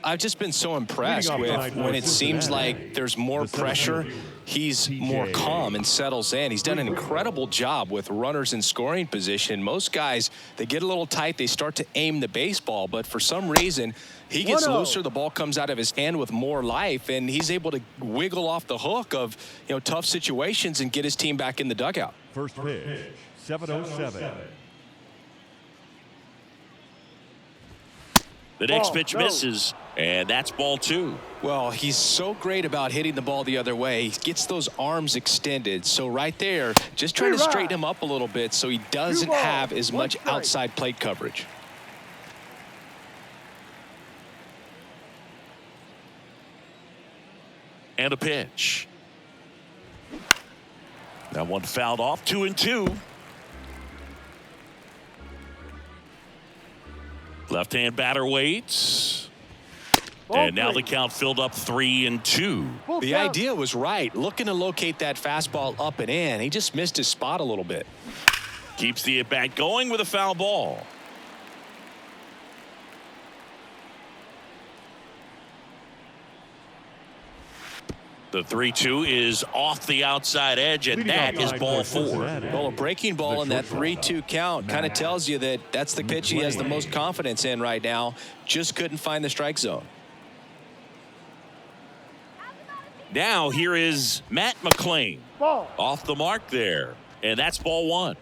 I've just been so impressed with when it seems like there's more pressure, he's more calm and settles in. He's done an incredible job with runners in scoring position. Most guys, they get a little tight, they start to aim the baseball, but for some reason, he gets looser, the ball comes out of his hand with more life, and he's able to wiggle off the hook of, tough situations and get his team back in the dugout. First pitch, 7:07. The next pitch misses, and that's ball 2. Well, he's so great about hitting the ball the other way. He gets those arms extended. So right there, just trying to straighten him up a little bit so he doesn't have as much outside plate coverage. And a pitch. That one fouled off, 2-2. Left-hand batter waits. And now the count filled up 3-2. The idea was right. Looking to locate that fastball up and in. He just missed his spot a little bit. Keeps the at-bat going with a foul ball. The 3-2 is off the outside edge, and that is ball 4. Well, a breaking ball in that 3-2 count kind of tells you that that's the pitch he has the most confidence in right now. Just couldn't find the strike zone. Now here is Matt McClain. Off the mark there, and that's ball 1.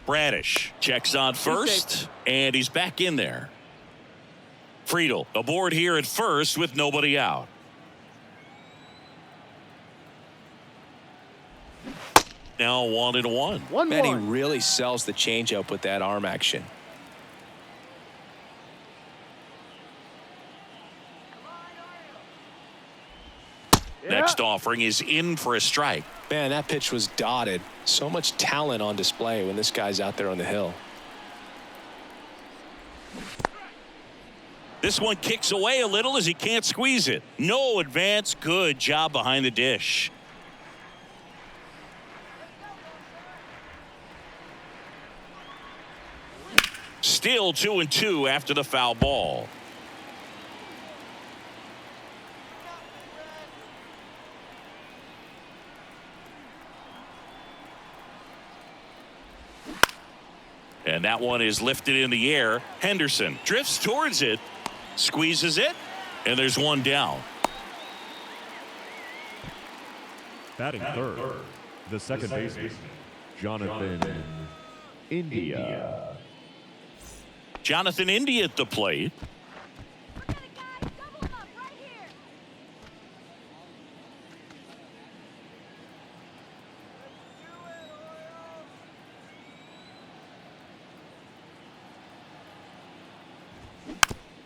Bradish checks on first, and he's back in there. Friedel aboard here at first with nobody out. Now 1-1. Man, he really sells the changeup with that arm action. Next offering is in for a strike. Man, that pitch was dotted. So much talent on display when this guy's out there on the hill. This one kicks away a little as he can't squeeze it. No advance. Good job behind the dish. Still 2-2 after the foul ball. And that one is lifted in the air. Henderson drifts towards it, squeezes it, and there's one down. Batting third, the second baseman, Jonathan India. Jonathan India at the plate.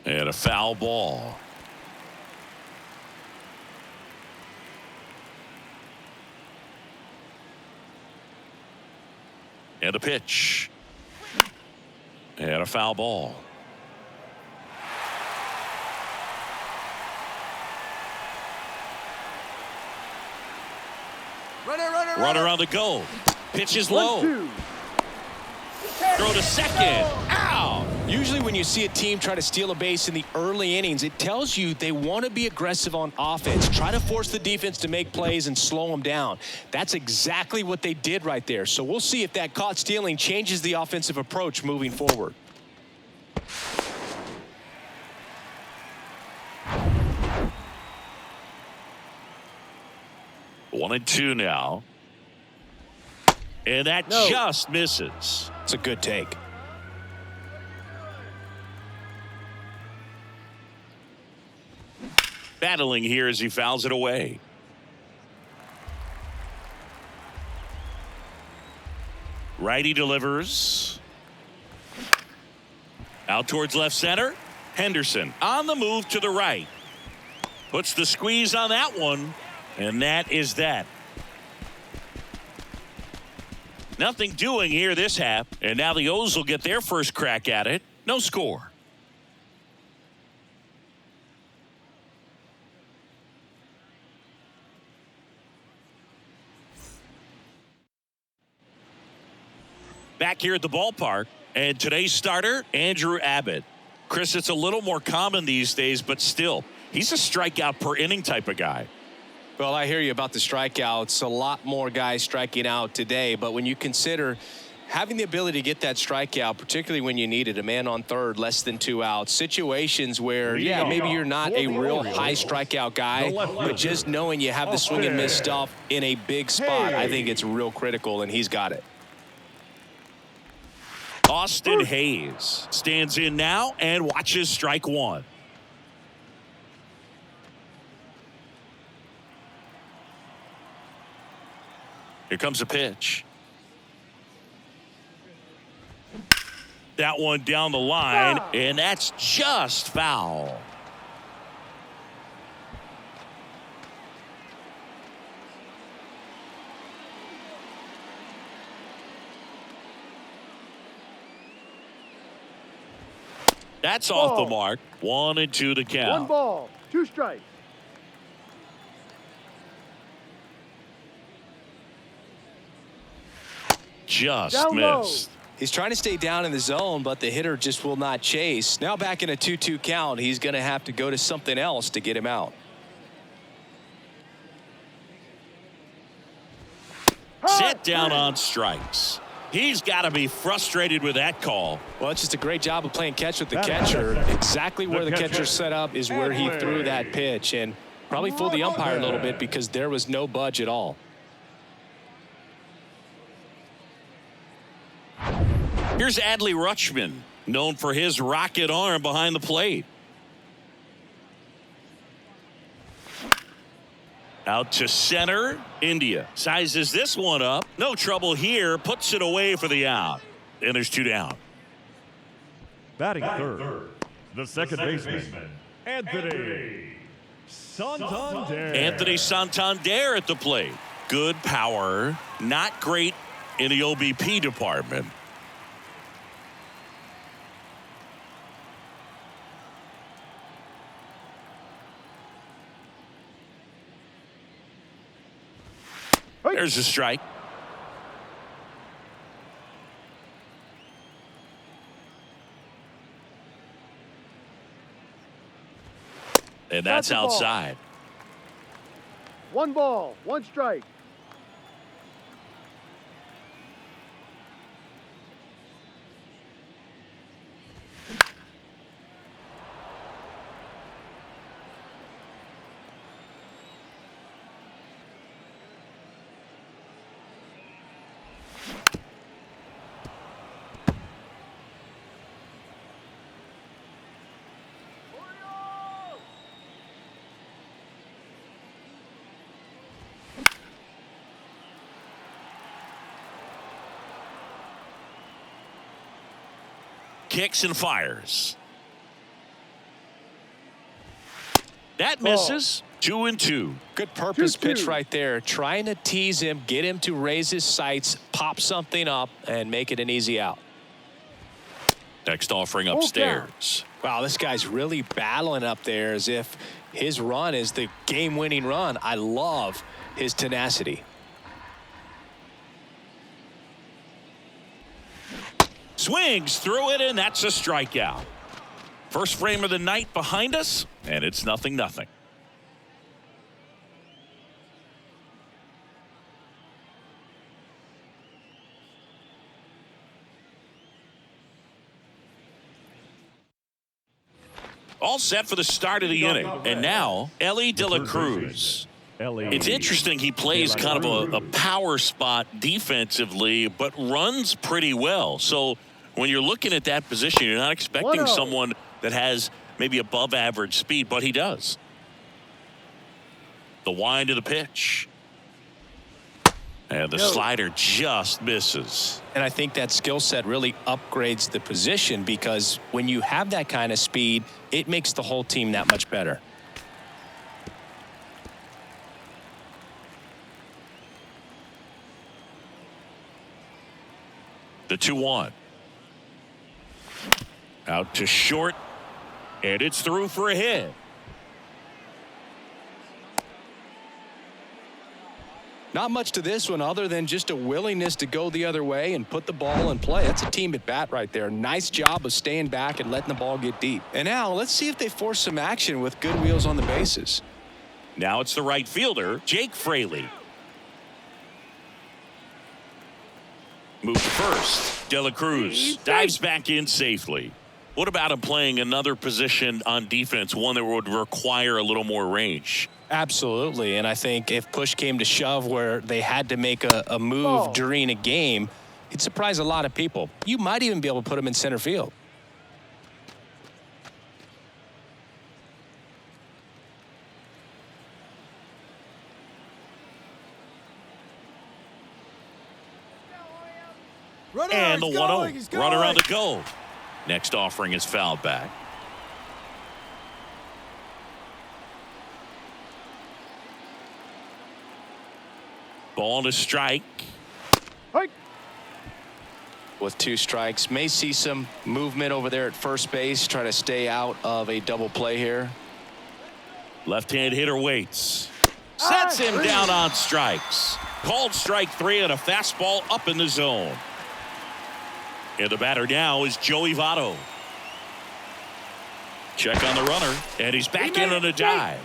And a foul ball. And a pitch. And a foul ball. Runner on the go. Pitch is low. Throw to second. Out. Usually when you see a team try to steal a base in the early innings, it tells you they want to be aggressive on offense. Try to force the defense to make plays and slow them down. That's exactly what they did right there. So we'll see if that caught stealing changes the offensive approach moving forward. One and two now. And that just misses. It's a good take. Battling here as he fouls it away. Righty delivers. Out towards left center. Henderson on the move to the right. Puts the squeeze on that one. And that is that. Nothing doing here this half. And now the O's will get their first crack at it. No score. Back here at the ballpark, and today's starter, Andrew Abbott. Chris, it's a little more common these days, but still, he's a strikeout per inning type of guy. Well, I hear you about the strikeouts. A lot more guys striking out today, but when you consider having the ability to get that strikeout, particularly when you need it, a man on third, less than 2 outs, situations where, yeah, maybe you're not a real high strikeout guy, but just knowing you have the swing and miss stuff in a big spot, I think it's real critical, and he's got it. Austin Hayes stands in now and watches strike one. Here comes a pitch. That one down the line, and that's just foul. That's off the mark. 1-2 to count. 1 ball, 2 strikes. Just Down missed. low. He's trying to stay down in the zone, but the hitter just will not chase. Now back in a 2-2 count, he's going to have to go to something else to get him out. Set down on strikes. He's got to be frustrated with that call. Well, it's just a great job of playing catch with the catcher. Exactly where the catcher's set up is where he threw that pitch, and probably fooled the umpire a little bit because there was no budge at all. Here's Adley Rutschman, known for his rocket arm behind the plate. Out to center. India sizes this one up. No trouble here. Puts it away for the out. And there's 2 down. Batting third, the second baseman, Anthony Santander. Anthony Santander at the plate. Good power. Not great in the OBP department. There's a strike. And that's outside. 1 ball, 1 strike. Kicks and fires. That misses. 2-2. Good purpose 2-2. pitch right there. Trying to tease him, get him to raise his sights, pop something up, and make it an easy out. Next offering upstairs. Wow, this guy's really battling up there as if his run is the game-winning run. I love his tenacity. Swings through it, and that's a strikeout. First frame of the night behind us, and it's 0-0. All set for the start of the inning. And now, Elly De La Cruz. It's interesting he plays kind of a power spot defensively, but runs pretty well. So when you're looking at that position, you're not expecting someone that has maybe above average speed, but he does. The wind of the pitch. And the slider just misses. And I think that skill set really upgrades the position because when you have that kind of speed, it makes the whole team that much better. The 2-1. Out to short. And it's through for a hit. Not much to this one other than just a willingness to go the other way and put the ball in play. That's a team at bat right there. Nice job of staying back and letting the ball get deep. And now let's see if they force some action with good wheels on the bases. Now it's the right fielder, Jake Fraley. Move to first. De La Cruz dives back in safely. What about him playing another position on defense, one that would require a little more range? Absolutely, and I think if push came to shove where they had to make a move during a game, it'd surprise a lot of people. You might even be able to put him in center field. And the 1-0. Runner on the go. Next offering is fouled back. Ball to strike. With 2 strikes, may see some movement over there at first base, try to stay out of a double play here. Left-hand hitter waits. Sets him down on strikes. Called strike 3 and a fastball up in the zone. And the batter now is Joey Votto. Check on the runner, and he's back in on a dive.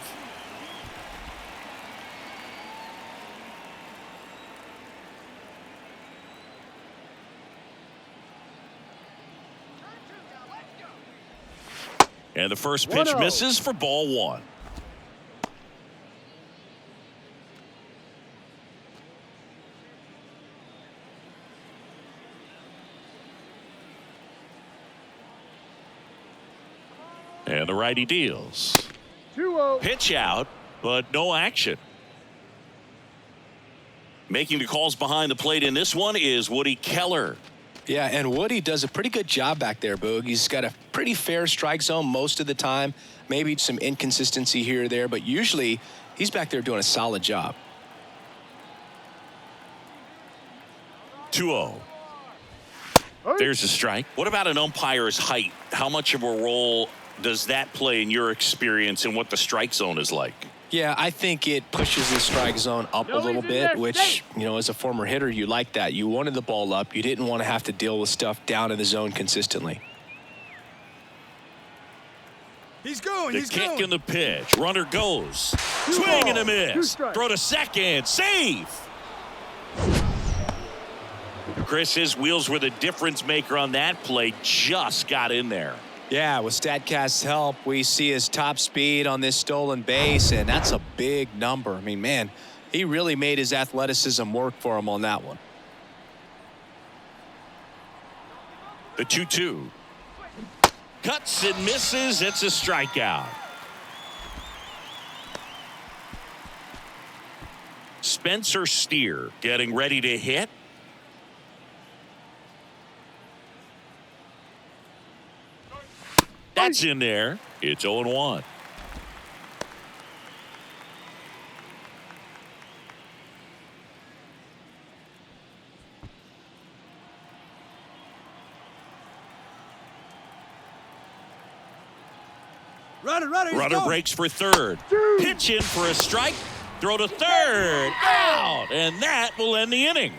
And the first pitch misses for ball 1. And the righty deals. 2-0. Pitch out, but no action. Making the calls behind the plate in this one is Woody Keller. Yeah, and Woody does a pretty good job back there, Boog. He's got a pretty fair strike zone most of the time. Maybe some inconsistency here or there, but usually he's back there doing a solid job. 2-0. There's a strike. What about an umpire's height? How much of a role does that play in your experience and what the strike zone is like? Yeah, I think it pushes the strike zone up a little bit, which, you know, as a former hitter, you like that. You wanted the ball up. You didn't want to have to deal with stuff down in the zone consistently. He's going. The kick and the pitch. Runner goes. Swing and a miss. Throw to second. Save. Chris, his wheels were the difference maker on that play. Just got in there. Yeah, with StatCast's help, we see his top speed on this stolen base, and that's a big number. I mean, man, he really made his athleticism work for him on that one. The 2-2. Cuts and misses. It's a strikeout. Spencer Steer getting ready to hit. That's in there. It's 0-1. Runner breaks for third. Pitch in for a strike. Throw to third. Out. And that will end the inning.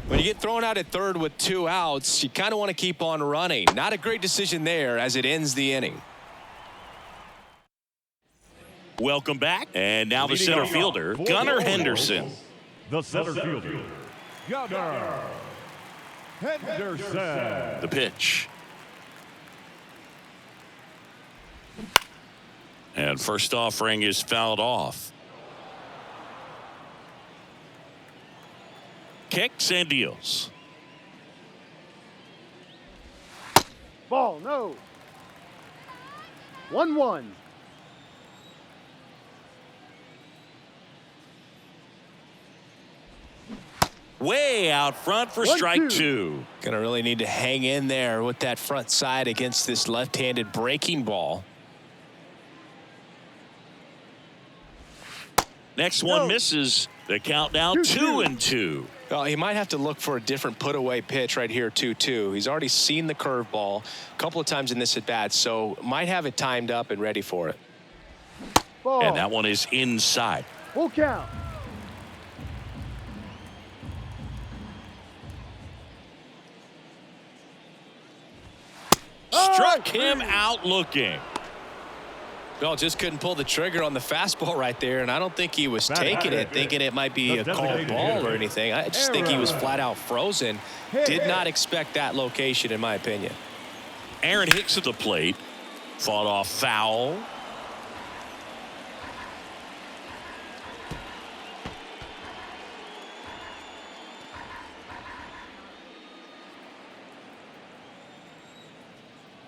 When you get thrown out at third with 2 outs, you kind of want to keep on running. Not a great decision there as it ends the inning. Welcome back. And now the center fielder, Gunnar Henderson. The center fielder, Gunnar Henderson. The pitch. And first offering is fouled off. Kicks and deals. Ball, no. 1-1. Way out front for strike 2. Gonna really need to hang in there with that front side against this left-handed breaking ball. Next one misses. The count now 2-2. Well, he might have to look for a different put-away pitch right here, 2-2. He's already seen the curveball a couple of times in this at-bat, so might have it timed up and ready for it. Ball. And that one is inside. Full count. him out looking. Well, just couldn't pull the trigger on the fastball right there, and I don't think he was taking it, thinking it might be a called ball or anything. I just think he was flat out frozen. Did not expect that location, in my opinion. Aaron Hicks at the plate. Fought off foul.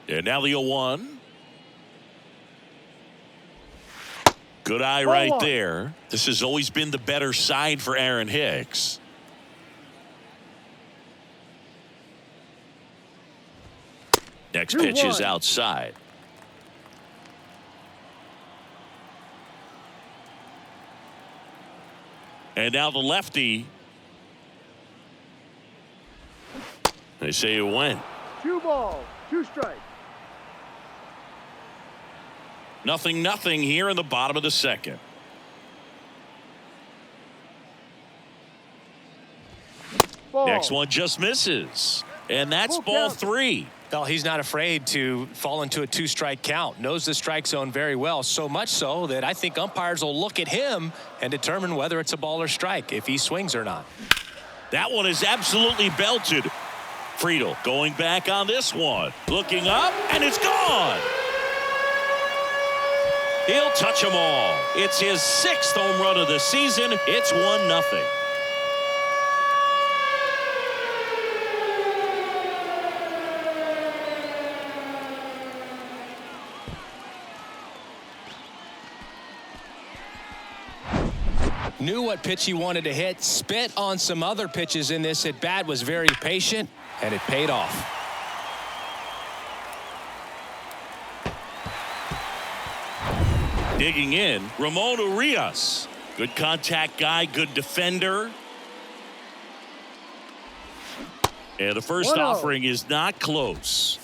And now the 0-1. Good eye right there. This has always been the better side for Aaron Hicks. Next pitch is outside. And now the lefty. They say it went. 2 balls, 2 strikes. 0-0 here in the bottom of the second. Ball. Next one just misses. And that's ball 3. Well, he's not afraid to fall into a 2-strike count. Knows the strike zone very well, so much so that I think umpires will look at him and determine whether it's a ball or strike, if he swings or not. That one is absolutely belted. Friedel going back on this one. Looking up, and it's gone. He'll touch them all. It's his 6th home run of the season. It's 1-0. Knew what pitch he wanted to hit, spit on some other pitches in this at bat, was very patient, and it paid off. Digging in, Ramon Urias. Good contact guy, good defender. And the first offering is not close.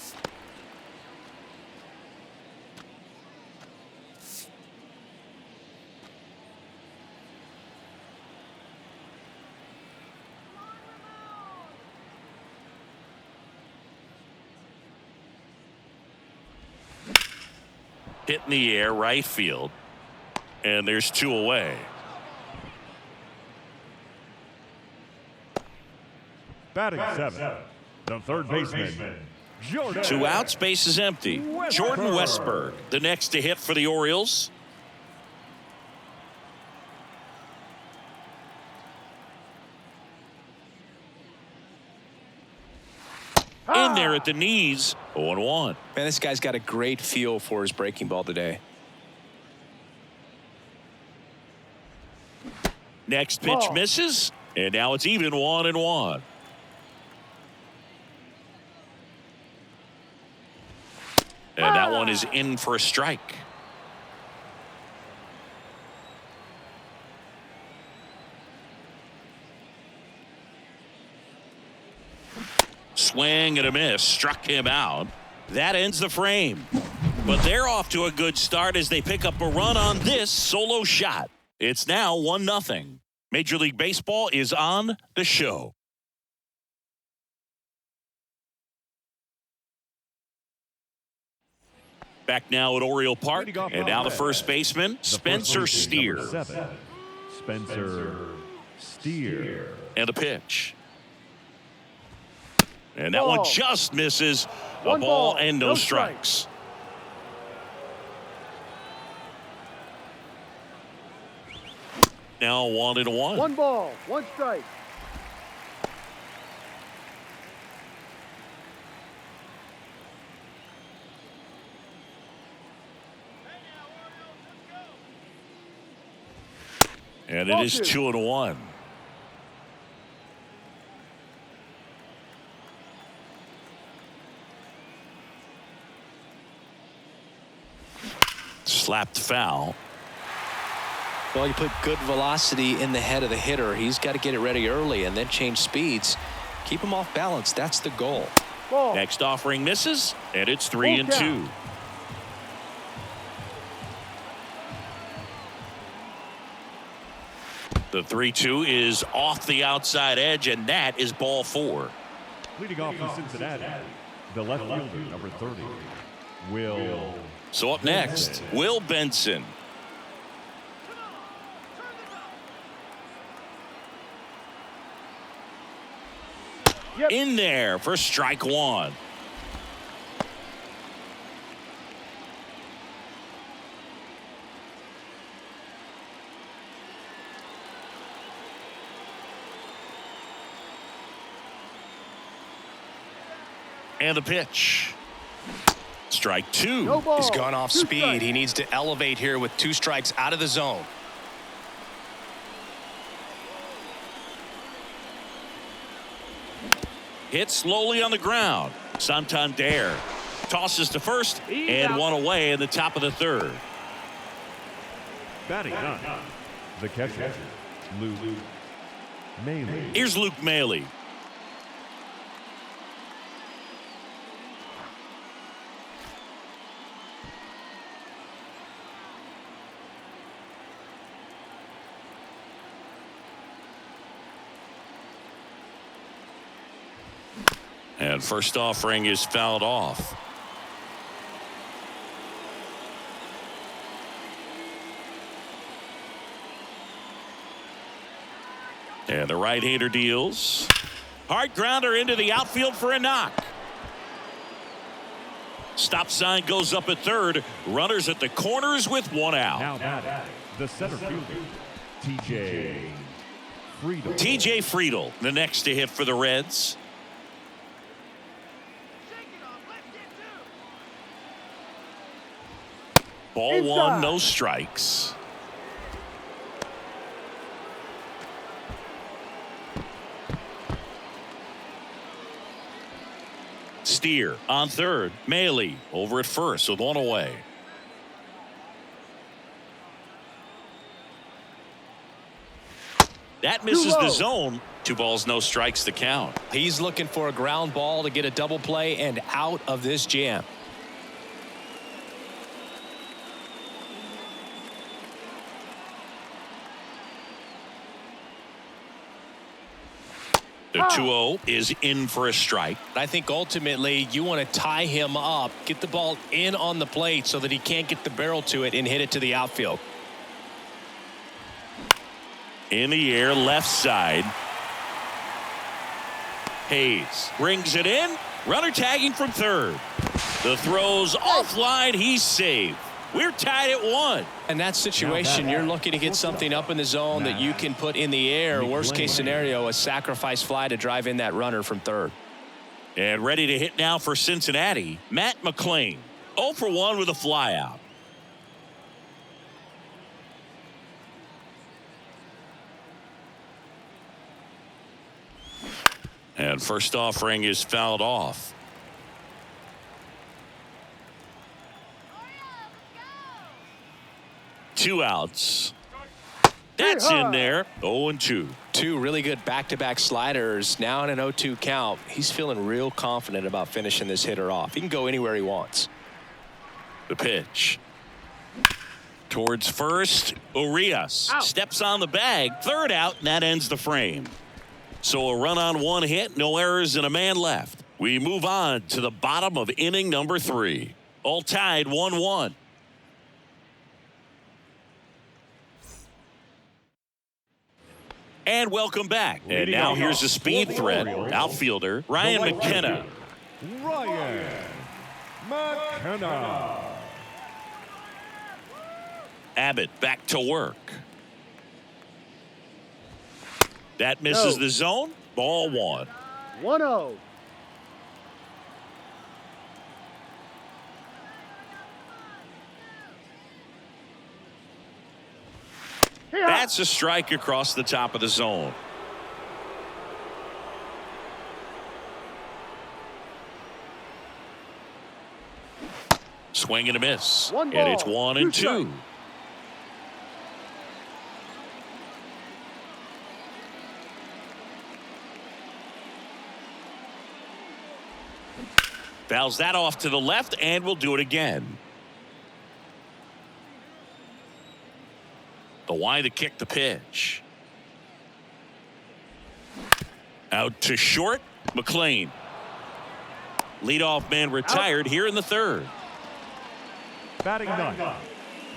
Hit in the air, right field. And there's 2 away. Batting 7, the third baseman, Jordan. 2 outs, base is empty. Jordan Westburg, the next to hit for the Orioles. In there at the knees, 0-1. Man, this guy's got a great feel for his breaking ball today. Next pitch misses, and now it's even 1-1. And that one is in for a strike. Swing and a miss, struck him out. That ends the frame. But they're off to a good start as they pick up a run on this solo shot. It's now 1-0. Major League Baseball is on the show. Back now at Oriole Park, and now the first baseman, Spencer Steer. Spencer Steer. And a pitch. And that one just misses. A ball and no strikes. Now 1-1. 1 ball, 1 strike. And it is 2-1. Slapped foul. Well, you put good velocity in the head of the hitter. He's got to get it ready early and then change speeds. Keep him off balance. That's the goal. Ball. Next offering misses, and it's 3-2. The 3-2 is off the outside edge, and that is ball 4. Leading off for Cincinnati, the left fielder, number 30, Will. So up next, Will Benson. Yep. In there for strike one. And the pitch. Strike two. No ball. He's gone off 2 speed. strikes. He needs to elevate here with 2 strikes out of the zone. Hit slowly on the ground. Santander tosses to first and one away in the top of the third. Batting 9. The catcher, Luke Mlb. Here's Luke Mlb. And first offering is fouled off. And the right-hander deals. Hard grounder into the outfield for a knock. Stop sign goes up at third. Runners at the corners with 1 out. Now batting, the center fielder, TJ Friedel. TJ Friedel, the next to hit for the Reds. Ball one, no strikes. Steer on third. Mlb over at first with 1 away. That misses the zone. 2 balls, no strikes to count. He's looking for a ground ball to get a double play and out of this jam. The 2-0 is in for a strike. I think ultimately you want to tie him up, get the ball in on the plate so that he can't get the barrel to it and hit it to the outfield. In the air, left side. Hayes brings it in. Runner tagging from third. The throw's offline. He's saved. We're tied at 1. In that situation, you're looking to get something up in the zone that you can put in the air. Worst case scenario, a sacrifice fly to drive in that runner from third. And ready to hit now for Cincinnati, Matt McLain. 0 for 1 with a flyout. And first offering is fouled off. Two outs. That's in there. 0-2. 2 really good back-to-back sliders. Now in an 0-2 count. He's feeling real confident about finishing this hitter off. He can go anywhere he wants. The pitch. Towards first. Urias steps on the bag. Third out, and that ends the frame. So a run on 1 hit, no errors, and a man left. We move on to the bottom of inning number 3. All tied 1-1. And welcome back. And now here's a speed threat. Outfielder Ryan McKenna. Ryan McKenna. Abbott back to work. That misses the zone. Ball 1. 1-0. That's a strike across the top of the zone. Swing and a miss. One And it's ball, 1-2. 2 strikes. Fouls that off to the left, and we'll do it again. The wide to kick the pitch. Out to short. McLain. Leadoff man retired here in the third. Batting ninth,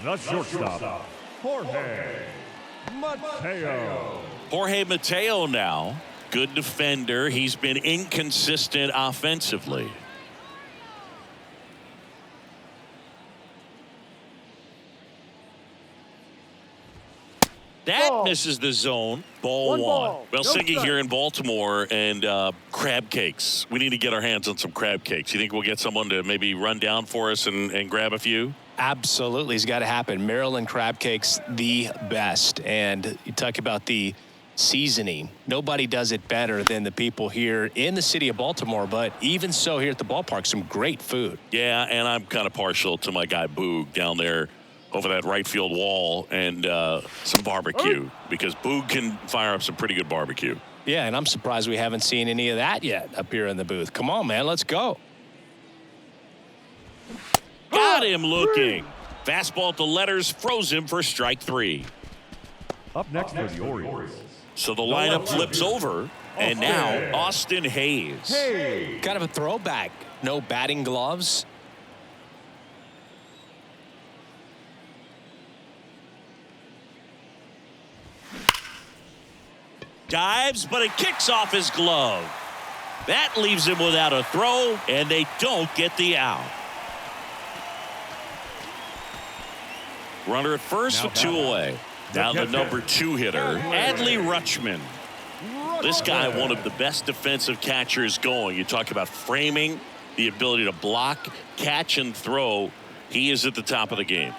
the shortstop, Jorge Mateo. Jorge Mateo now. Good defender. He's been inconsistent offensively. That misses the zone. Ball one. Well, No Singy strike. here in Baltimore, and crab cakes. We need to get our hands on some crab cakes. You think we'll get someone to maybe run down for us and grab a few? Absolutely. It's got to happen. Maryland crab cakes, the best. And you talk about the seasoning. Nobody does it better than the people here in the city of Baltimore, but even so here at the ballpark, some great food. Yeah, and I'm kind of partial to my guy Boog down there over that right field wall, and some barbecue, because Boog can fire up some pretty good barbecue. Yeah, and I'm surprised we haven't seen any of that yet up here in the booth. Come on, man, let's go. Got him looking. Fastball at the letters, froze him for strike 3. Up next for the Orioles. So the lineup flips over, and now Austin Hayes. Kind of a throwback. No batting gloves. Dives, but it kicks off his glove. That leaves him without a throw, and they don't get the out. Runner at first with 2 away. Now the number 2 hitter, Adley Rutschman. This guy, one of the best defensive catchers going. You talk about framing, the ability to block, catch, and throw. He is at the top of the game.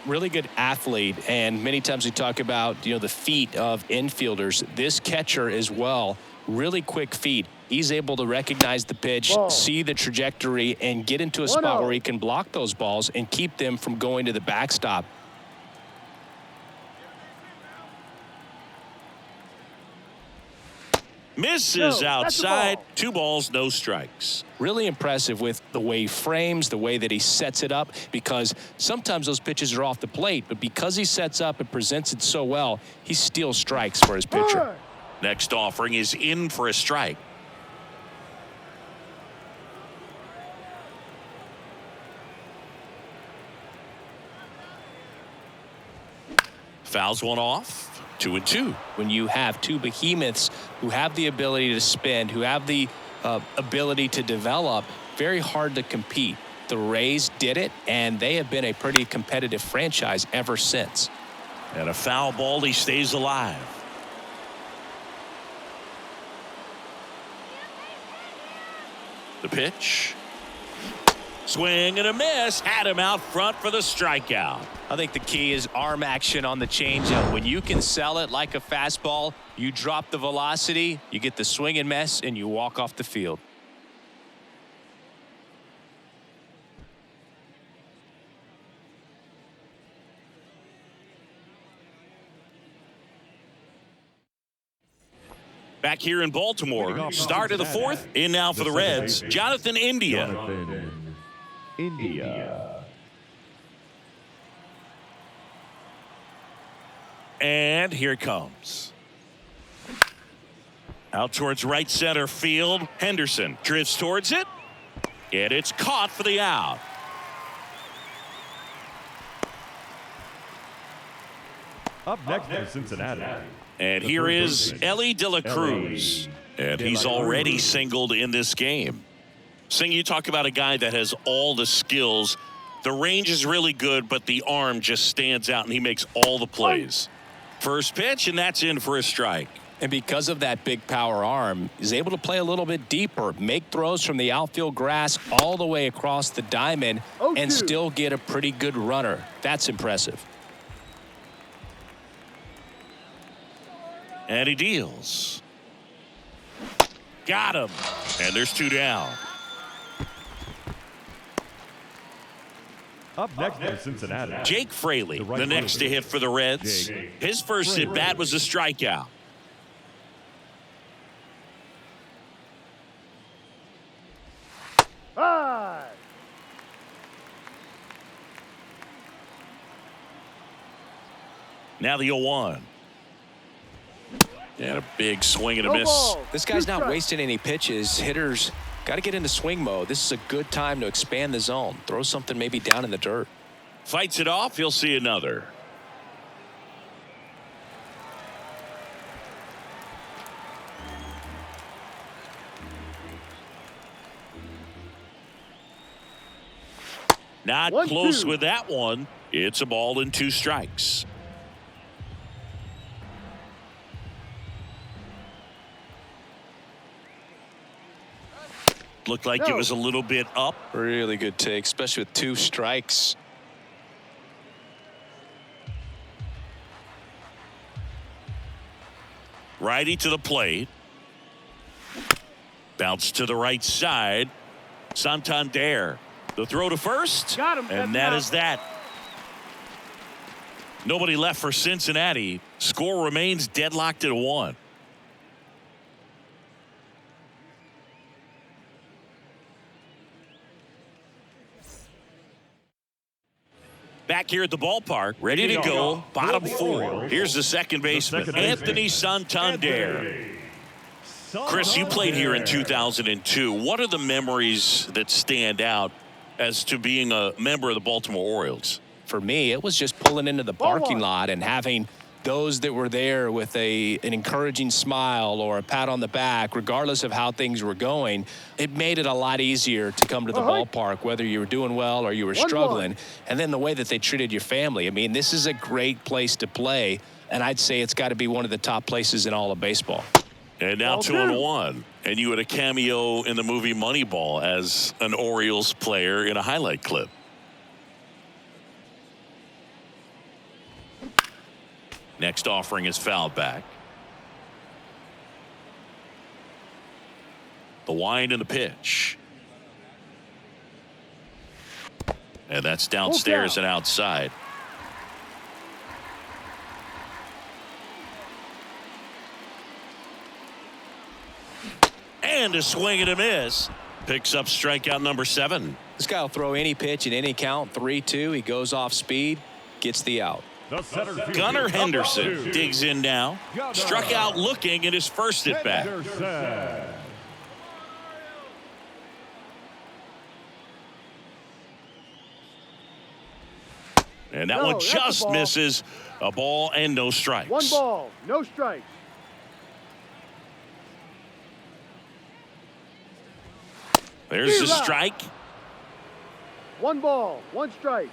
Really good athlete, and many times we talk about, the feet of infielders. This catcher as well, really quick feet. He's able to recognize the pitch, see the trajectory, and get into a spot where he can block those balls and keep them from going to the backstop. Misses outside. 2 balls, no strikes. Really impressive with the way he frames, the way that he sets it up, because sometimes those pitches are off the plate, but because he sets up and presents it so well, he steals strikes for his pitcher. Next offering is in for a strike. Fouls one off. 2-2. When you have 2 behemoths who have the ability to spin, who have the ability to develop, very hard to compete. The Rays did it, and they have been a pretty competitive franchise ever since. And a foul ball, he stays alive. The pitch. Swing and a miss. Had him out front for the strikeout. I think the key is arm action on the changeup. When you can sell it like a fastball, you drop the velocity, you get the swing and miss, and you walk off the field. Back here in Baltimore, start of the 4th. In now for the Reds, Jonathan India. And here it comes. Out towards right center field. Henderson drifts towards it. And it's caught for the out. Up next for Cincinnati. And here is Elly De La Cruz. And he's already singled in this game. Sing, you talk about a guy that has all the skills. The range is really good, but the arm just stands out, and he makes all the plays. First pitch, and that's in for a strike. And because of that big power arm, he's able to play a little bit deeper, make throws from the outfield grass all the way across the diamond, and still get a pretty good runner. That's impressive. And he deals. Got him. And there's 2 down. Up next for Cincinnati. Jake Fraley, the next to hit for the Reds. His first at bat was a strikeout. Now the 0-1. And a big swing and a miss. This guy's not wasting any pitches. Hitters Got to get into swing mode. This is a good time to expand the zone. Throw something maybe down in the dirt. Fights it off. He'll see another. Not close with that one. It's a ball and 2 strikes. Looked like it was a little bit up. Really good take, especially with 2 strikes. Righty to the plate. Bounce to the right side. Santander. The throw to first. Got him. And that is that. Nobody left for Cincinnati. Score remains deadlocked at 1. Back here at the ballpark, ready to go. Bottom 4. Here's the second baseman, Anthony Santander. Chris, you played here in 2002. What are the memories that stand out as to being a member of the Baltimore Orioles? For me, it was just pulling into the parking lot and having those that were there with an encouraging smile or a pat on the back, regardless of how things were going. It made it a lot easier to come to the ballpark, whether you were doing well or you were struggling. And then the way that they treated your family. I mean, this is a great place to play, and I'd say it's got to be one of the top places in all of baseball. And now 2-1. And you had a cameo in the movie Moneyball as an Orioles player in a highlight clip. Next offering is fouled back. The wind and the pitch. And that's downstairs and outside. And a swing and a miss. Picks up strikeout number 7. This guy will throw any pitch in any count. 3-2. He goes off speed, gets the out. Gunnar Henderson digs in now. Struck out looking in his first at bat. And that one just misses. A ball and no strikes. 1 ball, no strikes. There's the strike. 1 ball, 1 strike.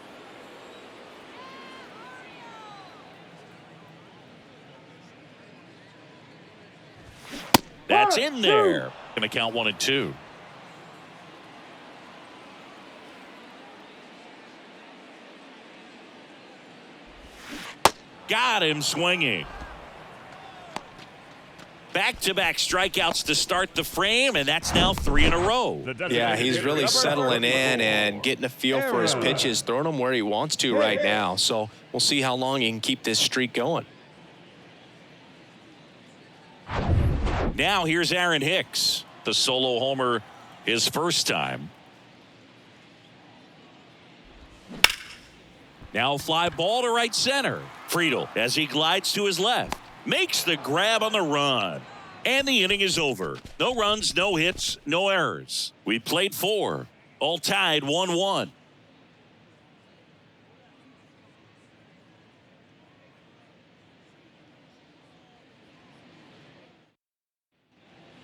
That's in there. Going to count 1 and 2. Got him swinging. Back-to-back strikeouts to start the frame, and that's now 3 in a row. Yeah, he's really settling in and getting a feel for his pitches, throwing them where he wants to right now. So we'll see how long he can keep this streak going. Now here's Aaron Hicks, the solo homer his first time. Now fly ball to right center. Friedel, as he glides to his left, makes the grab on the run. And the inning is over. No runs, no hits, no errors. We played 4, all tied 1-1.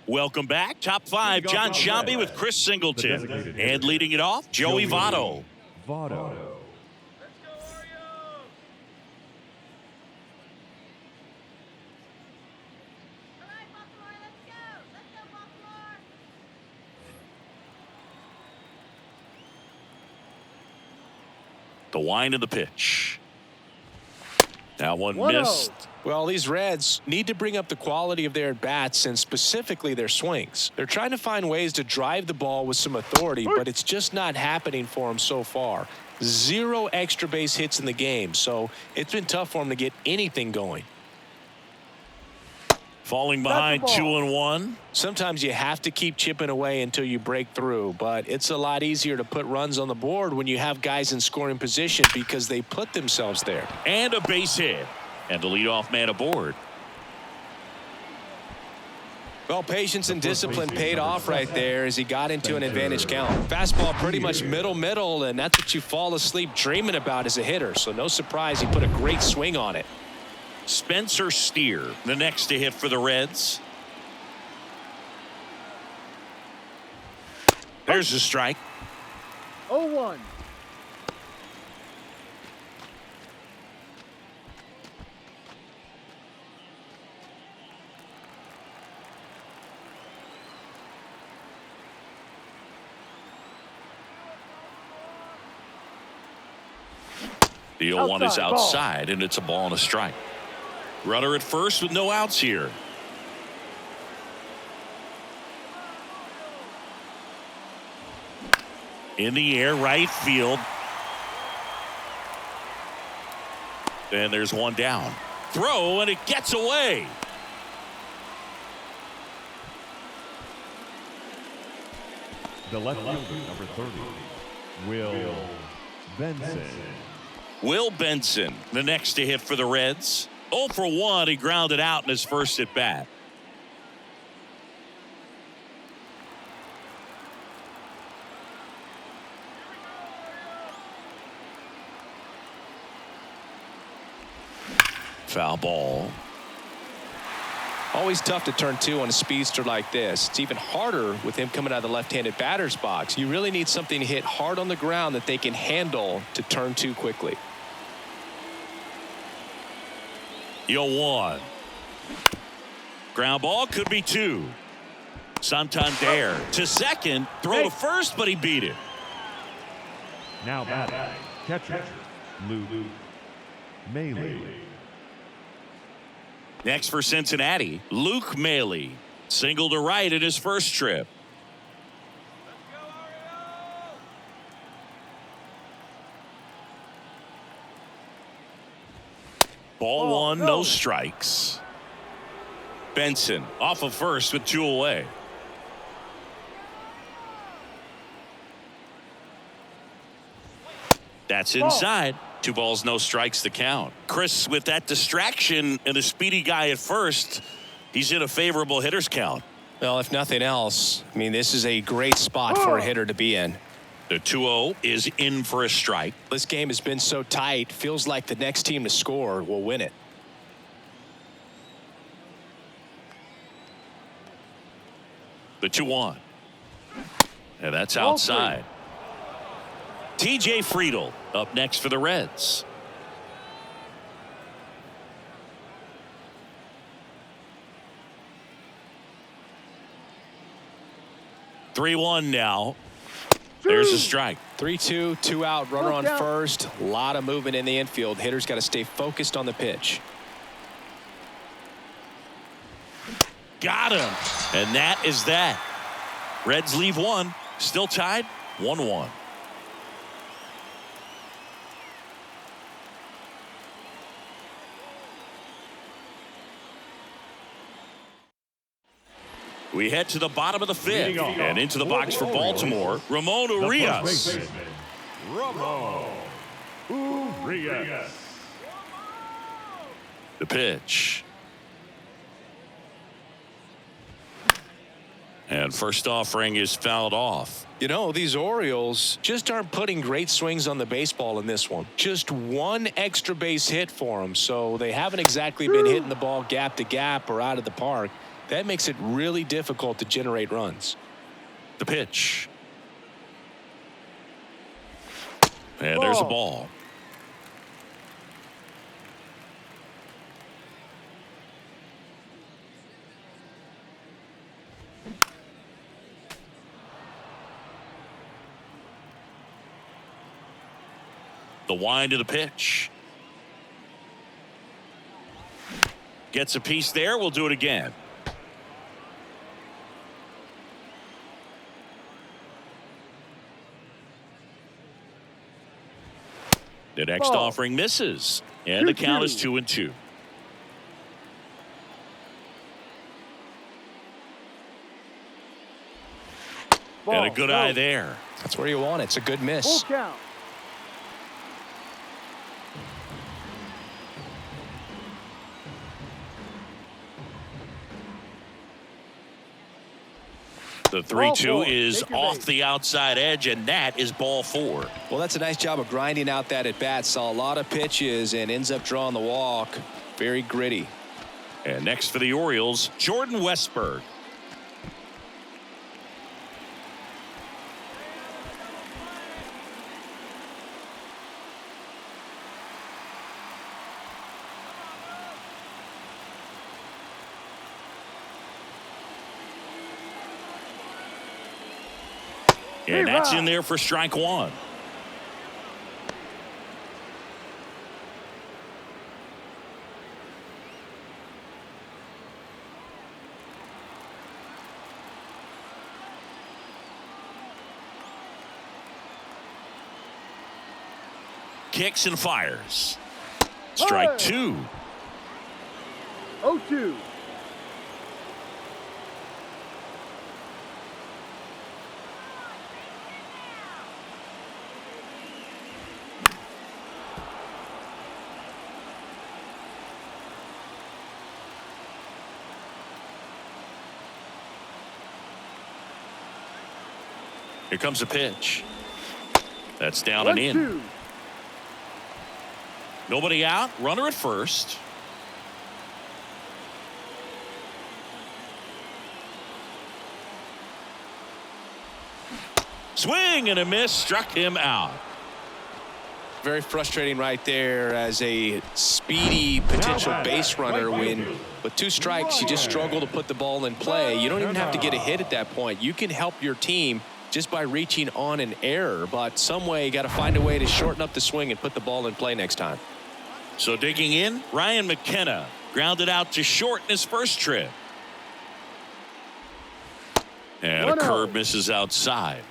Welcome back. Top 5, John Shambi with Chris Singleton. And leading it off, Joey Votto. The wind of the pitch. Now one missed. Well, these Reds need to bring up the quality of their at-bats and specifically their swings. They're trying to find ways to drive the ball with some authority, but it's just not happening for them so far. 0 extra base hits in the game, so it's been tough for them to get anything going. Falling behind 2-1. Sometimes you have to keep chipping away until you break through, but it's a lot easier to put runs on the board when you have guys in scoring position because they put themselves there. And a base hit. And the leadoff man aboard. Well, patience and discipline paid off right there as he got into an advantage count. Fastball pretty much middle, and that's what you fall asleep dreaming about as a hitter. So no surprise he put a great swing on it. Spencer Steer, the next to hit for the Reds. There's a strike. 0-1. The 0-1 is outside, and it's a ball and a strike. Runner at first with no outs here. In the air, right field. And there's one down. Throw, and it gets away. The left fielder, number 30, Will Benson. Will Benson, the next to hit for the Reds. 0 for 1. He grounded out in his first at bat. Foul ball. Always tough to turn 2 on a speedster like this. It's even harder with him coming out of the left-handed batter's box. You really need something to hit hard on the ground that they can handle to turn 2 quickly. 0-1. Ground ball, could be 2. Santander to second, throw to first, but he beat it. Now batting, catcher, Luke Mlb. Next for Cincinnati, Luke Mlb. Single to right at his first trip. Ball 1, no strikes. Benson off of first with 2 away. That's inside. 2 balls, no strikes to count. Chris, with that distraction and a speedy guy at first, he's in a favorable hitter's count. Well, if nothing else, I mean, this is a great spot for a hitter to be in. The 2-0 is in for a strike. This game has been so tight, feels like the next team to score will win it. The 2-1. And that's outside. TJ Friedl up next for the Reds. (3-1) now. There's a strike. 3-2, 2 out, runner on first. A lot of movement in the infield. Hitters got to stay focused on the pitch. Got him. And that is that. Reds leave 1. Still tied 1-1. We head to the bottom of the 5th and into the box for Baltimore, Ramon Urias. Ramon Urias. The pitch. And first offering is fouled off. You know, these Orioles just aren't putting great swings on the baseball in this one. Just 1 extra base hit for them, so they haven't exactly been hitting the ball gap to gap or out of the park. That makes it really difficult to generate runs. The pitch. And there's a ball. The wind of the pitch. Gets a piece there. We'll do it again. The next offering misses. And the count is 2-2. And a good eye there. That's where you want it. It's a good miss. Full count. The 3-2 is off the outside edge, and that is ball 4. Well, that's a nice job of grinding out that at bat. Saw a lot of pitches and ends up drawing the walk. Very gritty. And next for the Orioles, Jordan Westburg. And that's in there for strike 1. Kicks and fires. Strike 2. 0-2. Here comes a pitch. That's down and in. 1-2. Nobody out. Runner at first. Swing and a miss. Struck him out. Very frustrating right there as a speedy potential base runner when with 2 strikes you just struggle to put the ball in play. You don't even have to get a hit at that point. You can help your team just by reaching on an error, but some way you got to find a way to shorten up the swing and put the ball in play next time. So digging in, Ryan McKenna grounded out to short in his first trip. And a curve misses outside.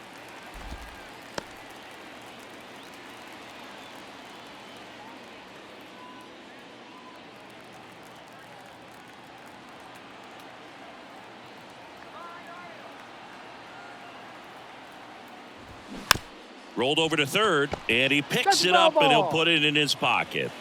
Rolled over to third, and he picks it up, and he'll put it in his pocket.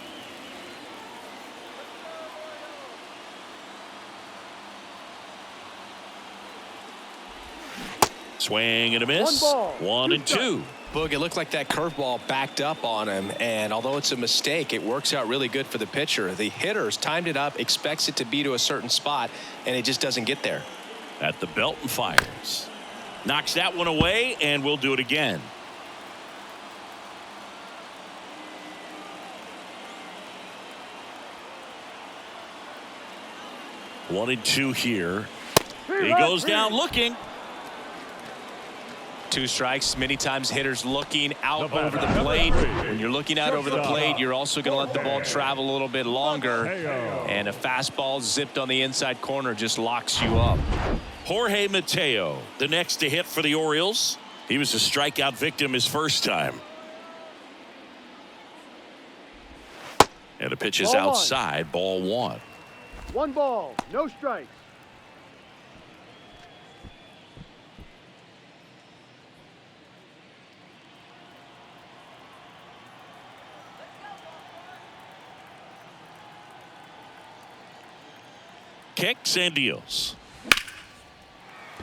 Swing and a miss. 1-2. Boog, it looked like that curveball backed up on him, and although it's a mistake, it works out really good for the pitcher. The hitter's timed it up, expects it to be to a certain spot, and it just doesn't get there. At the belt and fires. Knocks that one away, and we'll do it again. 1-2 here. He goes down looking. 2 strikes. Many times hitters looking out over the plate. When you're looking out over the plate, you're also going to let the ball travel a little bit longer. And a fastball zipped on the inside corner just locks you up. Jorge Mateo, the next to hit for the Orioles. He was a strikeout victim his first time. And a pitch is outside, ball 1. 1 ball, no strikes. Kicks and deals.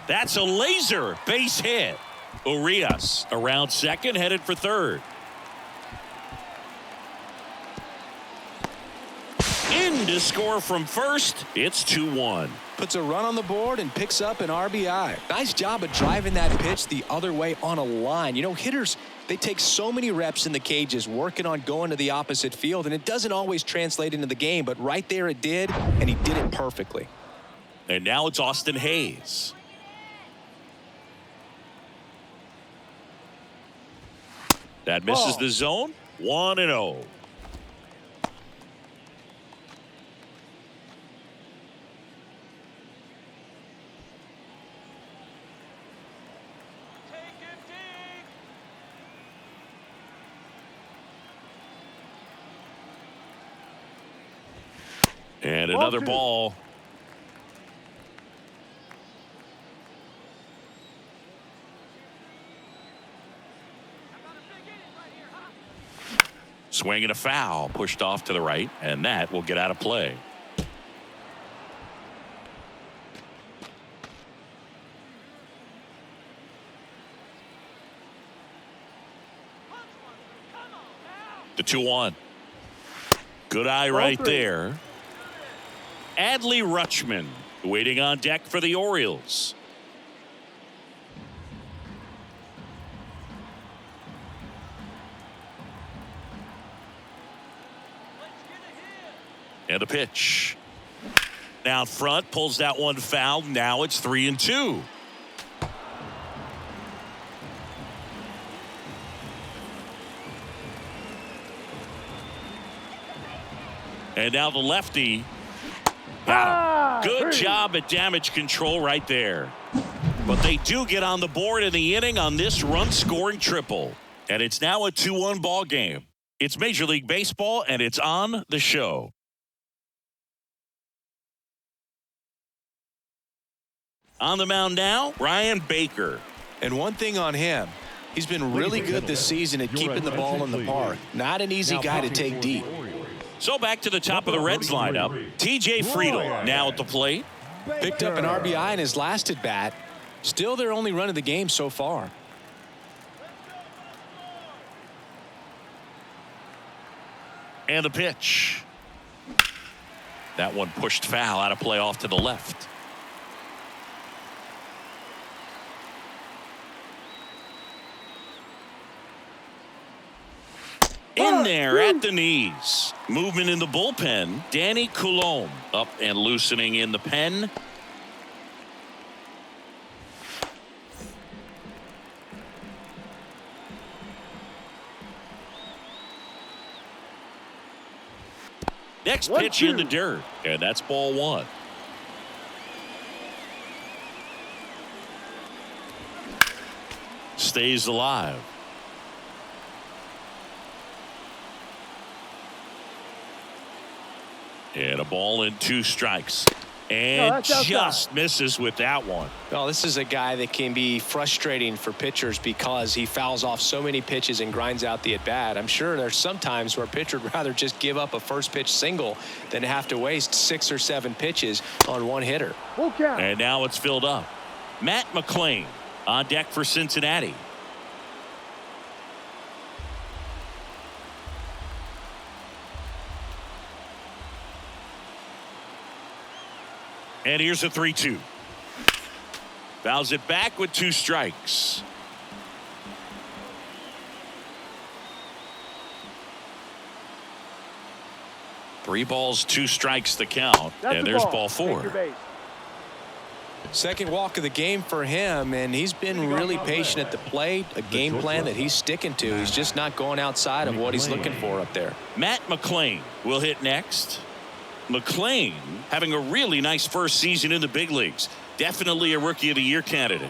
That's a laser base hit. Urias around second, headed for third. In to score from first. It's 2-1. Puts a run on the board and picks up an RBI. Nice job of driving that pitch the other way on a line. You know, hitters, they take so many reps in the cages working on going to the opposite field, and it doesn't always translate into the game, but right there it did, and he did it perfectly. And now it's Austin Hayes. That misses the zone. 1-0. And another ball. Swing and a foul, pushed off to the right, and that will get out of play. The 2-1. Good eye right there. Adley Rutschman waiting on deck for the Orioles. And a pitch. Down front, pulls that one foul. Now it's 3-2. And now the lefty. Got him. Good job at damage control right there. But they do get on the board in the inning on this run-scoring triple. And it's now a 2-1 ball game. It's Major League Baseball, and it's on the show. On the mound now, Ryan Baker. And one thing on him, he's been really good this season at keeping the ball in the park. Not an easy guy to take deep. So back to the top of the Reds lineup. T.J. Friedl now at the plate. Picked up an RBI in his last at bat. Still their only run of the game so far. And the pitch. That one pushed foul out of play off to the left. In there at the knees. Movement in the bullpen. Danny Coulombe up and loosening in the pen. Next pitch in the dirt. And that's ball one. Stays alive. And a ball and 2 strikes. And just misses with that one. Well, this is a guy that can be frustrating for pitchers because he fouls off so many pitches and grinds out the at-bat. I'm sure there's some times where a pitcher would rather just give up a first pitch single than have to waste 6 or 7 pitches on one hitter. And now it's filled up. Matt McClain on deck for Cincinnati. And here's a 3-2. Fouls it back with 2 strikes. Three balls, 2 strikes the count. And there's ball 4. Second walk of the game for him, and he's been really patient at the plate. A game plan that he's sticking to. He's just not going outside of what he's looking for up there. Matt McClain will hit next. McClain having a really nice first season in the big leagues. Definitely a Rookie of the Year candidate.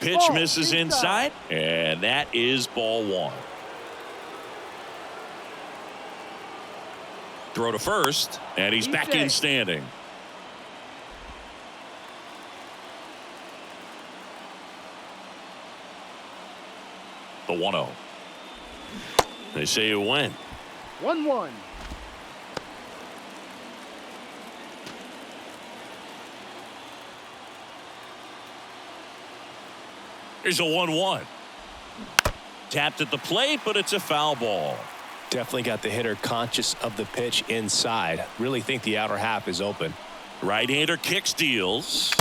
Pitch misses inside, and that is ball 1. Throw to first, and he's back in standing. The 1-0. They say you win. 1-1. Here's a 1-1. Tapped at the plate, but it's a foul ball. Definitely got the hitter conscious of the pitch inside. Really think the outer half is open. Right-hander kicks, deals.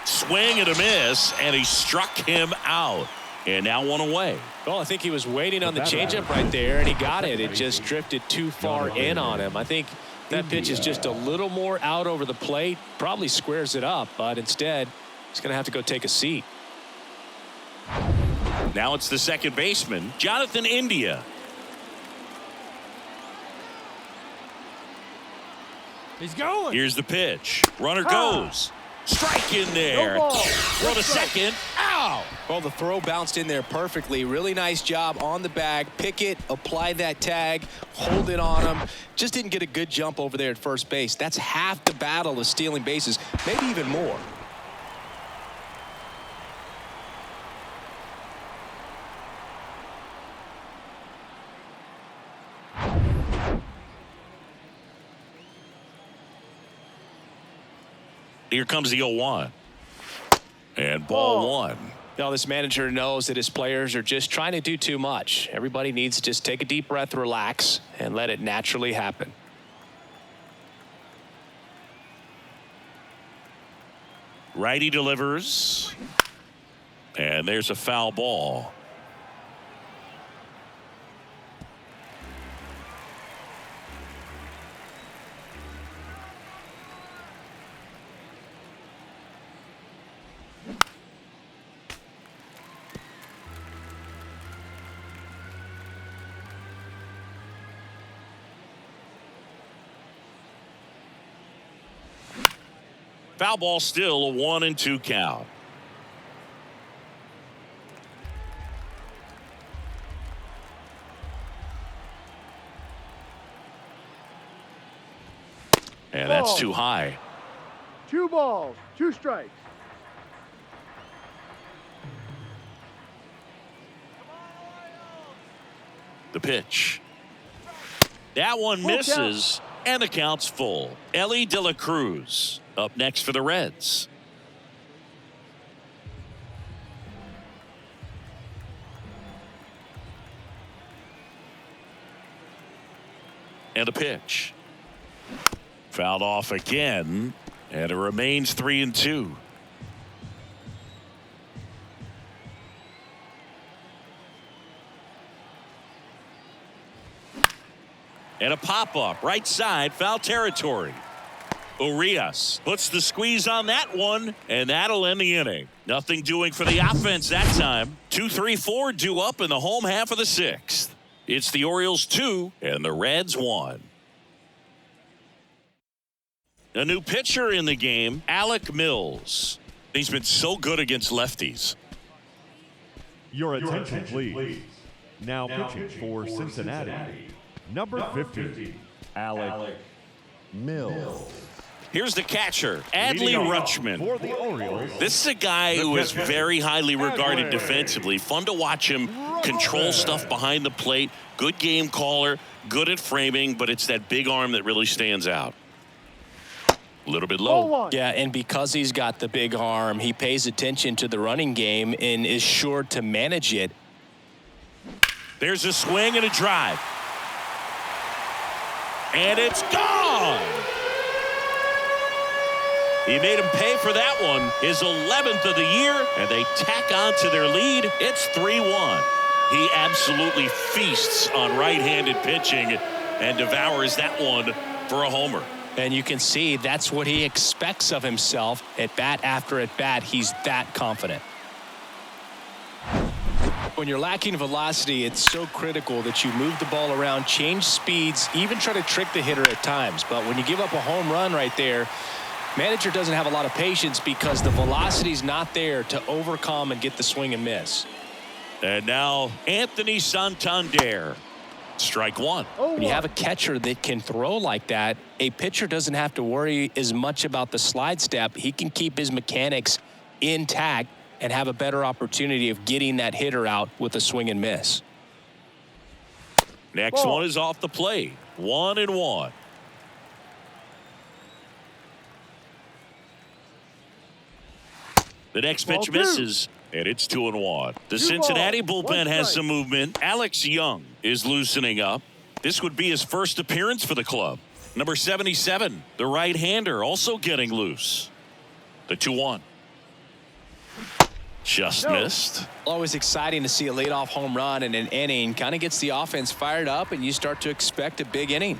Swing and a miss, and he struck him out. And now 1 away. Well, I think he was waiting on the changeup right there, and he got it. It just drifted too far in on him. I think that pitch is just a little more out over the plate. Probably squares it up, but instead, he's going to have to go take a seat. Now it's the second baseman, Jonathan India. He's going. Here's the pitch. Runner goes. Strike in there. Throw to second. Ow! Well, the throw bounced in there perfectly. Really nice job on the bag. Pick it, apply that tag, hold it on him. Just didn't get a good jump over there at first base. That's half the battle of stealing bases, maybe even more. Here comes the 0-1. And ball one. Now, this manager knows that his players are just trying to do too much. Everybody needs to just take a deep breath, relax, and let it naturally happen. Righty delivers. And there's a foul ball. Foul ball, still a 1-2 count. And that's too high. 2 balls, 2 strikes. The pitch. That one misses, and the count's full. Mlb De La Cruz up next for the Reds. And a pitch. Fouled off again, and it remains 3-2. And a pop-up, right side, foul territory. Urias puts the squeeze on that one, and that'll end the inning. Nothing doing for the offense that time. 2-3-4 due up in the home half of the 6th. It's the Orioles 2 and the Reds 1. A new pitcher in the game, Alec Mills. He's been so good against lefties. Your attention, please. Now pitching for Cincinnati, number 50, Alec Mills. Here's the catcher, Adley Rutschman. For the Orioles, This is a guy who is very highly regarded defensively. Fun to watch him control stuff behind the plate. Good game caller, good at framing, but it's that big arm that really stands out. A little bit low. Yeah, and because he's got the big arm, he pays attention to the running game and is sure to manage it. There's a swing and a drive. And it's gone. He made him pay for that one, his 11th of the year, and they tack on to their lead. It's 3-1. He absolutely feasts on right-handed pitching and devours that one for a homer. And you can see that's what he expects of himself at bat after at bat. He's that confident. When you're lacking velocity, it's so critical that you move the ball around, change speeds, even try to trick the hitter at times. But when you give up a home run right there, manager doesn't have a lot of patience because the velocity's not there to overcome and get the swing and miss. And now Anthony Santander. Strike one. When you have a catcher that can throw like that, a pitcher doesn't have to worry as much about the slide step. He can keep his mechanics intact and have a better opportunity of getting that hitter out with a swing and miss. Next one is off the plate. 1-1. The next pitch misses, and it's 2-1. The Cincinnati bullpen has some movement. Alex Young is loosening up. This would be his first appearance for the club. Number 77, the right-hander, also getting loose. The 2-1. Just missed. Always exciting to see a leadoff home run in an inning. Kind of gets the offense fired up, and you start to expect a big inning.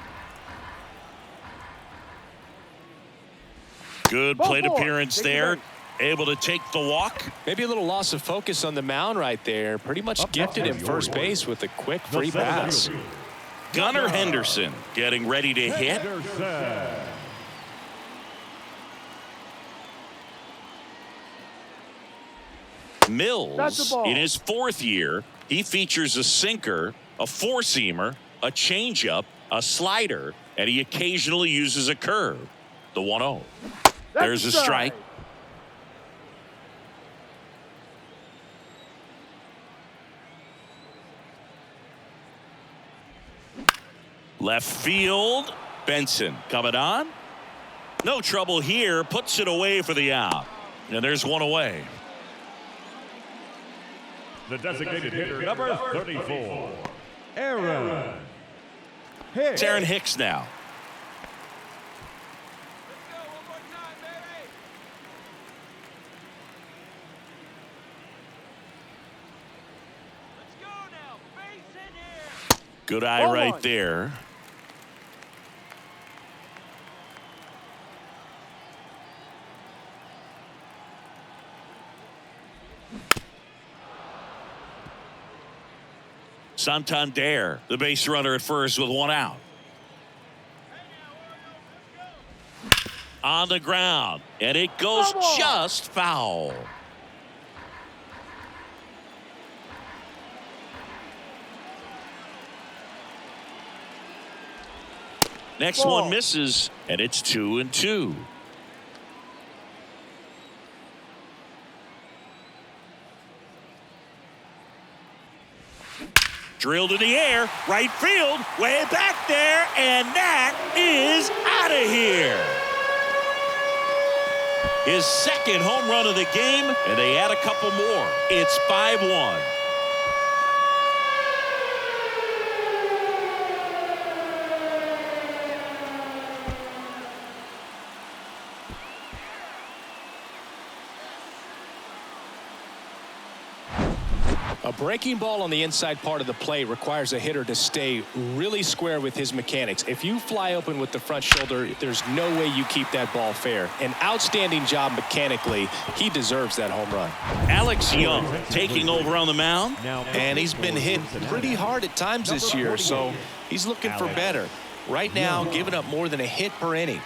Good plate appearance there. Able to take the walk. Maybe a little loss of focus on the mound right there. Pretty much gifted at first base with a quick free pass. Gunnar Henderson getting ready to hit. Mills in his 4th year. He features a sinker, a four-seamer, a changeup, a slider, and he occasionally uses a curve. The 1-0. There's a strike. Left field. Benson coming on. No trouble here. Puts it away for the out. And there's one away. The designated hitter, number 34, Aaron Hicks. It's Aaron Hicks now. Good eye right there. Santander, the base runner at first with one out. On the ground, and it goes just foul. Next one misses, and it's 2-2. Drilled in the air, right field, way back there, and that is out of here. His second home run of the game, and they add a couple more. It's 5-1. A breaking ball on the inside part of the plate requires a hitter to stay really square with his mechanics. If you fly open with the front shoulder, there's no way you keep that ball fair. An outstanding job mechanically. He deserves that home run. Alex Young taking over on the mound. And he's been hit pretty hard at times this year, so he's looking for better. Right now, giving up more than a hit per inning.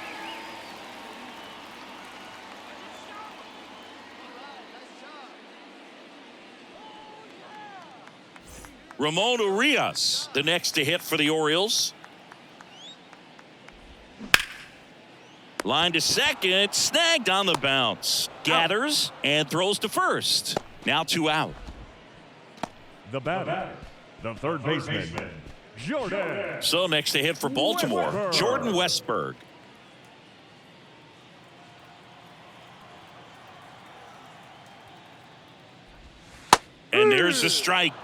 Ramon Urias, the next to hit for the Orioles. Line to second, snagged on the bounce. Gathers and throws to first. Now 2 out. The batter, the third baseman, Jordan. So next to hit for Baltimore, Westberg. Jordan Westberg. And there's the strike.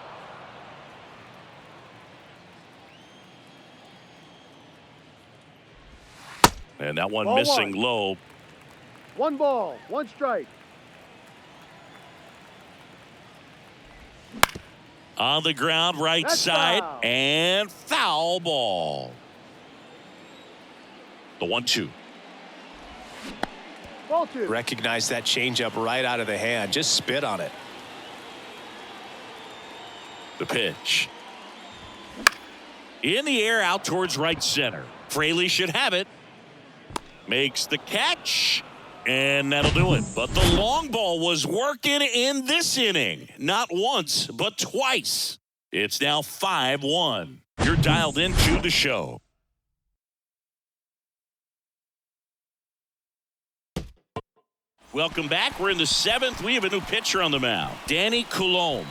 And that one Ball missing one. low. 1 ball, 1 strike. On the ground, right That's side, foul. and foul ball. The 1-2. Ball 2. Recognize that changeup right out of the hand. Just spit on it. The pitch. In the air, out towards right center. Fraley should have it. Makes the catch, and that'll do it. But the long ball was working in this inning. Not once, but twice. It's now 5-1. You're dialed into the show. Welcome back. We're in the 7th. We have a new pitcher on the mound, Danny Coulombe.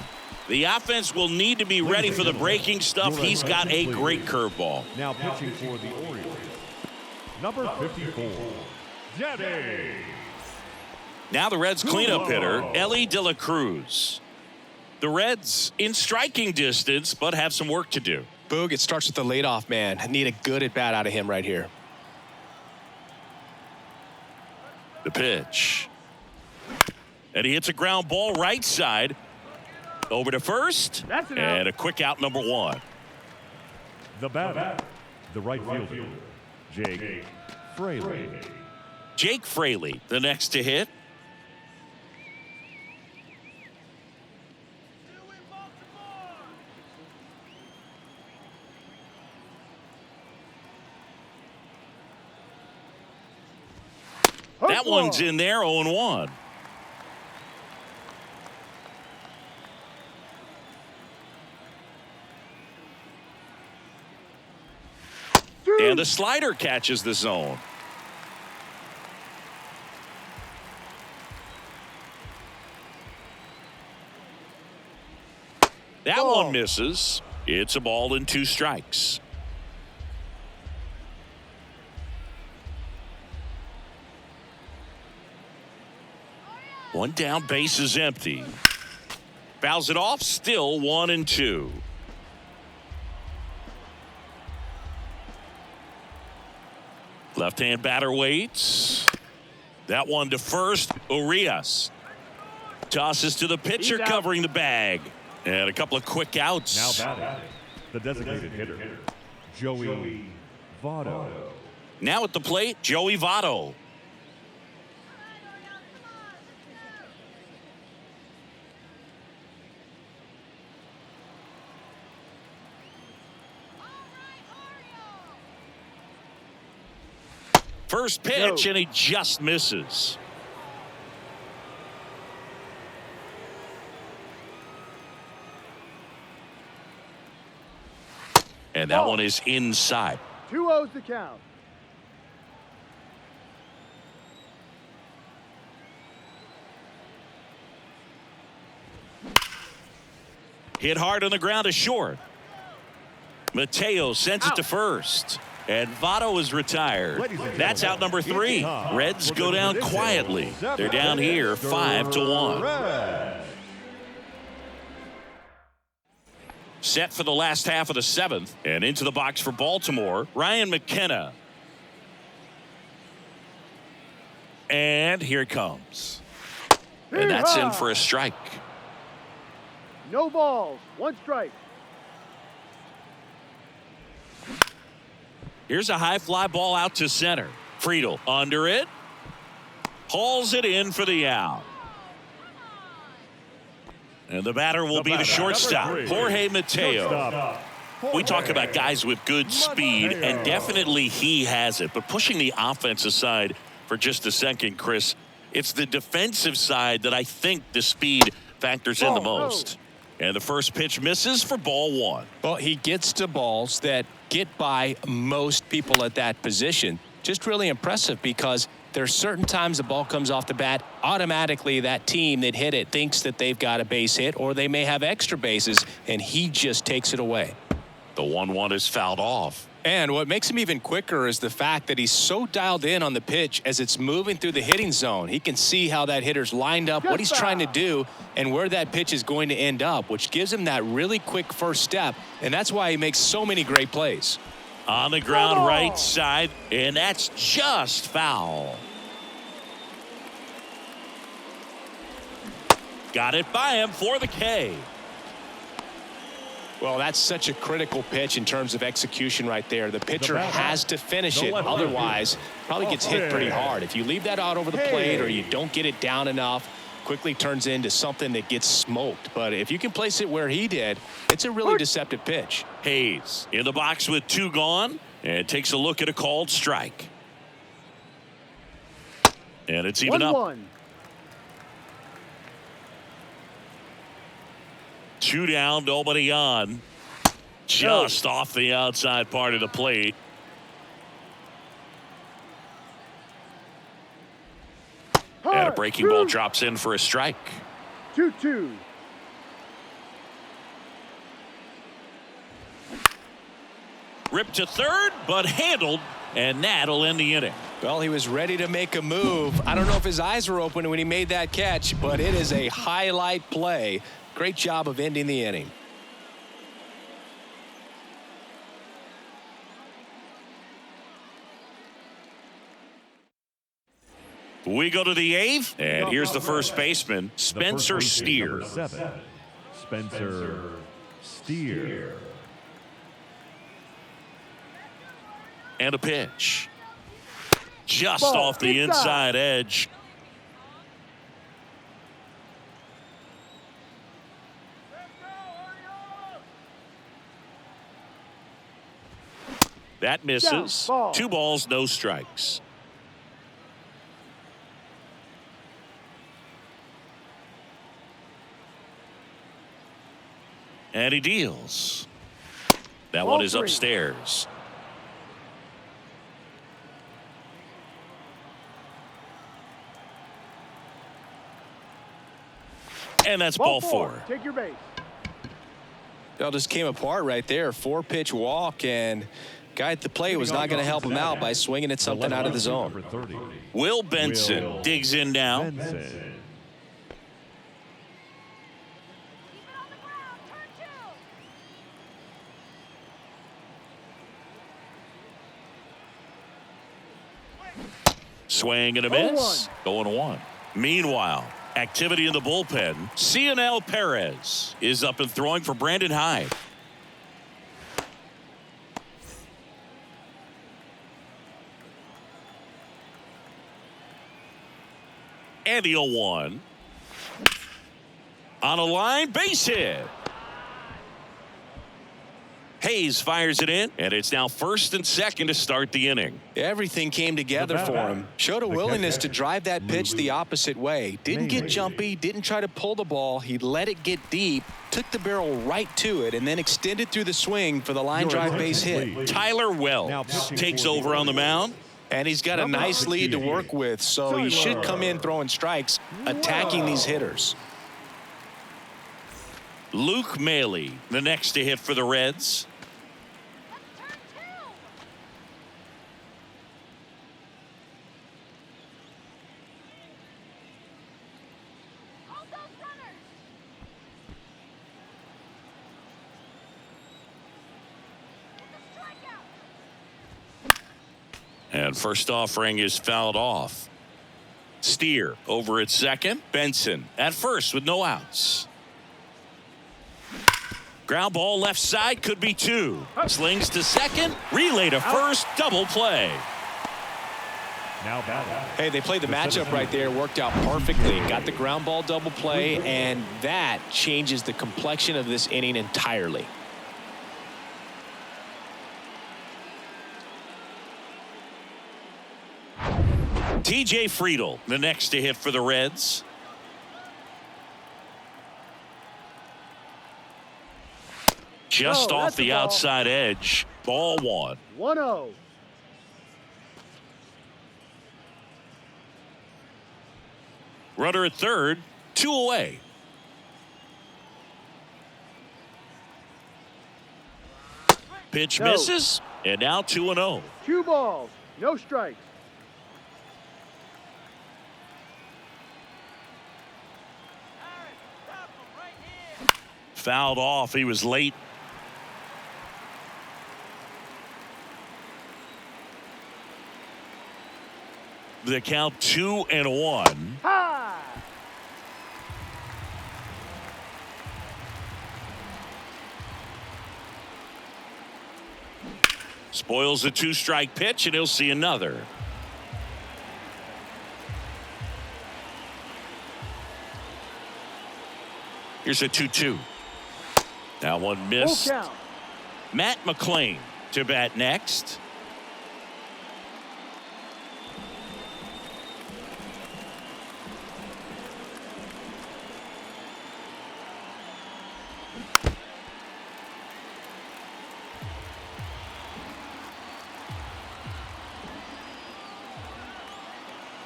The offense will need to be ready for the breaking stuff. He's got a great curveball. Now pitching for the Orioles, number 54, Daddy. Now the Reds cleanup hitter, Elly De La Cruz. The Reds in striking distance, but have some work to do. Boog, it starts with the leadoff man. Need a good at-bat out of him right here. The pitch. And he hits a ground ball right side. Over to first. That's an and out. a quick out, number 1. The batter, the right fielder, Jake Fraley. Jake Fraley, the next to hit. That one's in there, 0-1. And the slider catches the zone. That one misses. It's a ball and 2 strikes. One down, base is empty. Fouls it off, still 1-2. Left-hand batter waits. That one to first. Urias tosses to the pitcher, covering the bag. And a couple of quick outs. Now batting, the designated hitter, Joey Votto. Now at the plate, Joey Votto. First pitch, and he just misses. And that one is inside. 2-0's the count. Hit hard on the ground to short. Mateo sends it to first. And Votto is retired. That's out number 3. Reds go down quietly. They're down here 5-1. Set for the last half of the 7th. And into the box for Baltimore, Ryan McKenna. And here it comes. And that's in for a strike. No balls. 1 strike. Here's a high fly ball out to center. Friedel under it. Hauls it in for the out. And the batter will be the shortstop, Jorge Mateo. We talk about guys with good speed, and definitely he has it. But pushing the offense aside for just a second, Chris, it's the defensive side that I think the speed factors in the most. And the first pitch misses for ball 1. Well, he gets to balls that get by most people at that position. Just really impressive, because there's certain times the ball comes off the bat, automatically that team that hit it thinks that they've got a base hit, or they may have extra bases, and he just takes it away. The 1-1 is fouled off. And what makes him even quicker is the fact that he's so dialed in on the pitch as it's moving through the hitting zone. He can see how that hitter's lined up, what he's trying to do, and where that pitch is going to end up, which gives him that really quick first step, and that's why he makes so many great plays. On the ground right side, and that's just foul. Got it by him for the K. Well, that's such a critical pitch in terms of execution right there. The pitcher has to finish it. Otherwise, probably gets hit pretty hard. If you leave that out over the plate or you don't get it down enough, quickly turns into something that gets smoked. But if you can place it where he did, it's a really deceptive pitch. Hayes in the box with 2 gone and takes a look at a called strike. And it's even up. 1-1. 2 down, nobody on. Just off the outside part of the plate. And a breaking ball drops in for a strike. 2-2. Ripped to third, but handled, and that'll end the inning. Well, he was ready to make a move. I don't know if his eyes were open when he made that catch, but it is a highlight play. Great job of ending the inning. We go to the 8th, and here's the first baseman, Spencer Steer. Spencer Steer. And a pitch. Just off the inside edge. That misses. 2 balls, no strikes. And he deals. That one is upstairs. And that's ball 4. Take your base. It all just came apart right there. 4-pitch walk, and guy at the plate was not going to help him out by swinging at something out of the zone. Will Benson digs in now. Swing and a miss. 0-1. Meanwhile, activity in the bullpen. Cionel Perez is up and throwing for Brandon Hyde. And the 0-1. On a line, base hit. Hayes fires it in, and it's now first and second to start the inning. Everything came together for him. Showed a willingness to drive that pitch the opposite way. Didn't get jumpy, didn't try to pull the ball. He let it get deep, took the barrel right to it, and then extended through the swing for the line drive base hit. Tyler Wells takes over on the mound. And he's got a nice lead to work with, so he should come in throwing strikes, attacking these hitters. Luke Maile, the next to hit for the Reds. And first offering is fouled off. Steer over at second. Benson at first with no outs. Ground ball left side, could be two. Slings to second. Relay to first. Double play. Now batting. Hey, they played the matchup right there. Worked out perfectly. Got the ground ball double play, and that changes the complexion of this inning entirely. TJ Friedl, the next to hit for the Reds. Just off the outside edge. Ball one. 1-0. Runner at third. 2 away. Pitch misses. And now 2-0. 2 balls. No strikes. Fouled off. He was late. The count 2-1. High. Spoils a 2-strike pitch, and he'll see another. Here's a 2-2. That one missed. Full count. Matt McClain to bat next.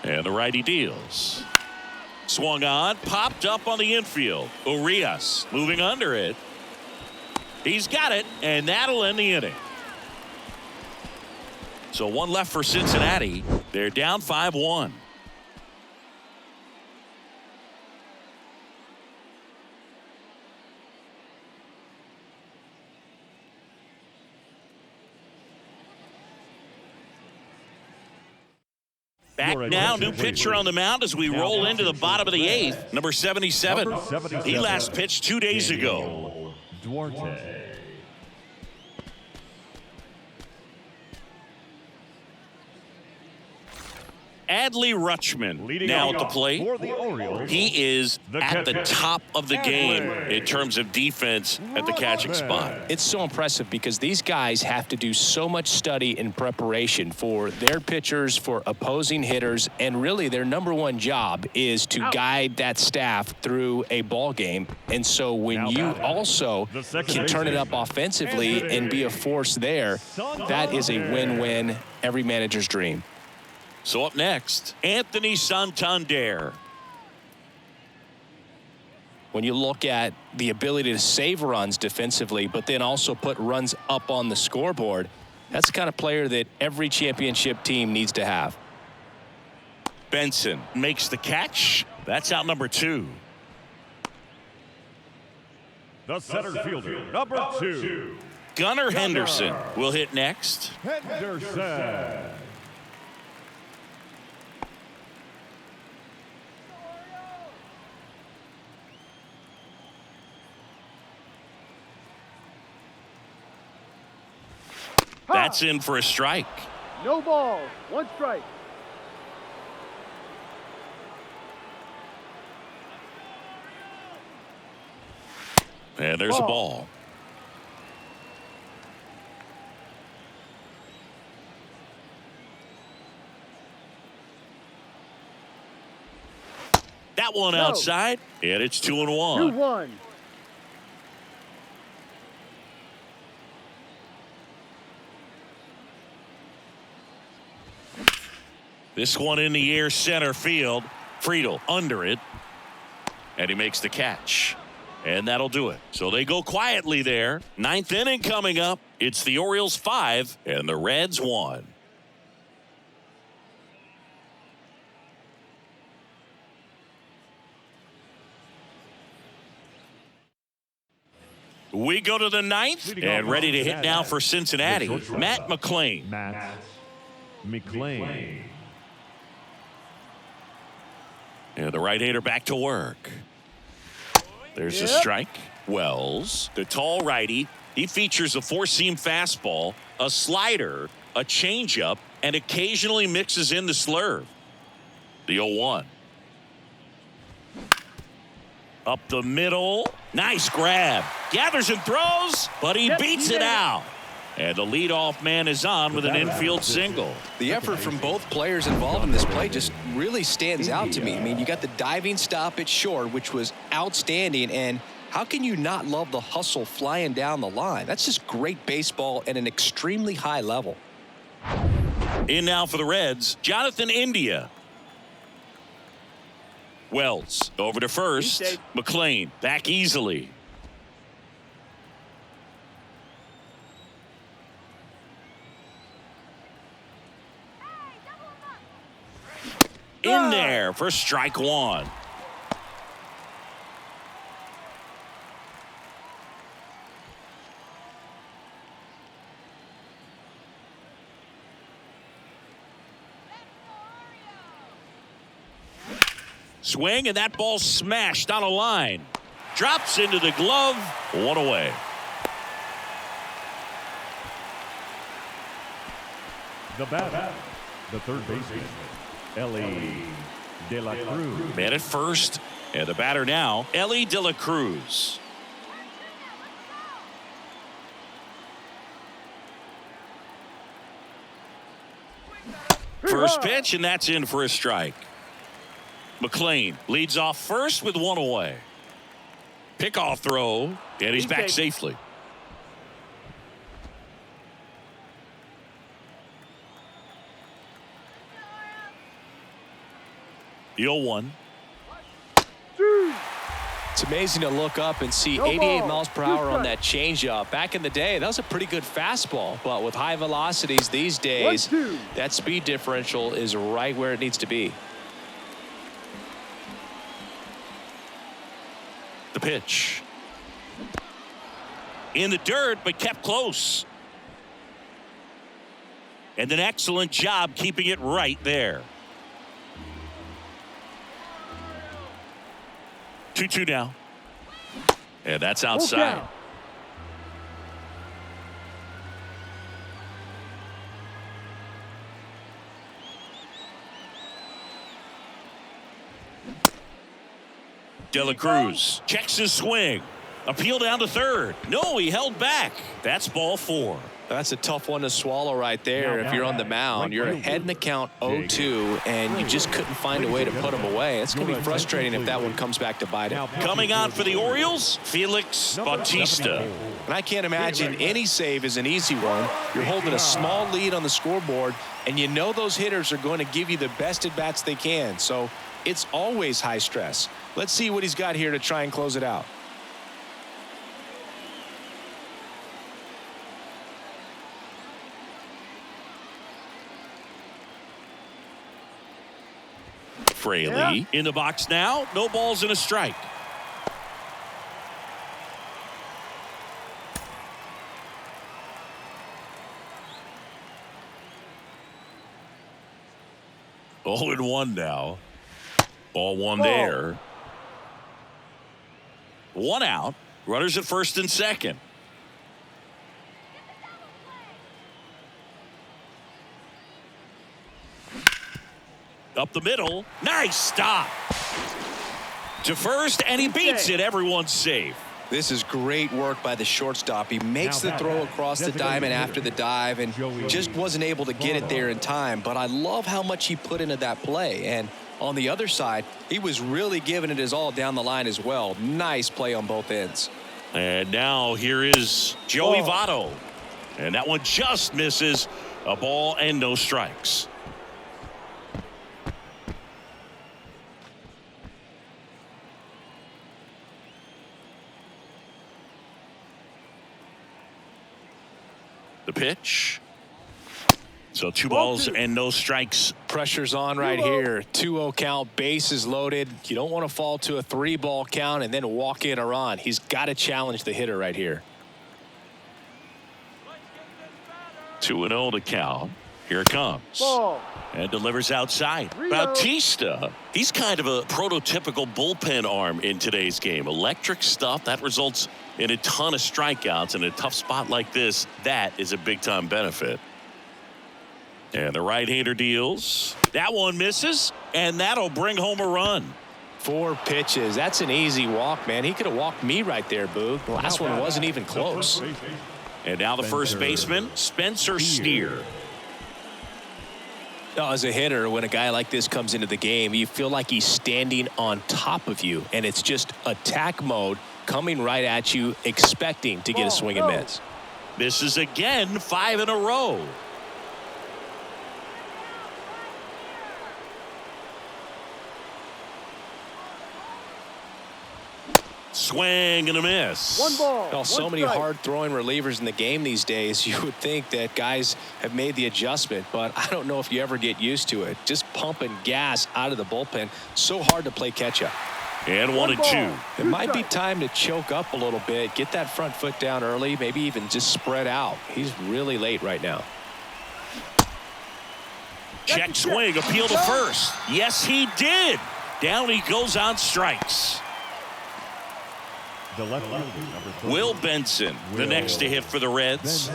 And the righty deals. Swung on, popped up on the infield. Urias moving under it. He's got it, and that'll end the inning. So one left for Cincinnati. They're down 5-1. Back now, new pitcher on the mound as we roll into the bottom of the 8th. Number 77. He last pitched 2 days ago. Duarte. Adley Rutschman now at the plate. For the Orioles, he is at the top of the game in terms of defense at the catching spot. It's so impressive because these guys have to do so much study and preparation for their pitchers, for opposing hitters, and really their number one job is to guide that staff through a ball game. And so when you also can turn it up offensively and be a force there, that is a win-win, every manager's dream. So up next, Anthony Santander. When you look at the ability to save runs defensively, but then also put runs up on the scoreboard, that's the kind of player that every championship team needs to have. Benson makes the catch. That's out number 2. the center fielder, number 2. Gunnar Henderson will hit next. Henderson. That's in for a strike. No balls. 1 strike. And there's a ball. That one outside, and it's 2-1. 2-1. This one in the air, center field. Friedel under it, and he makes the catch. And that'll do it. So they go quietly there. 9th inning coming up. It's the Orioles 5 and the Reds 1. We go to the 9th and ready to hit now for Cincinnati. Matt McLain. Matt McLain. And the right-hander back to work. There's a strike. Wells, the tall righty. He features a 4-seam fastball, a slider, a changeup, and occasionally mixes in the slurve. The 0-1. Up the middle. Nice grab. Gathers and throws, but he beats it out. And the leadoff man is on with an infield single. The effort from both players involved in this play just really stands out to me. I mean, you got the diving stop at short, which was outstanding, and how can you not love the hustle flying down the line? That's just great baseball at an extremely high level. In now for the Reds, Jonathan India. Wells over to first. McLain back easily. In there for strike 1. Swing, and that ball smashed on a line. Drops into the glove. 1 away. The batter, the third baseman, Ellie De La Cruz. Man at first, and the batter now, Ellie De La Cruz. First pitch, and that's in for a strike. McLain leads off first with 1 away. Pickoff throw, and he's back safely. The 0-1. It's amazing to look up and see 88 miles per hour on that changeup. Back in the day, that was a pretty good fastball, but with high velocities these days, that speed differential is right where it needs to be. The pitch. In the dirt, but kept close. And an excellent job keeping it right there. 2-2 now. And that's outside. De La Cruz checks his swing. Appeal down to third. No, he held back. That's ball 4. That's a tough one to swallow right there. If you're on the mound, you're ahead in the count 0-2, and you just couldn't find a way to put him away. It's going to be frustrating if that one comes back to bite him. Coming on for the Orioles, Felix Bautista. And I can't imagine any save is an easy one. You're holding a small lead on the scoreboard, and you know those hitters are going to give you the best at-bats they can. So it's always high stress. Let's see what he's got here to try and close it out. Fraley in the box now. No balls and a strike. Oh, and 1 now. Ball 1 there. 1 out. Runners at first and second. Up the middle. Nice stop. To first, and he beats it. Everyone's safe. This is great work by the shortstop. He makes the throw across the diamond after the dive and just wasn't able to get it there in time. But I love how much he put into that play. And on the other side, he was really giving it his all down the line as well. Nice play on both ends. And now here is Joey Votto. And that one just misses. A ball and no strikes. The pitch. So 2 balls and no strikes. Pressure's on right here. 2-0 count, bases loaded. You don't want to fall to a 3-ball count and then walk in or on. He's got to challenge the hitter right here. 2-0 to count. Here it comes. Ball. And delivers outside. Bautista, he's kind of a prototypical bullpen arm in today's game. Electric stuff that results in a ton of strikeouts. In a tough spot like this, that is a big-time benefit. And the right-hander deals. That one misses, and that'll bring home a run. 4 pitches. That's an easy walk, man. He could have walked me right there, Boog. The last one wasn't even close. And now the first baseman, Spencer Steer. As a hitter, when a guy like this comes into the game, you feel like he's standing on top of you, and it's just attack mode coming right at you, expecting to get a swing and miss. This is again 5 in a row. Swing and a miss. 1 ball. Well, so many hard-throwing relievers in the game these days, you would think that guys have made the adjustment, but I don't know if you ever get used to it. Just pumping gas out of the bullpen, so hard to play catch-up. And 1 and 2. It might be time to choke up a little bit, get that front foot down early, maybe even just spread out. He's really late right now. Check swing, appeal to first. Yes, he did. Down he goes on strikes. The left fielder, number Will Benson, the next to hit for the Reds.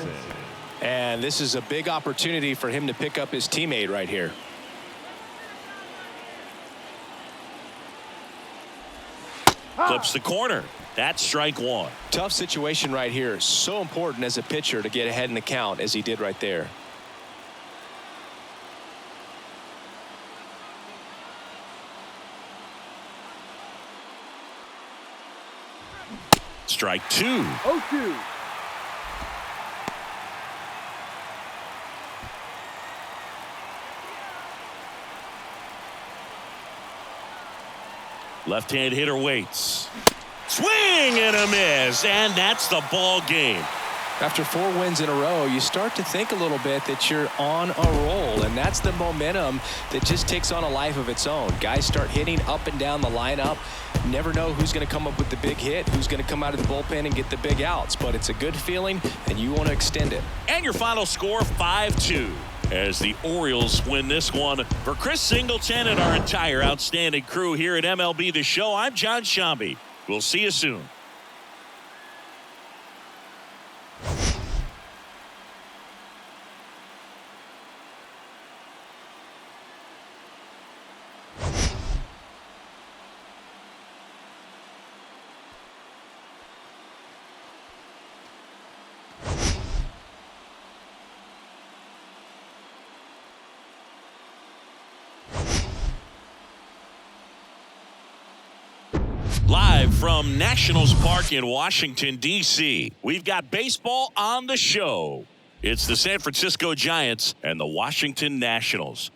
And this is a big opportunity for him to pick up his teammate right here. Clips the corner. That's strike 1. Tough situation right here. So important as a pitcher to get ahead in the count as he did right there. Strike 2. 0-2. Left-hand hitter waits. Swing and a miss, and that's the ball game. After 4 wins in a row, you start to think a little bit that you're on a roll, and that's the momentum that just takes on a life of its own. Guys start hitting up and down the lineup. Never know who's going to come up with the big hit, who's going to come out of the bullpen and get the big outs, but it's a good feeling, and you want to extend it. And your final score, 5-2. As the Orioles win this one. For Chris Singleton and our entire outstanding crew here at MLB The Show, I'm John Shambi. We'll see you soon. Live from Nationals Park in Washington, D.C., we've got baseball on the show. It's the San Francisco Giants and the Washington Nationals.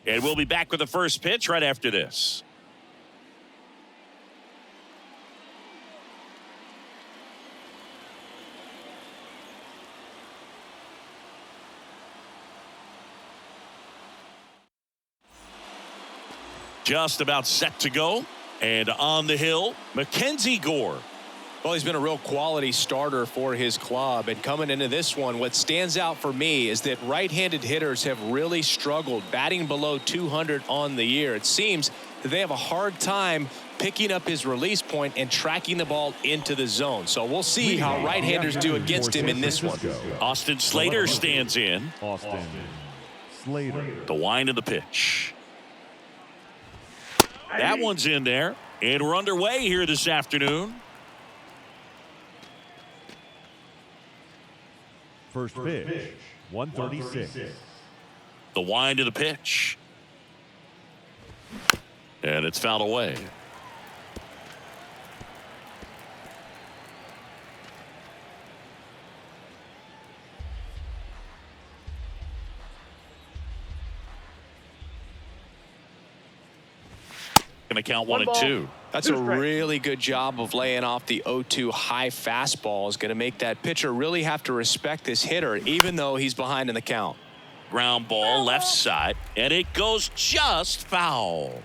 And we'll be back with the first pitch right after this. Just about set to go. And on the hill, Mackenzie Gore. Well, he's been a real quality starter for his club. And coming into this one, what stands out for me is that right-handed hitters have really struggled, batting below 200 on the year. It seems that they have a hard time picking up his release point and tracking the ball into the zone. So we'll see how right-handers do against him in this one. Austin Slater stands in. Austin Slater. The wind of the pitch. That one's in there. And we're underway here this afternoon. First pitch, 136. The wind of the pitch. And it's fouled away. Going to count 1 and 2. That's a really good job of laying off the 0-2 high fastball. Is going to make that pitcher really have to respect this hitter, even though he's behind in the count. Ground ball left side, and it goes just foul.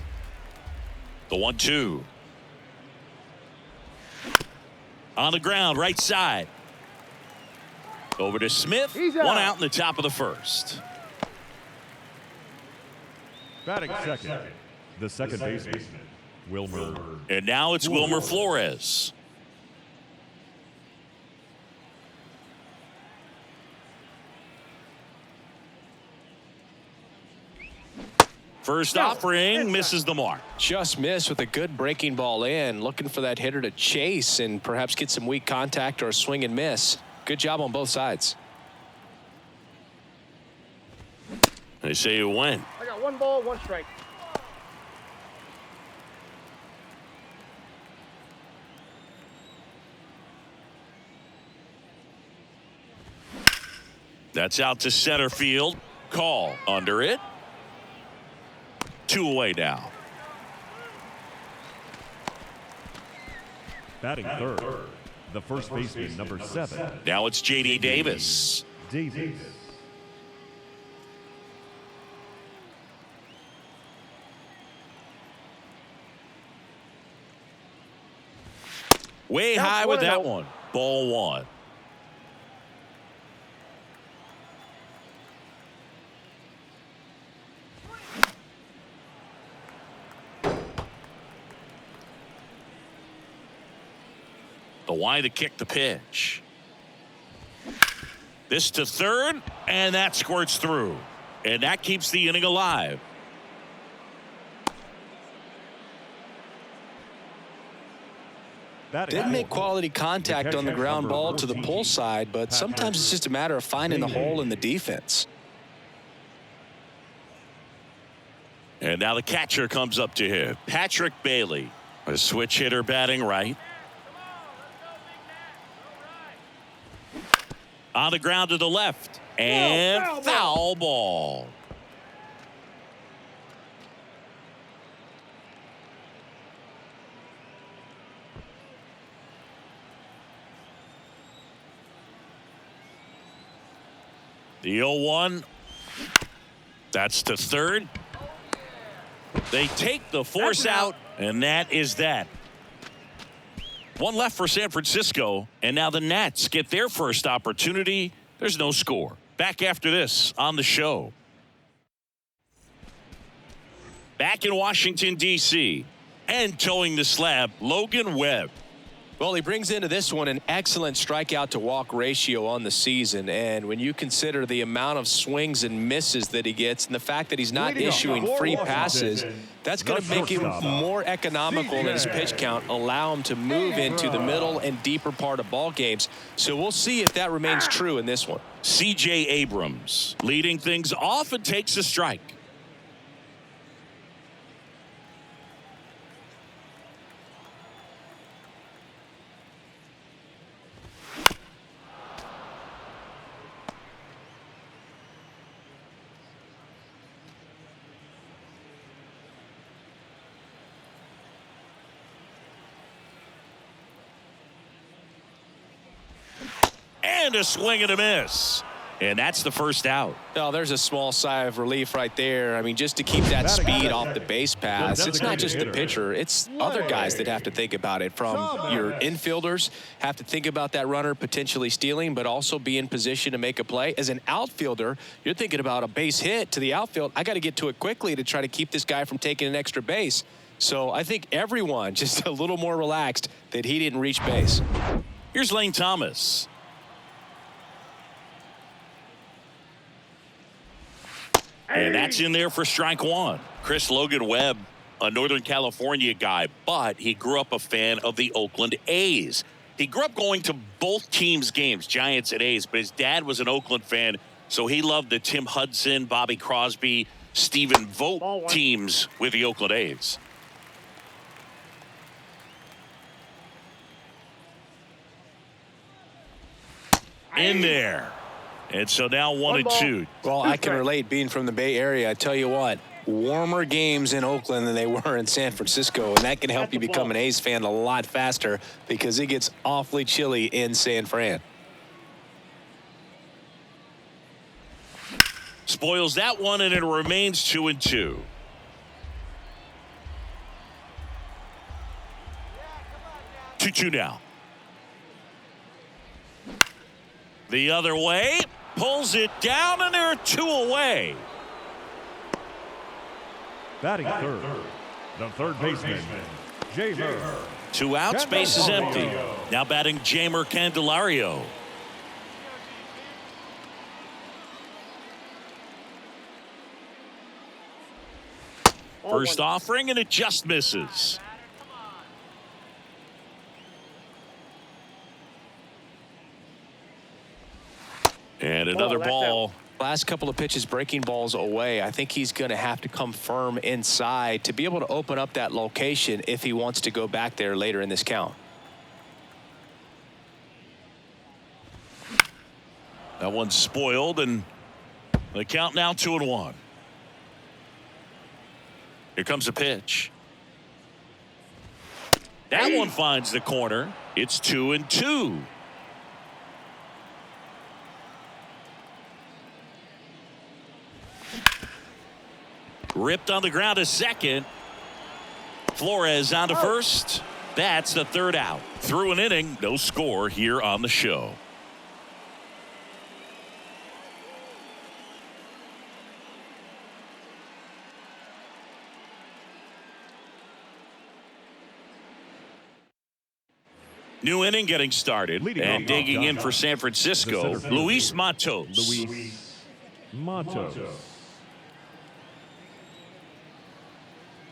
The 1-2. On the ground, right side. Over to Smith. One out in the top of the first. Batting second, the second baseman, Wilmer. And now it's Wilmer Flores. First offering misses the mark. Just missed with a good breaking ball in. Looking for that hitter to chase and perhaps get some weak contact or a swing and miss. Good job on both sides. They say you win. I got 1 ball, 1 strike. That's out to center field. Call under it. 2 away now. Batting third, the first baseman, number 7. Now it's J.D. Davis. Davis. Way high with that one. Ball 1. The wind to kick the pitch. This to third, and that squirts through. And that keeps the inning alive. Didn't make quality contact on the ground ball to the pull side, but sometimes it's just a matter of finding the hole in the defense. And now the catcher comes up to him. Patrick Bailey, a switch hitter batting right. On the ground to the left. And foul ball. The 0-1. That's to third. They take the force out, and that is that. 1 left for San Francisco, and now the Nats get their first opportunity. There's no score. Back after this on the show. Back in Washington, D.C., and towing the slab, Logan Webb. Well, he brings into this one an excellent strikeout to walk ratio on the season. And when you consider the amount of swings and misses that he gets and the fact that he's not issuing free passes, that's going to make him more economical in his pitch count, allow him to move into the middle and deeper part of ball games. So we'll see if that remains true in this one. C.J. Abrams leading things off and takes a strike. And a swing and a miss. And that's the first out. Oh, there's a small sigh of relief right there. I mean, just to keep that speed off the base pass. It's not just the pitcher. It's other guys that have to think about it. From your infielders have to think about that runner potentially stealing, but also be in position to make a play. As an outfielder, you're thinking about a base hit to the outfield. I got to get to it quickly to try to keep this guy from taking an extra base. So I think everyone just a little more relaxed that he didn't reach base. Here's Lane Thomas. And that's in there for strike one. Chris Logan Webb, a Northern California guy, but he grew up a fan of the Oakland A's. He grew up going to both teams' games, Giants and A's, but his dad was an Oakland fan, so he loved the Tim Hudson, Bobby Crosby, Stephen Vogt teams with the Oakland A's. In there. And so now 1-2. Well, I can relate being from the Bay Area. I tell you what, warmer games in Oakland than they were in San Francisco, and that can help you become an A's fan a lot faster because it gets awfully chilly in San Fran. Spoils that one, and it remains 2-2. Two now. The other way, pulls it down, and there are two away. Batting third, the third baseman, Jamer. 2 outs, base is empty. Now batting Jamer Candelario. First offering, and it just misses. And another ball. Last couple of pitches breaking balls away. I think he's going to have to come firm inside to be able to open up that location if he wants to go back there later in this count. That one's spoiled, and the count now 2-1. Here comes a pitch. That one finds the corner. It's 2-2. Ripped on the ground to second. Flores on to first. That's the third out. Through an inning, no score here on the show. New inning getting started. And digging in for San Francisco, Luis Matos.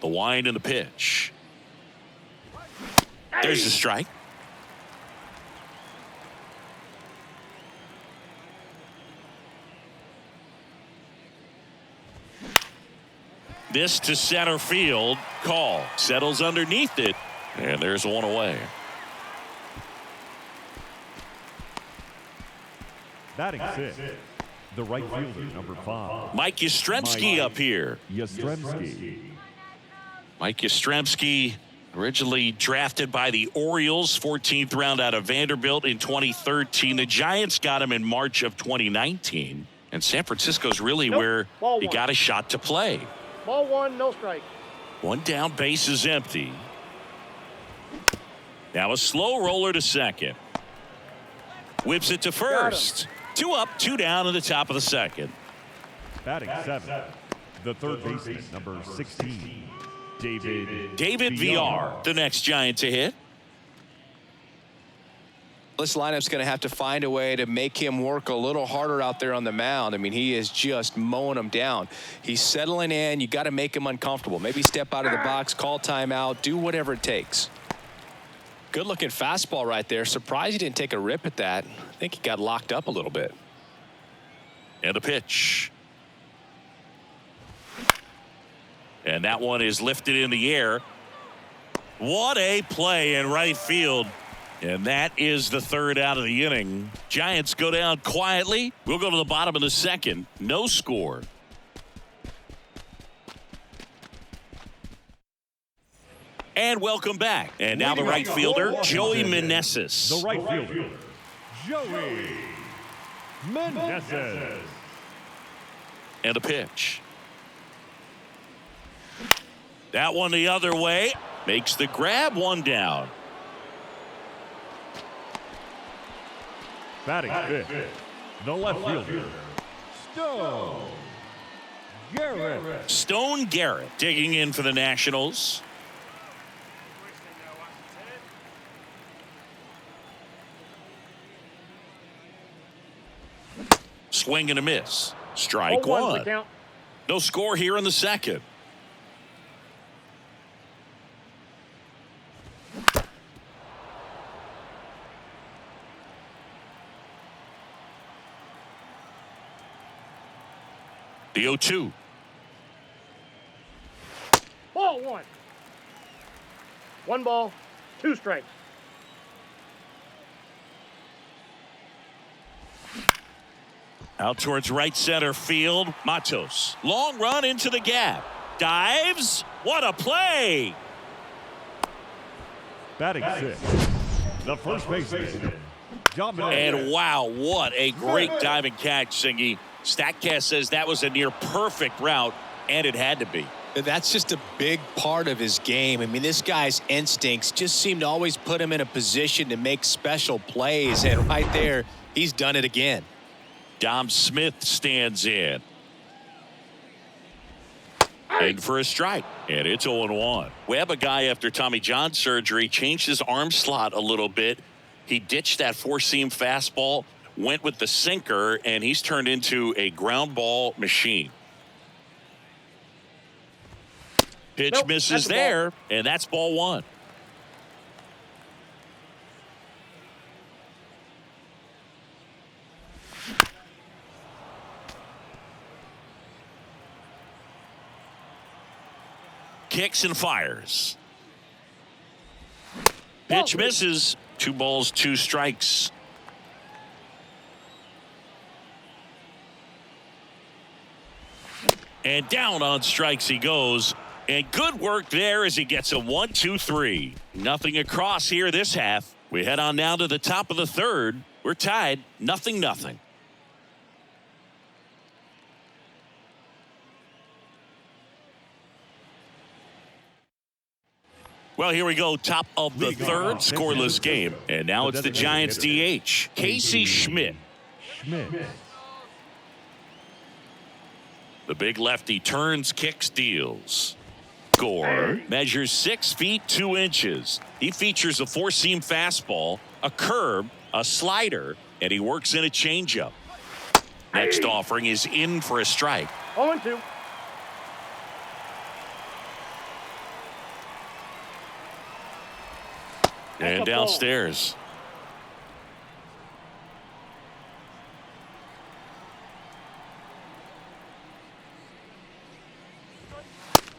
The wind and the pitch. There's the strike. This to center field. Call. Settles underneath it. And there's one away. Batting fifth, the right fielder, number 5. Mike Yastrzemski up here. Mike Yastrzemski, originally drafted by the Orioles, 14th round out of Vanderbilt in 2013. The Giants got him in March of 2019. And San Francisco's really where he got a shot to play. Ball one, no strike. One down, base is empty. Now a slow roller to second. Whips it to first. 2 up, 2 down in the top of the second. Batting seventh, the third baseman, number 16. David Villar, the next Giant to hit. This lineup's going to have to find a way to make him work a little harder out there on the mound. I mean, he is just mowing them down. He's settling in. You got to make him uncomfortable. Maybe step out of the box, call timeout, do whatever it takes. Good looking fastball right there. Surprised he didn't take a rip at that. I think he got locked up a little bit. And the pitch. And that one is lifted in the air. What a play in right field. And that is the third out of the inning. Giants go down quietly. We'll go to the bottom of the second. No score. And welcome back. And now the right fielder, Joey Meneses. The right fielder, Joey Meneses. And the pitch. That one the other way. Makes the grab, one down. Batting fifth, the left fielder, Stone Garrett. Stone Garrett digging in for the Nationals. Swing and a miss. Strike one. No score here in the second. The 0-2. Ball one. 1 ball, 2 strikes. Out towards right center field. Matos. Long run into the gap. Dives. What a play. Batting 6. The first baseman. And wow, what a great diving catch, Singy. StatCast says that was a near perfect route, and it had to be. That's just a big part of his game. I mean, this guy's instincts just seem to always put him in a position to make special plays, and right there, he's done it again. Dom Smith stands in. In for a strike, and it's 0-1. Webb, a guy after Tommy John surgery, changed his arm slot a little bit. He ditched that four-seam fastball, went with the sinker, and he's turned into a ground ball machine. Pitch misses there, and that's ball one. Kicks and fires. Pitch misses. 2 balls, 2 strikes. And down on strikes he goes. And good work there as he gets a 1-2-3. Nothing across here this half. We head on now to the top of the third. We're tied 0-0. Well, here we go. Top of the third, scoreless game. And now it's the Giants DH, Casey Schmidt. The big lefty turns, kicks, deals. Gore measures 6 feet 2 inches. He features a four-seam fastball, a curve, a slider, and he works in a changeup. Next offering is in for a strike. 0-2. And downstairs.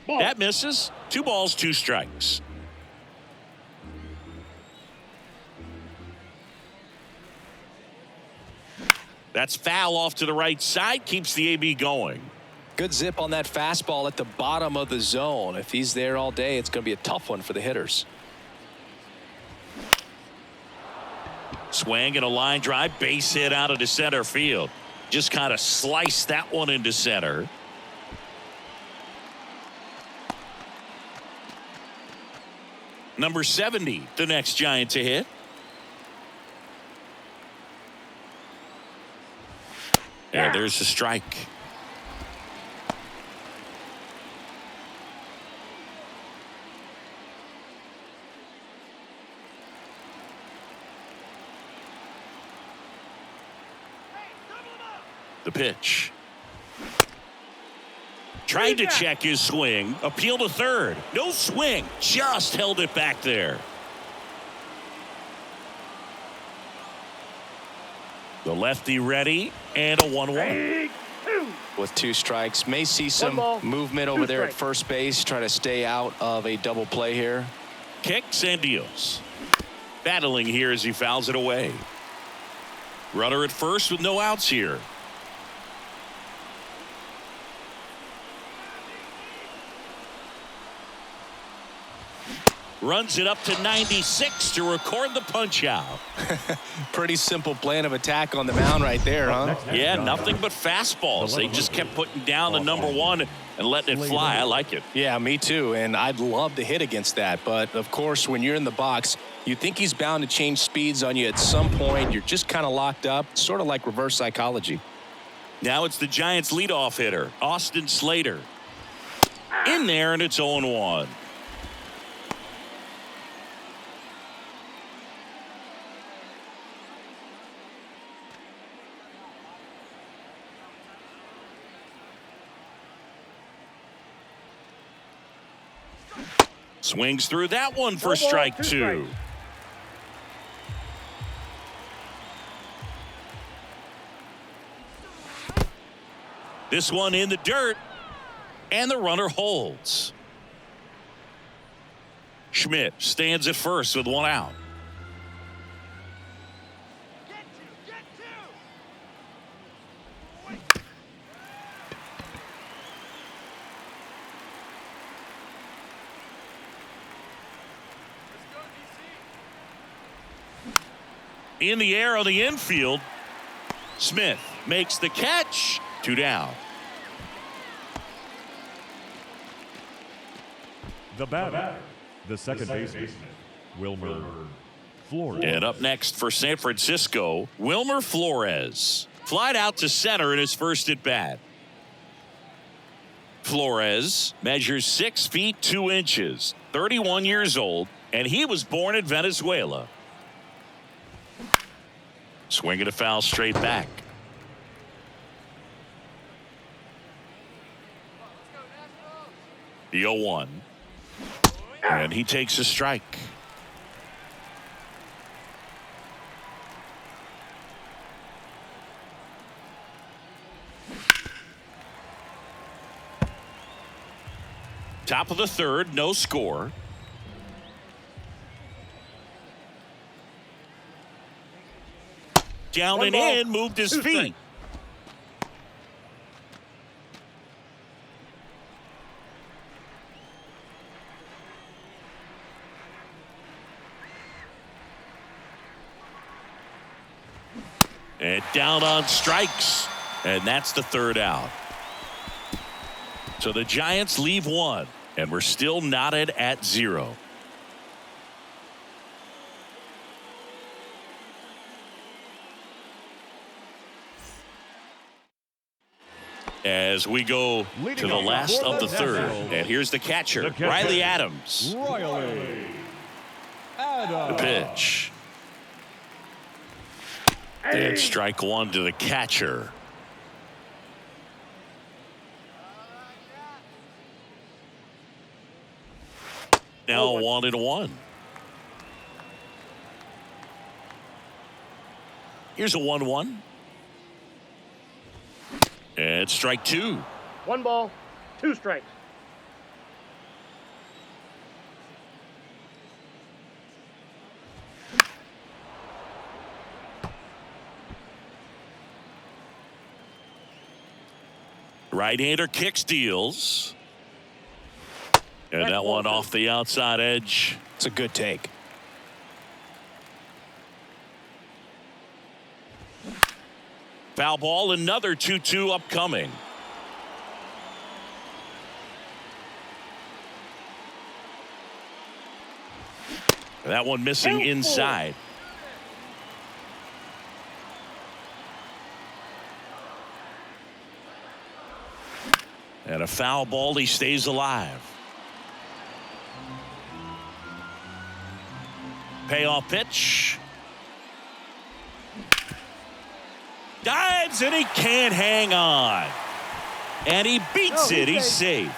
That misses. 2 balls, 2 strikes. That's foul off to the right side. Keeps the AB going. Good zip on that fastball at the bottom of the zone. If he's there all day, it's going to be a tough one for the hitters. Swing and a line drive, base hit out into center field. Just kind of sliced that one into center. Number 70, the next Giant to hit. And there's the strike. The pitch. Tried to check his swing. Appeal to third. No swing. Just held it back there. The lefty ready. And a 1-1. With 2 strikes. May see some movement over there at first base. Try to stay out of a double play here. Kicks and deals. Battling here as he fouls it away. Runner at first with no outs here. Runs it up to 96 to record the punch out. Pretty simple plan of attack on the mound right there, huh? Yeah, nothing but fastballs. They just kept putting down the number 1 and letting it fly. I like it. Yeah, me too. And I'd love to hit against that. But, of course, when you're in the box, you think he's bound to change speeds on you at some point. You're just kind of locked up, sort of like reverse psychology. Now it's the Giants' leadoff hitter, Austin Slater. In there, and it's 0-1. Swings through that one for No ball, strike 2 two. strikes. This one in the dirt, and the runner holds. Schmidt stands at first with 1 out. In the air on the infield, Smith makes the catch. 2 down. The batter, the second baseman, Wilmer Flores. And up next for San Francisco, Wilmer Flores. Flied out to center in his first at bat. Flores measures 6 feet 2 inches, 31 years old, and he was born in Venezuela. Swinging a foul straight back. The 0-1. And he takes a strike. Top of the third, no score. Down One and ball, in, moved his 2 feet. strikes. And down on strikes. And that's the 3rd out. So the Giants leave 1, and we're still knotted at 0. As we go to the last of the 3rd. And here's the catcher, Riley Adams. Riley The Adams. pitch. And strike 1 to the catcher. Now 1-1. Here's a 1-1. And strike 2. 1 ball, 2 strikes. Right-hander kicks, deals. And that one off the outside edge. It's a good take. Foul ball, another 2-2 upcoming. That one missing inside. And a foul ball, he stays alive. Payoff pitch. Dives and he can't hang on. And he beats it. He's safe.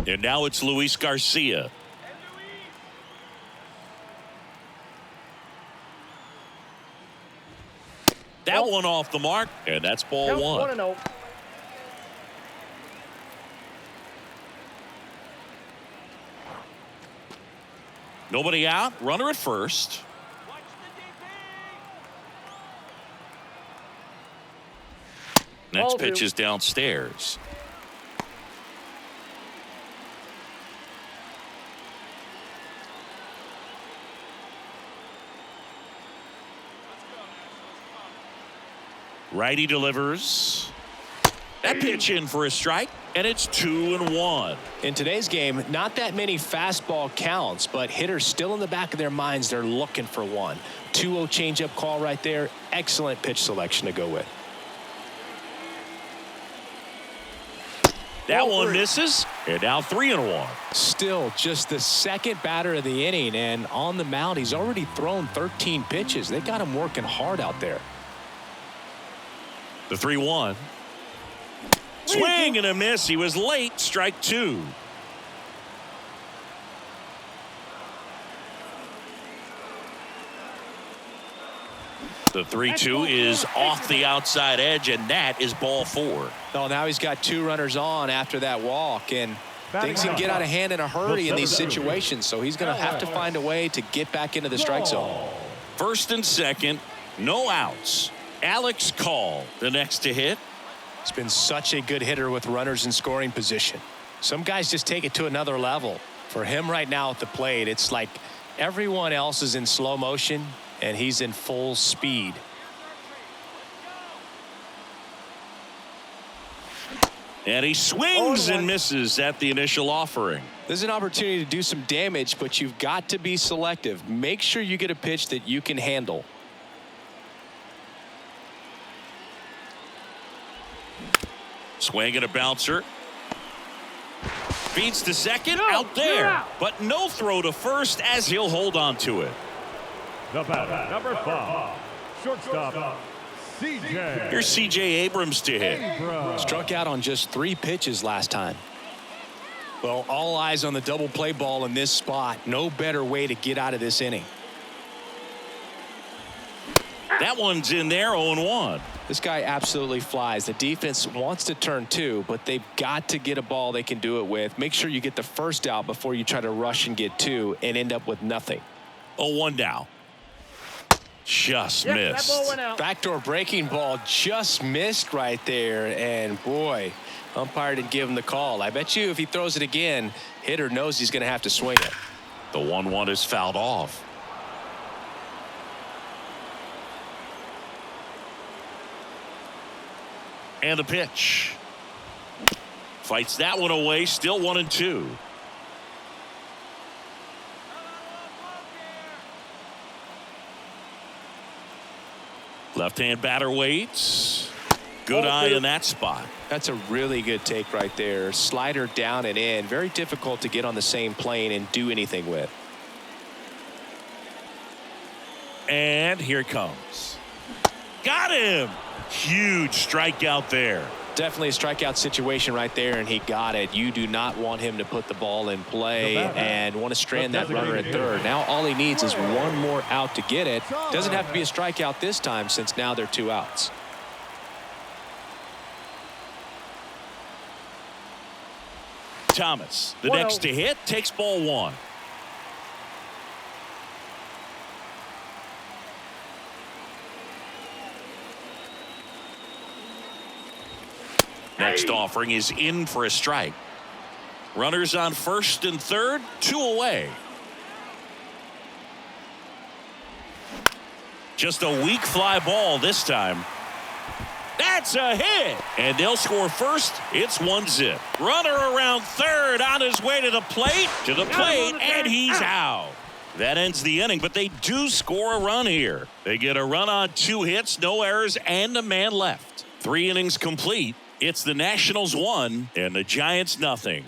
And now it's Luis Garcia. That one off the mark, and that's ball Count 1. 1-0. Nobody out, runner at first. Next Ball pitch 2. is downstairs. Righty delivers. That pitch in for a strike, and it's 2-1. In today's game, not that many fastball counts, but hitters still in the back of their minds, they're looking for one. 2-0 changeup call right there. Excellent pitch selection to go with. That one misses, and now 3-1. Still just the second batter of the inning, and on the mound, he's already thrown 13 pitches. They got him working hard out there. The 3-1. Swing and a miss. He was late. Strike 2. The 3-2 is off the outside edge, and that is ball 4. Oh, now he's got 2 runners on after that walk, and things can get out of hand in a hurry in these situations, so he's going to have to find a way to get back into the strike zone. First and second, no outs. Alex Call, the next to hit. He's been such a good hitter with runners in scoring position. Some guys just take it to another level. For him right now at the plate, it's like everyone else is in slow motion, and he's in full speed. And he swings and misses at the initial offering. There's an opportunity to do some damage, but you've got to be selective. Make sure you get a pitch that you can handle. Swing and a bouncer. Beats to second, out there. But no throw to first as he'll hold on to it. The batter, number 5, shortstop, CJ. Here's C.J. Abrams to hit. Struck out on just 3 pitches last time. Well, all eyes on the double play ball in this spot. No better way to get out of this inning. That one's in there, 0-1. This guy absolutely flies. The defense wants to turn 2, but they've got to get a ball they can do it with. Make sure you get the first out before you try to rush and get 2 and end up with nothing. 0-1 now. Just missed. That ball went out. Backdoor breaking ball just missed right there, and boy, umpire didn't give him the call. I bet you if he throws it again, hitter knows he's going to have to swing it. The 1-1 is fouled off. And the pitch. Fights that one away, still 1-2. Left-hand batter waits. Good eye in that spot. That's a really good take right there. Slider down and in. Very difficult to get on the same plane and do anything with. And here it comes. Got him. Huge strikeout there. Definitely a strikeout situation right there, and he got it. You do not want him to put the ball in play and want to strand that runner at third. Now all he needs is one more out to get it. Doesn't have to be a strikeout this time since now they're 2 outs. Thomas, the next to hit, takes ball 1. Next offering is in for a strike. Runners on first and third, 2 away. Just a weak fly ball this time. That's a hit. And they'll score first. It's 1-0. Runner around third on his way to the plate. And he's out. That ends the inning, but they do score a run here. They get a run on 2 hits, no errors, and a man left. 3 innings complete. It's the Nationals 1 and the Giants nothing.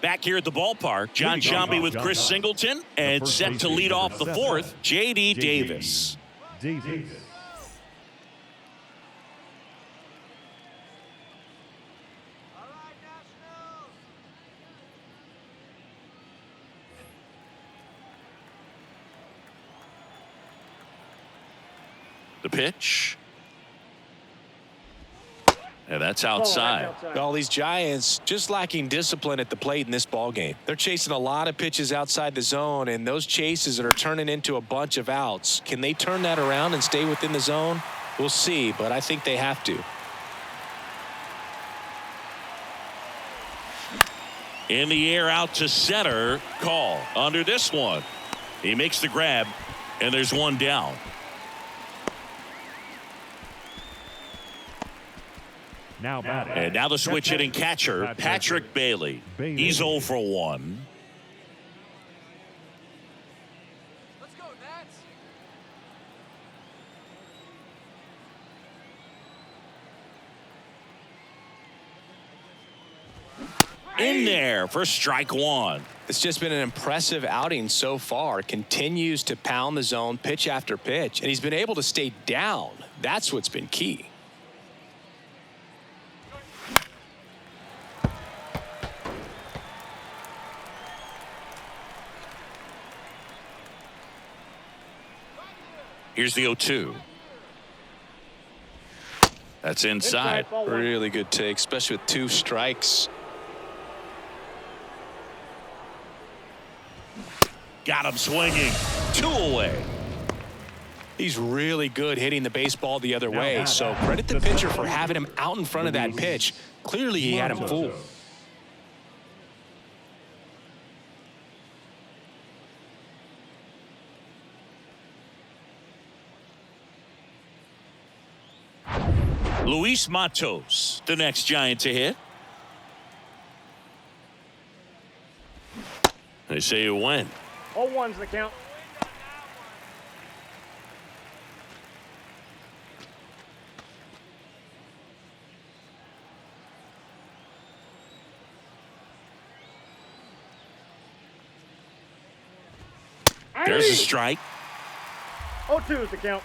Back here at the ballpark, John Sciambi with Chris Singleton, and set to lead off the 4th, J.D. Davis. The pitch. And that's outside. Well, these Giants just lacking discipline at the plate in this ball game. They're chasing a lot of pitches outside the zone, and those chases that are turning into a bunch of outs. Can they turn that around and stay within the zone? We'll see, but I think they have to. In the air out to center. Call under this one. He makes the grab, and there's 1 down. Now batting. And now the switch hitting catcher, Patrick Bailey. He's 0 for 1. in there for strike one. It's just been an impressive outing so far. Continues to pound the zone pitch after pitch, and he's been able to stay down. That's what's been key. Here's the 0-2. That's inside. Really good take, especially with 2 strikes. Got him swinging. 2 away. He's really good hitting the baseball the other way, so credit the pitcher for having him out in front of that pitch. Clearly he had him fooled. Luis Matos, the next Giant to hit. They say you win. 0-1's the count. There's a strike. 0-2's the count.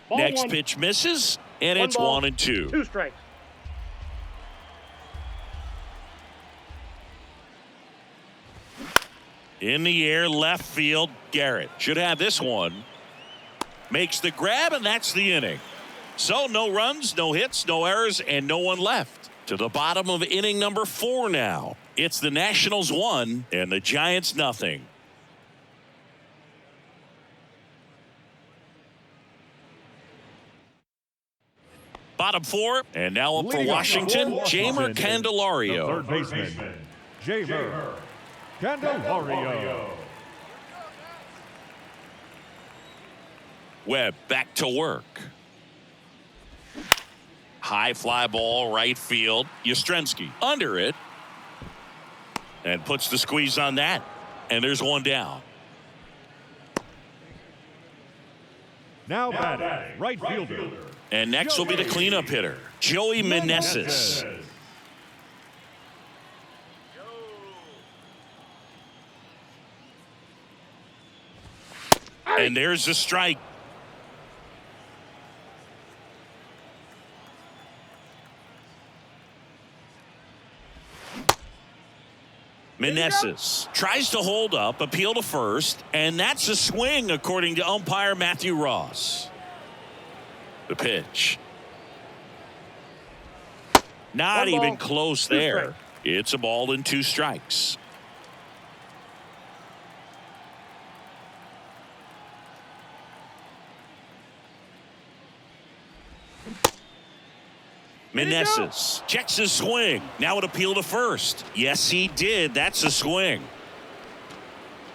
Next pitch misses, and it's 1-2. 2 strikes. In the air, left field, Garrett should have this one. Makes the grab, and that's the inning. So no runs, no hits, no errors, and no one left. To the bottom of inning number 4 now. It's the Nationals 1 and the Giants nothing. Bottom 4, and now up for Washington, Jeimer Candelario. Third baseman, Jeimer Candelario. Webb back to work. High fly ball, right field. Yastrzemski under it. And puts the squeeze on that. And there's one down. Now batting, right fielder. And next will be the cleanup hitter, Joey Meneses. And there's a strike. Meneses tries to hold up, appeal to first, and that's a swing according to umpire Matthew Ross. The pitch. Not even close there. It's a ball and 2 strikes. Meneses checks his swing. Now an appeal to first. Yes, he did. That's a swing.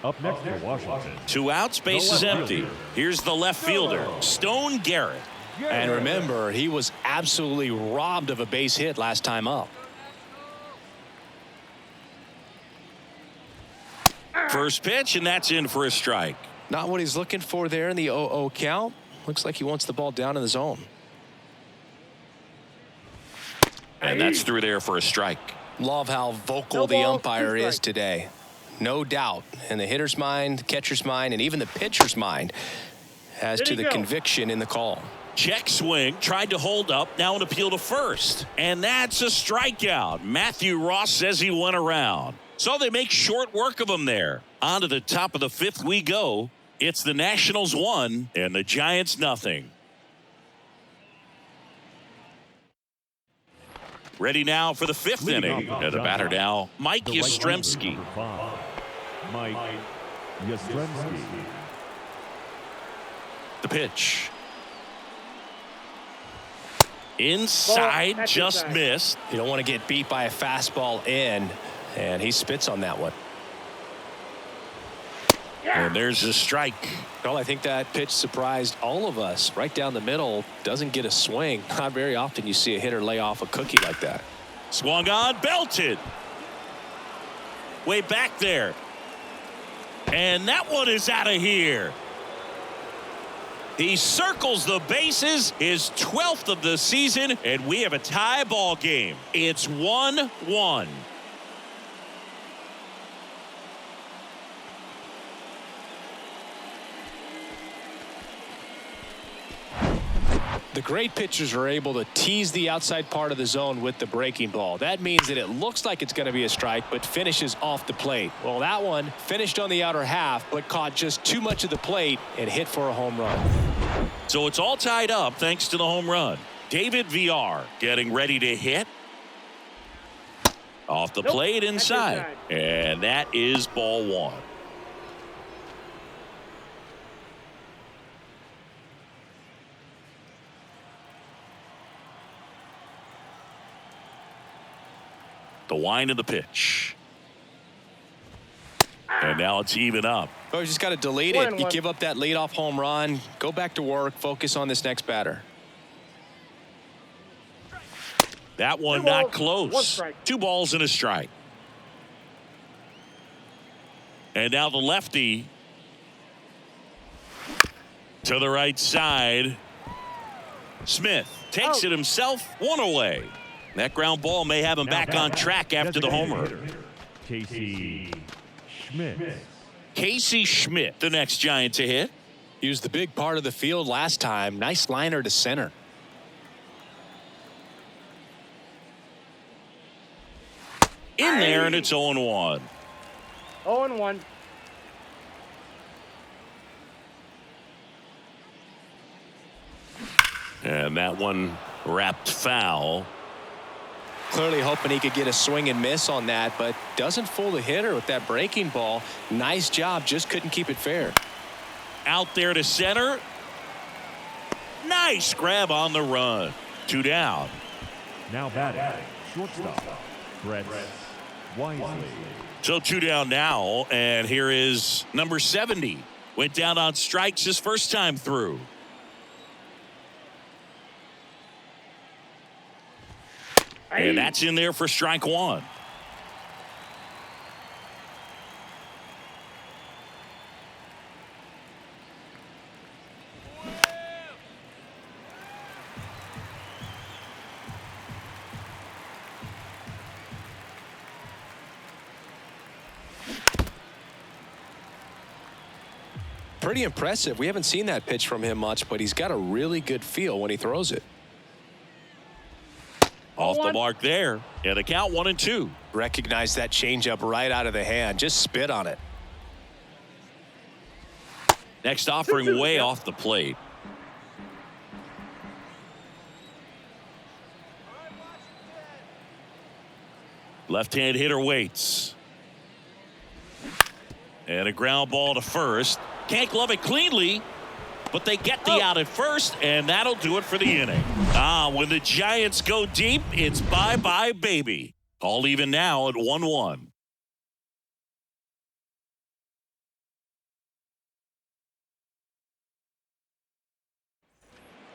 Up next for Washington. 2 outs, base is empty. Here's the left fielder, Stone Garrett. And remember, he was absolutely robbed of a base hit last time up. First pitch, and that's in for a strike. Not what he's looking for there in the 0-0 count. Looks like he wants the ball down in the zone. And that's through there for a strike. Love how vocal the umpire is today. No doubt in the hitter's mind, catcher's mind, and even the pitcher's mind as to the conviction in the call. Check swing, tried to hold up, now an appeal to first. And that's a strikeout. Matthew Ross says he went around. So they make short work of him there. On to the top of the 5th we go. It's the Nationals 1 and the Giants nothing. Ready now for the 5th inning. And the batter now, Mike Yastrzemski. Mike Yastrzemski. The pitch. Inside, just missed. You don't want to get beat by a fastball in, and he spits on that one. And there's a strike. Well, I think that pitch surprised all of us. Right down the middle, doesn't get a swing. Not very often you see a hitter lay off a cookie like that. Swung on, belted. Way back there. And that one is out of here. He circles the bases, his 12th of the season, and we have a tie ball game. It's 1-1. The great pitchers are able to tease the outside part of the zone with the breaking ball. That means that it looks like it's going to be a strike, but finishes off the plate. Well, that one finished on the outer half, but caught just too much of the plate and hit for a home run. So it's all tied up thanks to the home run. David VR getting ready to hit. Off the plate inside. And that is ball one. The wind of the pitch. And now it's even up. Oh, you just got to delete it. You give up that leadoff home run. Go back to work. Focus on this next batter. That one not close. 2 balls and a strike. And now the lefty to the right side. Smith takes it himself. 1 away. That ground ball may have him back on track after the homer. Casey Schmidt. Casey Schmidt, the next Giant to hit. Used the big part of the field last time. Nice liner to center. In there, and it's 0-1. 0-1. And that one wrapped foul. Clearly hoping he could get a swing and miss on that, but doesn't fool the hitter with that breaking ball. Nice job, just couldn't keep it fair. Out there to center. Nice grab on the run. 2 down. Now batting, shortstop, Brett Wisely. So 2 down now, and here is number 70. Went down on strikes his first time through. And that's in there for strike 1. Pretty impressive. We haven't seen that pitch from him much, but he's got a really good feel when he throws it. Off the mark there. And a count 1-2. Recognize that changeup right out of the hand. Just spit on it. Next offering way off the plate. Left-hand hitter waits. And a ground ball to first. Can't glove it cleanly, but they get the out at first, and that'll do it for the inning. When the Giants go deep, it's bye-bye, baby. All even now at 1-1.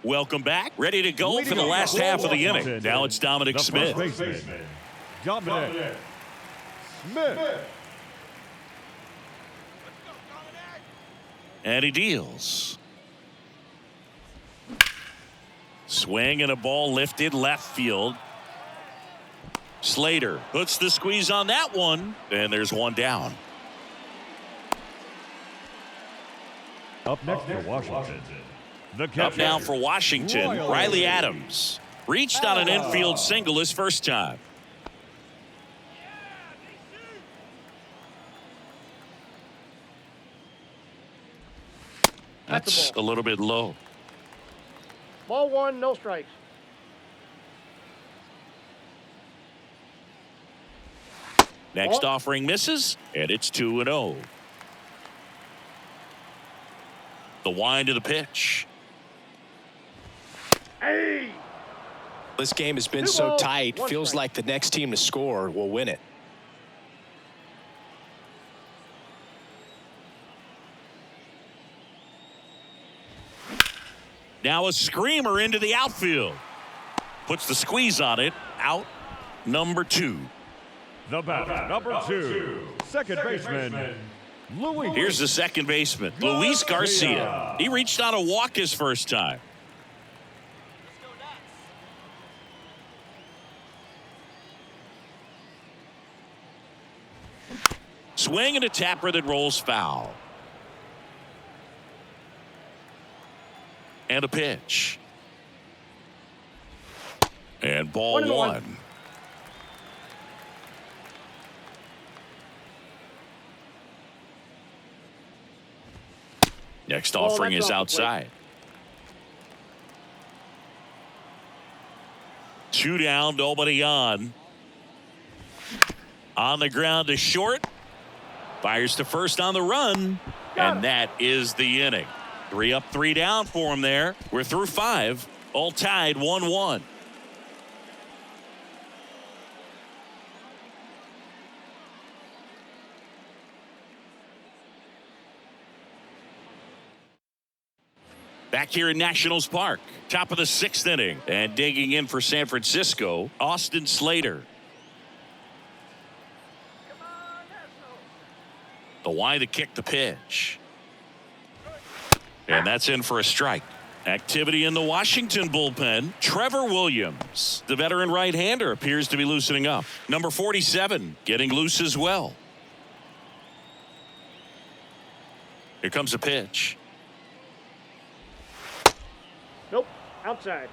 Welcome back. Ready to go for the last half of the inning. Now it's Dominic Smith. Dominic Smith. And he deals. Swing and a ball lifted left field. Slater puts the squeeze on that one, and there's 1 down. Up next for Washington. Up now for Washington, Riley Adams. Reached on an infield single his first time. That's a little bit low. Ball 1, no strikes. Next offering misses, and it's 2-0. The wind of the pitch. Hey! This game has been so tight. Feels like the next team to score will win it. Now a screamer into the outfield. Puts the squeeze on it. Out number 2. The batter, number 2, second baseman, Luis. Here's the second baseman, Luis Garcia. He reached on a walk his first time. Swing and a tapper that rolls foul. And a pitch. And ball 1. Next offering is outside. 2 down, nobody on. On the ground to short. Fires to first on the run. And that is the inning. 3 up, 3 down for him there. We're through 5. All tied 1-1. Back here in Nationals Park, top of the 6th inning, and digging in for San Francisco, Austin Slater. The wide to kick the pitch. And that's in for a strike. Activity in the Washington bullpen. Trevor Williams, the veteran right-hander, appears to be loosening up. Number 47, getting loose as well. Here comes a pitch. Nope. Outside.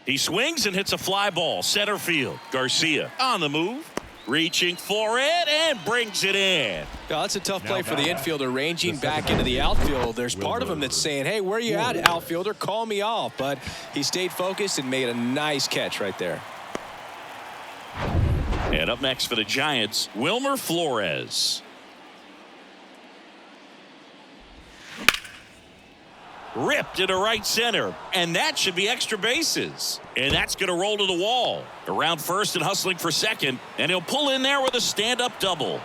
He swings and hits a fly ball. Center field. Garcia on the move. Reaching for it and brings it in. Yeah, that's a tough play for the infielder, ranging back into the outfield. There's part of him that's saying, hey, where you at, outfielder? Call me off. But he stayed focused and made a nice catch right there. And up next for the Giants, Wilmer Flores. Ripped into right center, and that should be extra bases. And that's going to roll to the wall. Around first and hustling for second, and he'll pull in there with a stand-up double.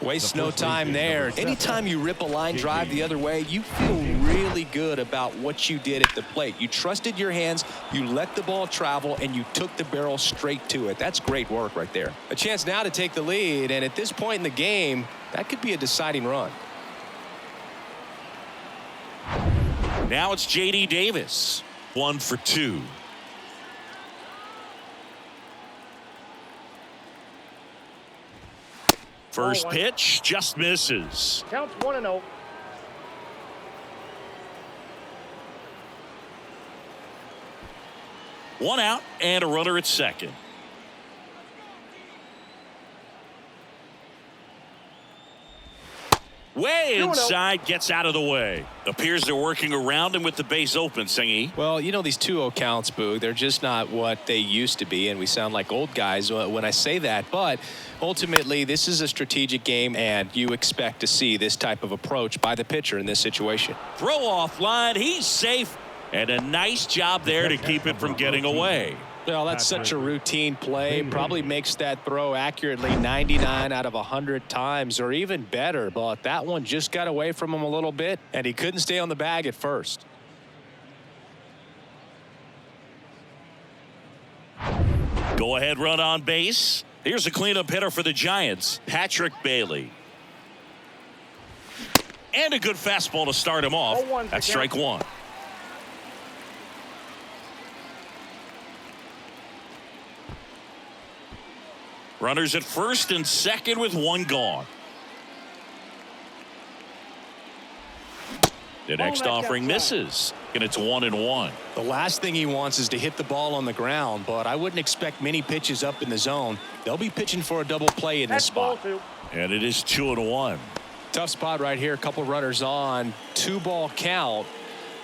Waste no time there. Anytime you rip a line drive the other way, you feel really good about what you did at the plate. You trusted your hands, you let the ball travel, and you took the barrel straight to it. That's great work right there. A chance now to take the lead, and at this point in the game, that could be a deciding run. Now it's J.D. Davis. 1 for 2. First pitch just misses. Counts 1-0. One out and a runner at second. Way inside, gets out of the way. Appears they're working around him with the base open, Singy. Well, you know, these 2-0 counts, Boog, they're just not what they used to be, and we sound like old guys when I say that. But ultimately, this is a strategic game, and you expect to see this type of approach by the pitcher in this situation. Throw off line, he's safe, and a nice job there to keep it from getting away. Well, that's such a routine play. Probably makes that throw accurately 99 out of 100 times, or even better. But that one just got away from him a little bit, and he couldn't stay on the bag at first. Go ahead run on base. Here's a cleanup hitter for the Giants, Patrick Bailey. And a good fastball to start him off. That's strike 1. Runners at first and second with 1 gone. The next offering misses, and it's 1-1. The last thing he wants is to hit the ball on the ground, but I wouldn't expect many pitches up in the zone. They'll be pitching for a double play in this spot. And it is 2-1. Tough spot right here. A couple runners on. 2-ball count.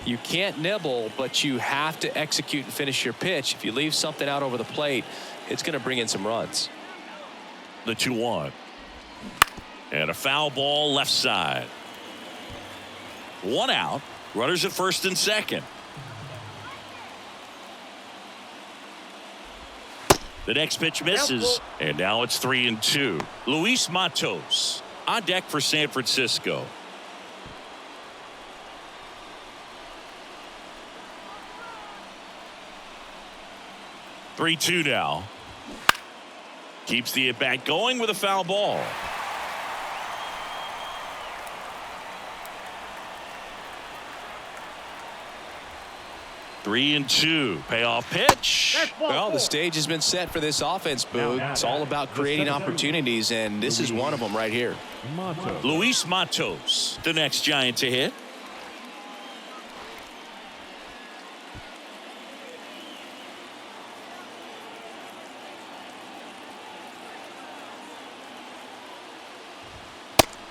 You can't nibble, but you have to execute and finish your pitch. If you leave something out over the plate, it's going to bring in some runs. The 2-1. And a foul ball left side. 1 out. Runners at first and second. The next pitch misses, and now it's 3-2. Luis Matos on deck for San Francisco. Three-two now. Keeps the at-bat going with a foul ball. Three and two. Payoff pitch. Well, the stage has been set for this offense, Boo. It's all about creating opportunities, and this is one of them right here. Luis Matos, the next Giant to hit.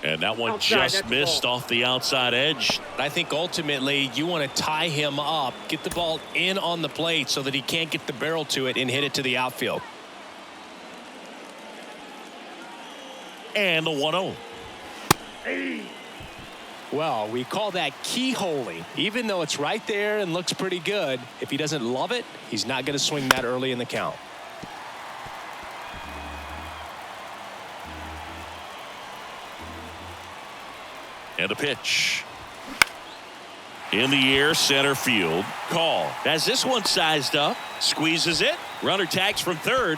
And that one just missed off the outside edge. I think ultimately you want to tie him up, get the ball in on the plate so that he can't get the barrel to it and hit it to the outfield. And the 1-0. Well, we call that keyholing. Even though it's right there and looks pretty good, if he doesn't love it, he's not going to swing that early in the count. And a pitch. In the air, center field. Call. Has this one sized up. Squeezes it. Runner tags from third.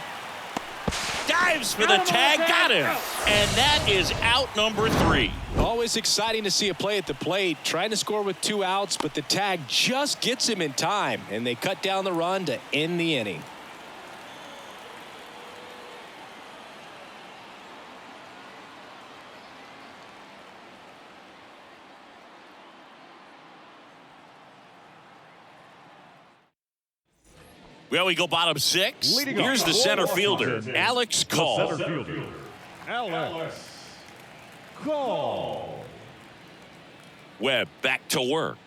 Dives for the tag. Got him. And that is out number 3. Always exciting to see a play at the plate. Trying to score with 2 outs, but the tag just gets him in time. And they cut down the run to end the inning. Well, we go bottom 6. Leading Here's off the center fielder, Washington, Alex Call. Center fielder, Alex Call. Webb back to work.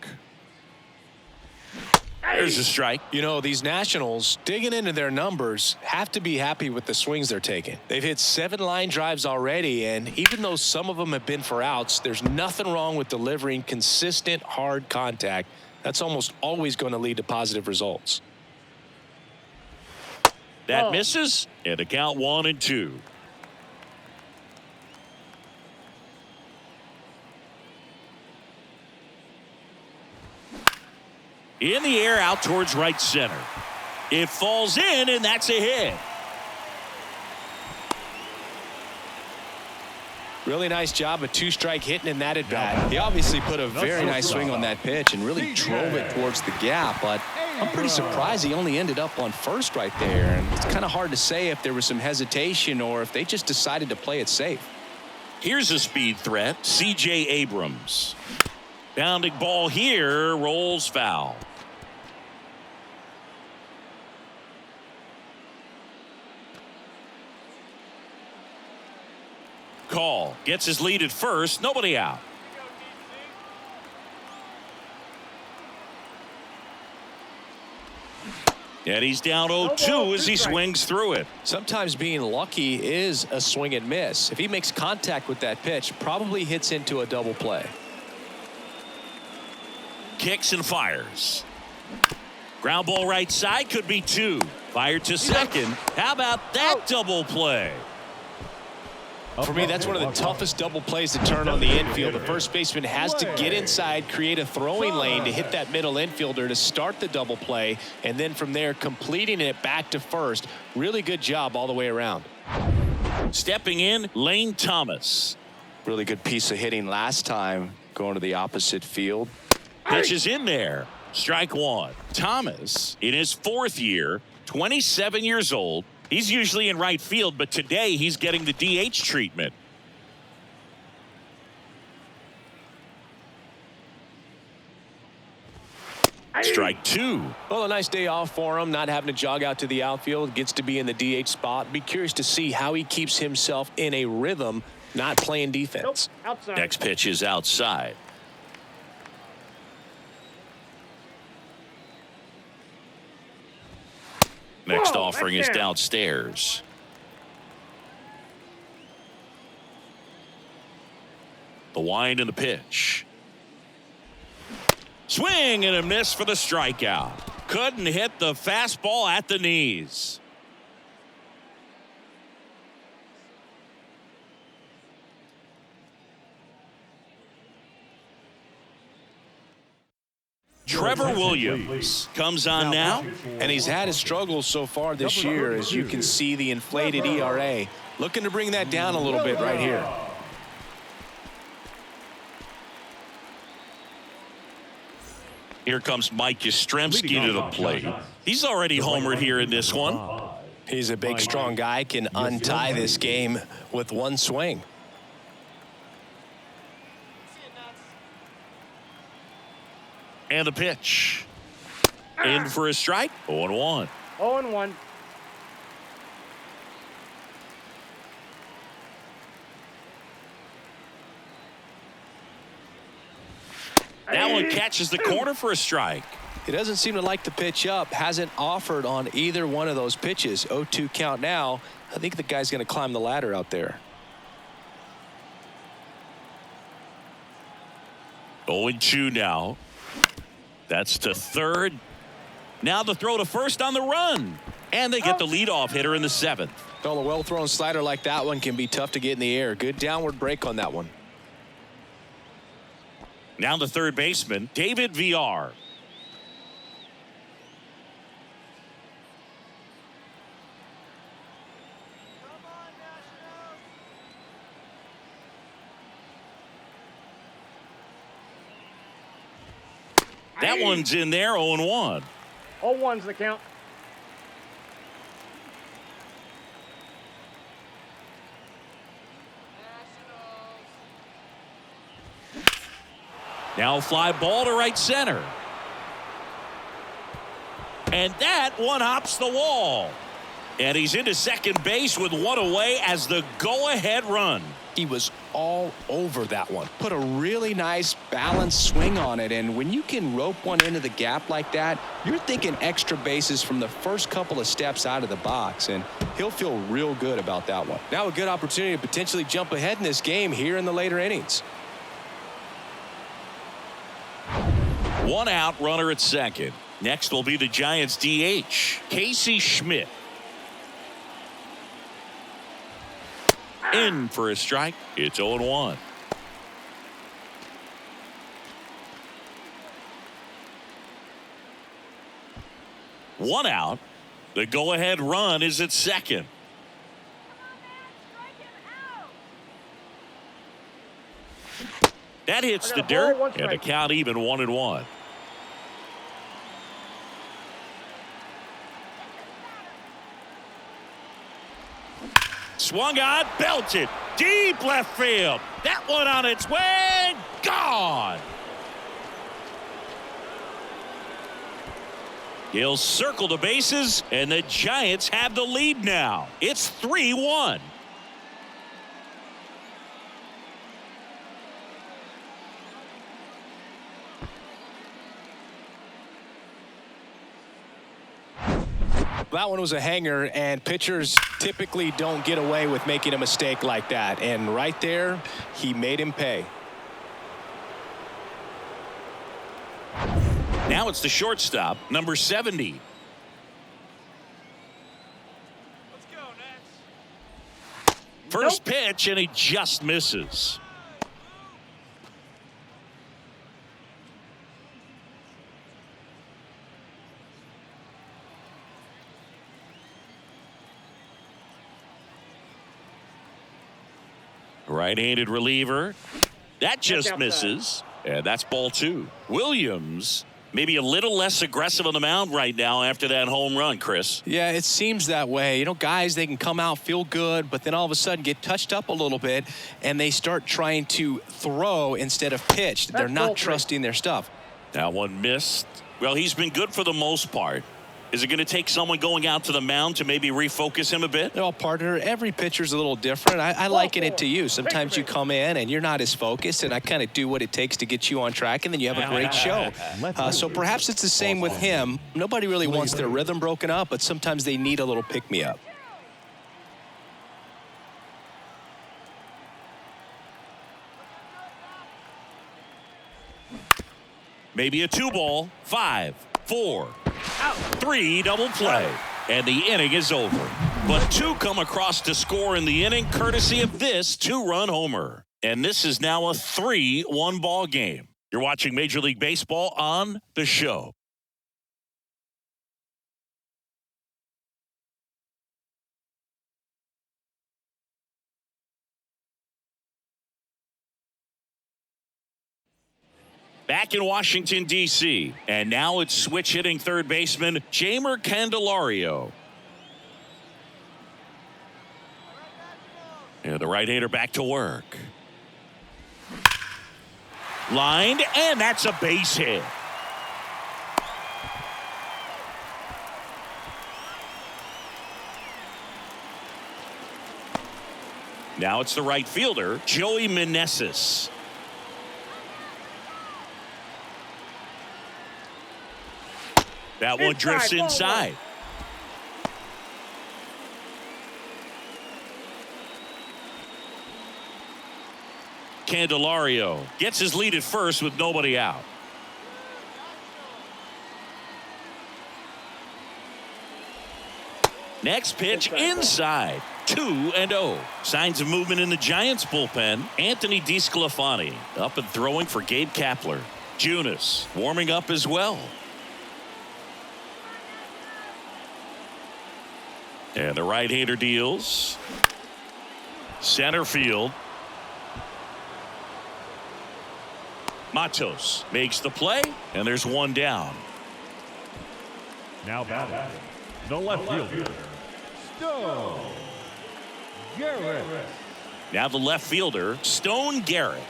There's a strike. You know, these Nationals, digging into their numbers, have to be happy with the swings they're taking. They've hit 7 line drives already, and even though some of them have been for outs, there's nothing wrong with delivering consistent, hard contact. That's almost always going to lead to positive results. That misses, and a count 1-2. In the air, out towards right center. It falls in, and that's a hit. Really nice job of 2-strike hitting in that at bat. He obviously put a very nice swing on that pitch and really drove it towards the gap, but I'm pretty surprised he only ended up on first right there. And it's kind of hard to say if there was some hesitation or if they just decided to play it safe. Here's a speed threat, C.J. Abrams. Bounding ball here, rolls foul. Call gets his lead at first, nobody out. And he's down 0-2 as he swings through it. Sometimes being lucky is a swing and miss. If he makes contact with that pitch, probably hits into a double play. Kicks and fires. Ground ball right side, could be 2. Fired to second. How about that double play? For me, that's one of the toughest double plays to turn on the infield. The first baseman has to get inside, create a throwing lane to hit that middle infielder to start the double play, and then from there completing it back to first. Really good job all the way around. Stepping in, Lane Thomas. Really good piece of hitting last time, going to the opposite field. Pitch is in there. Strike 1. Thomas, in his 4th year, 27 years old. He's usually in right field, but today he's getting the DH treatment. Strike 2. Well, a nice day off for him, not having to jog out to the outfield. Gets to be in the DH spot. Be curious to see how he keeps himself in a rhythm, not playing defense. Outside. Next pitch is outside. Next offering is downstairs. The wind and the pitch. Swing and a miss for the strikeout. Couldn't hit the fastball at the knees. Trevor Williams comes on now. And he's had his struggles so far this year. As you can see, the inflated ERA. Looking to bring that down a little bit right here. Here comes Mike Yastrzemski to the plate. He's already homered here in this one. He's a big, strong guy, can untie this game with one swing. And the pitch. In for a strike. 0-1. 0-1. That one catches the corner for a strike. He doesn't seem to like the pitch up. Hasn't offered on either one of those pitches. 0-2 count now. I think the guy's going to climb the ladder out there. 0-2 now. That's to third. Now the throw to first on the run. And they get the leadoff hitter in the 7th. Well, a well-thrown slider like that one can be tough to get in the air. Good downward break on that one. Now the third baseman, David VR. That one's in there, 0-1. 0-1's the count. Now fly ball to right center. And that one hops the wall. And he's into second base with one away as the go-ahead run. He was all over that one. Put a really nice balanced swing on it. And when you can rope one into the gap like that, you're thinking extra bases from the first couple of steps out of the box. And he'll feel real good about that one. Now a good opportunity to potentially jump ahead in this game here in the later innings. 1 out, runner at second. Next will be the Giants DH, Casey Schmidt. In for a strike. It's 0-1. One out. The go-ahead run is at second. That hits the dirt, and the count even 1-1. Swung on, belted, deep left field. That one on its way, gone. He'll circle the bases, and the Giants have the lead now. It's 3-1. That one was a hanger, and pitchers typically don't get away with making a mistake like that. And right there, he made him pay. Now it's the shortstop, number 70. Let's go, Nats. First pitch, and he just misses. Right-handed reliever. That just misses. And that's ball 2. Williams maybe a little less aggressive on the mound right now after that home run, Chris. Yeah, it seems that way. You know, guys, they can come out, feel good, but then all of a sudden get touched up a little bit, and they start trying to throw instead of pitch. They're not trusting their stuff. That one missed. Well, he's been good for the most part. Is it going to take someone going out to the mound to maybe refocus him a bit? Well, partner, every pitcher's a little different. I liken it to you. Sometimes you come in and you're not as focused, and I kind of do what it takes to get you on track, and then you have a great show. So perhaps it's the same with him. Nobody really wants their rhythm broken up, but sometimes they need a little pick-me-up. Maybe a 2-ball, 5, 4, 3 double play, and the inning is over. But 2 come across to score in the inning courtesy of this 2-run homer. And this is now a 3-1 ball game. You're watching Major League Baseball on The Show. Back in Washington, D.C., and now it's switch hitting third baseman Jeimer Candelario. And the right-hander back to work. Lined, and that's a base hit. Now it's the right fielder, Joey Meneses. That one drifts inside. Candelario gets his lead at first with nobody out. Next pitch inside. 2-0. Signs of movement in the Giants bullpen. Anthony DeSclafani up and throwing for Gabe Kapler. Junis warming up as well. And the right-hander deals. Center field. Matos makes the play, and there's one down. Now batting, the left fielder, Stone Garrett. Now the left fielder, Stone Garrett.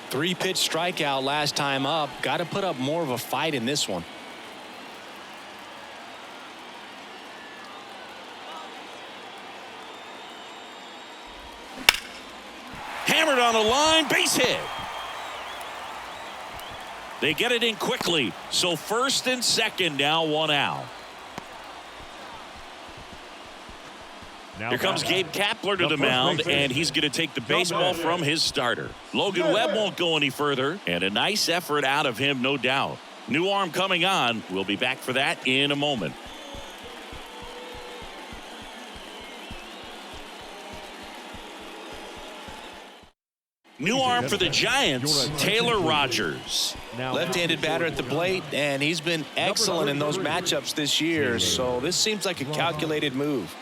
3-pitch strikeout last time up. Got to put up more of a fight in this one. Hammered on the line, base hit. They get it in quickly, so first and second now, one out. Here comes Gabe Kapler to the mound, and he's going to take the baseball from his starter. Logan Webb won't go any further, and a nice effort out of him, no doubt. New arm coming on. We'll be back for that in a moment. New arm for the Giants, Taylor Rogers. Left-handed batter at the plate, and he's been excellent in those matchups this year, so this seems like a calculated move.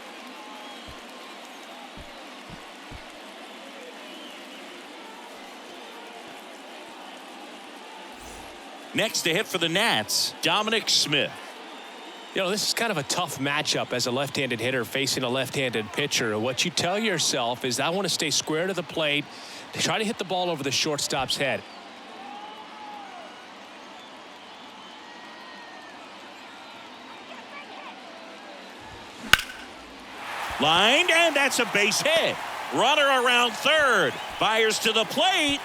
Next to hit for the Nats, Dominic Smith. You know, this is kind of a tough matchup as a left-handed hitter facing a left-handed pitcher. What you tell yourself is, I want to stay square to the plate, try to hit the ball over the shortstop's head. Lined, and that's a base hit. Runner around third. Fires to the plate.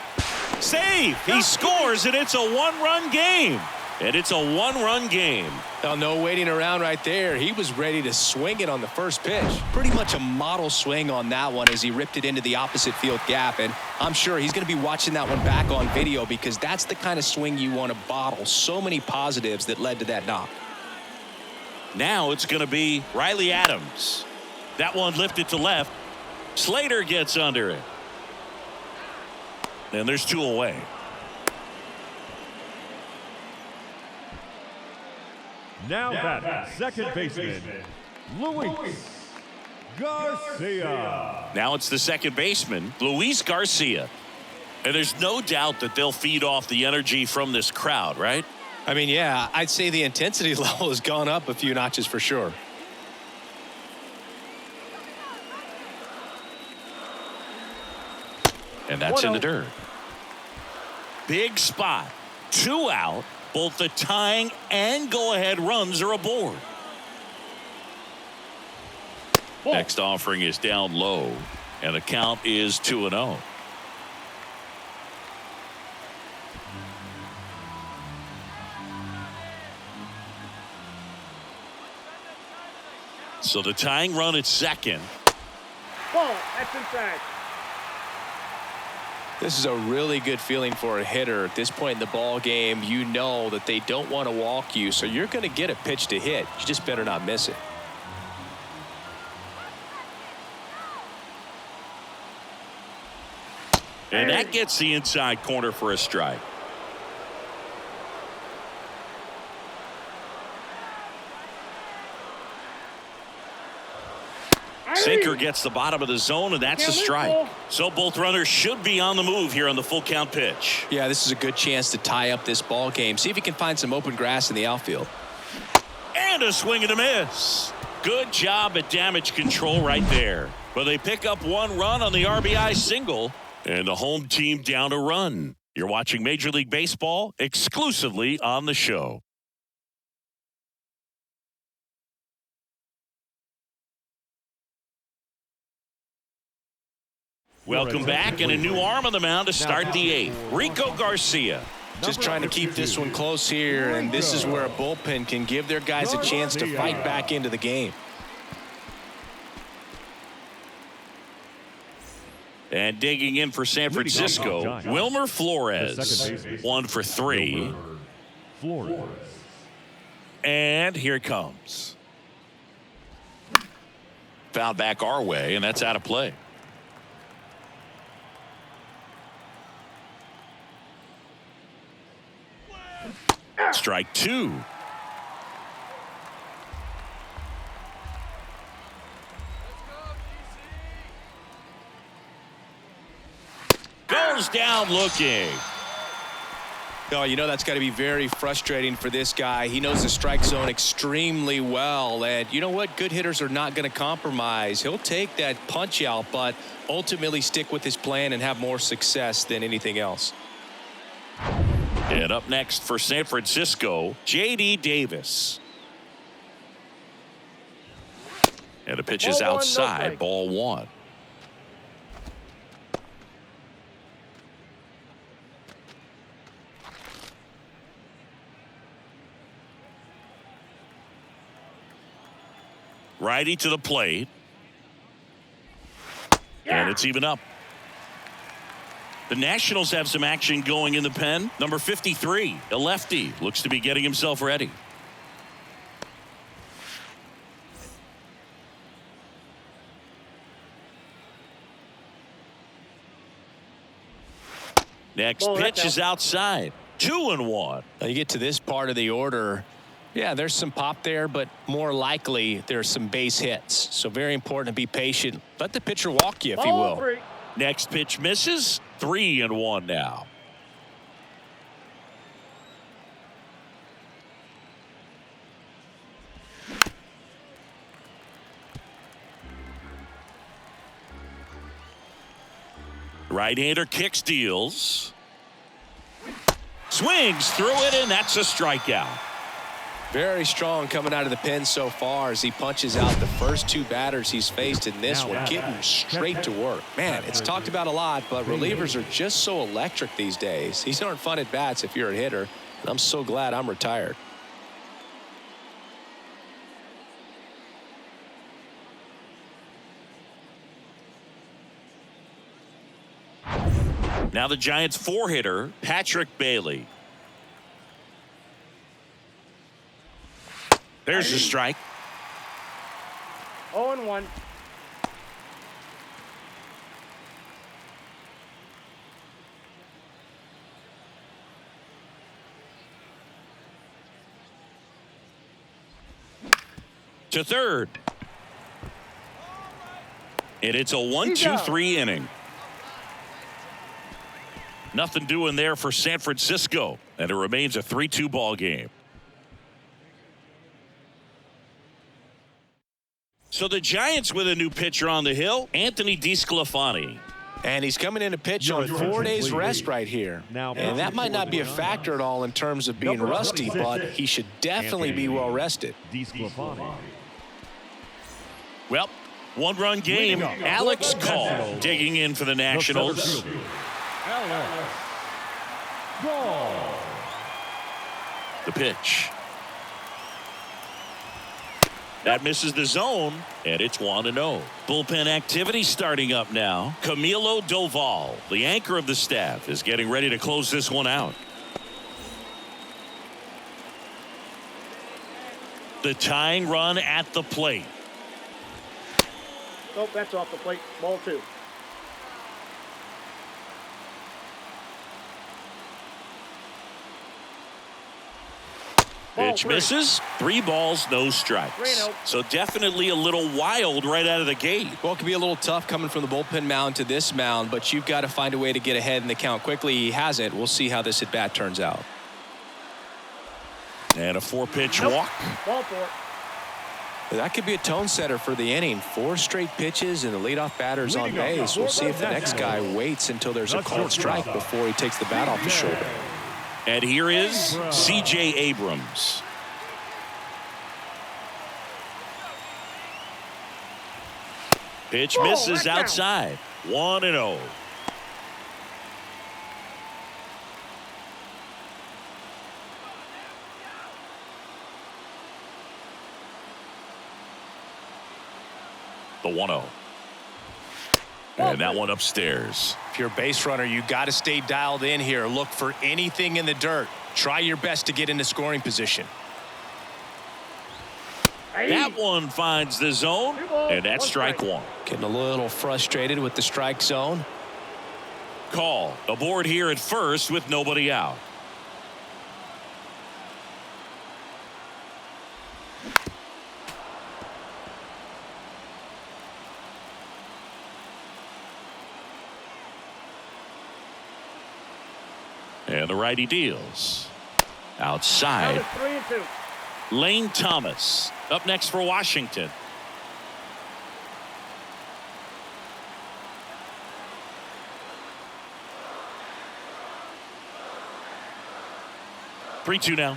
Save. He scores, and it's a one-run game. And it's a one-run game. Well, no waiting around right there. He was ready to swing it on the first pitch. Pretty much a model swing on that one as he ripped it into the opposite field gap. And I'm sure he's going to be watching that one back on video, because that's the kind of swing you want to bottle. So many positives that led to that knock. Now it's going to be Riley Adams. That one lifted to left. Slater gets under it. And there's two away. Now that second baseman, Luis Garcia. Now it's the second baseman, Luis Garcia. And there's no doubt that they'll feed off the energy from this crowd, right? I mean, yeah, I'd say the intensity level has gone up a few notches for sure. And that's in the dirt. Big spot. 2 out. Both the tying and go-ahead runs are aboard. Next offering is down low, and the count is 2-0. So the tying run at second. Ball, that's inside. This is a really good feeling for a hitter. At this point in the ball game, you know that they don't want to walk you, so you're going to get a pitch to hit. You just better not miss it. And that gets the inside corner for a strike. Sinker gets the bottom of the zone, and that's a strike. So both runners should be on the move here on the full count pitch. Yeah, this is a good chance to tie up this ball game. See if he can find some open grass in the outfield. And a swing and a miss. Good job at damage control right there. But they pick up one run on the RBI single, and the home team down a run. You're watching Major League Baseball exclusively on the show. Welcome back, and a new arm on the mound to start the eighth. Rico Garcia. Just trying to keep this one close here, and this is where a bullpen can give their guys a chance to fight back into the game. And digging in for San Francisco, Wilmer Flores. 1 for 3. And here it comes. Fouled back our way, and that's out of play. Strike 2. Goes down looking. Oh, you know that's got to be very frustrating for this guy. He knows the strike zone extremely well, and you know what? Good hitters are not going to compromise. He'll take that punch out, but ultimately stick with his plan and have more success than anything else. And up next for San Francisco, J.D. Davis. And the pitch is outside, ball 1. Righty to the plate. And it's even up. The Nationals have some action going in the pen. Number 53, a lefty, looks to be getting himself ready. Next pitch is outside. 2-1. Now you get to this part of the order. Yeah, there's some pop there, but more likely there's some base hits. So very important to be patient. Let the pitcher walk you, if he will. Next pitch misses. 3-1 now. Right-hander kicks, deals. Swings through it, and that's a strikeout. Very strong coming out of the pen so far as he punches out the first 2 batters he's faced in this one, getting straight to work. Man, it's talked about a lot, but relievers are just so electric these days. These aren't fun at bats if you're a hitter, and I'm so glad I'm retired. Now the Giants 4-hitter, Patrick Bailey. There's a strike. 0-1. To third. And it's a 1-2-3 inning. Nothing doing there for San Francisco, and it remains a 3-2 ball game. So the Giants with a new pitcher on the hill, Anthony DeSclafani. And he's coming in to pitch on 4 days rest right here. And that might not be a factor at all in terms of being rusty, but he should definitely be well rested. Well, 1-run game. Alex Call digging in for the Nationals. The pitch. That misses the zone, and it's 1-0. Bullpen activity starting up now. Camilo Doval, the anchor of the staff, is getting ready to close this one out. The tying run at the plate. Nope, that's off the plate. Ball 2. Pitch misses. 3 balls, no strikes. 3-0. So definitely a little wild right out of the gate. Well, it can be a little tough coming from the bullpen mound to this mound, but you've got to find a way to get ahead in the count quickly. He hasn't. We'll see how this at-bat turns out. And a 4-pitch walk. Ball 4. That could be a tone setter for the inning. 4 straight pitches and the leadoff batter's on base. We'll see if the next guy waits until there's a called strike before he takes the bat off the shoulder. And here is C.J. Abrams. Pitch misses outside. 1-0. The 1-0. And that one upstairs. If you're a base runner, you got to stay dialed in here. Look for anything in the dirt. Try your best to get into scoring position. That one finds the zone, and that's strike 1. Getting a little frustrated with the strike zone. Call aboard here at first with nobody out. And the righty deals. Outside. 3-2. Lane Thomas up next for Washington. Three-two now.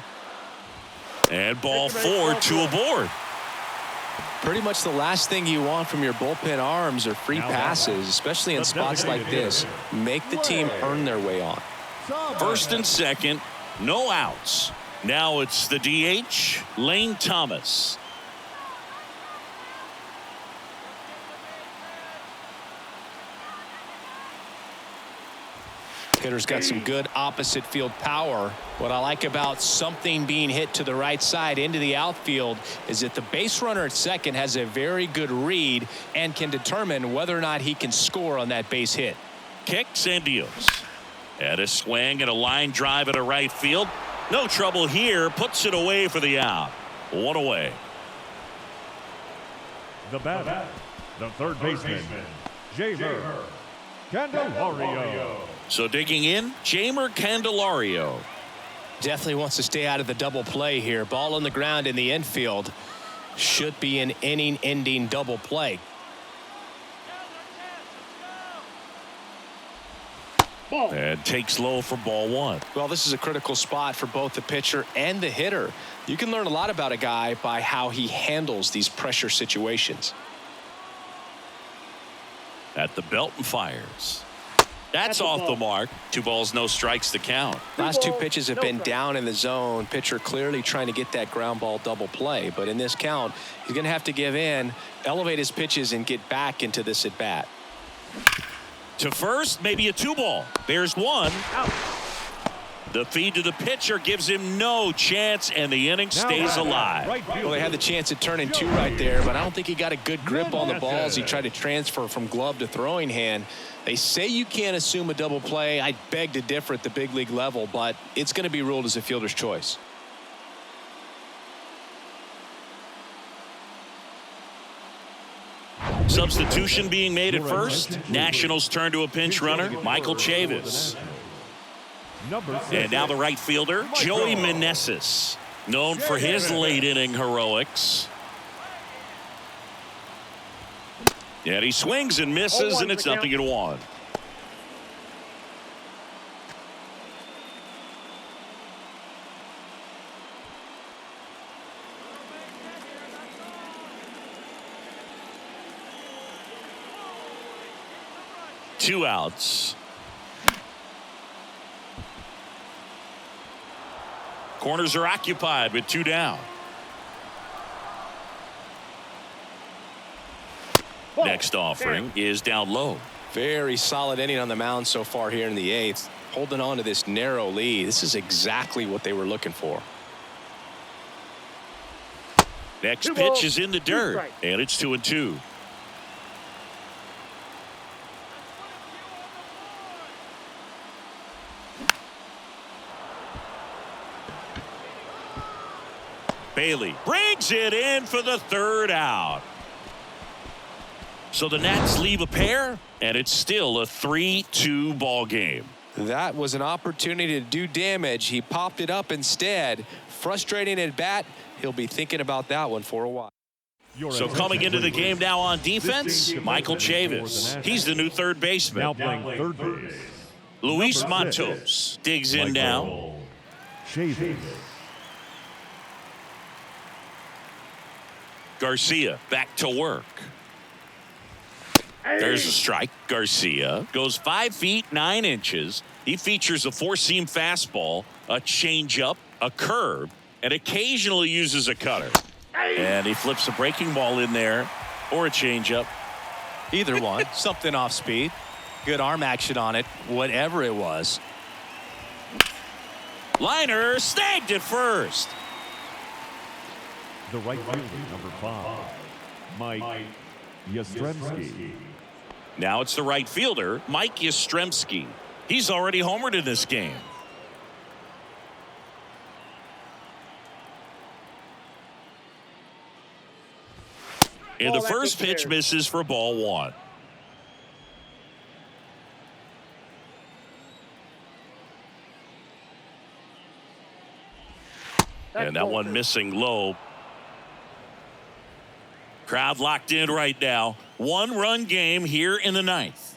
And ball 4, 2 aboard. Pretty much the last thing you want from your bullpen arms are free passes, especially in spots like this. Make the team earn their way on. First and second, no outs. Now it's the DH, Lane Thomas. Hitter's got some good opposite field power. What I like about something being hit to the right side into the outfield is that the base runner at second has a very good read and can determine whether or not he can score on that base hit. Kicks and deals. And a swing and a line drive at a right field. No trouble here. Puts it away for the out. 1 away. The batter, the third baseman, Jamer Candelario. So digging in, Jamer Candelario. Definitely wants to stay out of the double play here. Ball on the ground in the infield. Should be an inning-ending double play. And takes low for ball 1. Well, this is a critical spot for both the pitcher and the hitter. You can learn a lot about a guy by how he handles these pressure situations. At the belt and fires. That's off the mark. 2 balls, no strikes to count. Last 2 pitches have been down in the zone. Pitcher clearly trying to get that ground ball double play. But in this count, he's going to have to give in, elevate his pitches, and get back into this at bat. To first, maybe a 2-ball. There's 1. Out. The feed to the pitcher gives him no chance, and the inning stays alive. Well, they had the chance at turning 2 right there, but I don't think he got a good grip on the ball as he tried to transfer from glove to throwing hand. They say you can't assume a double play. I beg to differ at the big league level, but it's going to be ruled as a fielder's choice. Substitution being made at first. Nationals turn to a pinch runner, Michael Chavis. And now the right fielder, Joey Meneses, known for his late inning heroics. And he swings and misses, and it's 0-1. Two outs. Corners are occupied with 2 down. Next offering is down low. Very solid inning on the mound so far here in the 8th. Holding on to this narrow lead. This is exactly what they were looking for. Next pitch is in the dirt, and it's 2-2. Haley brings it in for the third out. So the Nats leave a pair, and it's still a 3-2 ball game. That was an opportunity to do damage. He popped it up instead. Frustrating at bat. He'll be thinking about that one for a while. So coming into the game now on defense, Michael Chavis. He's the new third baseman. Now playing third base. Luis Number 6, Matos digs in now. Chavis. Garcia back to work. There's a strike. Garcia goes 5 feet 9 inches. He features a four-seam fastball, a changeup, a curve, and occasionally uses a cutter. And he flips a breaking ball in there, or a changeup. Either one. Something off speed. Good arm action on it, whatever it was. Liner snagged at first. The right fielder, number 5, Mike Yastrzemski. Now it's the right fielder, Mike Yastrzemski. He's already homered in this game. And the first pitch misses for ball 1. And that one missing low. Crowd locked in right now. 1-run game here in the 9th.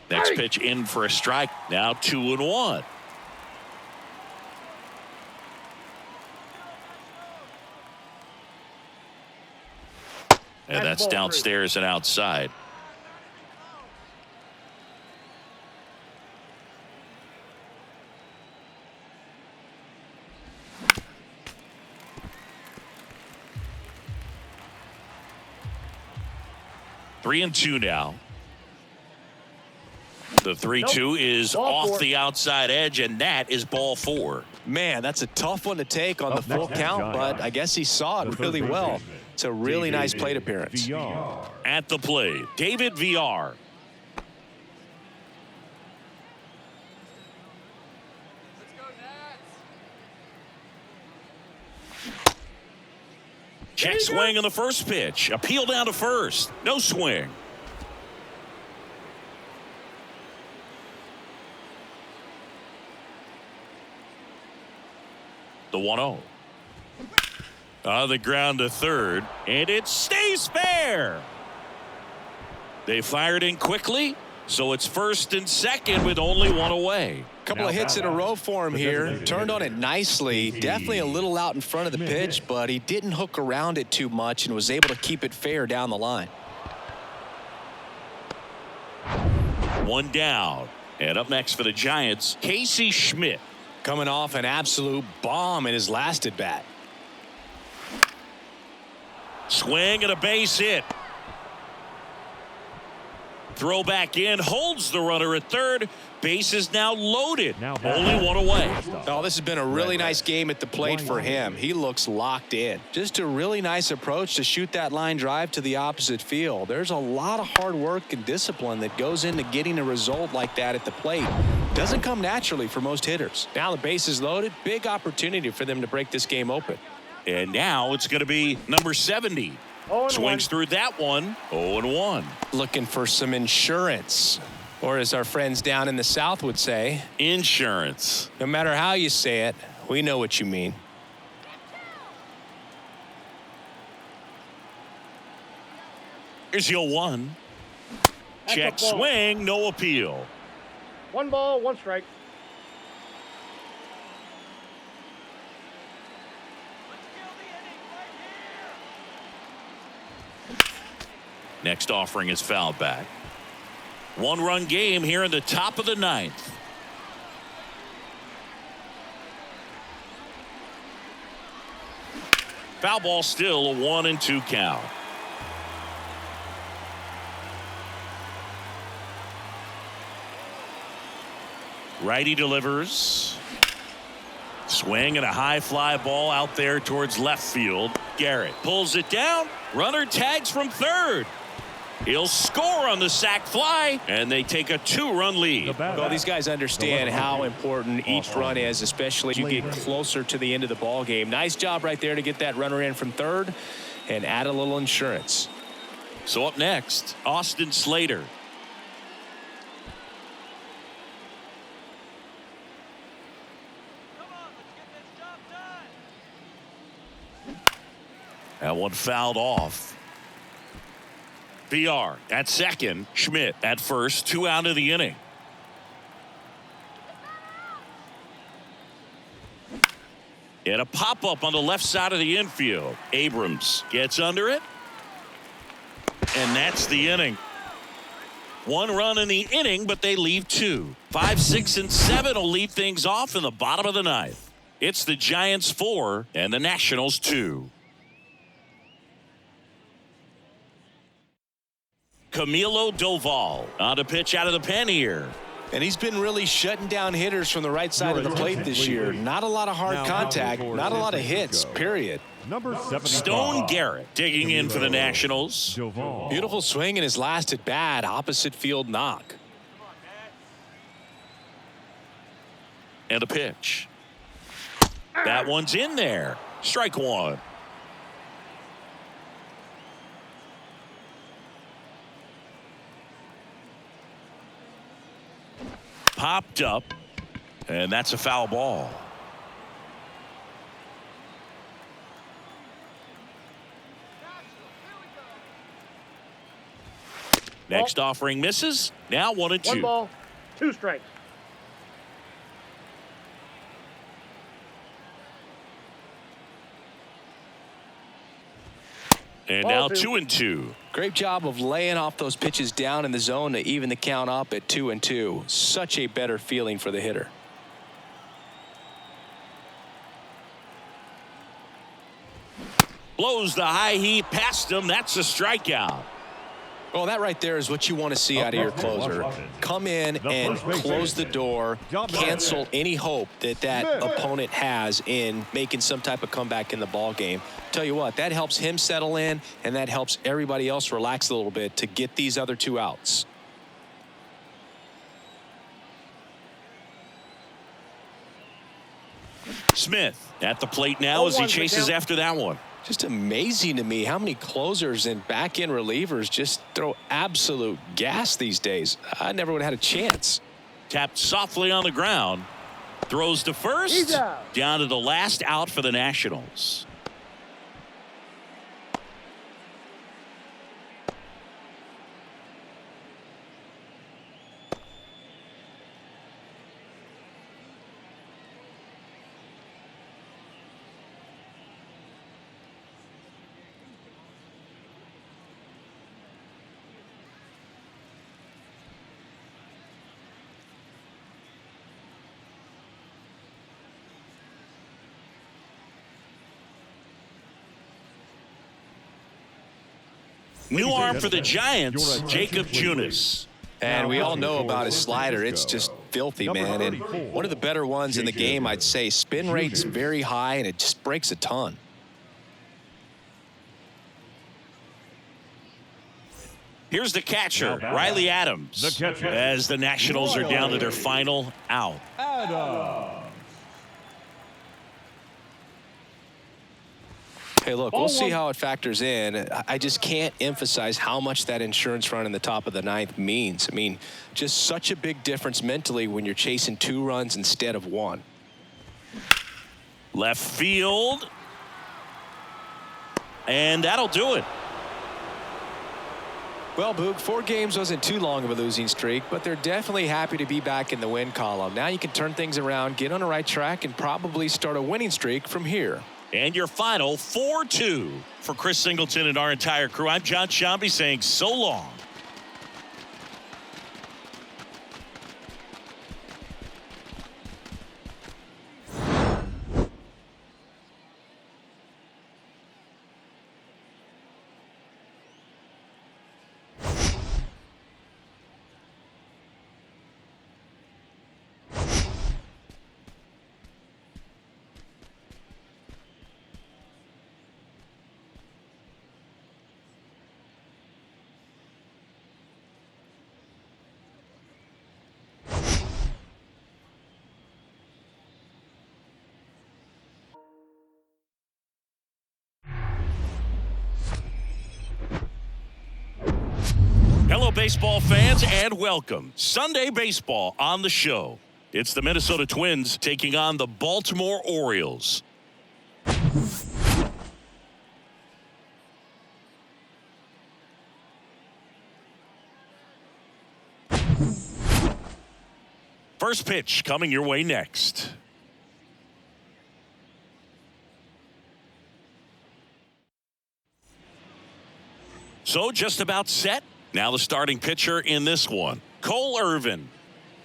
Next pitch in for a strike. Now 2-1. And that's downstairs and outside. Three and 2 now. The 3-2 is off the outside edge, and that is ball 4. Man, that's a tough one to take on the full count, but I guess he saw it really well. It's a really nice plate appearance. At the plate, David VR. Check swing on the first pitch. Appeal down to first. No swing. The 1-0. On the ground to third, and it stays fair. They fired in quickly, so it's first and second with only one away. Couple of hits in a row for him here. Turned on it nicely. Definitely a little out in front of the pitch, but he didn't hook around it too much and was able to keep it fair down the line. One down. And up next for the Giants, Casey Schmidt. Coming off an absolute bomb in his last at bat. Swing and a base hit. Throw back in, holds the runner at third. Base is now loaded. Only one away. Oh, this has been a really nice game at the plate for him. He looks locked in. Just a really nice approach to shoot that line drive to the opposite field. There's a lot of hard work and discipline that goes into getting a result like that at the plate. Doesn't come naturally for most hitters. Now the base is loaded. Big opportunity for them to break this game open. And now it's going to be number 70. Swings through that one. 0-1. Looking for some insurance. Or as our friends down in the South would say, insurance. No matter how you say it, we know what you mean. Here's your 1. Check swing, no appeal. 1 ball, 1 strike. Next offering is fouled back. 1-run game here in the top of the 9th. Foul ball, still a 1-2 count. Righty delivers. Swing and a high fly ball out there towards left field. Garrett pulls it down. Runner tags from third. He'll score on the sac fly, and they take a 2-run lead. Well, these guys understand how important each run is, especially as you get closer to the end of the ball game. Nice job right there to get that runner in from third and add a little insurance. So up next, Austin Slater. Come on, let's get this job done. That one fouled off. VR at second. Schmidt at first. 2 out of the inning. And a pop-up on the left side of the infield. Abrams gets under it. And that's the inning. 1 run in the inning, but they leave 2. 5, 6, and 7 will lead things off in the bottom of the 9th. It's the Giants 4 and the Nationals 2. Camilo Doval on to pitch out of the pen here. And he's been really shutting down hitters from the right side of the plate this year. Not a lot of hard contact, not a lot of hits, period. Number 75. Stone Garrett digging in for the Nationals. Beautiful swing in his last at bat, opposite field knock. And a pitch. That one's in there. Strike 1. Popped up, and that's a foul ball. Next offering misses. Now 1 and 2. 1 ball, 2 strikes. And Ball now 2. 2 and 2. Great job of laying off those pitches down in the zone to even the count up at 2 and 2. Such a better feeling for the hitter. Blows the high heat past him. That's a strikeout. Well, that right there is what you want to see out of your closer. Come in and close the door, cancel any hope that that opponent has in making some type of comeback in the ball game. Tell you what, that helps him settle in, and that helps everybody else relax a little bit to get these other 2 outs. Smith at the plate now as he chases after that one. Just amazing to me how many closers and back-end relievers just throw absolute gas these days. I never would have had a chance. Tapped softly on the ground. Throws to first. He's out. Down to the last out for the Nationals. New arm for the Giants, Jacob Junis. And we all know about his slider. It's just filthy, man. And one of the better ones in the game, I'd say. Spin rate's very high, and it just breaks a ton. Here's the catcher, Riley Adams, as the Nationals are down to their final out. Hey, look, we'll see how it factors in. I just can't emphasize how much that insurance run in the top of the 9th means. I mean, just such a big difference mentally when you're chasing 2 runs instead of 1. Left field. And that'll do it. Well, Boog, 4 games wasn't too long of a losing streak, but they're definitely happy to be back in the win column. Now you can turn things around, get on the right track, and probably start a winning streak from here. And your final 4-2 for Chris Singleton and our entire crew. I'm John Shambi saying so long. baseball fans, and welcome. Sunday baseball on the show. It's the Minnesota Twins taking on the Baltimore Orioles. First pitch coming your way next. So just about set. Now the starting pitcher in this one, Cole Irvin.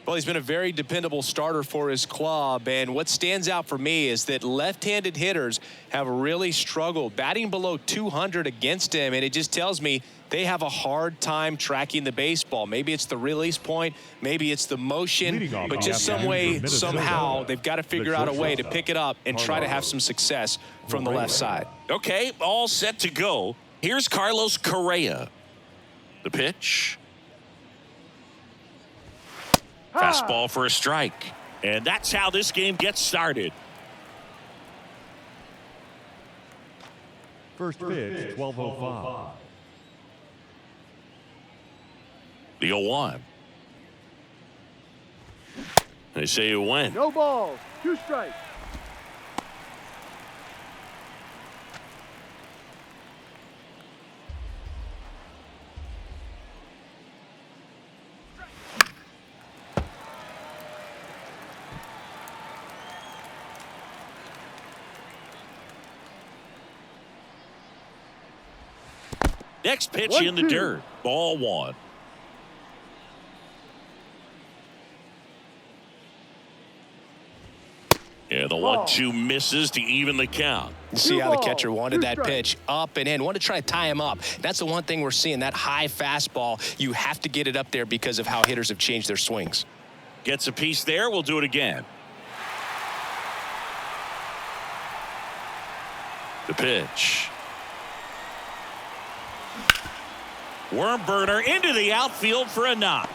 Well, he's been a very dependable starter for his club, and what stands out for me is that left-handed hitters have really struggled, batting below 200 against him, and it just tells me they have a hard time tracking the baseball. Maybe it's the release point, maybe it's the motion, but just some way, somehow, they've got to figure out a way to pick it up and try to have some success from the left side. Okay, all set to go. Here's Carlos Correa. The pitch. Fastball for a strike. And that's how this game gets started. First pitch, 12:05. The 0-1. They say it went. No balls. 2 strikes. Next pitch in the dirt. Ball 1. Yeah, the 1-2 misses to even the count. You see how the catcher wanted that pitch up and in, wanted to try to tie him up. That's the one thing we're seeing, that high fastball. You have to get it up there because of how hitters have changed their swings. Gets a piece there. We'll do it again. The pitch. Worm burner into the outfield for a knock.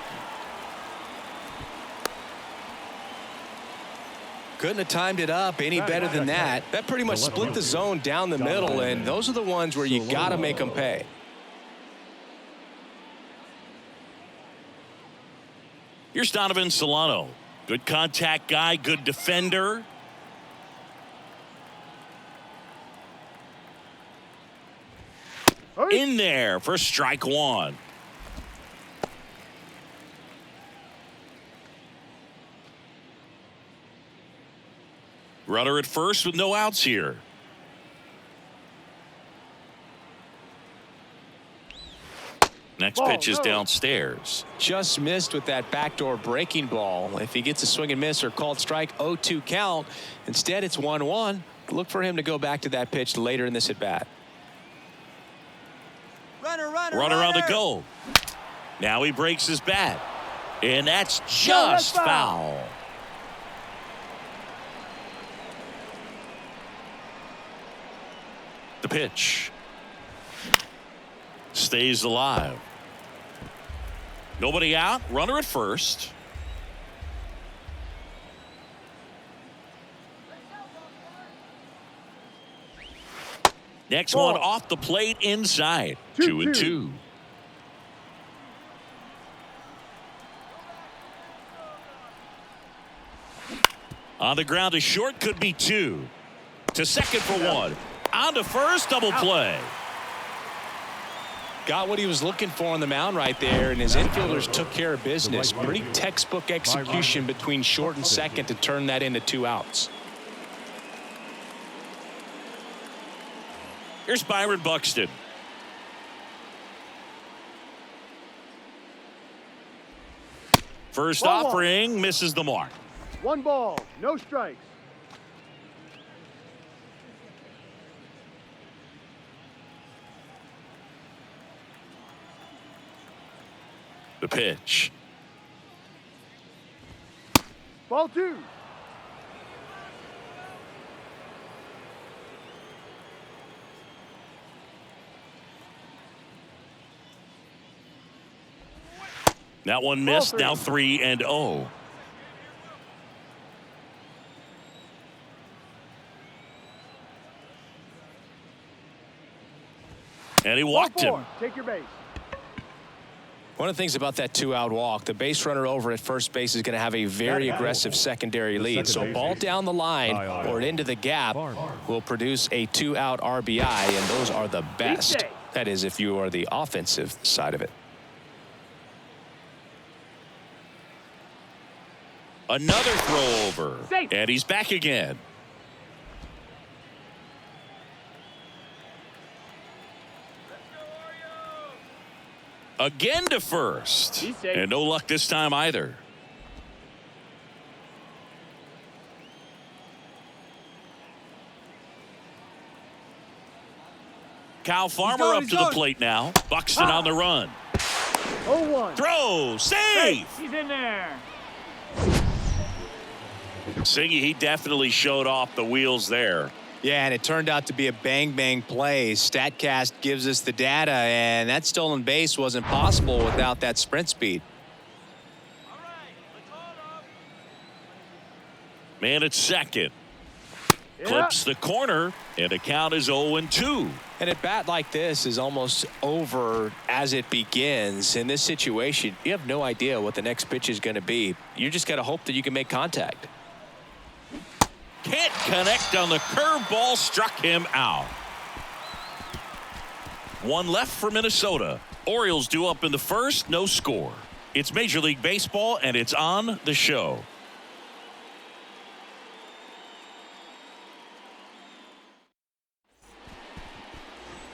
Couldn't have timed it up any better than that. That pretty much split the zone down the middle, and those are the ones where you got to make them pay. Here's Donovan Solano. Good contact guy, good defender. In there for strike 1. Runner at first with no outs here. Next pitch is downstairs. Just missed with that backdoor breaking ball. If he gets a swing and miss or called strike, 0-2 count. Instead, it's 1-1. Look for him to go back to that pitch later in this at bat. Runner on the go. Now he breaks his bat. And that's just foul. The pitch. Stays alive. Nobody out. Runner at first. Next one off the plate inside. 2-2. On the ground to short, could be 2. To second for 1. On to first, double play. Got what he was looking for on the mound right there, and his infielders took care of business. Pretty textbook execution between short and second to turn that into 2 outs. Here's Byron Buxton. First offering misses the mark. 1 ball, no strikes. The pitch. Ball 2. That one missed. Now 3-0. And he walked him. Take your base. One of the things about that 2-out walk, the base runner over at first base is going to have a very aggressive secondary lead. So ball down the line or into the gap will produce a 2-out RBI, and those are the best. That is, if you are the offensive side of it. Another throw over, and he's back again. Again to first, and no luck this time either. Kyle Farmer up to the plate now. Buxton on the run. 0-1. Throw, safe. He's in there. Singy, he definitely showed off the wheels there. Yeah, and it turned out to be a bang-bang play. StatCast gives us the data, and that stolen base wasn't possible without that sprint speed. All right, let's hold up. Man at second. Clips the corner, and the count is 0-2. And a bat like this is almost over as it begins. In this situation, you have no idea what the next pitch is going to be. You just got to hope that you can make contact. Can't connect on the curveball, struck him out. One left for Minnesota. Orioles due up in the first, no score. It's Major League Baseball, and it's on the show.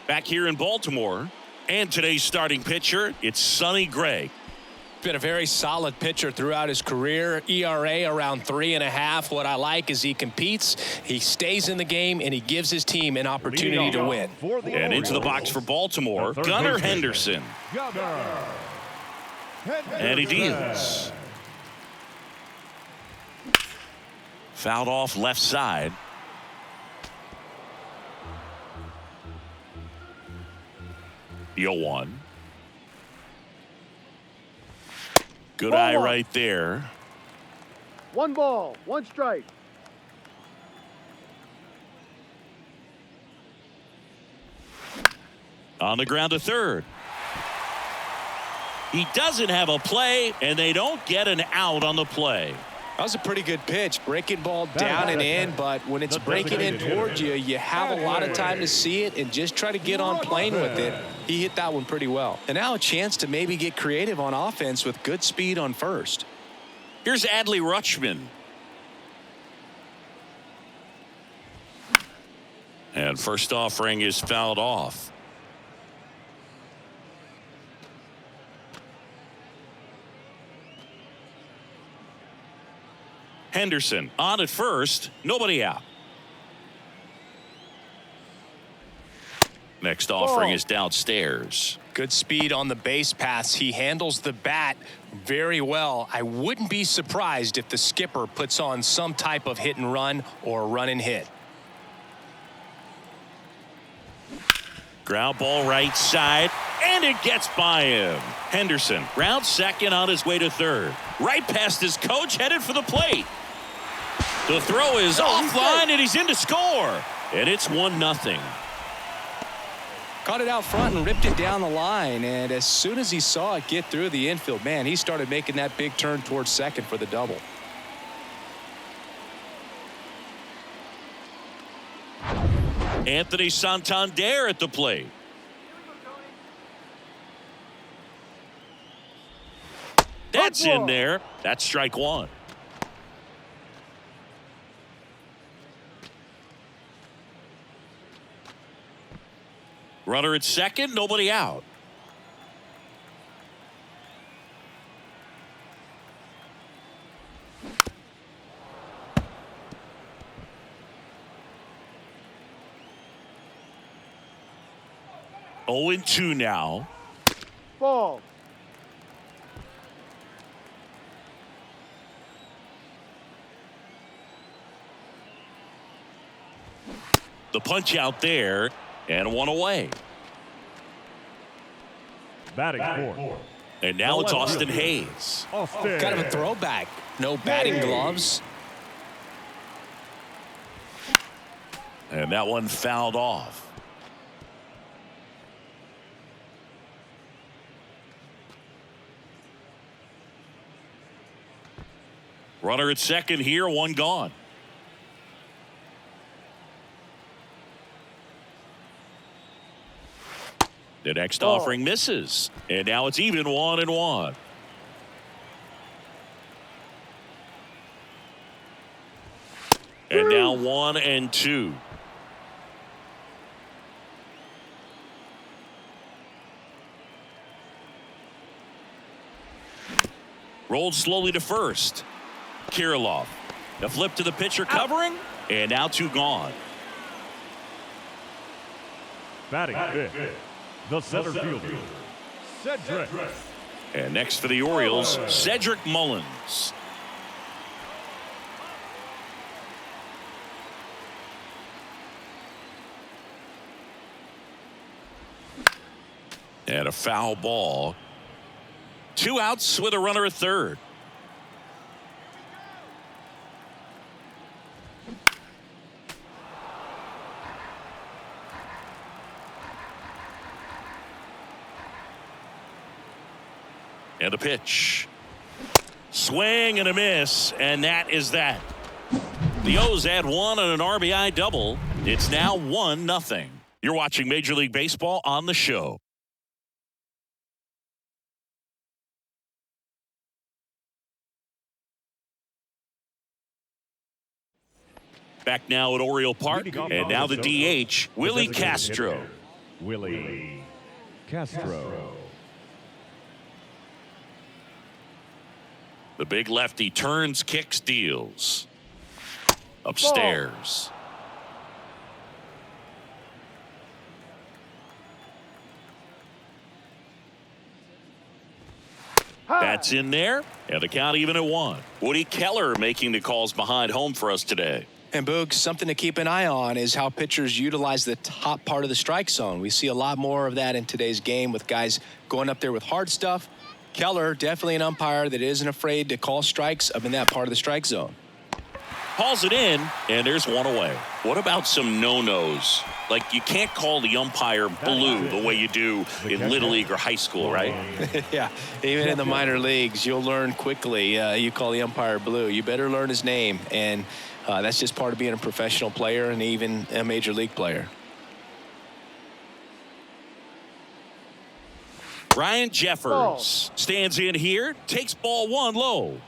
Back here in Baltimore, and today's starting pitcher, it's Sonny Gray. Been a very solid pitcher throughout his career. ERA around 3.5. What I like is he competes, he stays in the game, and he gives his team an opportunity to win. And into the box for Baltimore, Gunnar Henderson. And he deals. Fouled off left side. The 0-1. Good eye right there. 1 ball, 1 strike. On the ground to third. He doesn't have a play, and they don't get an out on the play. That was a pretty good pitch. Breaking ball down and in, but when it's breaking in towards you, you have a lot of time to see it and just try to get on plane with it. He hit that one pretty well. And now a chance to maybe get creative on offense with good speed on first. Here's Adley Rutschman. And first offering is fouled off. Henderson on at first, nobody out. Next offering is downstairs. Good speed on the base paths. He handles the bat very well. I wouldn't be surprised if the skipper puts on some type of hit and run or run and hit. Ground ball right side, and it gets by him. Henderson round second on his way to third. Right past his coach, headed for the plate. The throw is offline, and he's in to score. And it's 1-0. Caught it out front and ripped it down the line. And as soon as he saw it get through the infield, man, he started making that big turn towards second for the double. Anthony Santander at the plate. That's in there. That's strike one. Runner at second, nobody out. Oh, 0-2 now. Ball. The punch out there, and one away. Batting fourth. And now it's Austin Hayes. Kind of a throwback. No batting gloves. And that one fouled off. Runner at second here, one gone. The next offering misses. And now it's even 1-1. And now 1-2. Rolled slowly to first. Kirilov. The flip to the pitcher covering. And now 2 gone. Batting fifth, the center fielder, Cedric. And next for the Orioles, Cedric Mullins. And a foul ball. 2 outs with a runner at third. And a pitch. Swing and a miss, and that is that. The O's add 1 on an RBI double. It's now 1-0. You're watching Major League Baseball on the show. Back now at Oriole Park, and now the DH, Willie Castro. Willie Castro. The big lefty turns, kicks, deals. Upstairs. That's in there, and the count even at 1. Woody Keller making the calls behind home for us today. And Boog, something to keep an eye on is how pitchers utilize the top part of the strike zone. We see a lot more of that in today's game with guys going up there with hard stuff. Keller, definitely an umpire that isn't afraid to call strikes up in that part of the strike zone. Hauls it in, and there's 1 away. What about some no-nos? Like, you can't call the umpire blue the way you do in Little League or high school, right? Yeah, even in the minor leagues, you'll learn quickly. You call the umpire blue. You better learn his name, and that's just part of being a professional player and even a major league player. Ryan Jeffers stands in here, takes ball 1 low.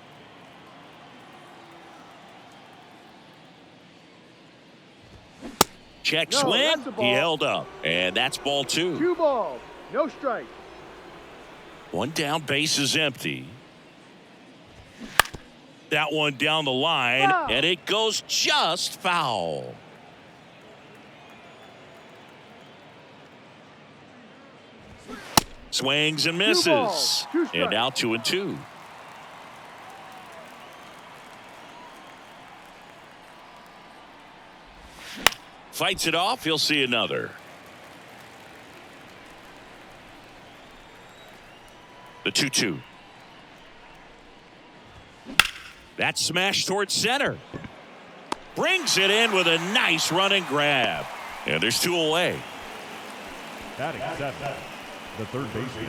Check swing. He held up. And that's ball 2. 2 balls, no strike. 1 down, base is empty. That one down the line, and it goes just foul. Swings and misses. And now 2-2. Fights it off. He'll see another. The 2-2. That smash towards center. Brings it in with a nice running grab. And there's 2 away. Batting seventh, the third baseman,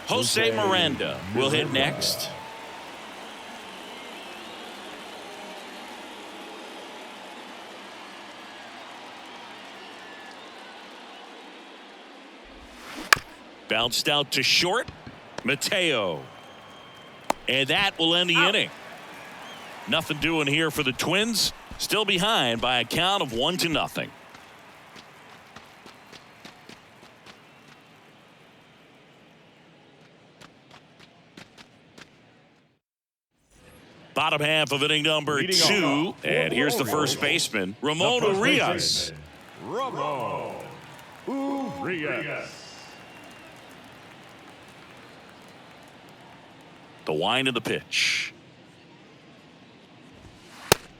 Jose Miranda will hit next. Bounced out to short. Mateo. And that will end the inning. Nothing doing here for the Twins. Still behind by a count of 1-0. Bottom half of inning number 2. And here's the first baseman, Ramon Urias. Ramon Urias. The wind of the pitch.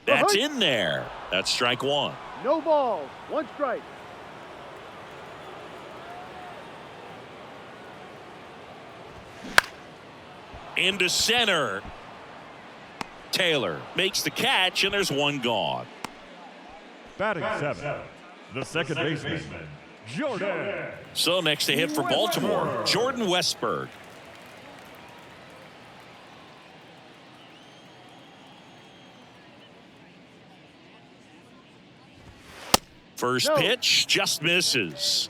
That's in there. That's strike 1. No balls, 1 strike. Into center. Taylor makes the catch, and there's 1 gone. Batting seventh, the second baseman, Jordan. So next to hit for Baltimore, Jordan Westburg. First pitch just misses.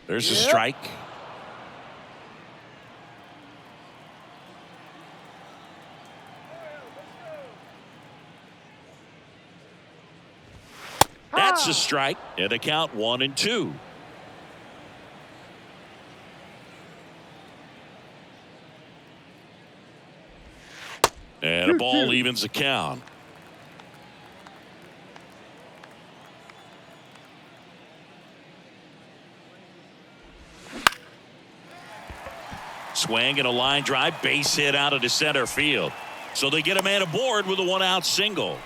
There's a strike. That's a strike. And a count 1-2. And a ball evens the count. Swing and a line drive, base hit out of the center field. So they get a man aboard with a 1-out single.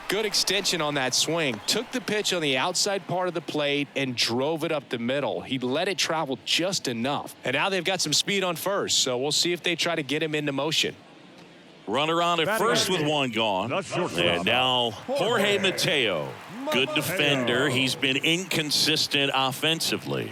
Good extension on that swing. Took the pitch on the outside part of the plate and drove it up the middle. He let it travel just enough. And now they've got some speed on first, so we'll see if they try to get him into motion. Runner on at first with one gone. And now Jorge Mateo. Good defender. He's been inconsistent offensively.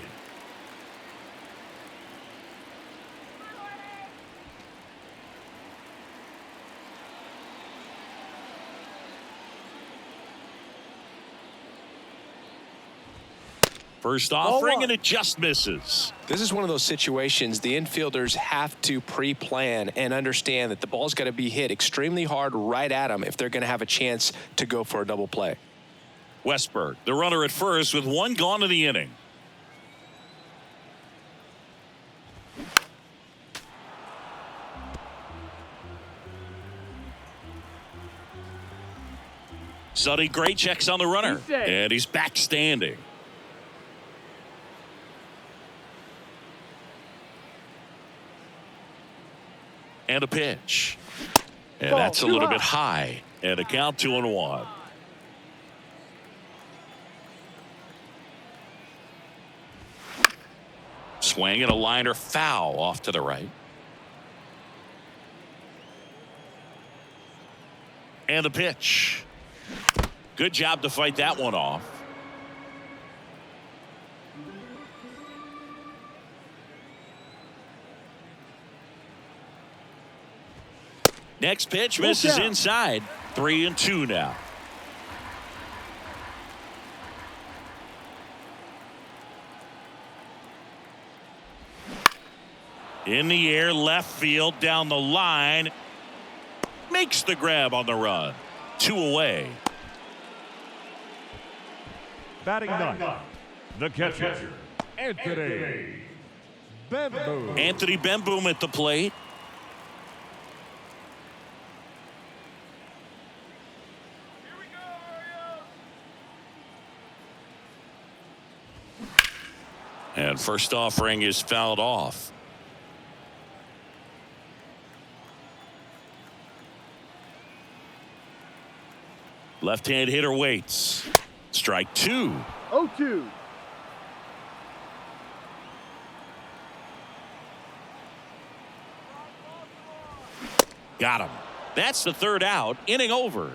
First offering, and it just misses. This is one of those situations the infielders have to pre-plan and understand that the ball's got to be hit extremely hard right at them if they're going to have a chance to go for a double play. Westberg, the runner at first with one gone in the inning. Sonny Gray checks on the runner, and he's back standing. And a pitch. And that's a little bit high. And a count 2-1. Swing and a liner foul off to the right. And the pitch. Good job to fight that one off. Next pitch misses inside. 3-2 now. In the air, left field, down the line. Makes the grab on the run. 2 away. Batting ninth, the catcher, Anthony Bemboom. Anthony Bemboom at the plate. And first offering is fouled off. Left-hand hitter waits. Strike 2. 0-2. Got him. That's the third out. Inning over.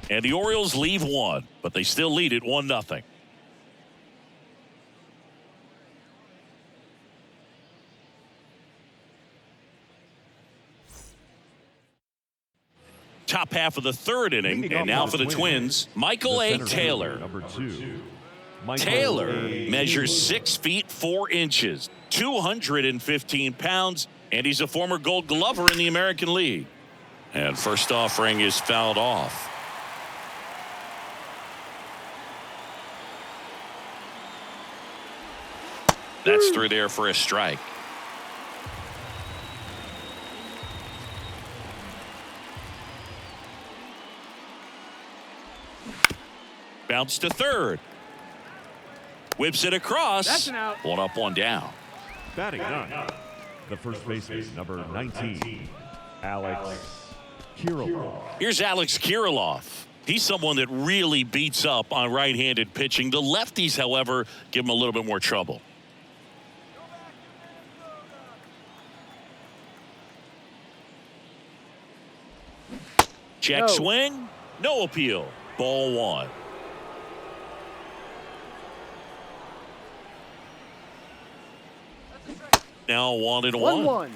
And the Orioles leave one, but they still lead it 1-0. Top half of the third inning, and now for the Twins, Michael A. Taylor. Number 2. Taylor measures 6 feet 4 inches, 215 pounds, and he's a former Gold Glover in the American League. And first offering is fouled off. That's through there for a strike. Bounce to third. Whips it across. That's an out. 1 up, 1 down. Batting ninth, the first baseman, number 19, Alex Kirilloff. Here's Alex Kirilloff. He's someone that really beats up on right-handed pitching. The lefties, however, give him a little bit more trouble. Check swing. No appeal. Ball 1. Now 1-1. 1-1.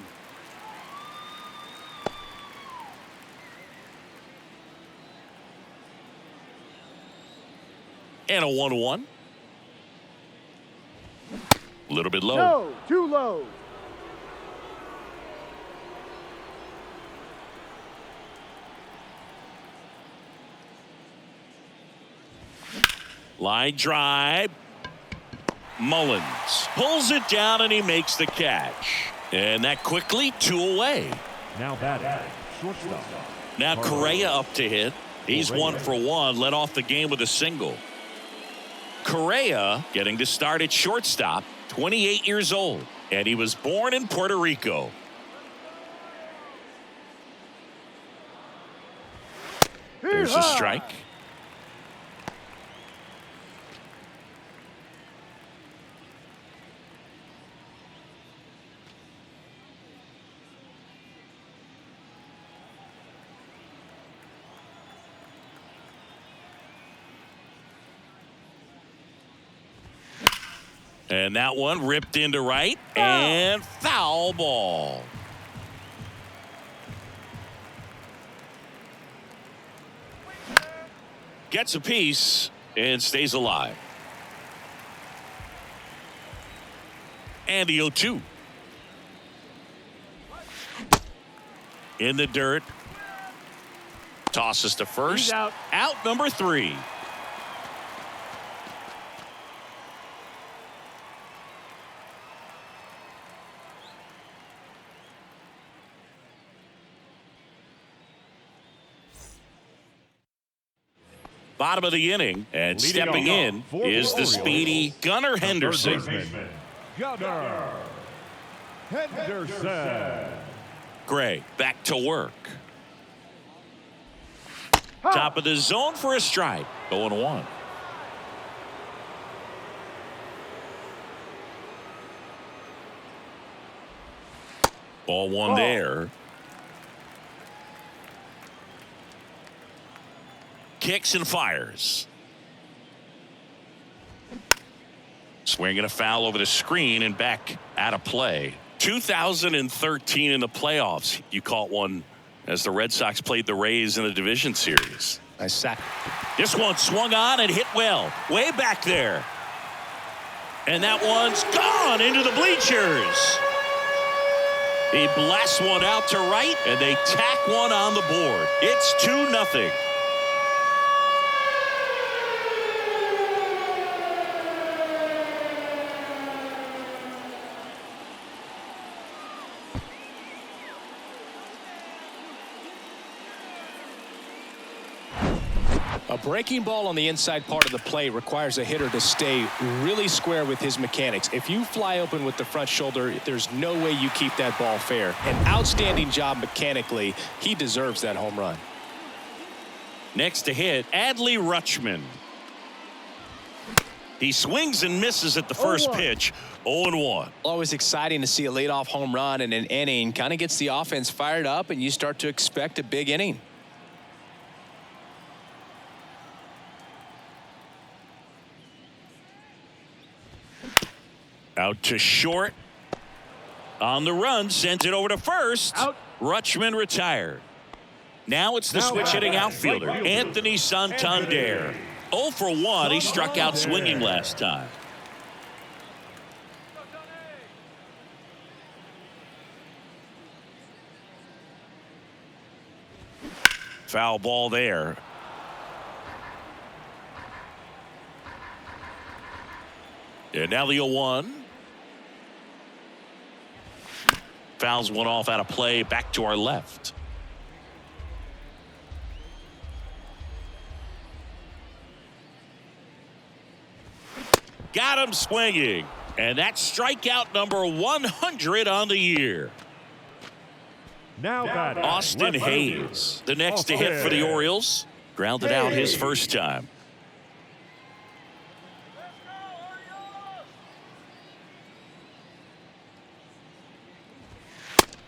And a 1-1. A little bit low. No, too low. Line drive. Mullins pulls it down and he makes the catch. And that quickly 2 away. Now batting, shortstop. Now Correa up to hit. He's 1 for 1, led off the game with a single. Correa getting to start at shortstop, 28 years old, and he was born in Puerto Rico. There's a strike. And that one ripped into right and foul ball. Gets a piece and stays alive. And the 0-2. In the dirt. Tosses to first. He's out. Out number 3. Bottom of the inning, and Leading stepping in is the Orioles, speedy Gunnar Henderson. Gunnar Henderson. Gray back to work. Top of the zone for a strike. 0-1. Ball one there. Kicks and fires. Swinging a foul over the screen and back out of play. 2013 in the playoffs, you caught one as the Red Sox played the Rays in the division series. Nice sack. This one swung on and hit well, way back there. And that one's gone into the bleachers. He blasts one out to right, and they tack one on the board. It's 2-0. A breaking ball on the inside part of the plate requires a hitter to stay really square with his mechanics. If you fly open with the front shoulder, there's no way you keep that ball fair. An outstanding job mechanically. He deserves that home run. Next to hit, Adley Rutschman. He swings and misses at the first pitch. 0-1. Always exciting to see a leadoff home run in an inning. Kind of gets the offense fired up, and you start to expect a big inning. Out to short. On the run, sends it over to first. Out. Rutschman retired. Now it's the switch-hitting outfielder, Anthony Santander. 0 for 1. He struck out swinging last time. Foul ball there. And now the 0-1. Fouls one off out of play, back to our left. Got him swinging. And that's strikeout number 100 on the year. Now batting, Austin left field. Hayes, the next to hit for the Orioles. Grounded out his first time.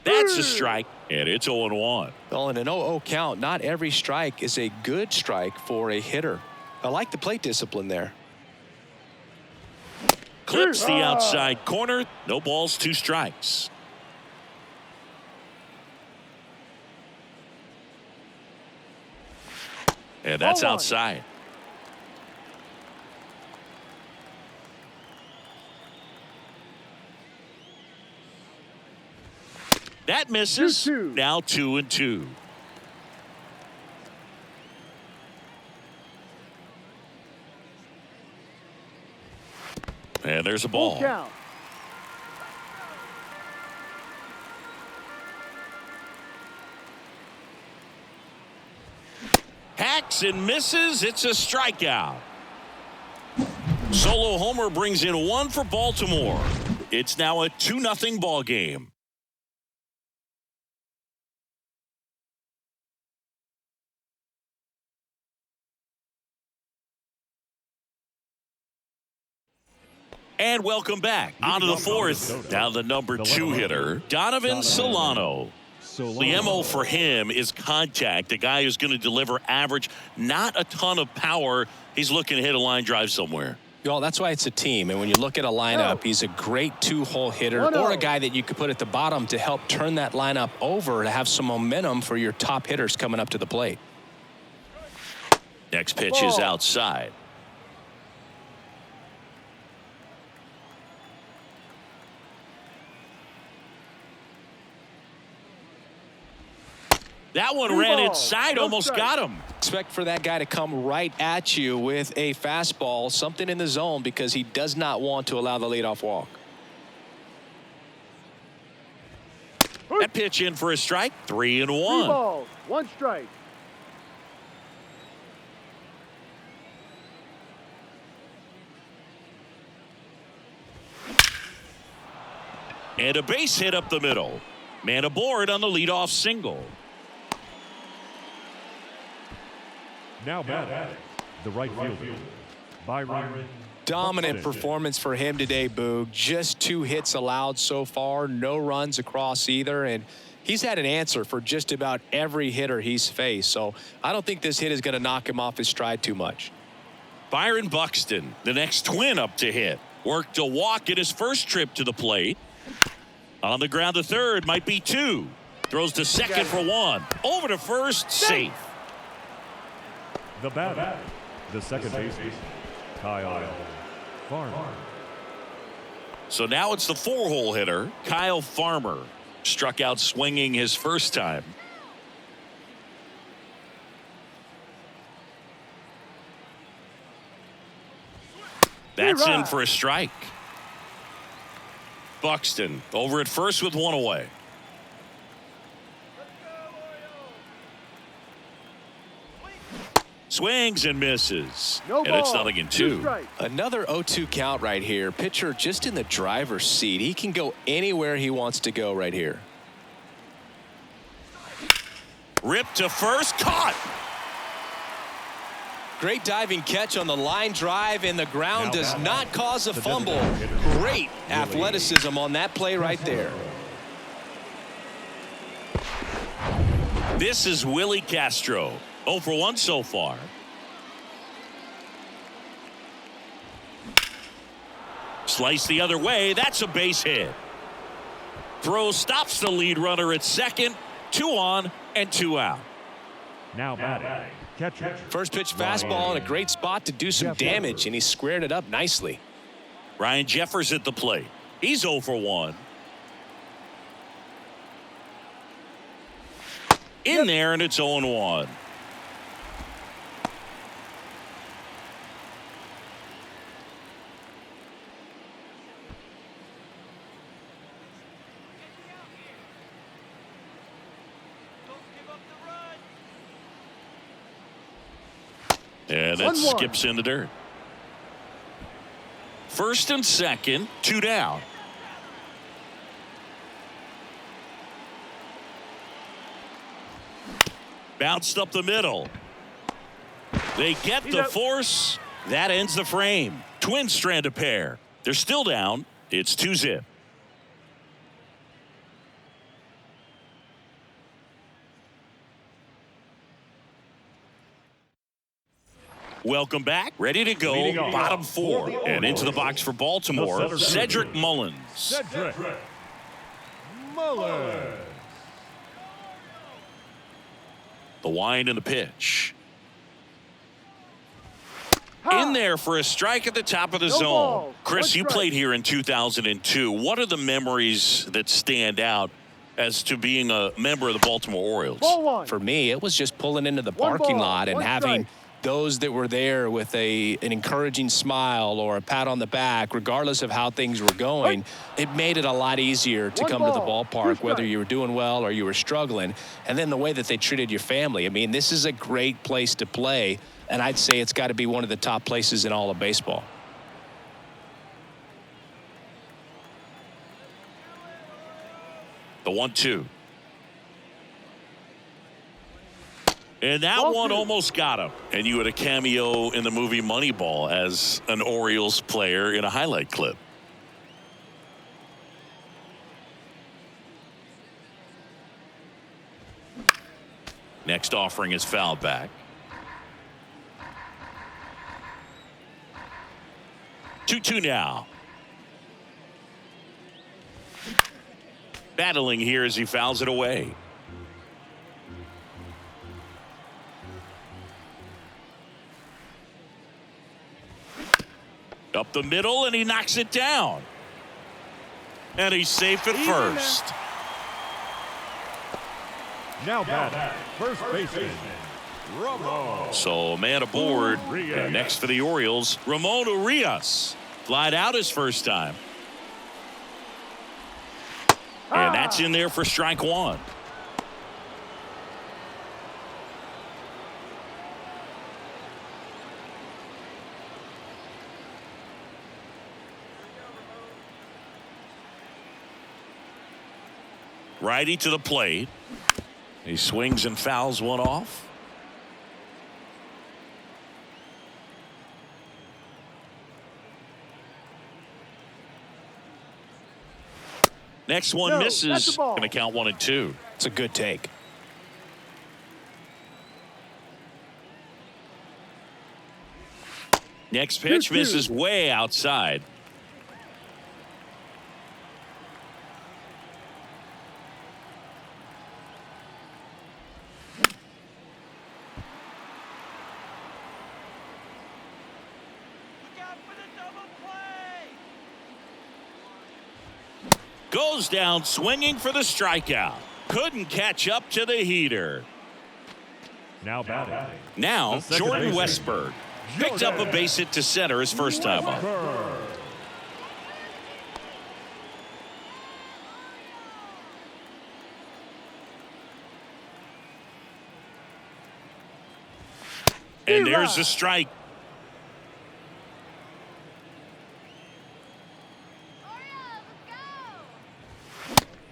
That's a strike, and it's 0-1. Well, in an 0-0 count, not every strike is a good strike for a hitter. I like the plate discipline there. clips the outside corner. No balls, 2 strikes. And that's outside. That misses. 2-2. Now 2-2. And there's a ball. Full count. Hacks and misses. It's a strikeout. Solo homer brings in 1 for Baltimore. It's now a 2-0 ball game. And welcome back. On to the 4th. Now the number 2 hitter, Donovan Solano. The MO for him is contact. A guy who's going to deliver average, not a ton of power. He's looking to hit a line drive somewhere. Well, that's why it's a team. And when you look at a lineup, he's a great 2-hole hitter or a guy that you could put at the bottom to help turn that lineup over to have some momentum for your top hitters coming up to the plate. Next pitch is outside. That one ran inside, almost got him. Expect for that guy to come right at you with a fastball, something in the zone, because he does not want to allow the leadoff walk. That pitch in for a strike, 3-1. 3 balls, 1 strike. And a base hit up the middle. Man aboard on the leadoff single. Now batting, the right fielder, Byron. Dominant performance for him today, Boog. Just 2 hits allowed so far, no runs across either, and he's had an answer for just about every hitter he's faced. So I don't think this hit is going to knock him off his stride too much. Byron Buxton, the next Twin up to hit. Worked a walk in his first trip to the plate. On the ground to third, might be 2. Throws to second for 1. Over to first, safe. The batter, the second baseman, Kyle Farmer. So now it's the 4-hole hitter, Kyle Farmer. Struck out swinging his first time. That's in for a strike. Buxton over at first with 1 away. Swings and misses. No and it's ball, 0-2. Another 0-2 count right here. Pitcher just in the driver's seat. He can go anywhere he wants to go right here. Ripped to first, caught. Great diving catch on the line drive, and the ground does not cause a fumble. Great athleticism on that play right there. This is Willie Castro. 0 for 1 so far. Slice the other way. That's a base hit. Throw stops the lead runner at second. 2 on and 2 out. Now batting, catcher. First pitch fastball in a great spot to do some damage, and he squared it up nicely. Ryan Jeffers at the plate. He's 0 for 1. In there, and it's 0-1. And it skips in the dirt. First and second, 2 down. Bounced up the middle. They get the force. That ends the frame. Twins strand a pair. They're still down. It's 2-zip. Welcome back. Ready to go. Bottom four. And into the box for Baltimore, Cedric Mullins. Cedric Mullins. The wind and the pitch. In there for a strike at the top of the zone. Ball. Chris, you Strike. played here in 2002. What are the memories that stand out as to being a member of the Baltimore Orioles? Ball one. For me, it was just pulling into the One parking ball, lot and one having strike. those that were there with an encouraging smile or a pat on the back, regardless of how things were going. It made it a lot easier to One come to the ball, ballpark, two whether strikes. you were doing well or you were struggling. And then the way that they treated your family. I mean, this is a great place to play, and I'd say it's got to be one of the top places in all of baseball. The 1-2. And that Ball one two. almost got him. And you had a cameo in the movie Moneyball as an Orioles player in a highlight clip. Next offering is fouled back. 2-2 now. Battling here as he fouls it away. Up the middle, and he knocks it down. And he's safe at first. Now batting, first baseman, Ramon. So a man aboard. Urias. And next for the Orioles, Ramon Urias. Flied out his first time. And that's in there for strike one. Righty to the plate. He swings and fouls one off. Next one No, that's misses. the ball. Going to count 1-2. It's a good take. Next pitch 2-2. misses way outside. Look out for the double play. Goes down swinging for the strikeout. Couldn't catch up to the heater. Now batting, Now The second Jordan baseman. Westberg picked up a base hit to center his first time up. Bird. And there's the strike.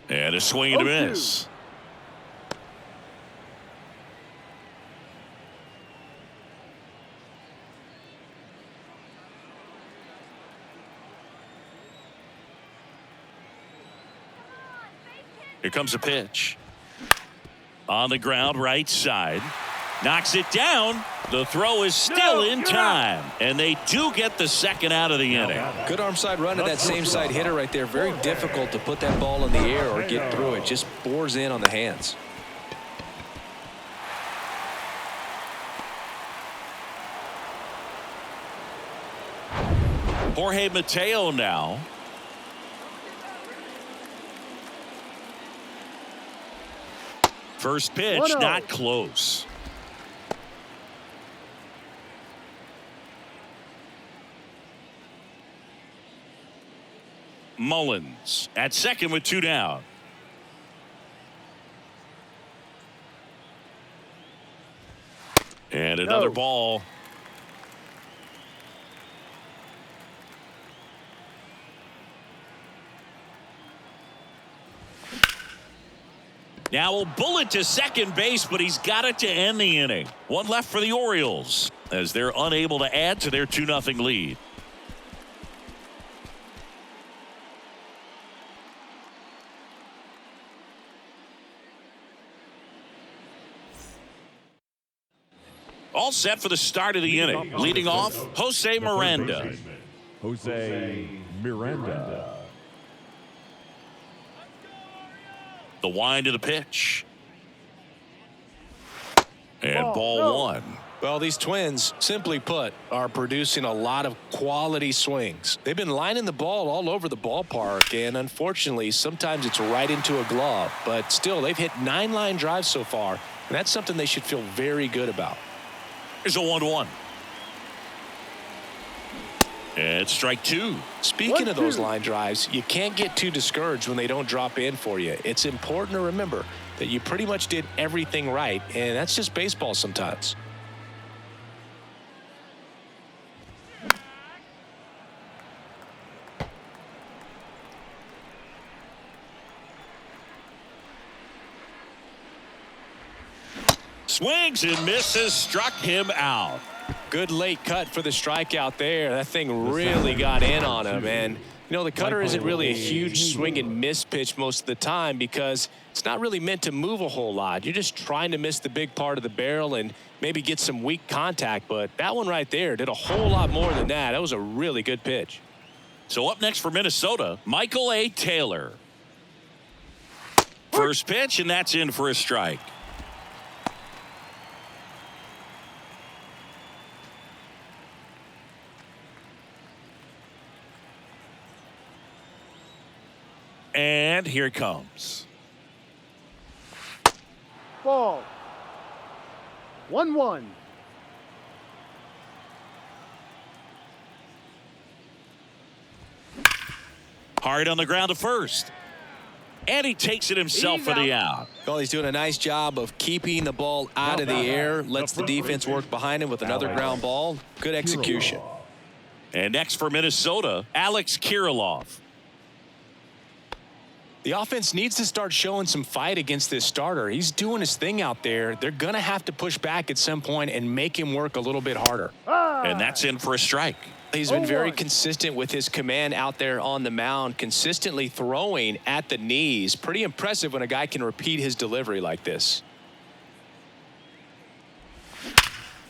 And a swing and a 0-2. miss. Here comes a pitch. On the ground, right side. Knocks it down. The throw is still in time. And they do get the second out of the inning. Good arm side run to that same side hitter right there. Very difficult to put that ball in the air or get through it. Just bores in on the hands. Jorge Mateo now. First pitch, 1-0. not close. Mullins at second with two down. And another No. ball. Now a bullet to second base, but he's got it to end the inning. One left for the Orioles as they're unable to add to their 2-0 lead. All set for the start of the inning. Leading off, Jose Miranda. Jose Miranda. The wind of the pitch. And ball one. Well, these Twins, simply put, are producing a lot of quality swings. They've been lining the ball all over the ballpark, and unfortunately, sometimes it's right into a glove. But still, they've hit 9 line drives so far, and that's something they should feel very good about. Here's a 1-1. And strike 2. Speaking of those line drives, you can't get too discouraged when they don't drop in for you. It's important to remember that you pretty much did everything right, and that's just baseball sometimes. Swings and misses, struck him out. Good late cut for the strikeout there. That thing really got in on him. And, you know, the cutter isn't really a huge swing and miss pitch most of the time because it's not really meant to move a whole lot. You're just trying to miss the big part of the barrel and maybe get some weak contact. But that one right there did a whole lot more than that. That was a really good pitch. So up next for Minnesota, Michael A. Taylor. First pitch, and that's in for a strike. And here it comes. Ball. 1-1. Hard on the ground to first. And he takes it himself for the out. Well, he's doing a nice job of keeping the ball out of the air. Lets the defense work behind him with another ground ball. Good execution. And next for Minnesota, Alex Kirilloff. The offense needs to start showing some fight against this starter. He's doing his thing out there. They're going to have to push back at some point and make him work a little bit harder. And that's in for a strike. He's been very consistent with his command out there on the mound, consistently throwing at the knees. Pretty impressive when a guy can repeat his delivery like this.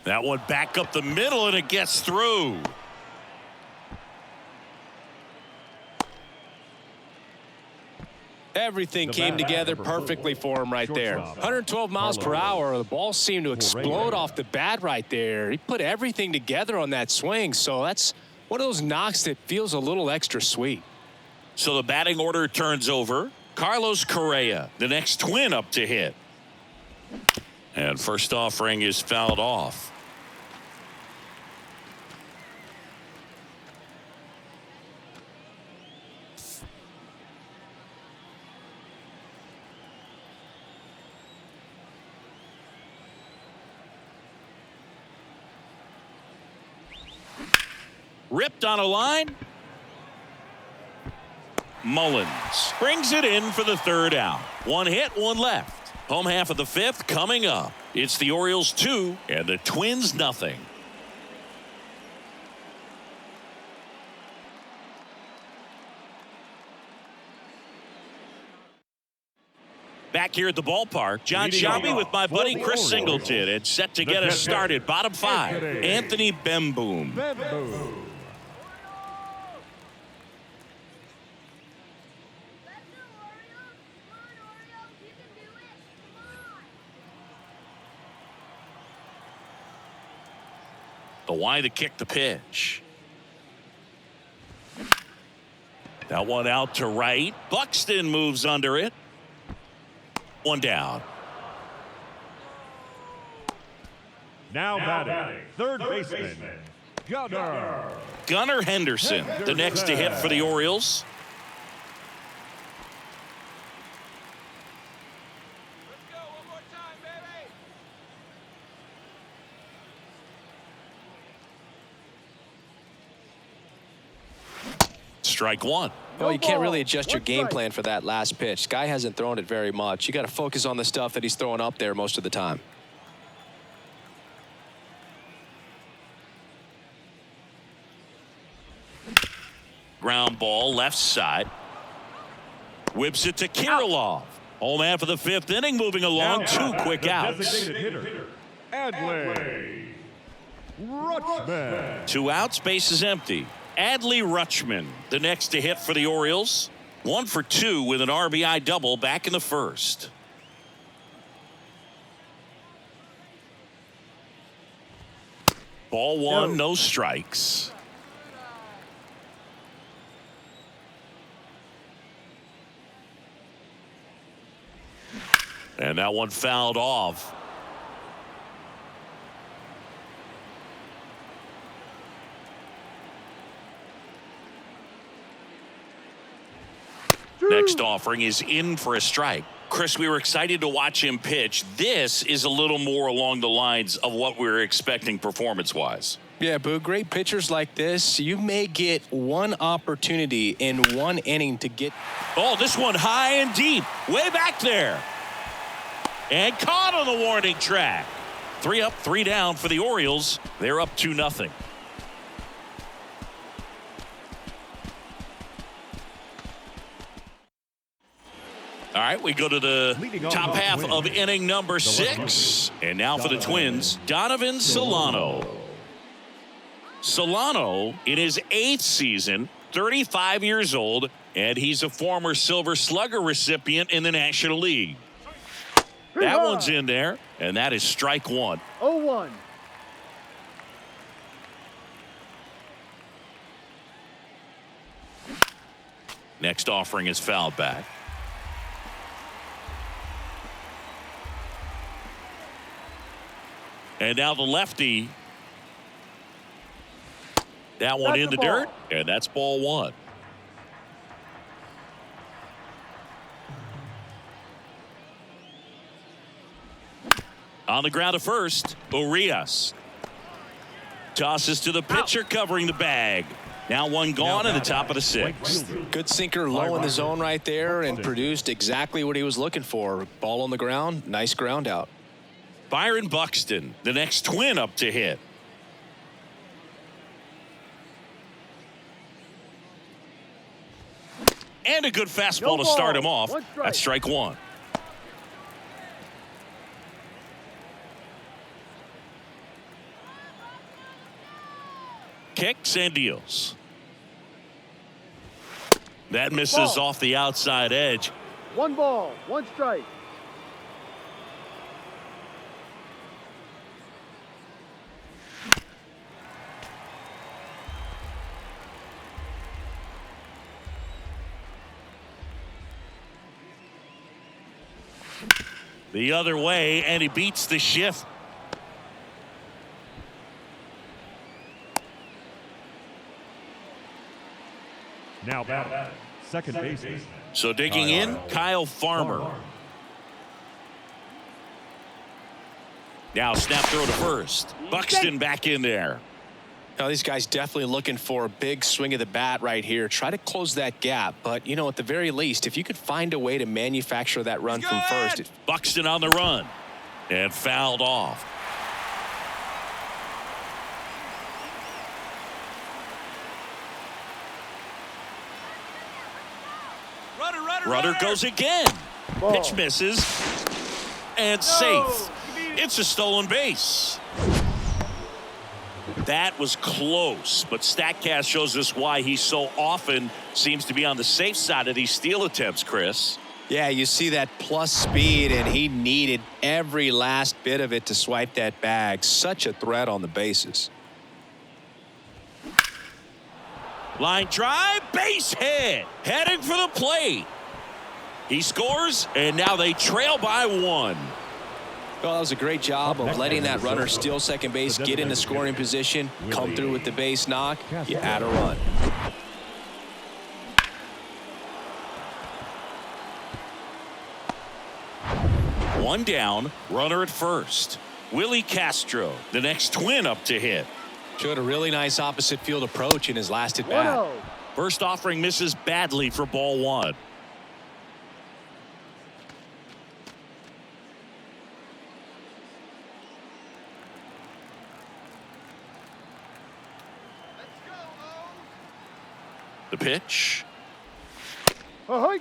That one back up the middle, and it gets through. Everything came together perfectly for him right there. 112 miles per hour. The ball seemed to explode off the bat right there. He put everything together on that swing. So that's one of those knocks that feels a little extra sweet. So the batting order turns over. Carlos Correa, the next Twin up to hit. And first offering is fouled off. Ripped on a line. Mullins brings it in for the third out. One hit, one left. Home half of the fifth coming up. It's the Orioles 2 and the Twins nothing. Back here at the ballpark, John Shelby with my buddy Chris Singleton and set to get us started. Bottom 5, Anthony Bemboom. The wide to kick the pitch. That one out to right. Buxton moves under it. One down. Now batting, third baseman, Gunnar Henderson, the next to hit for the Orioles. Let's go one more time, baby. Strike one. Well, you can't really adjust your game plan for that last pitch. Guy hasn't thrown it very much. You got to focus on the stuff that he's throwing up there most of the time. Ground ball left side. Whips it to Kirilloff. Home half of the fifth inning moving along. 2 quick outs. Adley. Rutschman. 2 outs, base is empty. Adley Rutschman, the next to hit for the Orioles. 1 for 2 with an RBI double back in the first. Ball 1, no strikes. And that one fouled off. Next offering is in for a strike. Chris, we were excited to watch him pitch. This is a little more along the lines of what we were expecting performance-wise. Yeah, Boo, great pitchers like this, you may get one opportunity in one inning to get. Oh, this one high and deep, way back there. And caught on the warning track. 3 up, 3 down for the Orioles. They're up 2-0. All right, we go to the top half of inning number 6. And now for the Twins, Donovan Solano. Solano in his 8th season, 35 years old, and he's a former Silver Slugger recipient in the National League. That one's in there, and that is strike 1. 0-1. Next offering is fouled back. And now the lefty. That one in the dirt, and that's ball 1. On the ground to first, Urias. Tosses to the pitcher covering the bag. Now one gone in the top of the 6th. Good sinker low in the zone right there and produced exactly what he was looking for. Ball on the ground, nice ground out. Byron Buxton, the next Twin up to hit. And a good fastball to start him off. That's strike 1. Kicks and deals. That misses off the outside edge. 1 ball, 1 strike. The other way, and he beats the shift. Now batting, second baseman. So digging in, Kyle Farmer. Now snap throw to first. Buxton back in there. Now these guys definitely looking for a big swing of the bat right here. Try to close that gap, but you know, at the very least, if you could find a way to manufacture that run from first. Buxton on the run and fouled off. Runner goes again. Pitch misses and safe. It's a stolen base. That was close, but StatCast shows us why he so often seems to be on the safe side of these steal attempts, Chris. Yeah, you see that plus speed, and he needed every last bit of it to swipe that bag. Such a threat on the bases. Line drive, base hit, heading for the plate. He scores, and now they trail by 1. Well, that was a great job of letting that runner steal second base, get into scoring position, come through with the base knock. You add a run. One down, runner at first. Willie Castro, the next Twin up to hit. Showed a really nice opposite field approach in his last at bat. First offering misses badly for ball 1. The pitch. Ahoy.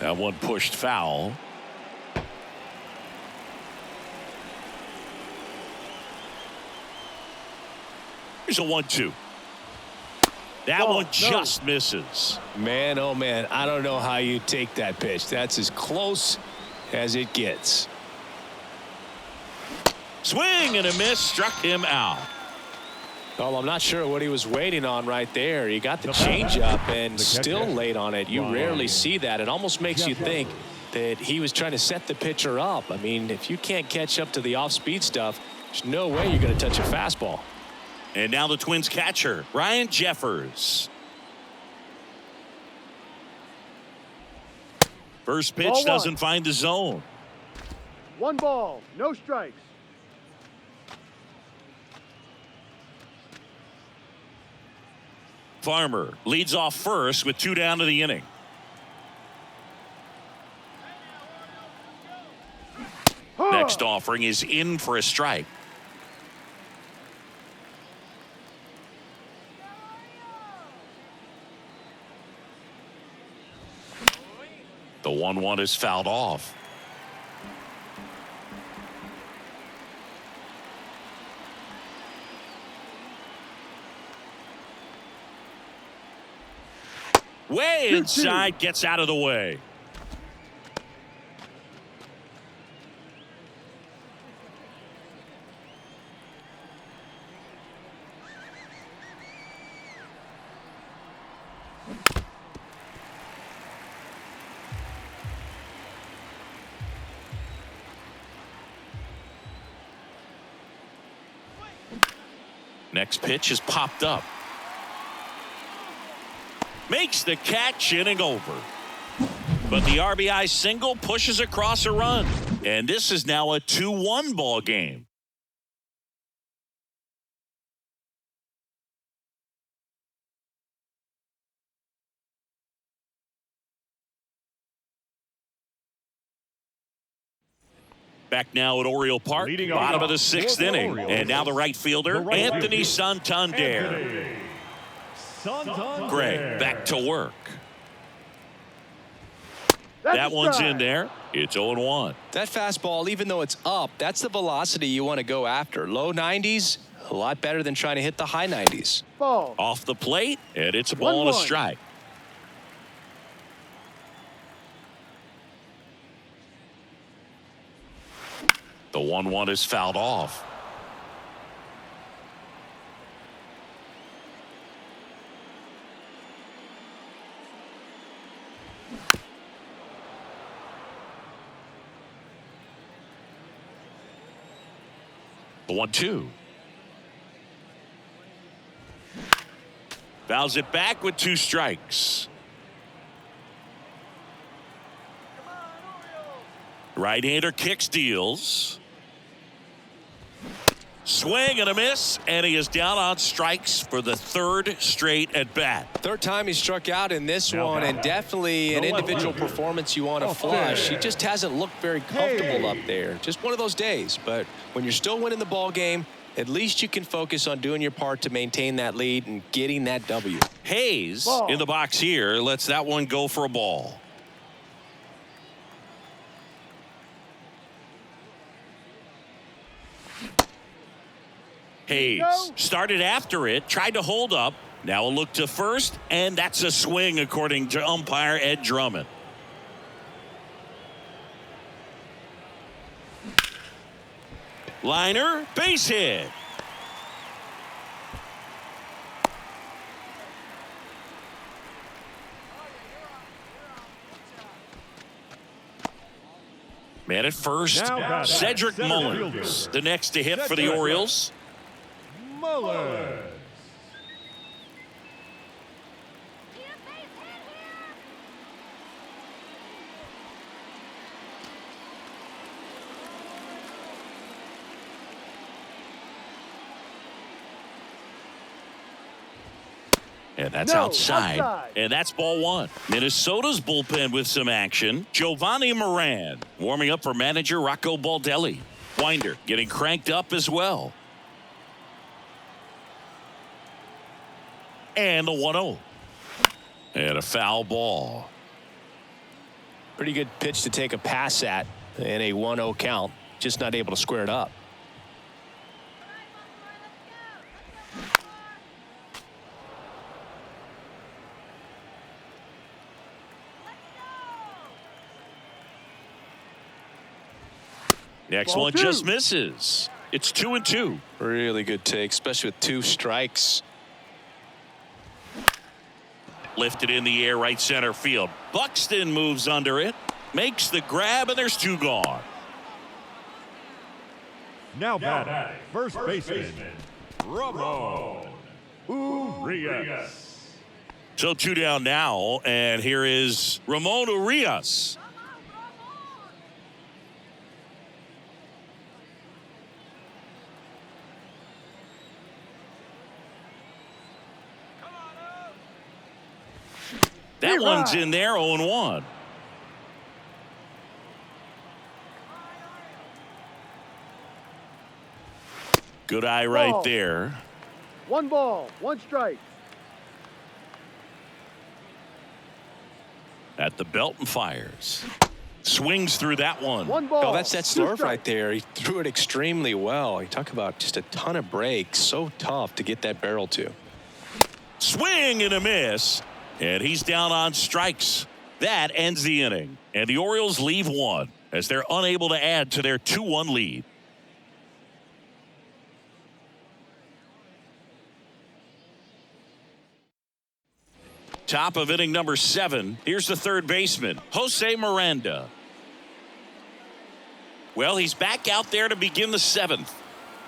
That one pushed foul. Here's a 1-2. That one just misses. Man, oh man, I don't know how you take that pitch. That's as close as it gets. Swing and a miss, struck him out. Well, I'm not sure what he was waiting on right there. He got the changeup and still late on it. You rarely see that. It almost makes you think that he was trying to set the pitcher up. I mean, if you can't catch up to the off-speed stuff, there's no way you're going to touch a fastball. And now the Twins catcher, Ryan Jeffers. First pitch doesn't find the zone. 1 ball, no strikes. Farmer leads off first with 2 down to the inning. Next offering is in for a strike. The 1-1 is fouled off. Way inside, gets out of the way. Next pitch is popped up. Makes the catch, inning over. But the RBI single pushes across a run. And this is now a 2-1 ball game. Back now at Oriole Park, bottom of the 6th inning. And now the right fielder, Anthony Santander. Gray back to work. That one's in there. It's 0-1. That fastball, even though it's up, that's the velocity you want to go after. Low 90s, a lot better than trying to hit the high 90s. Ball. Off the plate, and it's a ball and a strike. The 1-1 is fouled off. The 1-2. Fouls it back with 2 strikes. Right-hander kicks, deals. Swing and a miss, and he is down on strikes for the 3rd straight at bat. 3rd time he struck out in this one, and definitely an individual performance you want to flush. He just hasn't looked very comfortable up there. Just one of those days. But when you're still winning the ball game, at least you can focus on doing your part to maintain that lead and getting that W. Hayes in the box here lets that one go for a ball. Hayes started after it, tried to hold up. Now a look to first, and that's a swing according to umpire Ed Drummond. Liner, base hit. Man at first, Cedric Mullins, the next to hit for the Orioles. Mullins. And that's outside. And that's ball 1. Minnesota's bullpen with some action. Giovanni Moran warming up for manager Rocco Baldelli. Winder getting cranked up as well. And the 1-0. And a foul ball. Pretty good pitch to take a pass at in a 1-0 count. Just not able to square it up. Next Ball one two. just misses. It's 2-2. Really good take, especially with 2 strikes. Lifted in the air, right center field. Buxton moves under it, makes the grab, and there's 2 gone. Now batting, first baseman, Ramon Urias. So 2 down now, and here is Ramon Urias. That one's in there, 0-1. Good eye right Ball. there. 1 ball, 1 strike. At the belt and fires. Swings through that one. 1 ball. Oh, that's that 2 slurve strikes. right there. He threw it extremely well. You talk about just a ton of breaks. So tough to get that barrel to. Swing and a miss. And he's down on strikes. That ends the inning. And the Orioles leave 1 as they're unable to add to their 2-1 lead. Top of inning number 7. Here's the third baseman, Jose Miranda. Well, he's back out there to begin the 7th.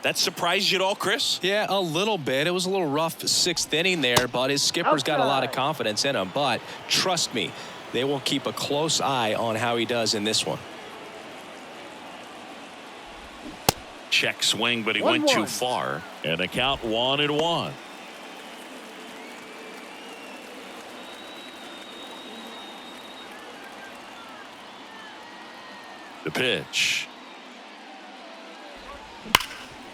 That surprised you at all, Chris? Yeah, a little bit. It was a little rough 6th inning there, but his skipper's got a lot of confidence in him. But trust me, they will keep a close eye on how he does in this one. Check swing, but he went too 1-1. far. And the count 1-1. The pitch.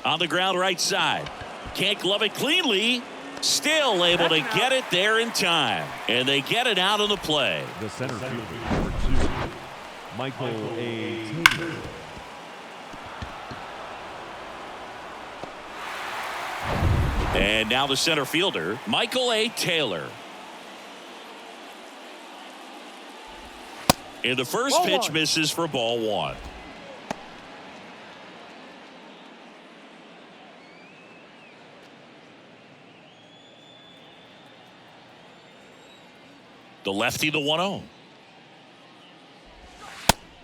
On the ground right side. Can't glove it cleanly. Still able to get it there in time. And they get it out of the play. The center fielder, number 2, Michael A. Taylor. And now the center fielder, Michael A. Taylor. And the first Ball pitch 1. misses for ball 1. The lefty, the 1-0.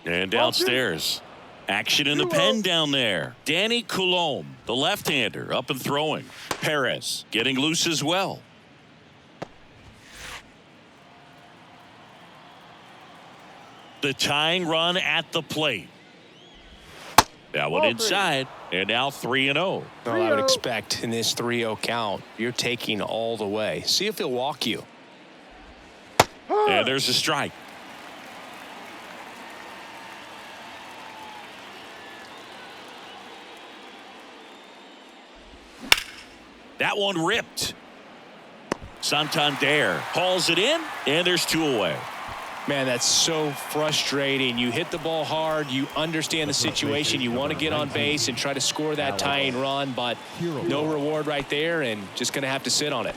And downstairs. Action in the pen down there. Danny Coulombe, the left-hander, up and throwing. Perez getting loose as well. The tying run at the plate. That one Ball inside, and now 3-0. Well, I would 3-0. expect in this 3-0 count, you're taking all the way. See if he'll walk you. And there's a strike. That one ripped. Santander hauls it in, and there's 2 away. Man, that's so frustrating. You hit the ball hard. You understand the situation. You want to get on base and try to score that tying run, but no reward right there, and just going to have to sit on it.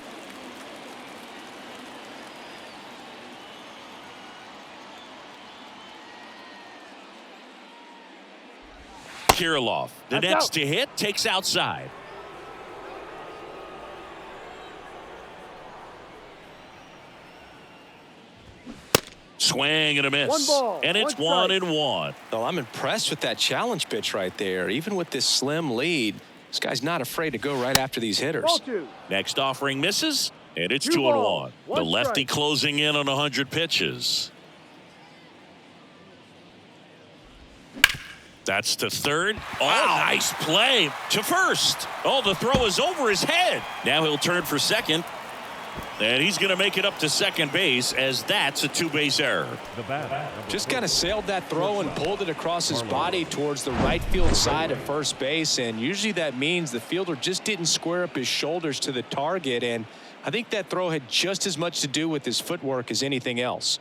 Kirilloff, the That's next out. to hit, takes outside. Swing and a miss. 1 ball, and it's 1 strike. 1-1. Well, I'm impressed with that challenge pitch right there. Even with this slim lead, this guy's not afraid to go right after these hitters. Ball 2. Next offering misses, and it's 2 2-1. balls, The 1 lefty strike. closing in on 100 pitches. That's to third. Oh, nice play to first. Oh, the throw is over his head. Now he'll turn for second. And he's going to make it up to second base, as that's a 2-base error. The bat, Just kind of sailed that throw and pulled it across his body towards the right field side of first base. And usually that means the fielder just didn't square up his shoulders to the target. And I think that throw had just as much to do with his footwork as anything else.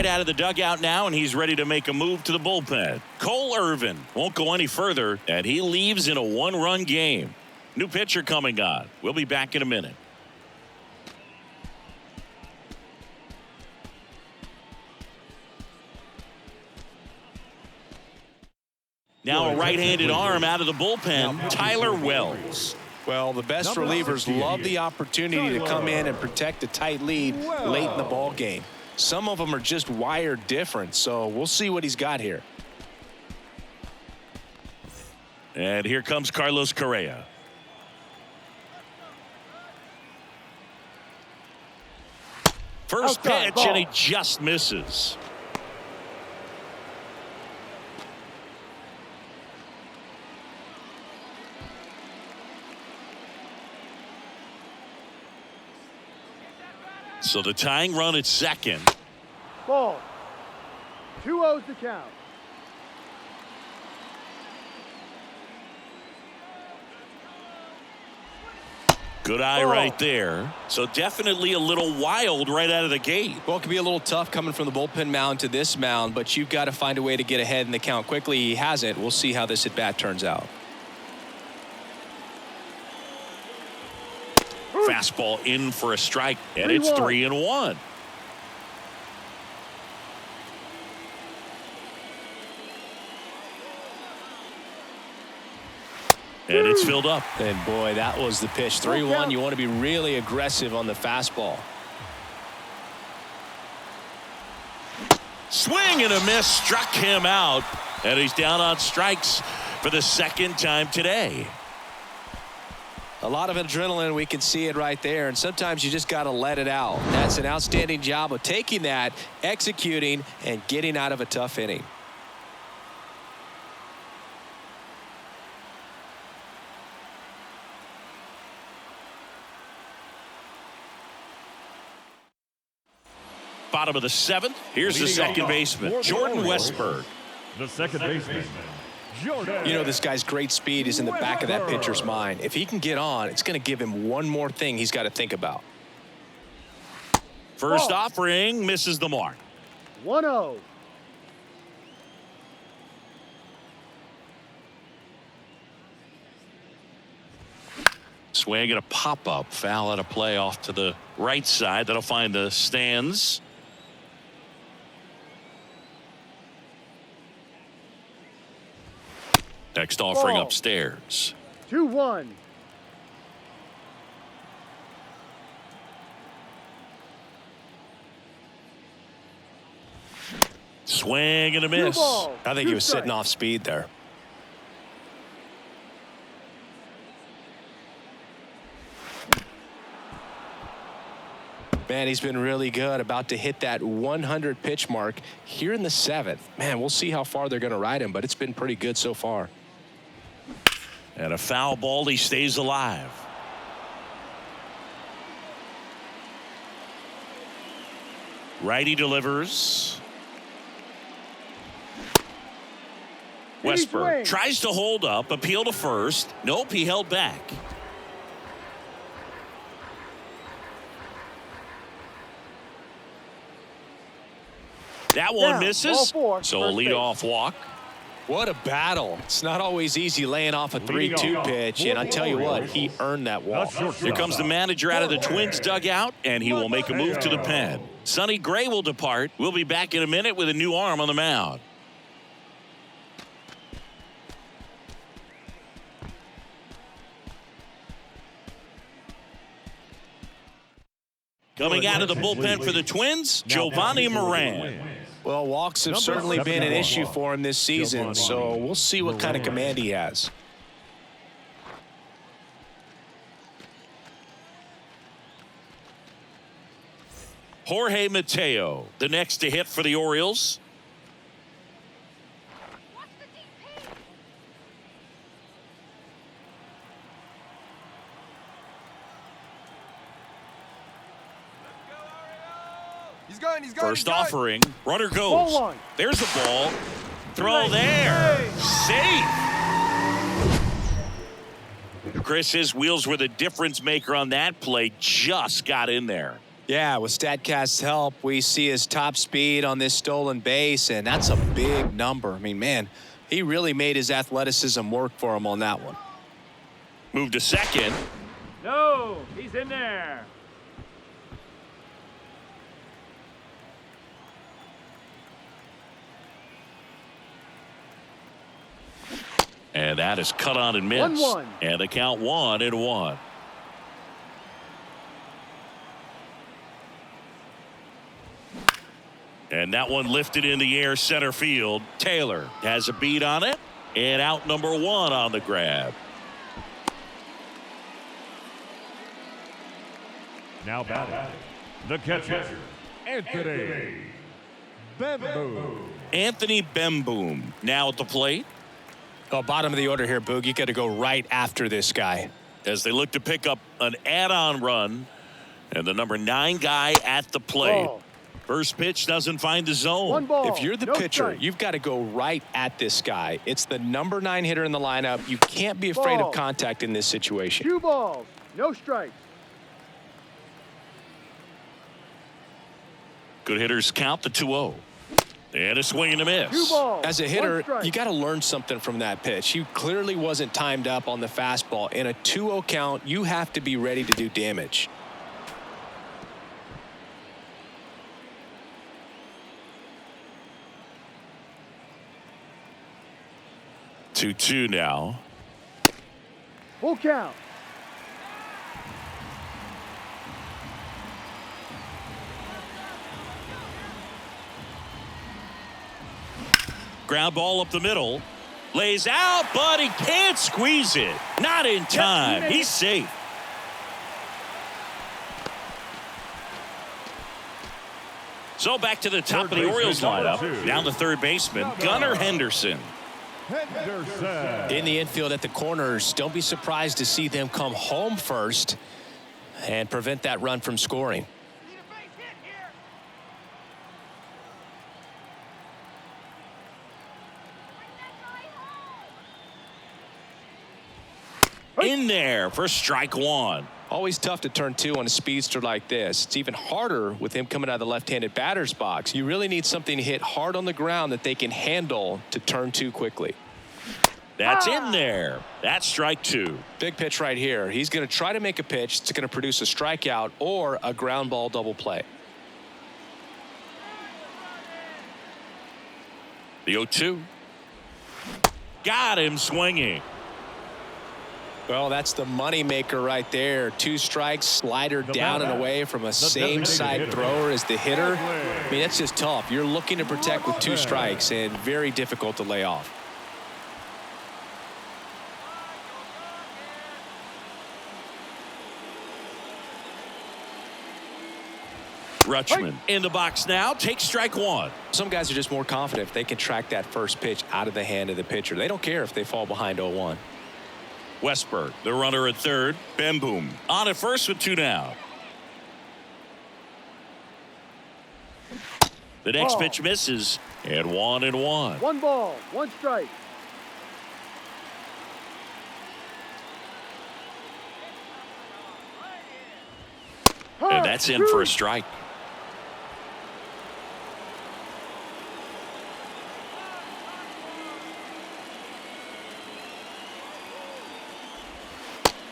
right out of the dugout now, and he's ready to make a move to the bullpen. Cole Irvin won't go any further, and he leaves in a one-run game. New pitcher coming on. We'll be back in a minute. Now a right-handed arm out of the bullpen, Tyler Wells. Well, the best relievers love the opportunity to come in and protect a tight lead late in the ball game. Some of them are just wired different, so we'll see what he's got here. And here comes Carlos Correa. First pitch, and he just misses. So the tying run at second. Ball. 2-0's the count. Good eye right there. So definitely a little wild right out of the gate. Well, it could be a little tough coming from the bullpen mound to this mound, but you've got to find a way to get ahead in the count quickly. He hasn't. We'll see how this at bat turns out. Fastball in for a strike, and it's 3-1. And it's filled up. And boy, that was the pitch. 3-1. You want to be really aggressive on the fastball. Swing and a miss, struck him out, and he's down on strikes for the second time today. A lot of adrenaline, we can see it right there, and sometimes you just got to let it out. That's an outstanding job of taking that, executing, and getting out of a tough inning. Bottom of the seventh. Here's the second baseman, Jordan Westberg. The second baseman, Jordan. You know, this guy's great speed is in the back of that pitcher's mind. If he can get on, it's going to give him one more thing he's got to think about. First offering misses the mark. 1-0. Swing and a pop-up. Foul out of play off to the right side. That'll find the stands. Next offering upstairs. 2-1. Swing and a miss. I think he was sitting off speed there. Man, he's been really good. About to hit that 100 pitch mark here in the seventh. Man, we'll see how far they're going to ride him, but it's been pretty good so far. And a foul ball, he stays alive. Righty delivers. Westberg tries to hold up, appeal to first. Nope, he held back. That one misses. So a leadoff walk. What a battle. It's not always easy laying off a 3-2 pitch, and I tell you what, he earned that walk. Here comes the manager out of the Twins dugout, and he will make a move to the pen. Sonny Gray will depart. We'll be back in a minute with a new arm on the mound. Coming out of the bullpen for the Twins, Giovanni Moran. Well, walks have certainly been an issue for him this season, so we'll see what kind of command he has. Jorge Mateo, the next to hit for the Orioles. First offering, runner goes. There's the ball. Throw there. Safe. Chris, his wheels were the difference maker on that play. Just got in there. Yeah, with StatCast's help, we see his top speed on this stolen base, and that's a big number. I mean, man, he really made his athleticism work for him on that one. Move to second. No, he's in there. And that is cut on and missed. 1-1. And the count 1-1. And that one lifted in the air center field. Taylor has a beat on it. And out number 1 on the grab. Now batting, the catcher, Anthony Bemboom. Anthony Bemboom now at the plate. Oh, bottom of the order here, Boog. You got to go right after this guy. As they look to pick up an add-on run. And the number 9 guy at the plate. Ball. First pitch doesn't find the zone. 1 ball. If you're the No pitcher, strike. you've got to go right at this guy. It's the number 9 hitter in the lineup. You can't be afraid Ball. of contact in this situation. 2 balls. No strikes. Good hitters count the 2-0. And a swing and a miss. 2 balls. As a 1 hitter, strike. you got to learn something from that pitch. He clearly wasn't timed up on the fastball. In a 2-0 count, you have to be ready to do damage. Two now. Full count. Ground ball up the middle. Lays out, but he can't squeeze it. Not in time. He's safe. So back to the top of the Orioles lineup. Down to third baseman, Gunnar Henderson. Henderson. In the infield at the corners, don't be surprised to see them come home first and prevent that run from scoring. In there for strike 1. Always tough to turn 2 on a speedster like this. It's even harder with him coming out of the left-handed batter's box. You really need something to hit hard on the ground that they can handle to turn 2 quickly. That's in there. That's strike 2. Big pitch right here. He's going to try to make a pitch that's going to produce a strikeout or a ground ball double play. The 0-2. Got him swinging. Well, that's the money maker right there. 2 strikes, slider down and away from a same side thrower as the hitter. I mean, that's just tough. You're looking to protect with 2 strikes and very difficult to lay off. Rutschman in the box now. Takes strike 1. Some guys are just more confident if they can track that first pitch out of the hand of the pitcher. They don't care if they fall behind 0-1. Westberg, the runner at third. Bemboom on at first with 2 down. The next Ball. pitch misses, and 1-1. 1 ball. 1 strike. And that's in for a strike.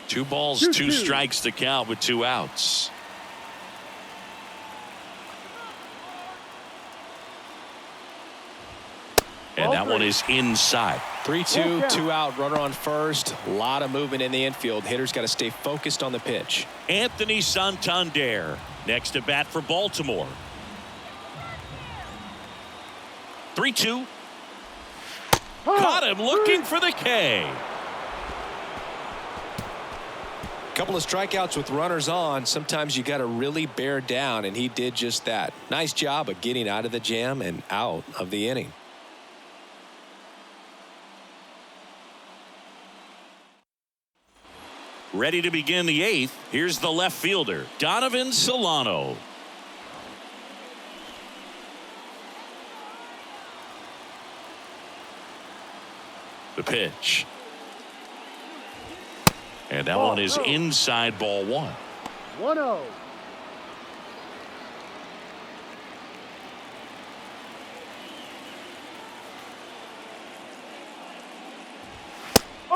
Two balls, 2 strikes to count with 2 outs. And that one is inside. 3-2, 2 out, runner on first. A lot of movement in the infield. Hitters got to stay focused on the pitch. Anthony Santander next to bat for Baltimore. 3-2. Caught him looking for the K. Couple of strikeouts with runners on. Sometimes you got to really bear down, and he did just that. Nice job of getting out of the jam and out of the inning. Ready to begin the 8th. Here's the left fielder, Donovan Solano. The pitch. And that one is inside ball 1. 1-0.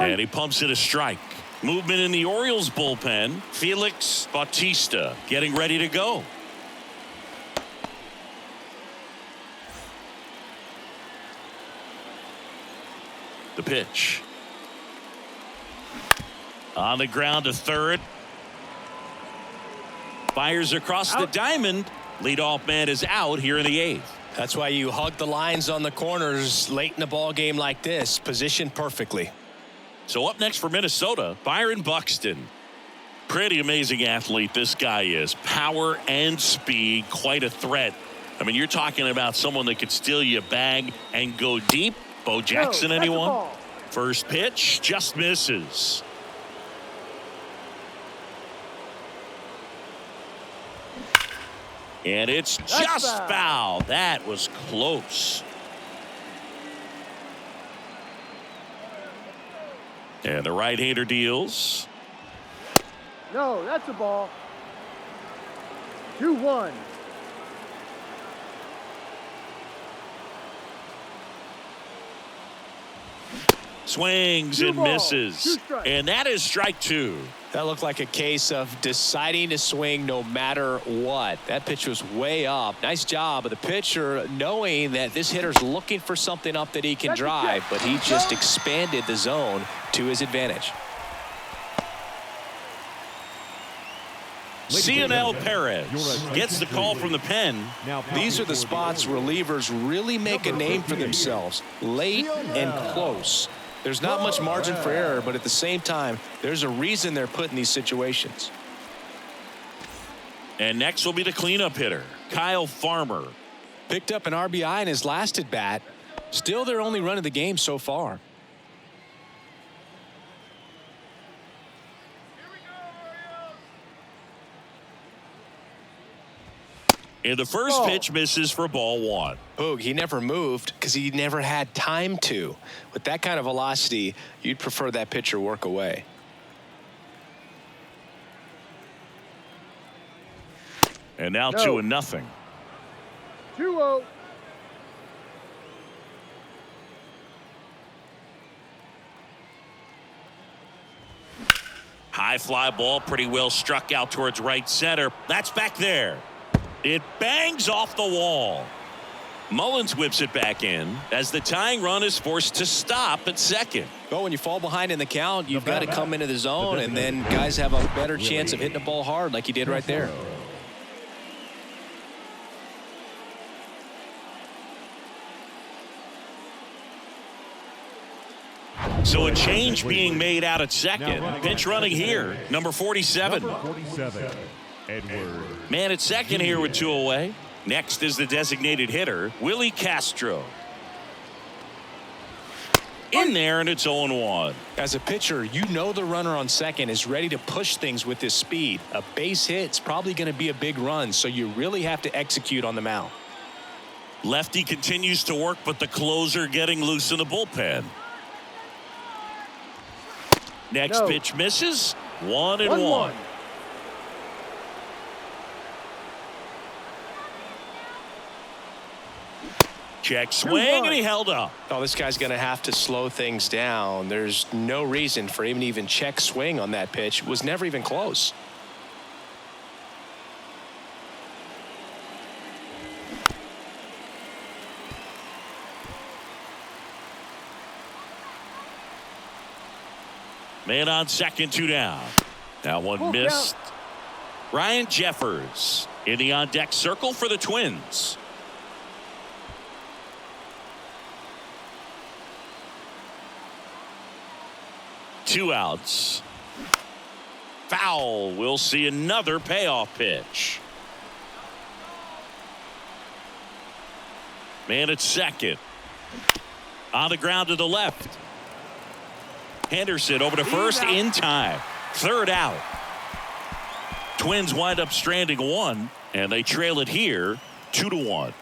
And he pumps it a strike. Movement in the Orioles bullpen. Felix Bautista getting ready to go. The pitch. On the ground to third. Fires across the diamond. Leadoff man is out here in the 8th. That's why you hug the lines on the corners late in a ball game like this. Positioned perfectly. So up next for Minnesota, Byron Buxton. Pretty amazing athlete this guy is. Power and speed, quite a threat. I mean, you're talking about someone that could steal you a bag and go deep. Bo Jackson, anyone? First pitch, just misses. And it's just foul. That was close. And the right-hander deals. No, that's a ball. 2-1. Swings and misses. And that is strike 2. That looked like a case of deciding to swing no matter what. That pitch was way up. Nice job of the pitcher knowing that this hitter's looking for something up that he can drive, but he just expanded the zone to his advantage. Cionel Perez gets the call from the pen. These are the spots relievers really make a name for themselves. Late and close. There's not much margin for error, but at the same time, there's a reason they're put in these situations. And next will be the cleanup hitter, Kyle Farmer. Picked up an RBI in his last at bat. Still their only run of the game so far. And the first pitch misses for ball 1. Boog, he never moved because he never had time to. With that kind of velocity, you'd prefer that pitcher work away. And now 2-0. 2-0. High fly ball, pretty well struck out towards right center. That's back there. It bangs off the wall. Mullins whips it back in as the tying run is forced to stop at second. Well, when you fall behind in the count, you've got to come into the zone, and then guys have a better chance of hitting the ball hard like he did right there. So a change being made out at second. Pinch running here, number 47. Edward. Man at second here with 2 away. Next is the designated hitter, Willie Castro. In there, and it's 0-1. As a pitcher, you know the runner on second is ready to push things with his speed. A base hit's probably going to be a big run, so you really have to execute on the mound. Lefty continues to work, but the closer getting loose in the bullpen. Next pitch misses. 1-1. Check swing, and he held up. Oh, this guy's going to have to slow things down. There's no reason for him to even check swing on that pitch. It was never even close. Man on second, 2 down. Now one missed. Ryan Jeffers in the on-deck circle for the Twins. Two outs. Foul. We'll see another payoff pitch. Man at second. On the ground to the left. Henderson over to first in time. Third out. Twins wind up stranding 1, and they trail it here 2-1.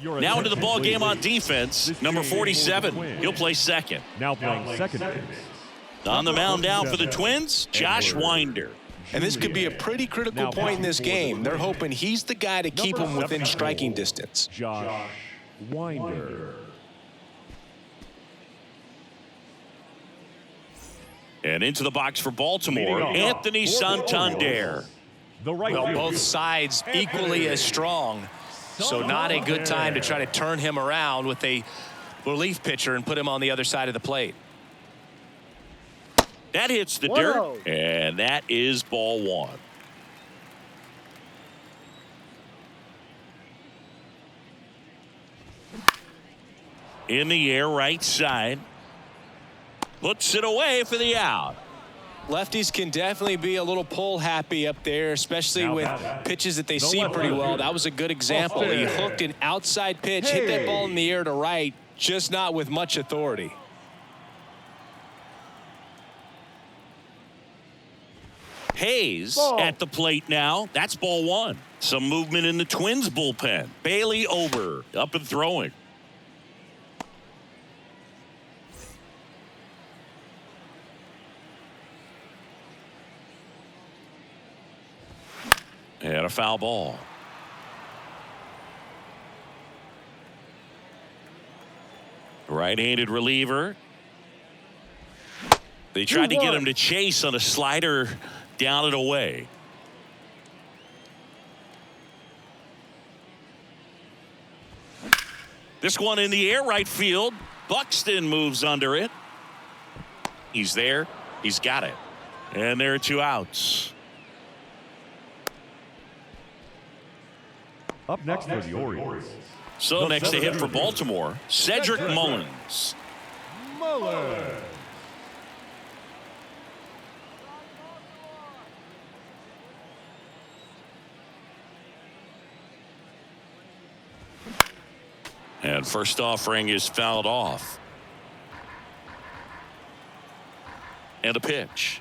Now into the ball game on defense, number 47. He'll play second. Now playing second base. On the mound now for the Twins, Josh Winder. And this could be a pretty critical point in this game. They're hoping he's the guy to keep him within striking distance. Josh Winder. And into the box for Baltimore, Anthony Santander. Well, both sides equally as strong. So not a good time to try to turn him around with a relief pitcher and put him on the other side of the plate. That hits the dirt, and that is ball one. In the air, right side. Puts it away for the out. Lefties can definitely be a little pull happy up there, especially with pitches that they see pretty well. That was a good example. He hooked an outside pitch, hit that ball in the air to right, just not with much authority. Hayes at the plate now. That's ball one. Some movement in the Twins bullpen. Bailey over, up and throwing. And a foul ball. Right-handed reliever. They tried to get him to chase on a slider down and away. This one in the air, right field. Buxton moves under it. He's there. He's got it. And there are two outs. Up next for the Orioles. So next to hit for Baltimore, Cedric Mullins. And first offering is fouled off. And a pitch.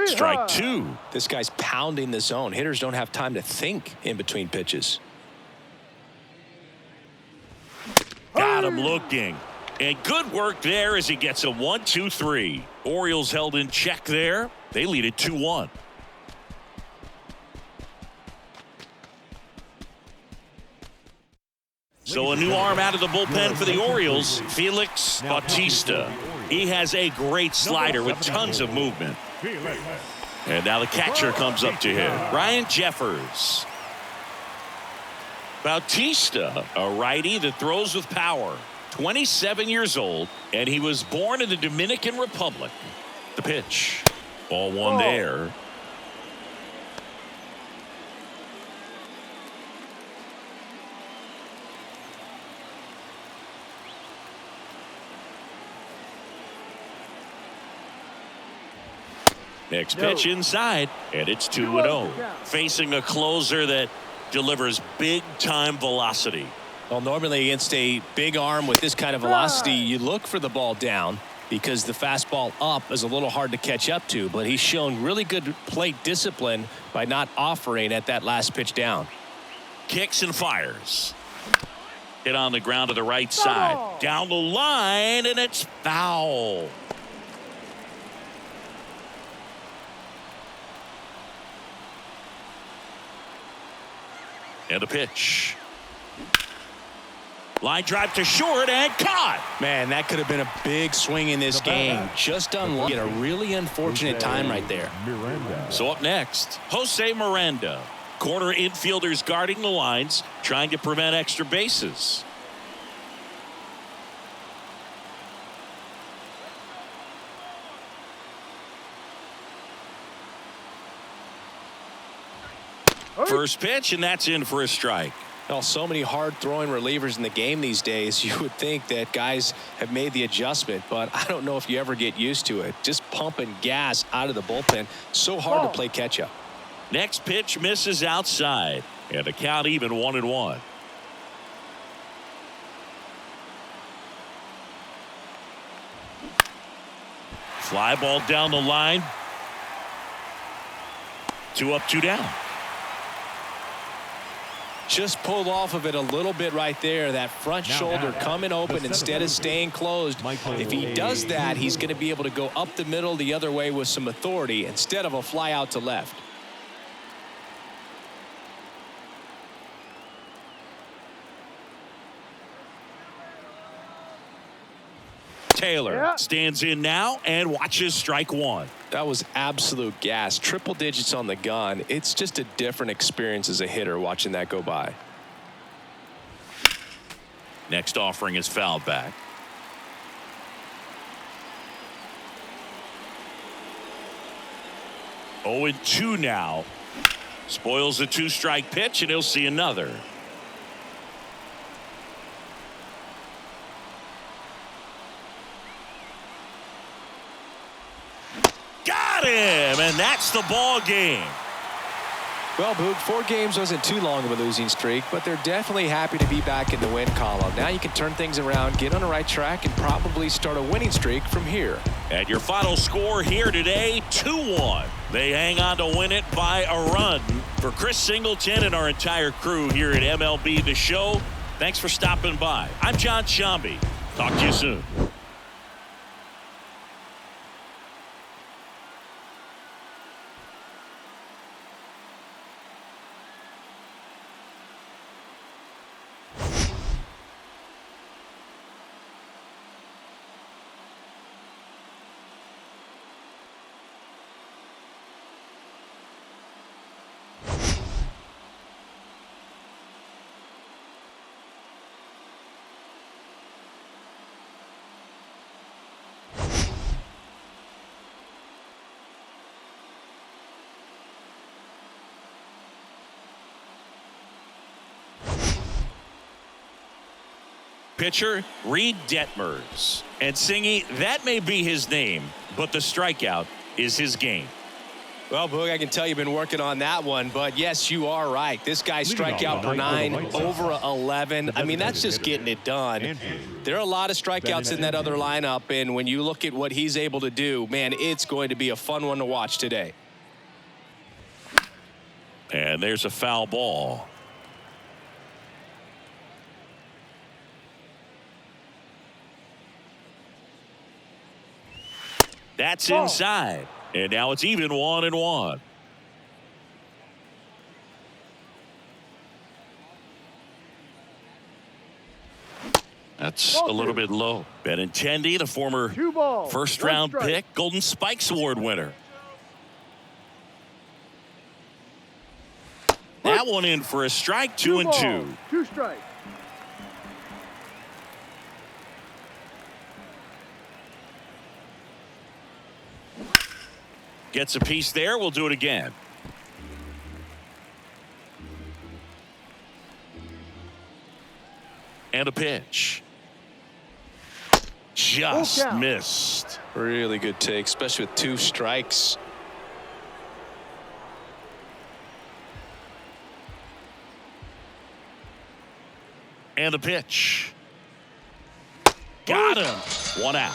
Strike two. This guy's pounding the zone. Hitters don't have time to think in between pitches. Got him looking. And good work there as he gets a 1-2-3. Orioles held in check there. They lead it 2-1. So a new arm out of the bullpen for the Orioles, Felix Bautista. He has a great slider with tons of movement. And now the catcher comes up to him, Ryan Jeffers. Bautista, a righty that throws with power, 27 years old, and he was born in the Dominican Republic. The pitch, ball one there. Next pitch inside, and it's 2-0. Facing a closer that delivers big-time velocity. Well, normally against a big arm with this kind of velocity, you look for the ball down because the fastball up is a little hard to catch up to. But he's shown really good plate discipline by not offering at that last pitch down. Kicks and fires. Hit on the ground to the right side. Down the line, and it's foul. And a pitch. Line drive to short and caught. Man, that could have been a big swing in this game. Just unlucky at a really unfortunate time right there. So up next, Jose Miranda. Corner infielders guarding the lines, trying to prevent extra bases. First pitch, and that's in for a strike. Well, so many hard-throwing relievers in the game these days, you would think that guys have made the adjustment, but I don't know if you ever get used to it. Just pumping gas out of the bullpen, so hard to play catch-up. Next pitch misses outside, and the count even 1-1. Fly ball down the line. 2 up, 2 down. Just pulled off of it a little bit right there. That front shoulder coming open instead of staying closed. If he does that, he's going to be able to go up the middle the other way with some authority instead of a fly out to left. Taylor stands in now and watches strike one. That was absolute gas. Triple digits on the gun. It's just a different experience as a hitter watching that go by. Next offering is fouled back. Oh, and 2 now. Spoils the 2-strike pitch, and he'll see another. Got him, and that's the ball game. Well, Boog, 4 games wasn't too long of a losing streak, but they're definitely happy to be back in the win column. Now you can turn things around, get on the right track, and probably start a winning streak from here. And your final score here today, 2-1. They hang on to win it by a run. For Chris Singleton and our entire crew here at MLB The Show, thanks for stopping by. I'm John Shambi. Talk to you soon. Pitcher Reed Detmers. And Singy, that may be his name, but the strikeout is his game. Well, Boog, I can tell you've been working on that one, but yes, you are right. This guy strikeout per 9, over 11. I mean, that's just getting it done. There are a lot of strikeouts in that other lineup, and when you look at what he's able to do, man, it's going to be a fun one to watch today. And there's a foul ball. That's inside. And now it's even 1-1. That's a little bit low. Benintendi, the former first-round pick, Golden Spikes Award winner. That one in for a strike, 2-2. 2 strikes. Gets a piece there. We'll do it again. And a pitch. Just missed. Really good take, especially with 2 strikes. And a pitch. Got him. 1 out.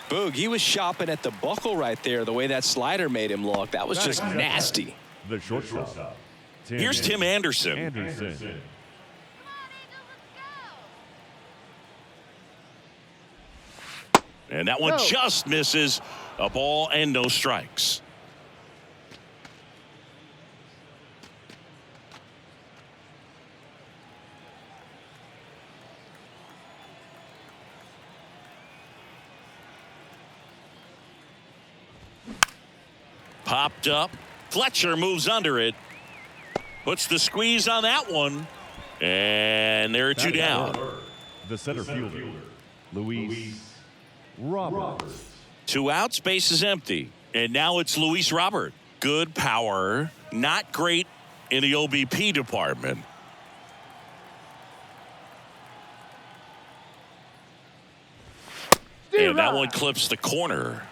Boog, he was shopping at the buckle right there, the way that slider made him look. That was just nasty. The shortstop. Here's Tim Anderson. And that one just misses. A ball and no strikes. Popped up. Fletcher moves under it. Puts the squeeze on that one. And there are 2 down. The center fielder, Luis Roberts. 2 outs, base is empty. And now it's Luis Robert. Good power. Not great in the OBP department. And that one clips the corner.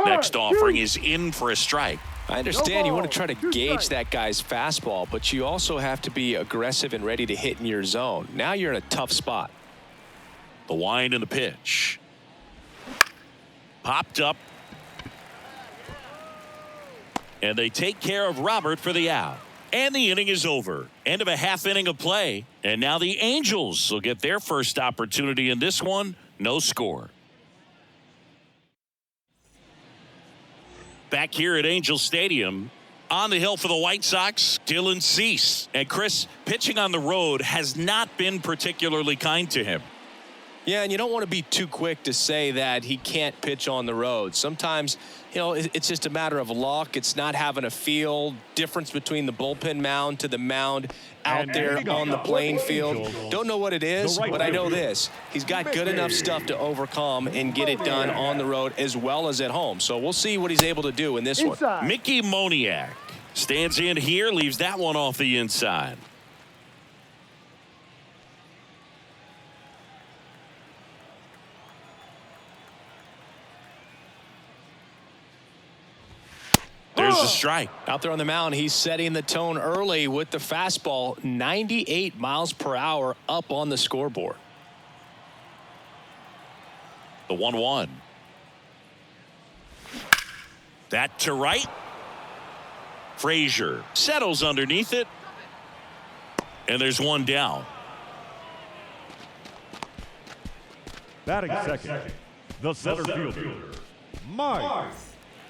Next offering is in for a strike. I understand you want to try to gauge that guy's fastball, but you also have to be aggressive and ready to hit in your zone. Now you're in a tough spot. The wind and the pitch. Popped up. And they take care of Robert for the out. And the inning is over. End of a half inning of play. And now the Angels will get their first opportunity in this one. No score. Back here at Angel Stadium, On the hill for the White Sox, Dylan Cease. And Chris, pitching on the road has not been particularly kind to him. Yeah, and you don't want to be too quick to say that he can't pitch on the road. Sometimes, it's just a matter of luck. It's not having a feel. Difference between the bullpen mound to the mound out there on the playing field. Don't know what it is, but I know this. He's got good enough stuff to overcome and get it done on the road as well as at home. So we'll see what he's able to do in this one. Mickey Moniak stands in here, leaves that one off the inside. There's a strike. Out there on the mound, he's setting the tone early with the fastball, 98 miles per hour up on the scoreboard. The 1-1. That to right. Frazier settles underneath it. And there's one down. Batting second, the center fielder, Mike.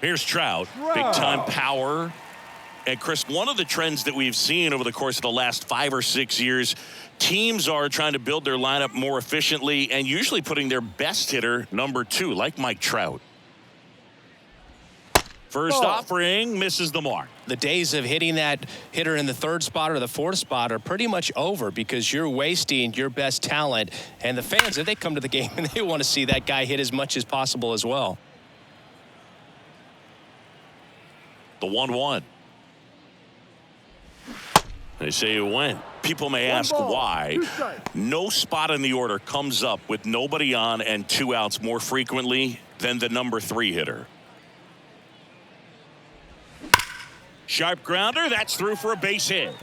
Here's Trout. Big time power. And Chris, one of the trends that we've seen over the course of the last 5 or 6 years, teams are trying to build their lineup more efficiently and usually putting their best hitter number 2, like Mike Trout. First offering misses the mark. The days of hitting that hitter in the 3rd spot or the 4th spot are pretty much over because you're wasting your best talent. And the fans, if they come to the game and they want to see that guy hit as much as possible as well. The 1-1. They say it went. People may ask why. No spot in the order comes up with nobody on and 2 outs more frequently than the number 3 hitter. Sharp grounder. That's through for a base hit.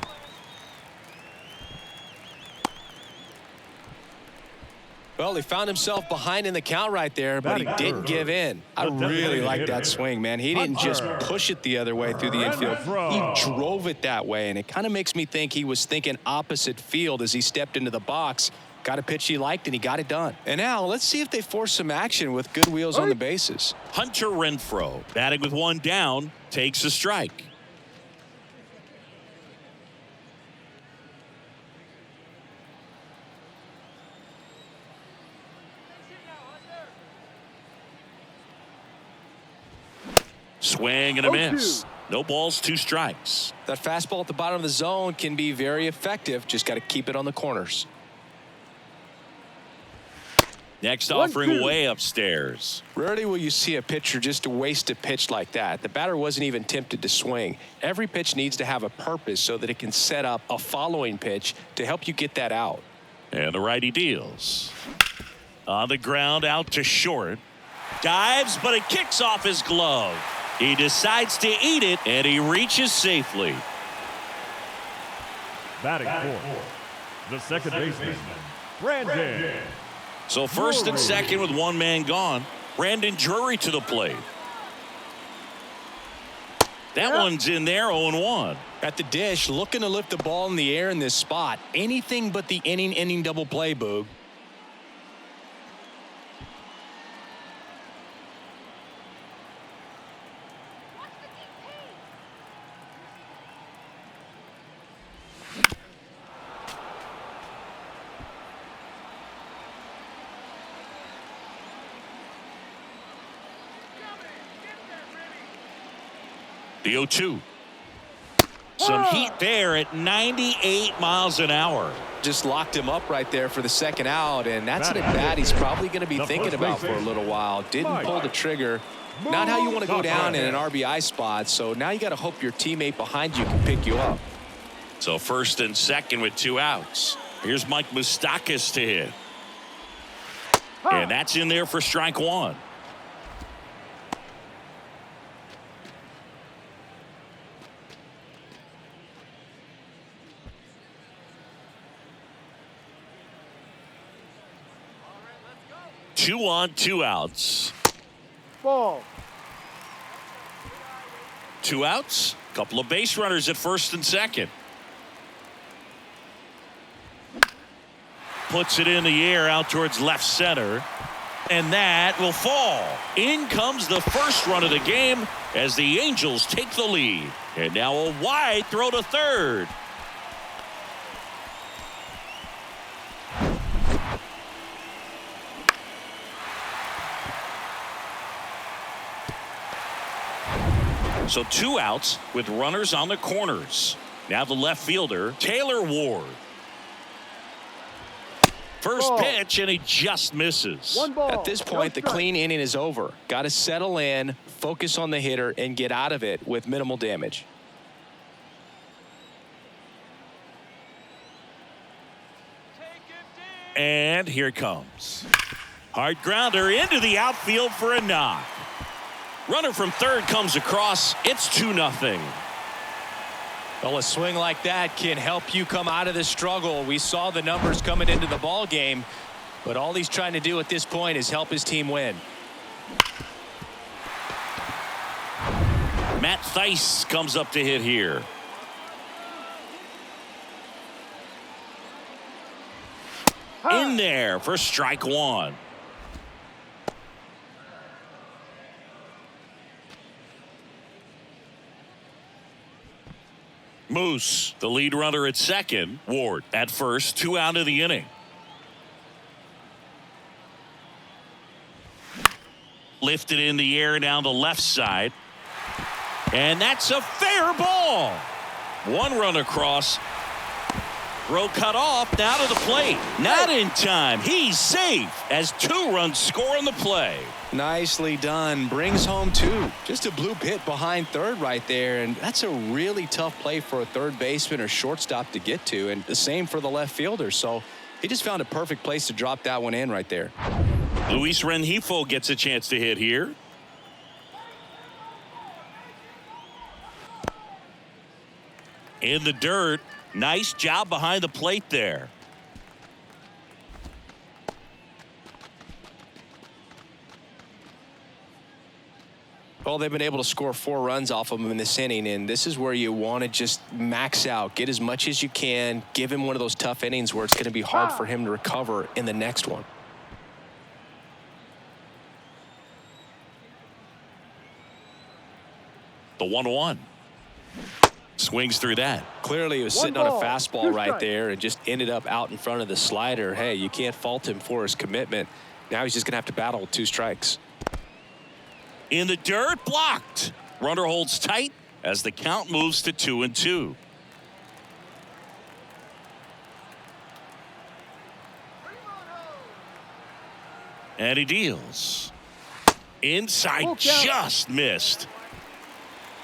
Well, he found himself behind in the count right there, but he didn't give in. I really like that swing, man. He didn't just push it the other way through the infield. He drove it that way, and it kind of makes me think he was thinking opposite field as he stepped into the box. Got a pitch he liked, and he got it done. And now let's see if they force some action with good wheels on the bases. Hunter Renfroe, batting with 1 down, takes a strike. Swing and a miss. No balls, 2 strikes. That fastball at the bottom of the zone can be very effective. Just got to keep it on the corners. Next offering way upstairs. Rarely will you see a pitcher just waste a pitch like that. The batter wasn't even tempted to swing. Every pitch needs to have a purpose so that it can set up a following pitch to help you get that out. And the righty deals. On the ground, out to short. Dives, but it kicks off his glove. He decides to eat it, and he reaches safely. Batting fourth, the second baseman, Brandon. So first and second with 1 man gone. Brandon Drury to the plate. That one's in there, 0-1. At the dish, looking to lift the ball in the air in this spot. Anything but the inning double play, Boog. The 0-2. Some heat there at 98 miles an hour. Just locked him up right there for the second out, and that's an at-bat he's probably going to be thinking about for a little while. Didn't pull the trigger. Not how you want to go down in an RBI spot, so now you got to hope your teammate behind you can pick you up. So first and second with 2 outs. Here's Mike Moustakas to hit. And that's in there for strike 1. Two on, 2 outs. Ball. 2 outs. Couple of base runners at first and second. Puts it in the air out towards left center. And that will fall. In comes the first run of the game as the Angels take the lead. And now a wide throw to third. So 2 outs with runners on the corners. Now the left fielder, Taylor Ward. First pitch, and he just misses. One ball. At this point, the clean inning is over. Got to settle in, focus on the hitter, and get out of it with minimal damage. And here it comes. Hard grounder into the outfield for a knock. Runner from third comes across. It's 2-0. Well, a swing like that can help you come out of the struggle. We saw the numbers coming into the ball game, but all he's trying to do at this point is help his team win. Matt Thaiss comes up to hit here. In there for strike 1. Moose, the lead runner at second. Ward at first, 2 out of the inning. Lifted in the air down the left side. And that's a fair ball. 1 run across. Throw cut off, now to the plate. Not in time. He's safe as 2 runs score on the play. Nicely done. Brings home 2. Just a bloop hit behind third right there, and that's a really tough play for a third baseman or shortstop to get to, and the same for the left fielder. So he just found a perfect place to drop that one in right there. Luis Rengifo gets a chance to hit here. In the dirt. Nice job behind the plate there. Well, they've been able to score 4 runs off of him in this inning, and this is where you want to just max out, get as much as you can, give him one of those tough innings where it's going to be hard for him to recover in the next one. The 1-1. Swings through that. Clearly he was sitting on a fastball right there and just ended up out in front of the slider. Hey, you can't fault him for his commitment. Now he's just going to have to battle with 2 strikes. In the dirt, blocked. Runner holds tight as the count moves to 2-2. And he deals. Inside, just missed.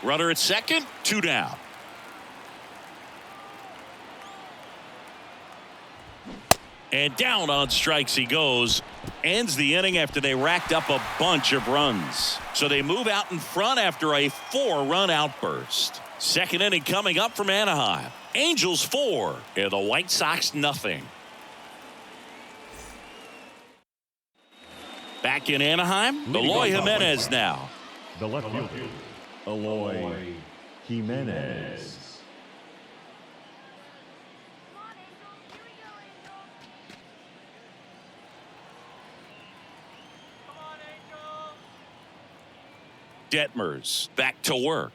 Runner at second, 2 down. And down on strikes he goes. Ends the inning after they racked up a bunch of runs. So they move out in front after a 4-run outburst. Second inning coming up from Anaheim. Angels 4 and the White Sox nothing. Back in Anaheim, Eloy Jimenez now. The left fielder, Eloy Jimenez. Detmers back to work.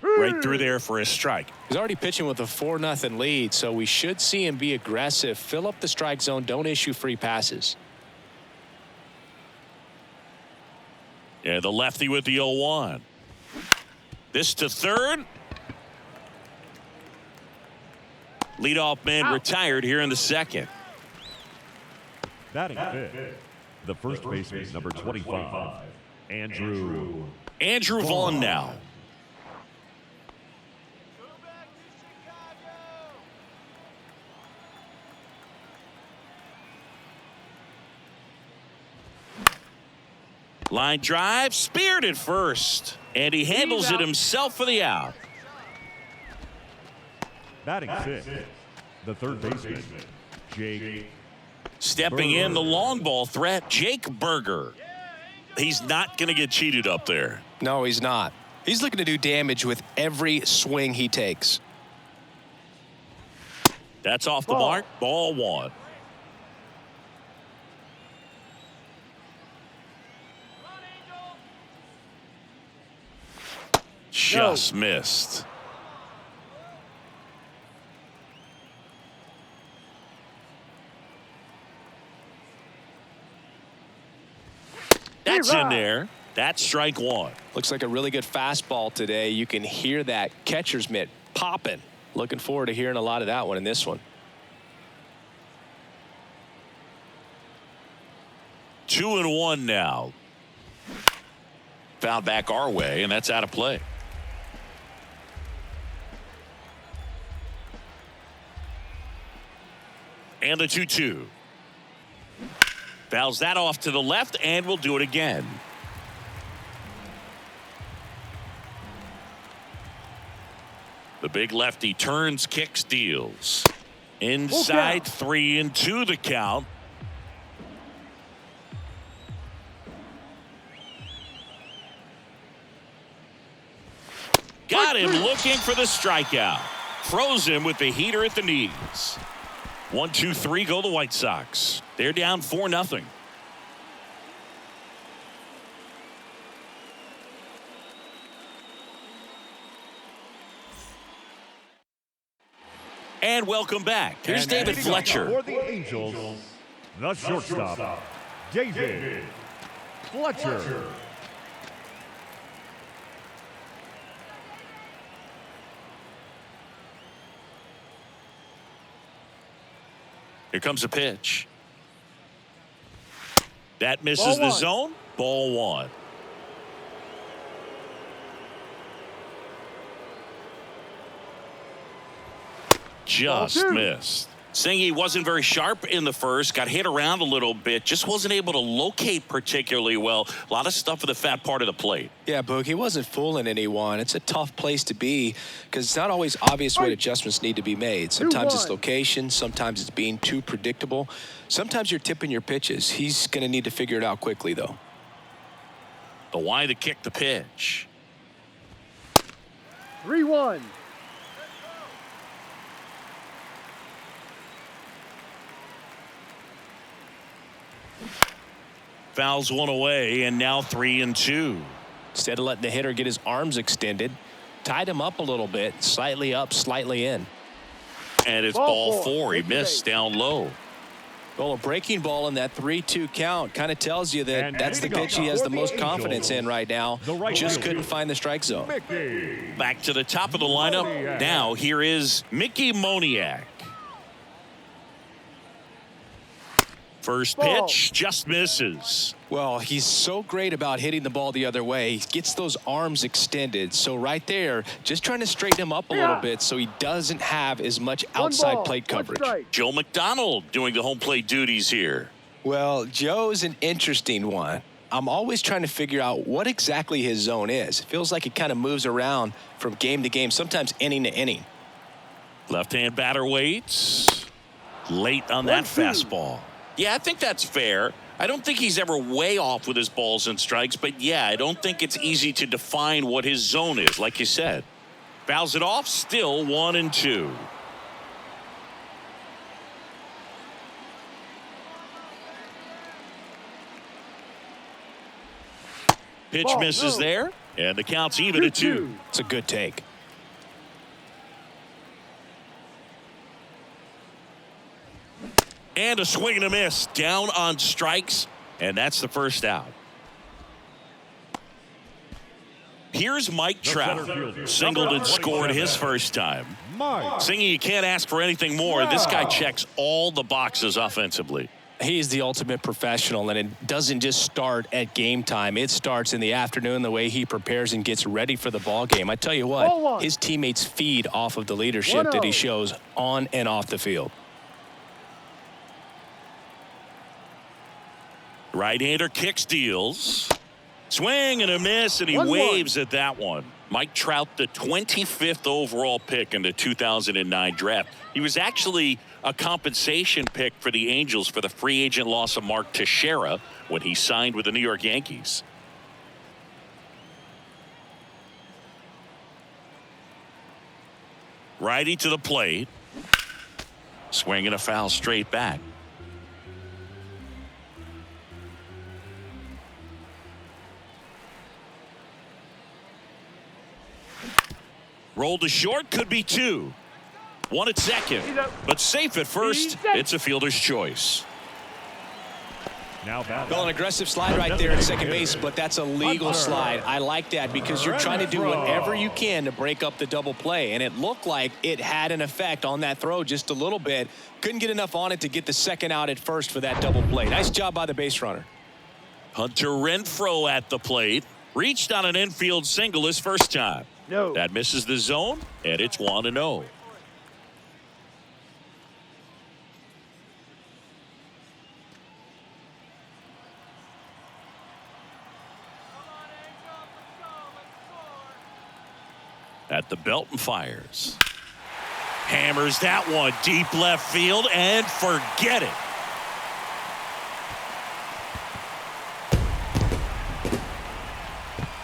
Right through there for a strike. He's already pitching with a 4-0 lead, so we should see him be aggressive, fill up the strike zone, don't issue free passes. Yeah, the lefty with the 0-1. This to third. Leadoff man retired here in the second. Batting fifth, the first baseman, number 25, Andrew Vaughn now. Line drive, speared at first, and he handles it himself for the out. Batting sixth, the third baseman, Jake. Stepping in, the long ball threat, Jake Berger. He's not going to get cheated up there. No, he's not. He's looking to do damage with every swing he takes. That's off the mark. Ball 1. Just missed. That's in there. That's strike one. Looks like a really good fastball today. You can hear that catcher's mitt popping. Looking forward to hearing a lot of that one in this one. 2-1 now. Fouled back our way, and that's out of play. And the 2-2. Fouls that off to the left, and we'll do it again. The big lefty turns, kicks, deals. Inside 3-2 the count. Got him looking for the strikeout. Froze him with the heater at the knees. 1-2-3 go the White Sox. They're down 4-0. And welcome back. Here's David Fletcher. For the Angels, the shortstop, David Fletcher. Here comes a pitch. That misses the zone. Ball one. Just missed. Singy wasn't very sharp in the first, got hit around a little bit, just wasn't able to locate particularly well. A lot of stuff at the fat part of the plate. Yeah, Boog, he wasn't fooling anyone. It's a tough place to be because it's not always obvious what adjustments need to be made. Sometimes it's location, sometimes it's being too predictable. Sometimes you're tipping your pitches. He's going to need to figure it out quickly, though. The wide to kick the pitch. 3-1. Fouls one away, and now 3-2. Instead of letting the hitter get his arms extended, tied him up a little bit, slightly up, slightly in. And it's ball four. He missed down low. Well, a breaking ball in that 3-2 count kind of tells you that that's the pitch he has the most confidence in right now. Just couldn't find the strike zone. Back to the top of the lineup. Now here is Mickey Moniak. First pitch just misses. Well, he's so great about hitting the ball the other way. He gets those arms extended. So right there, just trying to straighten him up a little bit so he doesn't have as much outside plate coverage. Joe McDonald doing the home plate duties here. Well, Joe's an interesting one. I'm always trying to figure out what exactly his zone is. It feels like it kind of moves around from game to game, sometimes inning to inning. Left-hand batter waits. Late on that fastball. Yeah, I think that's fair. I don't think he's ever way off with his balls and strikes, but yeah, I don't think it's easy to define what his zone is, like you said. Fouls it off, still 1-2. Pitch misses there, and the count's even at 2. It's a good take. And a swing and a miss down on strikes, and that's the first out. Here's Mike Trout. Singled and scored his first time. Singy, you can't ask for anything more. This guy checks all the boxes offensively. He's the ultimate professional, and it doesn't just start at game time. It starts in the afternoon, the way he prepares and gets ready for the ball game. I tell you what, his teammates feed off of the leadership that he shows on and off the field. Right-hander kicks, deals. Swing and a miss, and he waves at that one. Mike Trout, the 25th overall pick in the 2009 draft. He was actually a compensation pick for the Angels for the free agent loss of Mark Teixeira when he signed with the New York Yankees. Righty to the plate. Swing and a foul straight back. Roll to short, could be 2. 1 at second, but safe at first. It's a fielder's choice. Now Well, an aggressive slide right there at second base, but that's a legal slide. I like that because you're trying to do whatever you can to break up the double play, and it looked like it had an effect on that throw just a little bit. Couldn't get enough on it to get the second out at first for that double play. Nice job by the base runner. Hunter Renfroe at the plate. Reached on an infield single his first time. No. That misses the zone, and it's 1-0. At the belt and fires. Hammers that one deep left field and forget it.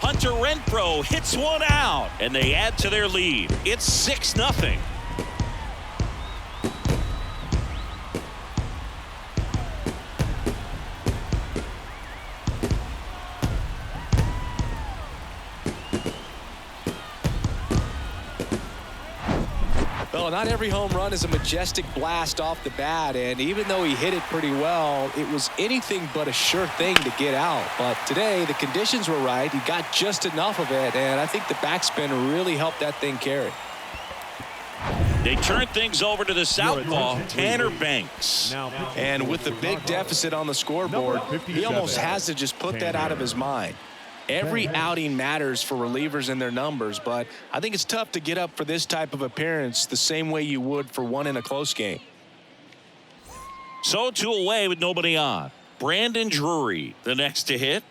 Hunter Renfroe hits one out, and they add to their lead. It's 6-0. Well, not every home run is a majestic blast off the bat, and even though he hit it pretty well, it was anything but a sure thing to get out. But today, the conditions were right. He got just enough of it, and I think the backspin really helped that thing carry. They turn things over to the southpaw, Tanner Banks. And with the big deficit on the scoreboard, he almost has to just put that out of his mind. Every outing matters for relievers and their numbers, but I think it's tough to get up for this type of appearance the same way you would for one in a close game. So 2 away with nobody on. Brandon Drury, the next to hit.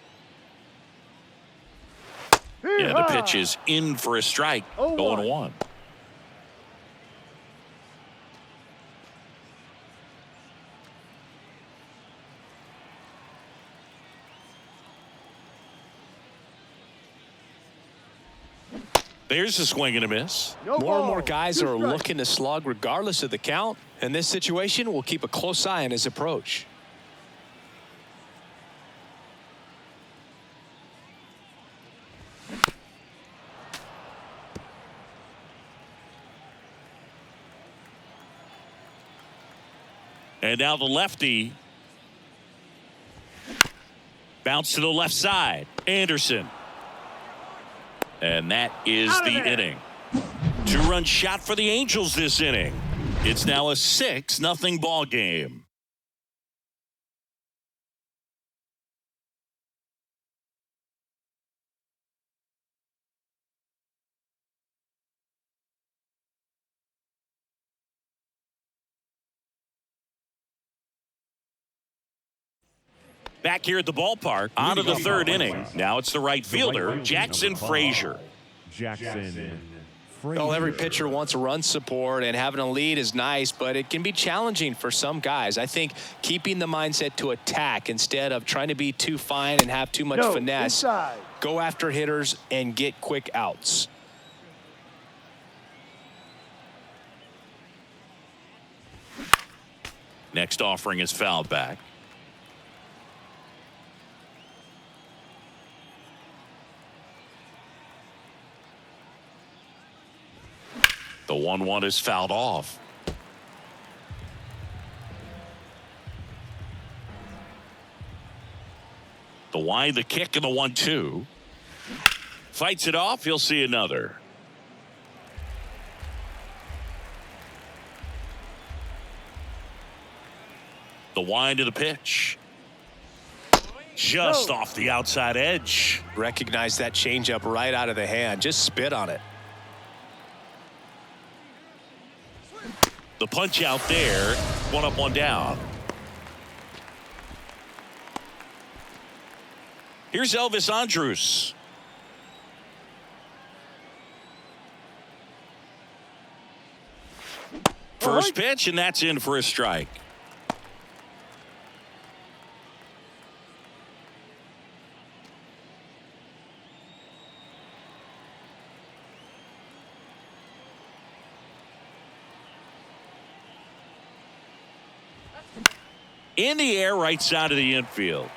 Yeah, the pitch is in for a strike. 0-1. There's a swing and a miss. More and more guys are looking to slug regardless of the count. In this situation, we'll keep a close eye on his approach. And now the lefty. Bounce to the left side. Anderson. And that is the inning. 2-run shot for the Angels this inning. It's now a 6-0 ball game. Back here at the ballpark, on to the 3rd inning. Now it's the right fielder, Jackson Frazier. Well, every pitcher wants a run support, and having a lead is nice, but it can be challenging for some guys. I think keeping the mindset to attack instead of trying to be too fine and have too much finesse. Inside. Go after hitters and get quick outs. Next offering is fouled back. The 1-1 is fouled off. The wind, the kick, and the 1-2. Fights it off. He'll see another. The wind of the pitch. Just off the outside edge. Recognize that changeup right out of the hand. Just spit on it. The punch out there, 1 up, 1 down. Here's Elvis Andrus. First pitch, and that's in for a strike. In the air, right side of the infield.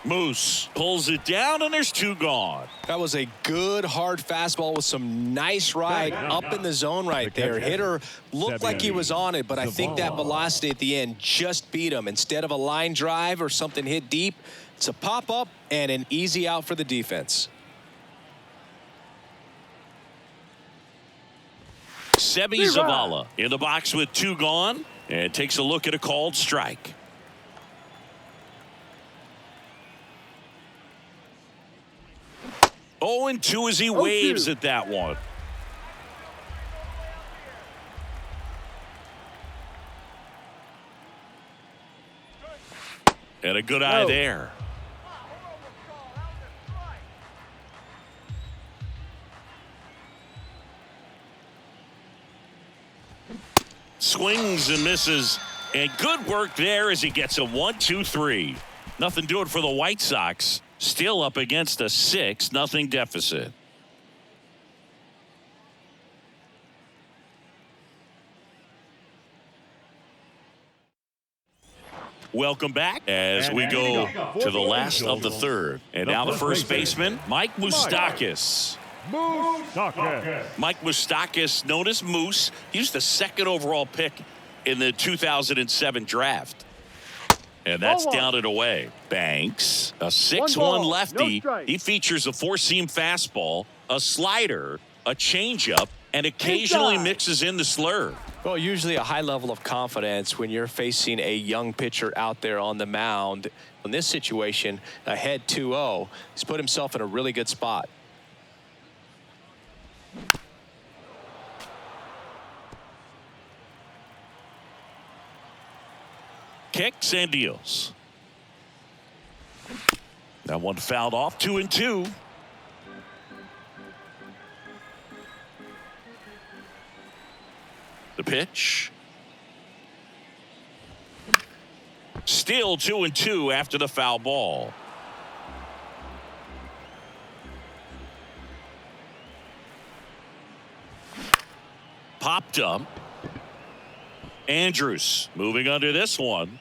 Moose pulls it down, and there's 2 gone. That was a good, hard fastball with some nice ride up in the zone right there. Hitter looked like he was on it, but I think that velocity at the end just beat him. Instead of a line drive or something hit deep, it's a pop-up and an easy out for the defense. Sebi Zavala in the box with 2 gone, and takes a look at a called strike. Oh, and 2 as he waves at that one. And a good eye there. Swings and misses, and good work there as he gets a 1-2-3. Nothing doing for the White Sox. Still up against a 6-0 deficit. Welcome back as we go to the last of the third. And now the first baseman, Mike Moustakas. Mike Moustakas, known as Moose, he was the 2nd overall pick in the 2007 draft. And that's down and away. Banks, a 6-1 lefty. He features a 4-seam fastball, a slider, a changeup, and occasionally mixes in the slurve. Well, usually a high level of confidence when you're facing a young pitcher out there on the mound. In this situation, ahead 2-0, he's put himself in a really good spot. Kicks and deals. That one fouled off, 2-2. The pitch. Still 2-2 after the foul ball. Popped up. Andrews moving under this one.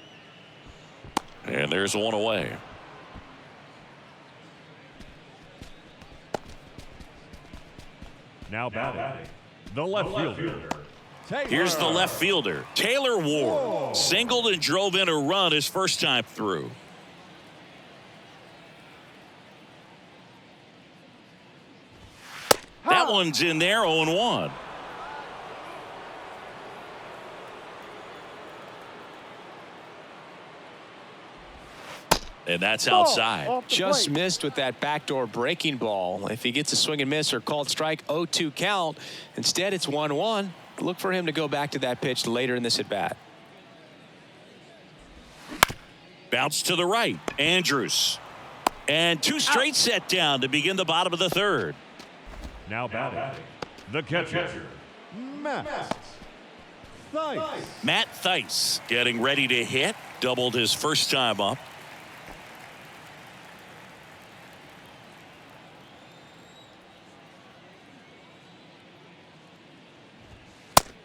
And there's one away. Now batting, the left fielder. Here's the left fielder, Taylor Ward. Singled and drove in a run his first time through. That one's in there, 0-1. And that's outside. Just missed with that backdoor breaking ball. If he gets a swing and miss or called strike, 0-2 count. Instead, it's 1-1. Look for him to go back to that pitch later in this at bat. Bounce to the right. Andrews. And 2 straight set down to begin the bottom of the third. Now batting, the catcher, Matt Thaiss. Matt Thaiss getting ready to hit. Doubled his first time up.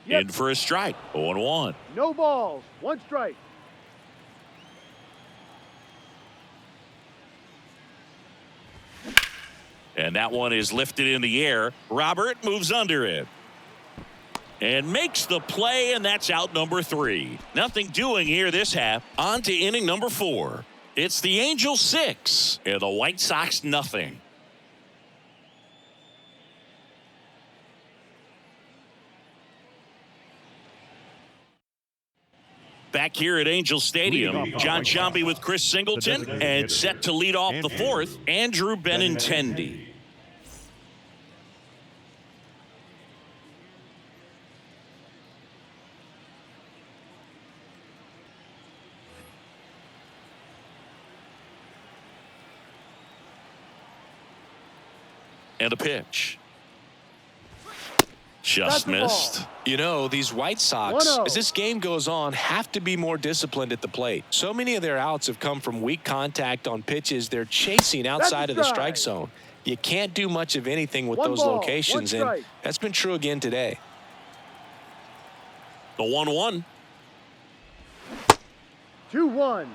In for a strike. 0-1. No balls. 1 strike. And that one is lifted in the air. Robert moves under it. And makes the play, and that's out number 3. Nothing doing here this half. On to inning number 4. It's the Angels 6 and the White Sox nothing. Back here at Angel Stadium, John Sciambi with Chris Singleton, and set to lead off the 4th, Andrew Benintendi. And a pitch. Just missed. You know, these White Sox, as this game goes on, have to be more disciplined at the plate. So many of their outs have come from weak contact on pitches they're chasing outside of the strike zone. You can't do much of anything with those locations, and that's been true again today. The 1-1. 2-1.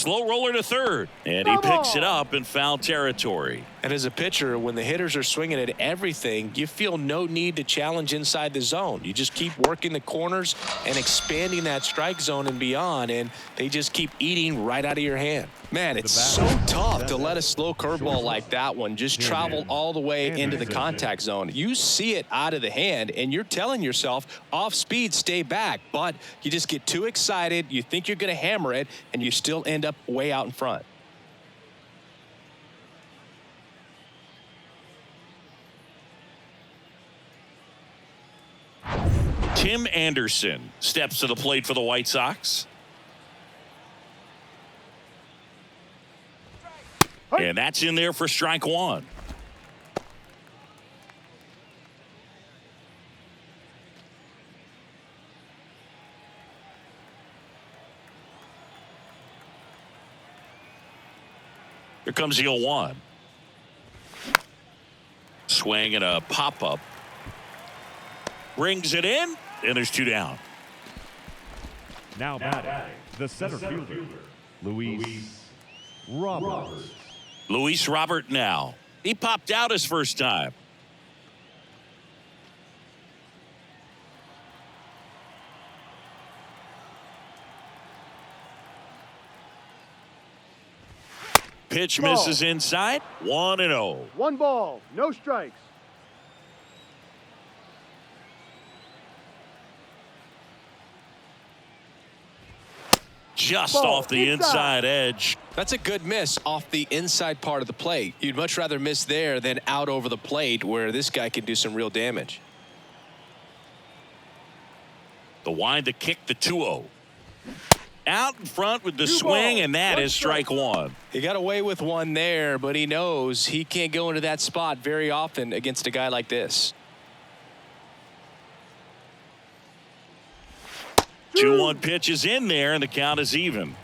Slow roller to third. And he picks it up in foul territory. And as a pitcher, when the hitters are swinging at everything, you feel no need to challenge inside the zone. You just keep working the corners and expanding that strike zone and beyond, and they just keep eating right out of your hand. Man, it's so tough to let a slow curveball like that one just travel all the way into the contact zone. You see it out of the hand, and you're telling yourself, off speed, stay back. But you just get too excited. You think you're going to hammer it, and you still end up way out in front. Tim Anderson steps to the plate for the White Sox. And that's in there for strike one. Here comes the 0-1. Swing and a pop-up. Brings it in, and there's 2 down. Now batting, the center fielder, Luis Roberts. Luis Robert now. He popped out his first time. Pitch misses inside. 1-0. 1 ball, no strikes. Just off the inside edge. That's a good miss off the inside part of the plate. You'd much rather miss there than out over the plate where this guy can do some real damage. The wind to kick, the 2-0. Out in front with the swing, and that is strike one. He got away with one there, but he knows he can't go into that spot very often against a guy like this. 2-1 pitch is in there, and the count is even.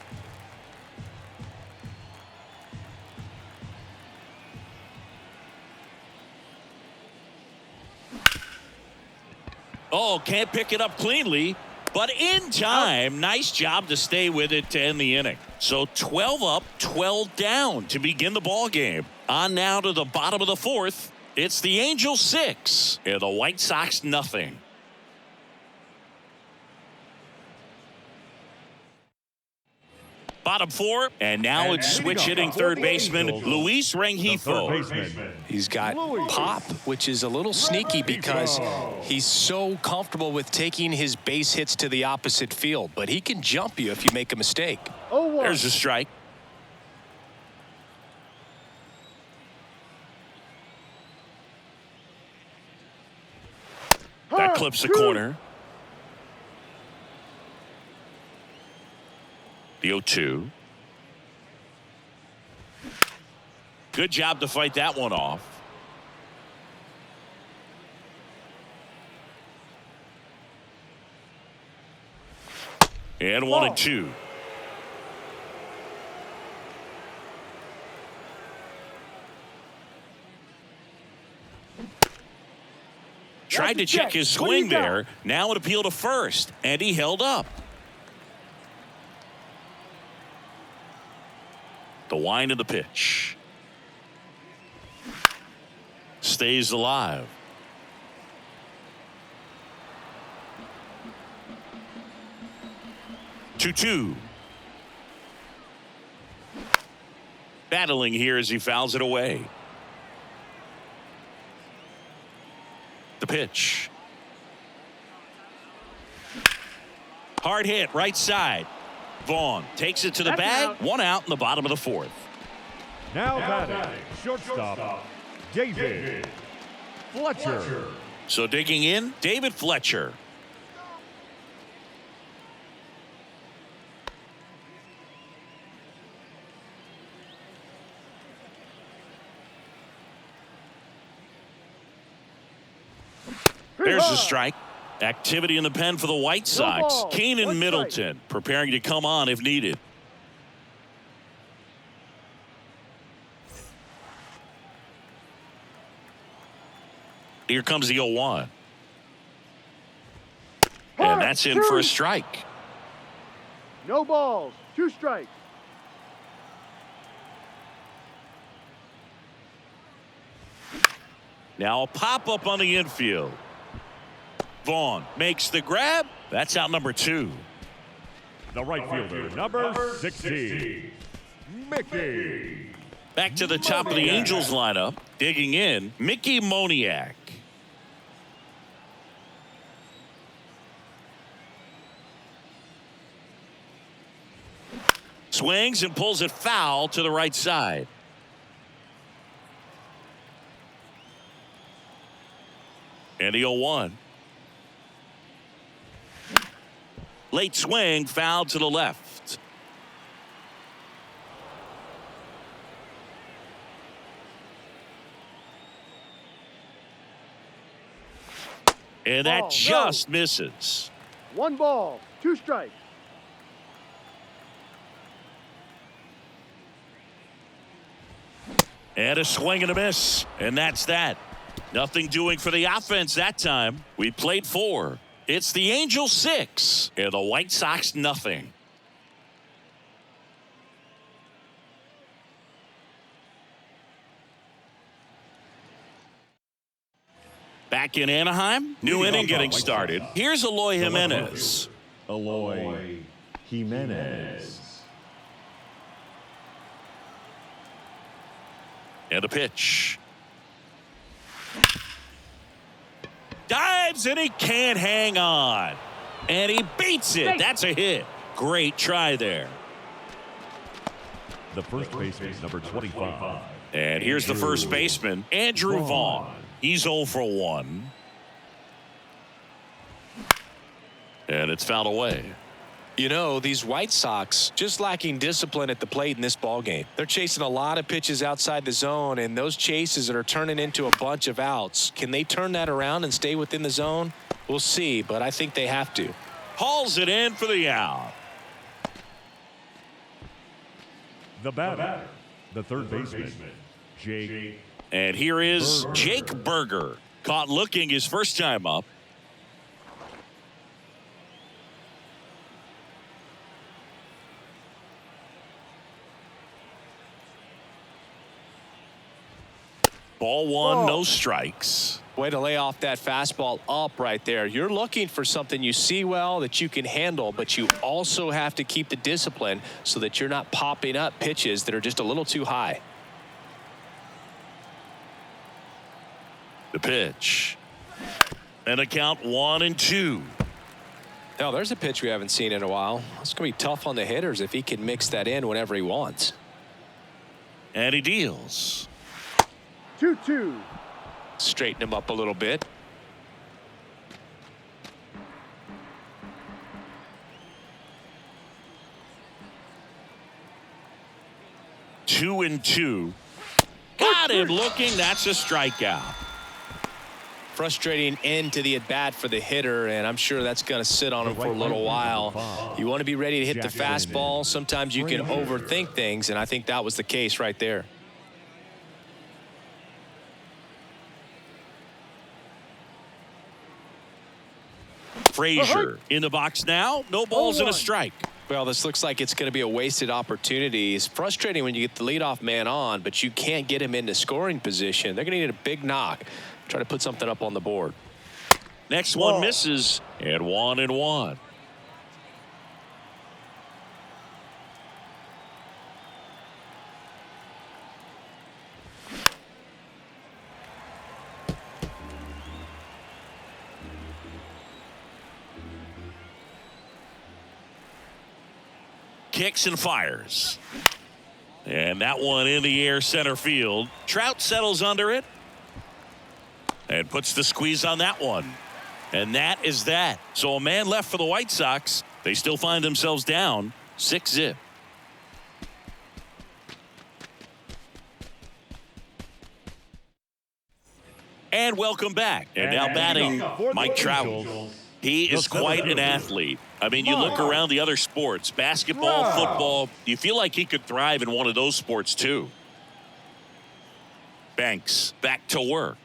Oh, can't pick it up cleanly, but in time. Nice job to stay with it to end the inning. So 12 up, 12 down to begin the ball game. On now to the bottom of the 4th. It's the Angels 6 and the White Sox nothing. Bottom 4, and now it's switch hitting third baseman Luis Rengifo. He's got pop, which is a little sneaky because he's so comfortable with taking his base hits to the opposite field, but he can jump you if you make a mistake. There's a strike. That clips the corner. The 0-2. Good job to fight that one off. And 1-2. Tried to check his swing there. Now an appeal to first, and he held up. The wind of the pitch. Stays alive. Two. Battling here as he fouls it away. The pitch. Hard hit, right side. Vaughn takes it to the bag. 1 out in the bottom of the 4th. Now batting, shortstop, David Fletcher. So digging in, David Fletcher. There's the strike. Activity in the pen for the White Sox. Keenan Middleton preparing to come on if needed. Here comes the 0-1. And that's in for a strike. No balls, 2 strikes. Now a pop-up on the infield. Vaughn makes the grab. That's out number 2. The right fielder, number 16, Mickey. Back to the top of the Angels lineup. Digging in, Mickey Moniak. Swings and pulls it foul to the right side. And the 0-1. Late swing, foul to the left. And that just misses. 1 ball, 2 strikes. And a swing and a miss. And that's that. Nothing doing for the offense that time. We played 4. It's the Angels 6 and the White Sox nothing. Back in Anaheim, new inning getting started. Here's Eloy Jimenez. Eloy Jimenez. And a pitch. Dives and he can't hang on. And he beats it. That's a hit. Great try there. The first baseman, number 25. And here's the first baseman, Andrew Vaughn. He's 0 for 1. And it's fouled away. You know, these White Sox just lacking discipline at the plate in this ballgame. They're chasing a lot of pitches outside the zone, and those chases that are turning into a bunch of outs. Can they turn that around and stay within the zone? We'll see, but I think they have to. Hauls it in for the out. The batter, the third baseman, Jake. And here is Jake Berger. Caught looking his first time up. Ball 1, no strikes. Way to lay off that fastball up right there. You're looking for something you see well that you can handle, but you also have to keep the discipline so that you're not popping up pitches that are just a little too high. The pitch. And a count 1-2. Now there's a pitch we haven't seen in a while. It's going to be tough on the hitters if he can mix that in whenever he wants. And he deals. 2-2. Straighten him up a little bit. Two and 2. Got him looking. That's a strikeout. Frustrating end to the at-bat for the hitter, and I'm sure that's going to sit on him for a little while. You want to be ready to hit the fastball. Sometimes you can overthink things, and I think that was the case right there. Frazier in the box now. No balls and a strike. Well, this looks like it's going to be a wasted opportunity. It's frustrating when you get the leadoff man on, but you can't get him into scoring position. They're going to need a big knock. Try to put something up on the board. Next one misses, and 1-1. Kicks and fires. And that one in the air center field. Trout settles under it and puts the squeeze on that one. And that is that. So a man left for the White Sox. They still find themselves down 6-0. And welcome back. And now batting Mike Trout. He is quite an athlete. I mean, you look around the other sports, basketball, football, you feel like he could thrive in one of those sports too. Banks back to work.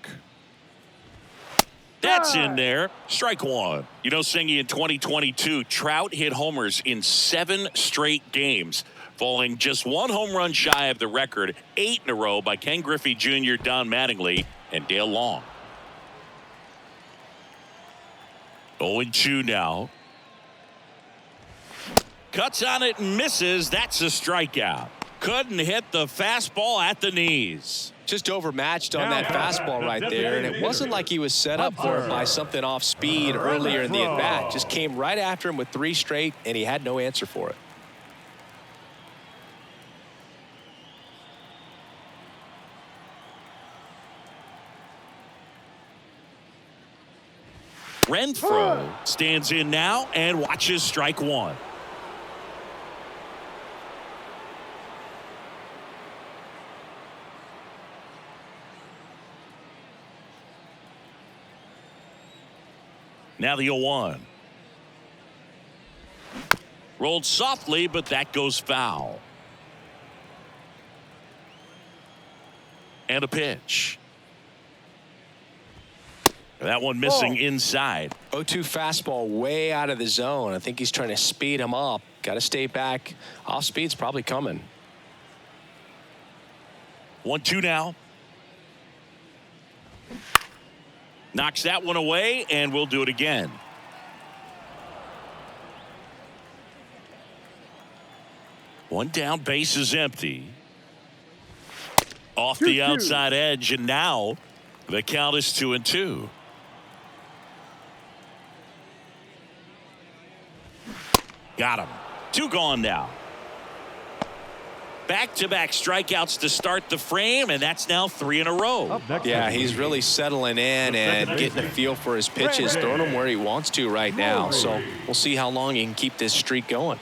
That's in there. Strike one. You know, Singy, in 2022, Trout hit homers in 7 straight games, falling just 1 home run shy of the record 8 in a row by Ken Griffey Jr., Don Mattingly, And Dale Long. 0-2 now. Cuts on it and misses. That's a strikeout. Couldn't hit the fastball at the knees. Just overmatched on that fastball right there, and it wasn't like he was set up for it by something off speed earlier in the at-bat. Just came right after him with 3 straight, and he had no answer for it. Renfroe stands in now and watches strike 1. Now the 0-1. Rolled softly, but that goes foul. And a pitch. That one missing inside. 0-2 fastball way out of the zone. I think he's trying to speed him up. Got to stay back. Off speed's probably coming. 1-2 now. Knocks that one away, and we'll do it again. One down, base is empty. Off the outside edge, and now the count is 2-2. Got him. 2 gone now. Back-to-back strikeouts to start the frame, and that's now 3 in a row. Yeah, he's really settling in and getting a feel for his pitches, throwing them where he wants to right now. So we'll see how long he can keep this streak going.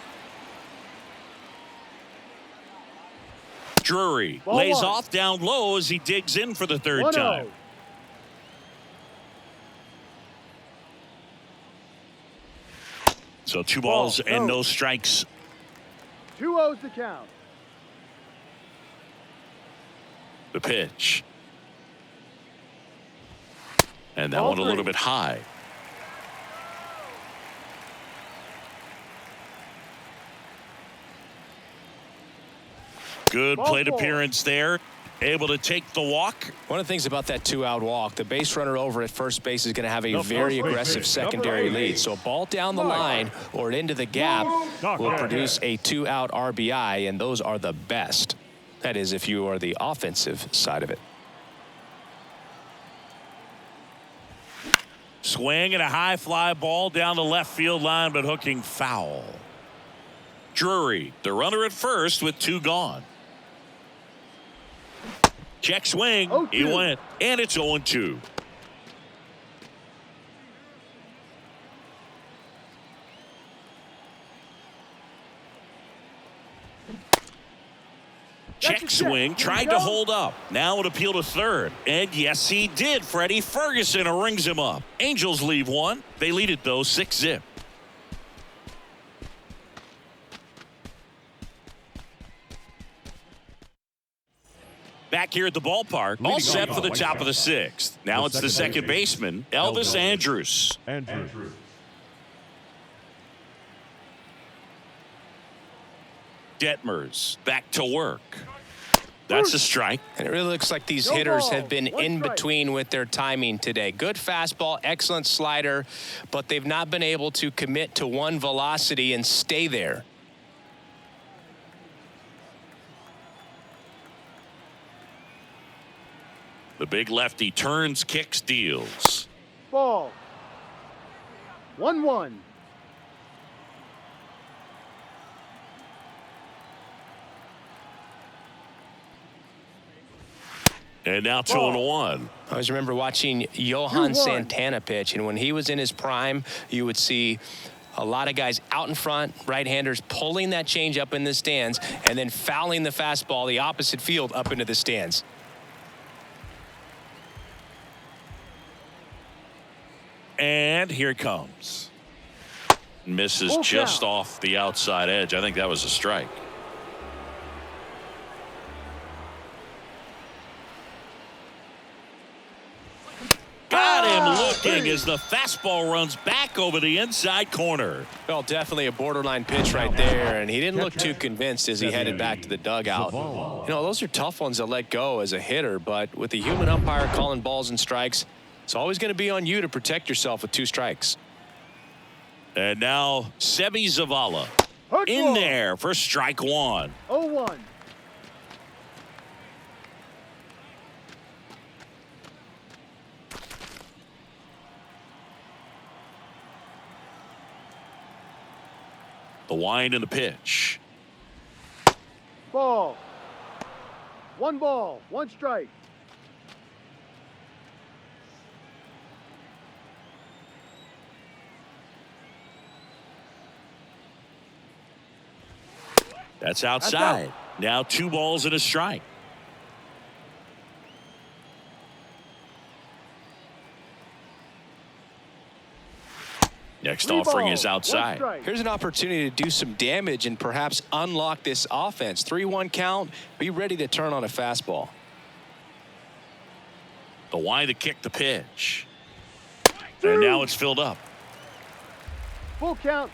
Drury lays off down low as he digs in for the 3rd time. So 2 balls and no strikes. 2-0's the count. The pitch. And that one a little bit high. Good plate appearance there. Able to take the walk. One of the things about that 2-out walk, the base runner over at first base is going to have a very aggressive secondary lead. So a ball down the line or into the gap will produce a 2-out RBI, and those are the best. That is, if you are the offensive side of it. Swing and a high fly ball down the left field line, but hooking foul. Drury, the runner at first with 2 gone. Check swing. He went, and it's 0-2. Check swing, tried to hold up. Now an appeal to 3rd. And yes, he did. Freddie Ferguson rings him up. Angels leave 1. They lead it, though, 6-zip. Back here at the ballpark, all set for the top of the 6th. Now it's the second baseman, Elvis Andrus. Detmers back to work. That's a strike. And it really looks like these hitters have been in between with their timing today. Good fastball, excellent slider, but they've not been able to commit to one velocity and stay there. The big lefty turns, kicks, deals. Ball. 1-1. And now 2-1. I always remember watching Johan Santana pitch, and when he was in his prime, you would see a lot of guys out in front, right-handers pulling that change up in the stands and then fouling the fastball the opposite field up into the stands. And here it comes. Misses just off the outside edge. I think that was a strike. Got him looking as the fastball runs back over the inside corner. Well, definitely a borderline pitch right there, and he didn't look too convinced as he headed back to the dugout. You know, those are tough ones to let go as a hitter, but with the human umpire calling balls and strikes, it's always going to be on you to protect yourself with 2 strikes. And now Seby Zavala in there for strike 1. 0-1. The wind and the pitch. Ball. 1 ball, 1 strike. That's outside. Now 2 balls and a strike. Next offering is outside. Here's an opportunity to do some damage and perhaps unlock this offense. 3-1 count. Be ready to turn on a fastball. The wind to kick the pitch. And now it's filled up. Full count.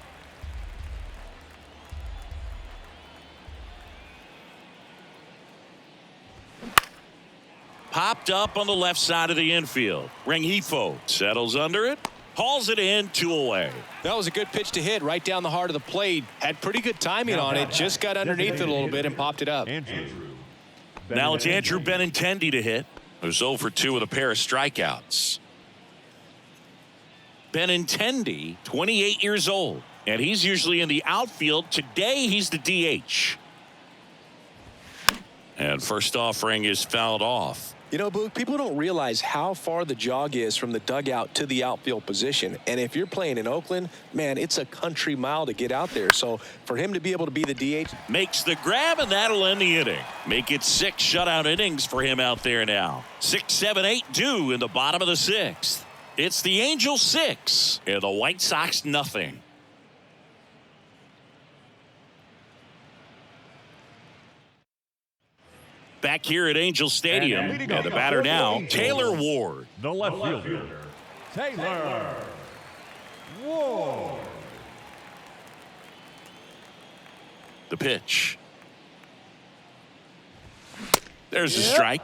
Popped up on the left side of the infield. Rengifo settles under it. Hauls it in, 2 away. That was a good pitch to hit right down the heart of the plate. Had pretty good timing on it. Just got underneath it a little bit and popped it up. Now it's Andrew Benintendi to hit. Who's 0 for 2 with a pair of strikeouts. Benintendi, 28 years old, and he's usually in the outfield. Today he's the DH. And first offering is fouled off. You know, Boog, people don't realize how far the jog is from the dugout to the outfield position. And if you're playing in Oakland, man, it's a country mile to get out there. So for him to be able to be the DH. Makes the grab, and that'll end the inning. Make it 6 shutout innings for him out there now. 6, 7, 8 due in the bottom of the 6th. It's the Angels 6 and the White Sox nothing. Back here at Angel Stadium, and the batter now, Taylor Ward. The left fielder, Taylor Ward. The pitch. There's a strike.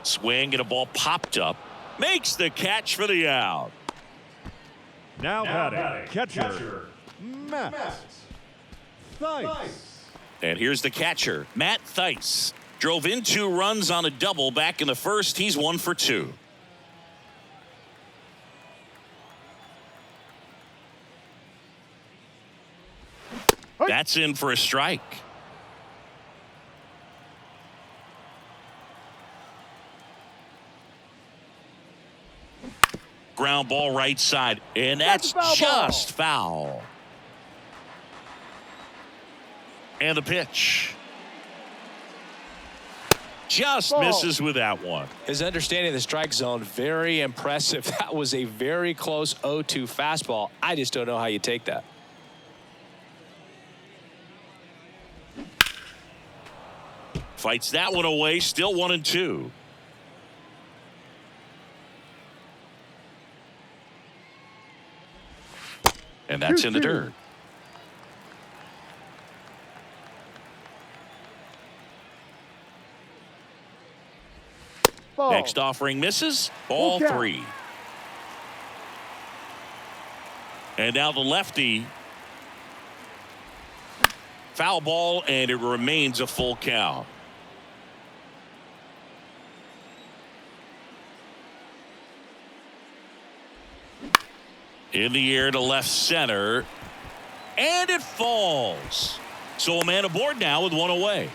Swing and a ball popped up. Makes the catch for the out. Now batting, catcher, Matt Thaiss. And here's the catcher, Matt Thaiss. Drove in 2 runs on a double back in the first. He's 1 for 2. That's in for a strike. Ground ball right side, and that's just foul. And the pitch. Just misses with that one. His understanding of the strike zone, very impressive. That was a very close 0-2 fastball. I just don't know how you take that. Fights that one away, still 1-2. And that's in the dirt. Ball. Next offering misses. Ball 3. And now the lefty. Foul ball, and it remains a full count. In the air to left center. And it falls. So a man aboard now with 1 away.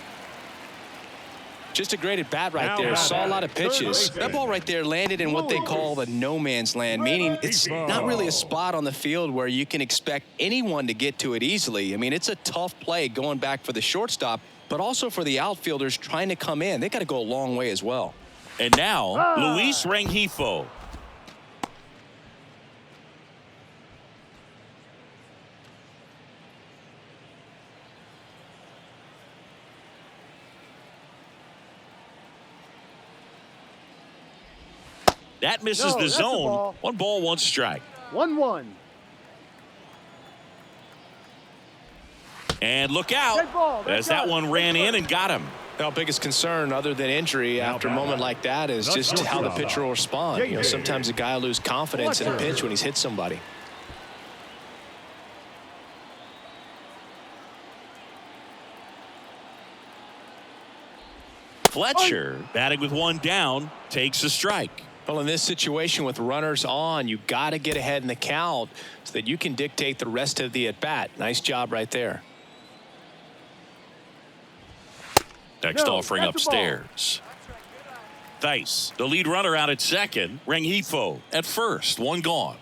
Just a great at bat right there. Saw a lot of pitches. That ball right there landed in what they call the no man's land, meaning it's not really a spot on the field where you can expect anyone to get to it easily. I mean, it's a tough play going back for the shortstop, but also for the outfielders trying to come in. They got to go a long way as well. And now, Luis Rengifo. That misses No, the that's a zone. ball. 1 ball, 1 strike. 1-1. And look out Dead ball. as that one ran in and got him. Our biggest concern, other than injury, after a moment like that, is just how the pitcher will respond. You know, sometimes a guy will lose confidence in a pitch when he's hit somebody. Fletcher, batting with 1 down, takes a strike. Well, in this situation with runners on, you got to get ahead in the count so that you can dictate the rest of the at-bat. Nice job right there. Next No, offering that's the ball. upstairs. Thice, the lead runner out at second. Rengifo at first. 1 gone.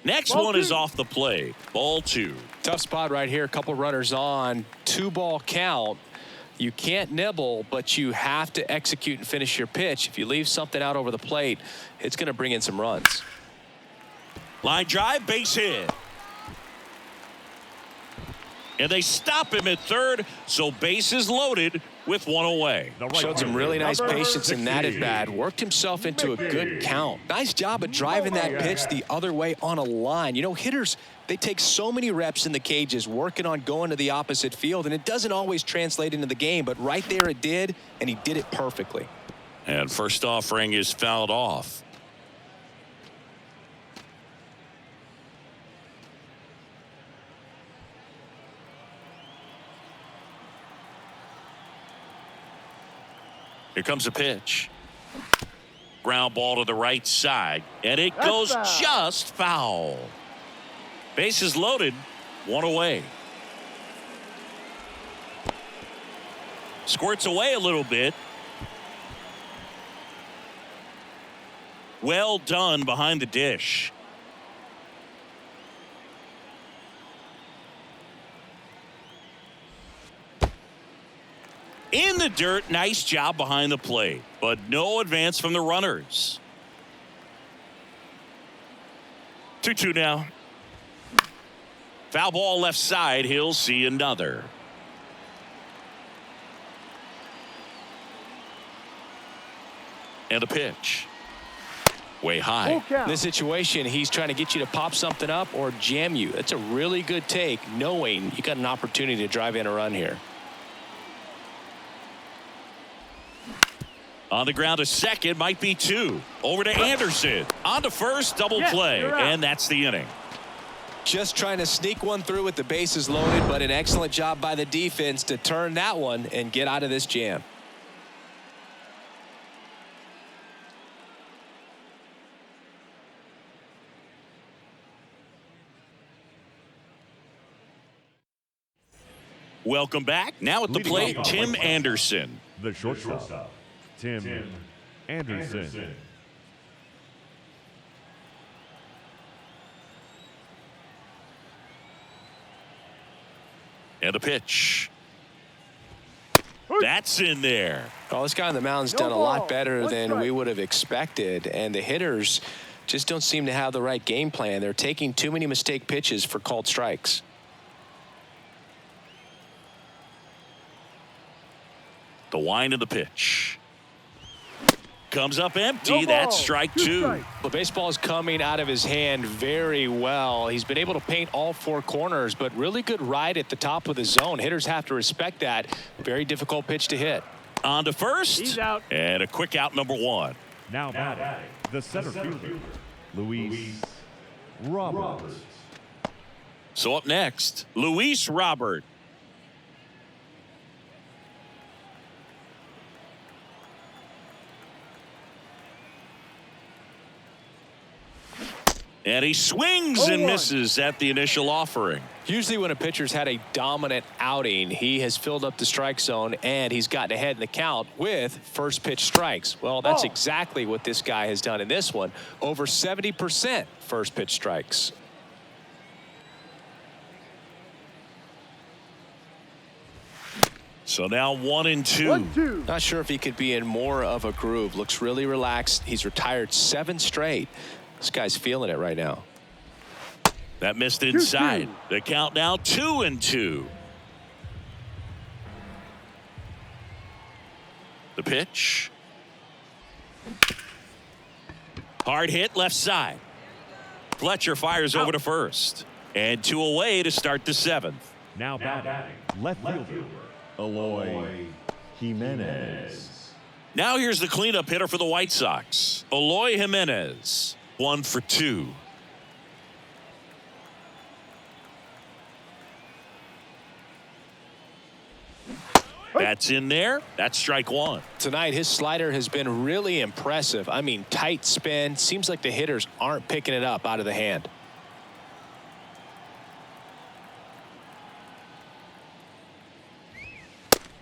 Next Ball one 2. is off the plate. Ball 2. Tough spot right here. A couple runners on. 2-ball count. You can't nibble, but you have to execute and finish your pitch. If you leave something out over the plate, it's going to bring in some runs. Line drive, base hit. And they stop him at third, so base is loaded with 1 away. Showed some really nice patience in that at bat. Worked himself into a good count. Nice job of driving that pitch the other way on a line. You know, hitters, they take so many reps in the cages working on going to the opposite field, and it doesn't always translate into the game, but right there it did, and he did it perfectly. And first offering is fouled off. Here comes a pitch. Ground ball to the right side, and it That's goes foul. just foul. Bases loaded, 1 away. Squirts away a little bit. Well done behind the dish. In the dirt, nice job behind the plate, but no advance from the runners. 2-2 now. Foul ball left side, he'll see another. And a pitch. Way high. Full count. In this situation, he's trying to get you to pop something up or jam you. That's a really good take, knowing you got an opportunity to drive in a run here. On the ground to second, might be 2. Over to Anderson. On to first, double Yes, play. you're out. And that's the inning. Just trying to sneak one through with the bases loaded, but an excellent job by the defense to turn that one and get out of this jam. Welcome back. Now at the Leading plate, off Tim Anderson. The shortstop, Tim Anderson. And a pitch. That's in there. Well, this guy on the mound's No done a ball. lot better 1 than strike. we would have expected, and the hitters just don't seem to have the right game plan. They're taking too many mistake pitches for called strikes. The wind of the pitch. Comes up empty. No That's ball. strike 2 2. strikes. The baseball is coming out of his hand very well. He's been able to paint all 4 corners, but really good ride at the top of the zone. Hitters have to respect that. Very difficult pitch to hit. On to first. He's out. And a quick out, number 1. Now batting, the center fielder, Luis Roberts. So up next, Luis Robert. And he swings and 0-1. misses at the initial offering. Usually when a pitcher's had a dominant outing, he has filled up the strike zone and he's gotten ahead in the count with first pitch strikes. Well, that's exactly what this guy has done in this one. Over 70% first pitch strikes. So now 1-2. 1-2. Not sure if he could be in more of a groove. Looks really relaxed. He's retired 7 straight. This guy's feeling it right now. That missed inside. 2-2. The count now 2-2. The pitch. Hard hit left side. Fletcher fires over to first. And 2 away to start the 7th. Now batting, left fielder, Eloy Jimenez. Now here's the cleanup hitter for the White Sox, Eloy Jimenez. 1 for 2. That's in there. That's strike 1. Tonight, his slider has been really impressive. I mean, tight spin. Seems like the hitters aren't picking it up out of the hand.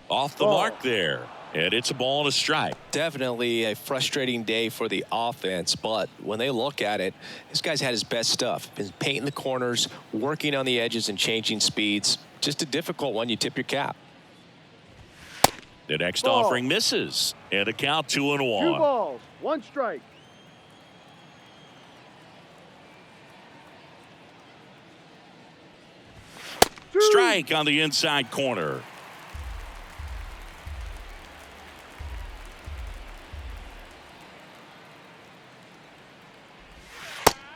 Off the mark there. And it's a ball and a strike. Definitely a frustrating day for the offense, but when they look at it, this guy's had his best stuff. Been painting the corners, working on the edges, and changing speeds. Just a difficult one. You tip your cap. The next offering misses. And a count 2-1. 2 balls, 1 strike. Strike on the inside corner.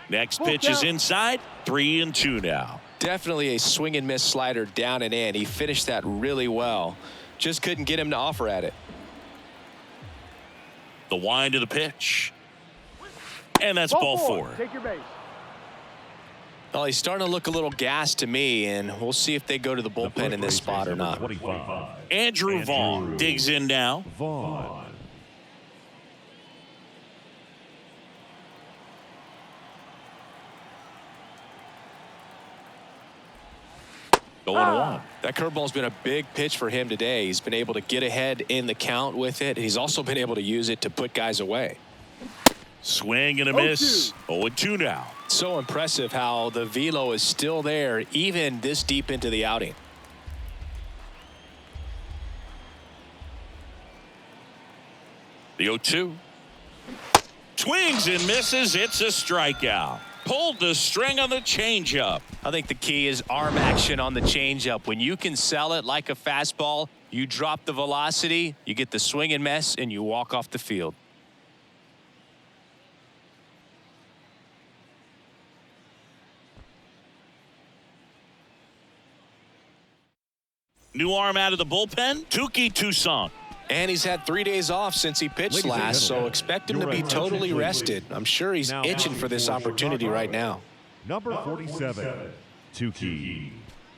Next pitch is inside. 3-2 now. Definitely a swing and miss slider down and in. He finished that really well. Just couldn't get him to offer at it. The wind of the pitch. And that's ball 4. Take your base. Well, he's starting to look a little gassed to me, and we'll see if they go to the bullpen in this spot or not. Andrew Vaughn digs in now. Vaughn. Going 1. That curveball's been a big pitch for him today. He's been able to get ahead in the count with it. He's also been able to use it to put guys away. Swing and a miss. 0-2 now. So impressive how the velo is still there even this deep into the outing. The 0-2. Swings and misses. It's a strikeout. Pulled the string on the changeup. I think the key is arm action on the changeup. When you can sell it like a fastball, you drop the velocity, you get the swing and miss, and you walk off the field. New arm out of the bullpen, Touki Toussaint. And he's had 3 days off since he pitched last, so expect him to be totally rested. I'm sure he's itching for this opportunity right now. Number 47, Touki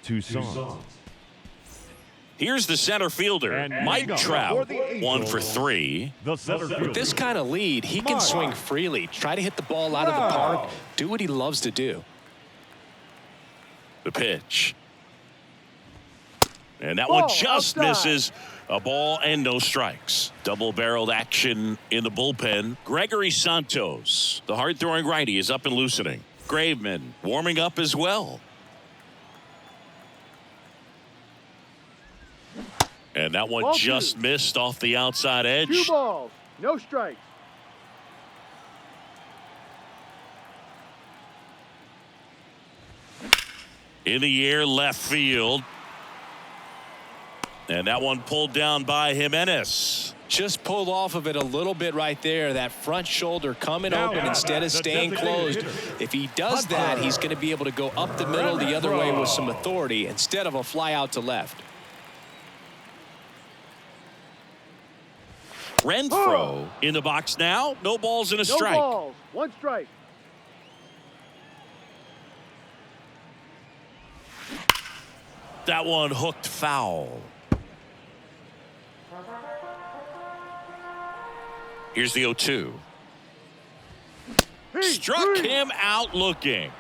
Toussaint. Here's the center fielder, Mike Trout, 1 for 3. With this kind of lead, he can swing freely, try to hit the ball out of the park, do what he loves to do. The pitch. And that one just misses. A ball and no strikes. Double-barreled action in the bullpen. Gregory Santos, the hard-throwing righty, is up and loosening. Graveman warming up as well. And that one just missed off the outside edge. 2 balls, no strikes. In the air, left field. And that one pulled down by Jimenez. Just pulled off of it a little bit right there. That front shoulder coming open instead of staying closed. If he does that, he's going to be able to go up the middle the other way with some authority instead of a fly out to left. Renfroe in the box now. No balls and a strike. No balls, 1 strike. That one hooked foul. Here's the 0-2. Struck him out looking.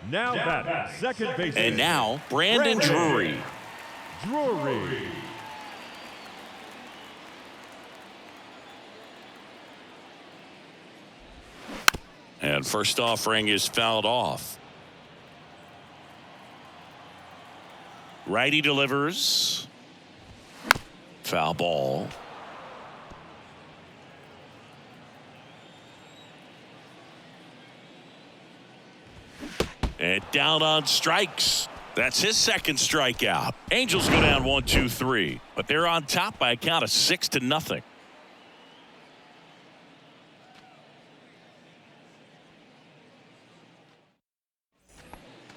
Now that second base. And now Brandon Drury. And first offering is fouled off. Righty delivers. Foul ball. And down on strikes. That's his second strikeout. Angels go down 1-2-3, but they're on top by a count of 6-0.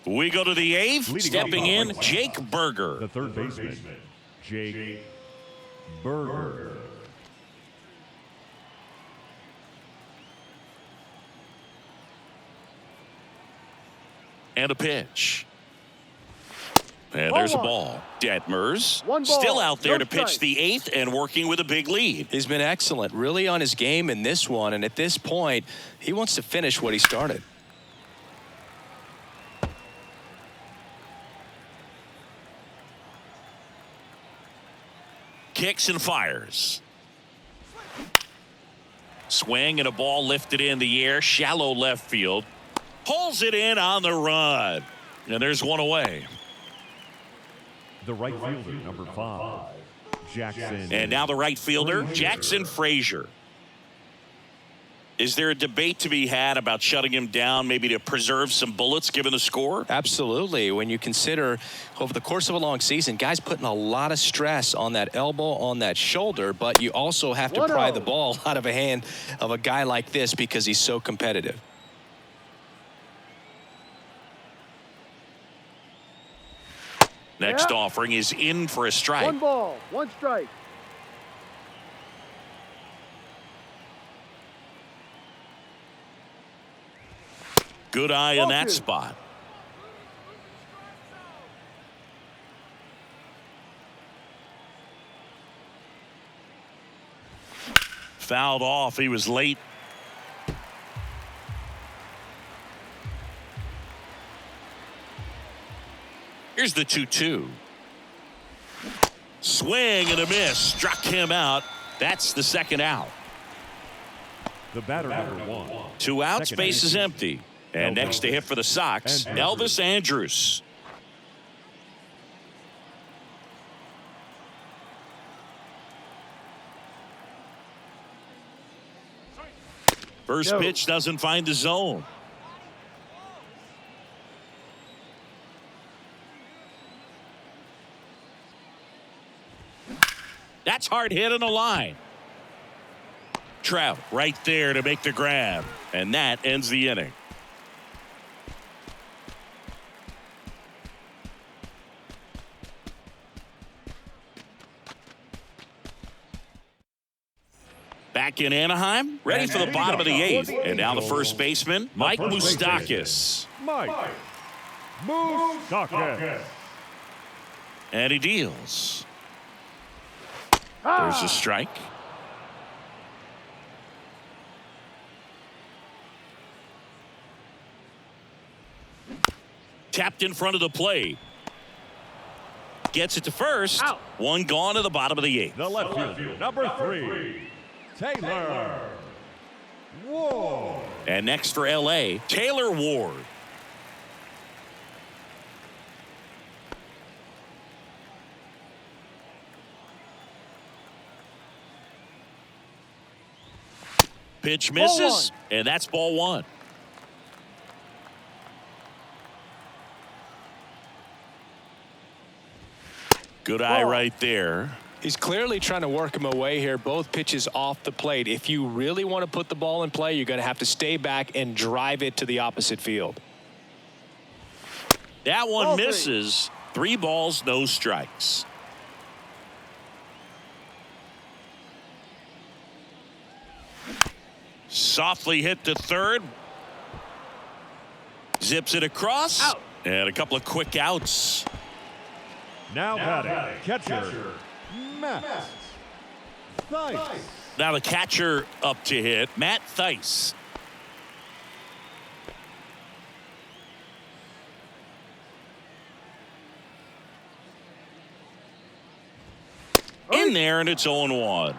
We go to the eighth. Leading Stepping off in, the Jake Berger. The third baseman, Jake Berger. And a pitch. And there's a ball. Detmers still out there to pitch the eighth and working with a big lead. He's been excellent, really on his game in this one, and at this point, he wants to finish what he started. Kicks and fires. Swing and a ball lifted in the air, shallow left field. Pulls it in on the run. And there's one away. The right fielder, number 5, Jackson. And now the right fielder, Jackson Frazier. Is there a debate to be had about shutting him down, maybe to preserve some bullets given the score? Absolutely. When you consider over the course of a long season, guys putting a lot of stress on that elbow, on that shoulder, but you also have to pry the ball out of a hand of a guy like this because he's so competitive. Next offering is in for a strike. 1 ball, 1 strike. Good eye in that spot. Fouled off. He was late. Here's the 2-2. Swing and a miss. Struck him out. That's the second out. The batter, number 1. 2 outs, base is empty. And next to hit for the Sox, Elvis Andrus. First pitch doesn't find the zone. That's hard hit on the line. Trout right there to make the grab. And that ends the inning. Back in Anaheim, ready for the bottom of the 8th. And now the first baseman, Mike Moustakas. Mike Moustakas. And he deals. There's a strike. Tapped in front of the plate. Gets it to first. Out. 1 gone to the bottom of the 8th. The left fielder, number 3, Taylor Ward. And next for L.A., Taylor Ward. Pitch misses, and that's ball 1. Good eye right there. He's clearly trying to work him away here. Both pitches off the plate. If you really want to put the ball in play, you're going to have to stay back and drive it to the opposite field. That one misses. 3 balls, no strikes. Softly hit to third. Zips it across. Out. And a couple of quick outs. Now batting, catcher, Matt Thaiss. Now the catcher up to hit, Matt Thaiss. In there, and it's 0-1.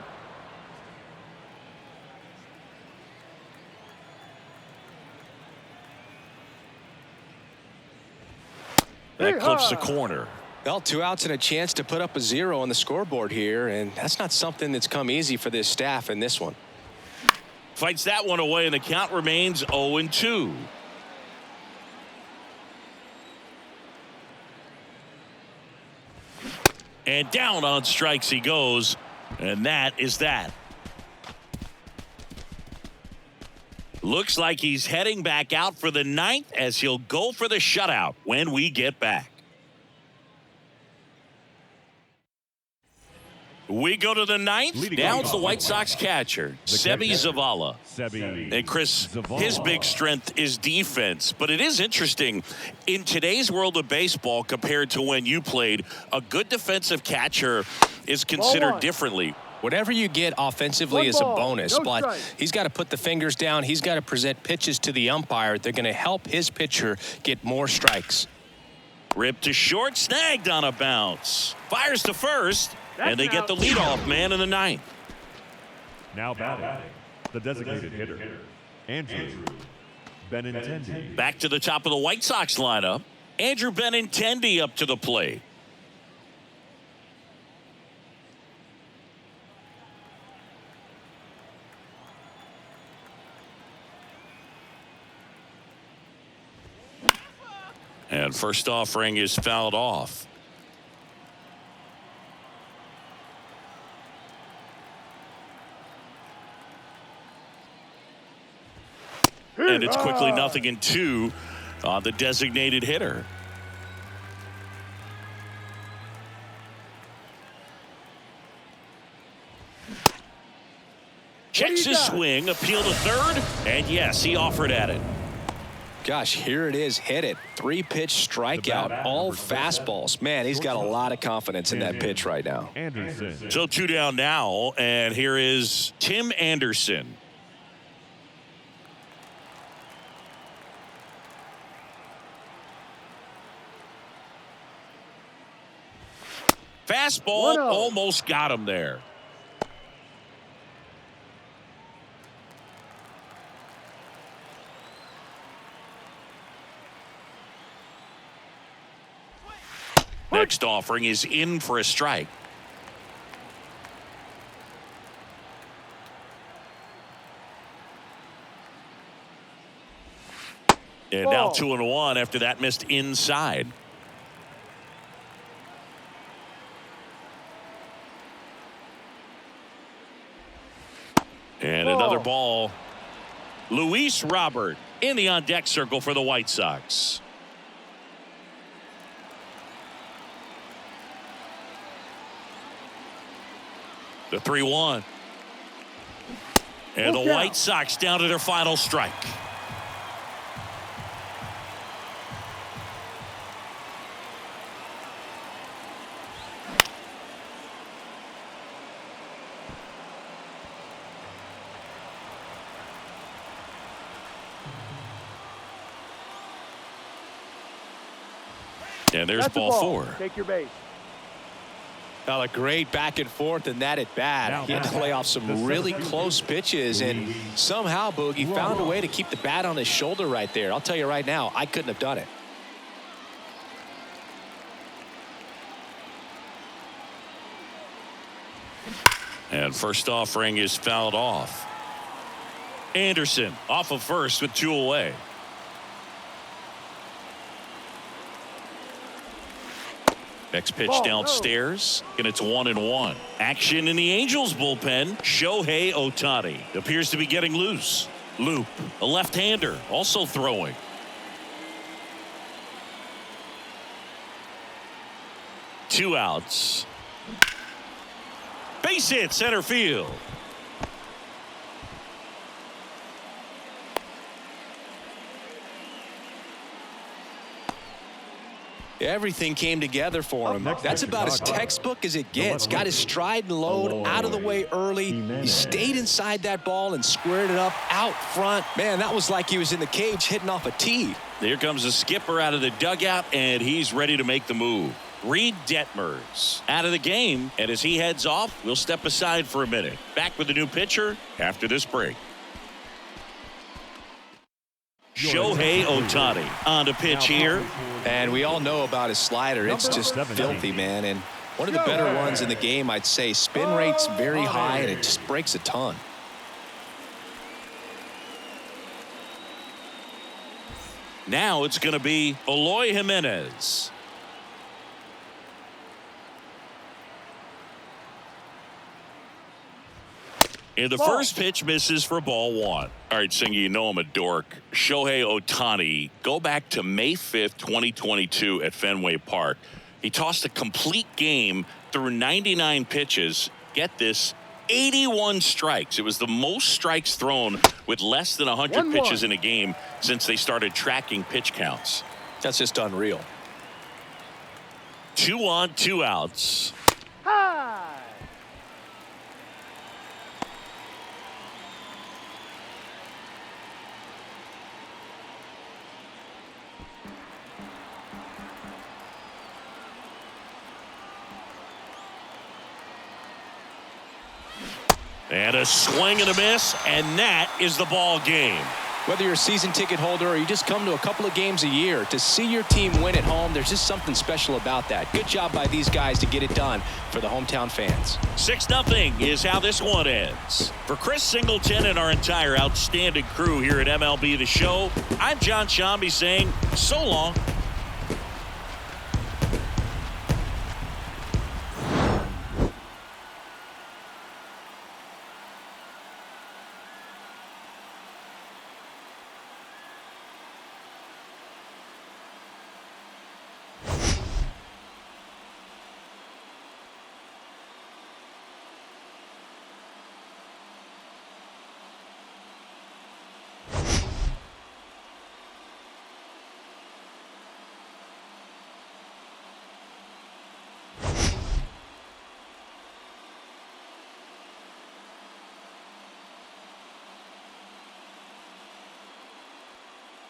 That clips the corner. Well, 2 outs and a chance to put up a 0 on the scoreboard here, and that's not something that's come easy for this staff in this one. Fights that one away, and the count remains 0-2. And down on strikes he goes, and that is that. Looks like he's heading back out for the ninth as he'll go for the shutout when we get back. We go to the ninth. Now it's the White Sox catcher, Sebi Zavala. And Chris, his big strength is defense. But it is interesting, in today's world of baseball compared to when you played, a good defensive catcher is considered differently. Whatever you get offensively is a bonus, but he's got to put the fingers down. He's got to present pitches to the umpire. They're going to help his pitcher get more strikes. Ripped to short, snagged on a bounce. Fires to first. And they get the leadoff man in the ninth. Now batting, the designated hitter, Andrew Benintendi. Back to the top of the White Sox lineup. Andrew Benintendi up to the plate. And first offering is fouled off. And it's quickly 0-2 on the designated hitter. Checks his swing, appeal to third, and yes, he offered at it. Gosh, here it is. Hit it. 3-pitch strikeout. All fastballs. Man, he's got a lot of confidence in that pitch right now. Anderson. So 2 down now, and here is Tim Anderson. Fastball almost got him there. Next offering is in for a strike. And now 2-1 after that missed inside. And another ball. Luis Robert in the on-deck circle for the White Sox. The 3-1. And the White Sox down to their final strike. And there's ball 4. Take your base. Well, a great back and forth in that at bat. He had to play off some really close pitches, and somehow Boogie found a way to keep the bat on his shoulder right there. I'll tell you right now, I couldn't have done it. And first offering is fouled off. Anderson off of first with 2 away. Next pitch downstairs, and it's 1-1. Action in the Angels bullpen. Shohei Ohtani appears to be getting loose. Loop, a left-hander, also throwing. Two outs. Base hit center field. Everything came together for him. That's about as textbook as it gets. Got his stride and load out of the way early. He stayed inside that ball and squared it up out front. Man, that was like he was in the cage hitting off a tee. Here comes the skipper out of the dugout, and he's ready to make the move. Reed Detmers out of the game, and as he heads off, we'll step aside for a minute. Back with the new pitcher after this break. Shohei Ohtani on the pitch here. And we all know about his slider. It's just filthy, man. And one of the better ones in the game, I'd say. Spin rate's very high, and it just breaks a ton. Now it's going to be Eloy Jimenez. And the Ball. first pitch misses for ball 1. All right, Singy, you know I'm a dork. Shohei Ohtani, go back to May 5th, 2022 at Fenway Park. He tossed a complete game through 99 pitches. Get this, 81 strikes. It was the most strikes thrown with less than 100 pitches in a game since they started tracking pitch counts. That's just unreal. 2 on, 2 outs. High. And a swing and a miss, and that is the ball game. Whether you're a season ticket holder or you just come to a couple of games a year, to see your team win at home, there's just something special about that. Good job by these guys to get it done for the hometown fans. 6-0 is how this one ends. For Chris Singleton and our entire outstanding crew here at MLB The Show, I'm John Shambi saying so long.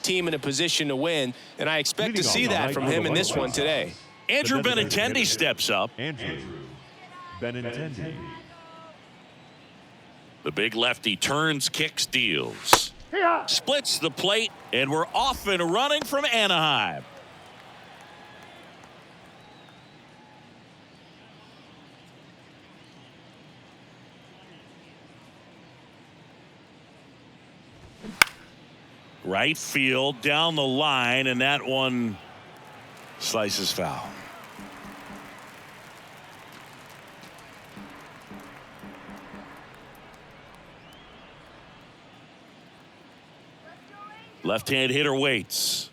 Team in a position to win, and I expect to see that from him in this one today. Andrew Benintendi steps up. Andrew Benintendi. The big lefty turns, kicks, deals. Hey-ha. Splits the plate, and we're off and running from Anaheim. Right field, down the line, and that one slices foul. Left-hand hitter waits.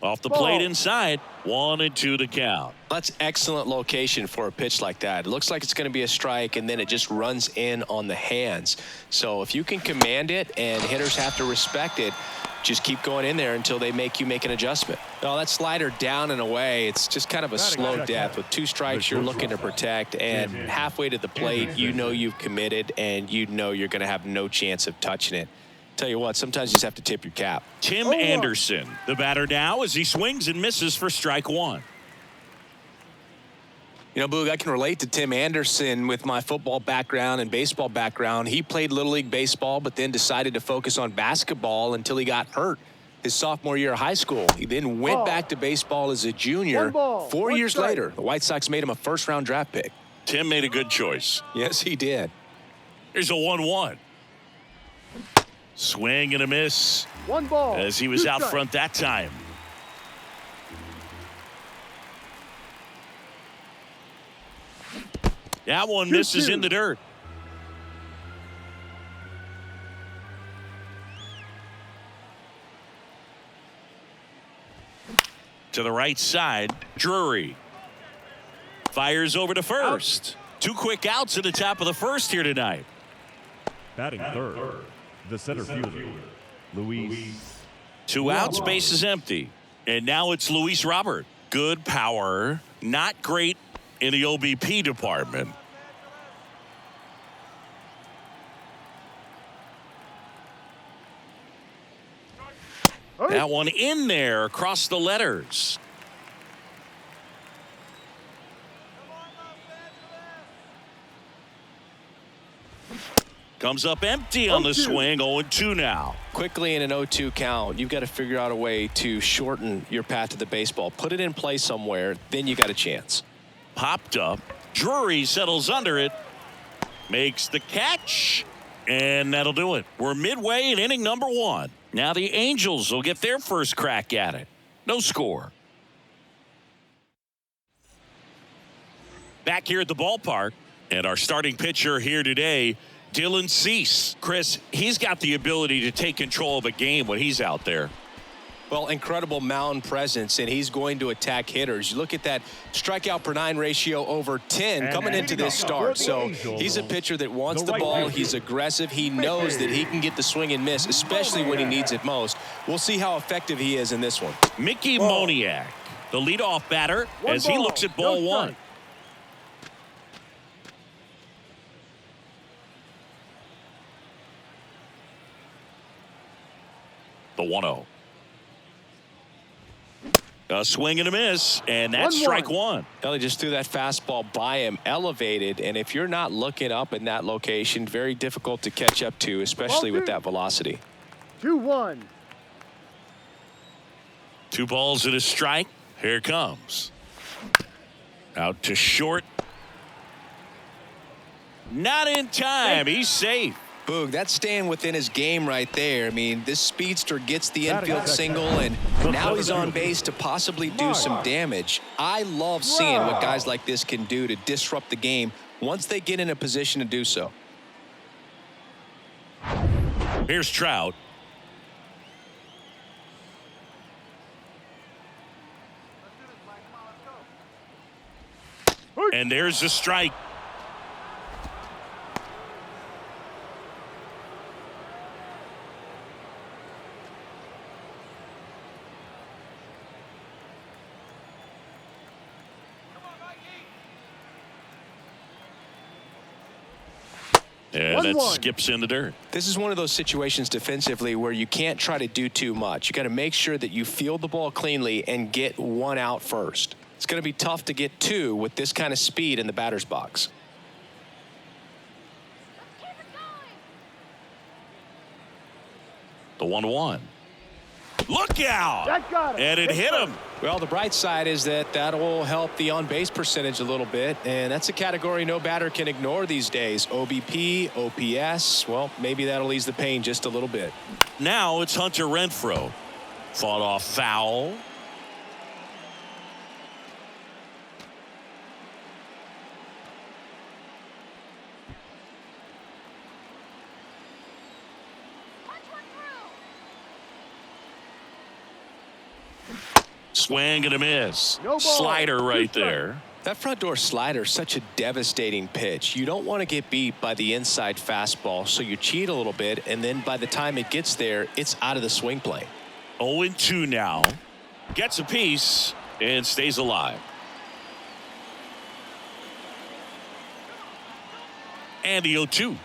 Off the plate inside. 1-2 to count. That's excellent location for a pitch like that. It looks like it's going to be a strike, and then it just runs in on the hands. So if you can command it and hitters have to respect it, just keep going in there until they make you make an adjustment. Oh, that slider down and away, it's just kind of a slow death. With 2 strikes, you're looking to protect, and halfway to the plate, you know you've committed, and you know you're going to have no chance of touching it. Tell you what, sometimes you just have to tip your cap. Tim Anderson, the batter now, as he swings and misses for strike 1. You know, Boog, I can relate to Tim Anderson with my football background and baseball background. He played Little League Baseball, but then decided to focus on basketball until he got hurt his sophomore year of high school. He then went back to baseball as a junior. 4 years later, the White Sox made him a first-round draft pick. Tim made a good choice. Yes, he did. Here's a 1-1. Swing and a miss. 1 ball. As he was 2 out strikes. front that time. That one misses in the dirt. To the right side, Drury fires over to first. 2 quick outs at the top of the first here tonight. Batting third, the center fielder, Luis. 2 outs, base is empty. And now it's Luis Robert. Good power, not great in the OBP department. That one in there across the letters. Comes up empty on the swing. 0-2 now. Quickly in an 0-2 count, you've got to figure out a way to shorten your path to the baseball. Put it in play somewhere, then you got a chance. Popped up. Drury settles under it. Makes the catch. And that'll do it. We're midway in inning number 1. Now the Angels will get their first crack at it. No score. Back here at the ballpark. And our starting pitcher here today Dylan Cease. Chris, he's got the ability to take control of a game when he's out there. Well, incredible mound presence, and he's going to attack hitters. You look at that strikeout per 9 ratio over 10 coming into this start. So he's a pitcher that wants the ball. He's aggressive. He knows that he can get the swing and miss, especially when he needs it most. We'll see how effective he is in this one. Mickey Moniak, the leadoff batter, as he looks at ball one. The 1-0. A swing and a miss, and that's strike one. Ellie just threw that fastball by him, elevated, and if you're not looking up in that location, very difficult to catch up to, especially with that velocity. 2-1. 2 balls and a strike. Here it comes. Out to short. Not in time. He's safe. Boog, that's staying within his game right there. I mean, this speedster gets the infield single, and now he's on base to possibly do some damage. I love seeing what guys like this can do to disrupt the game once they get in a position to do so. Here's Trout. And there's the strike. And that skips in the dirt. This is one of those situations defensively where you can't try to do too much. You got to make sure that you field the ball cleanly and get 1 out first. It's going to be tough to get 2 with this kind of speed in the batter's box. The 1-1. Look out! That got him. And it hit him. Well, the bright side is that will help the on-base percentage a little bit, and that's a category no batter can ignore these days. OBP, OPS, well, maybe that'll ease the pain just a little bit. Now it's Hunter Renfroe. Fought off foul. Swing and a miss. No ball. Slider right there. That front door slider is such a devastating pitch. You don't want to get beat by the inside fastball, so you cheat a little bit, and then by the time it gets there, it's out of the swing plane. 0-2 now. Gets a piece and stays alive. And the 0-2.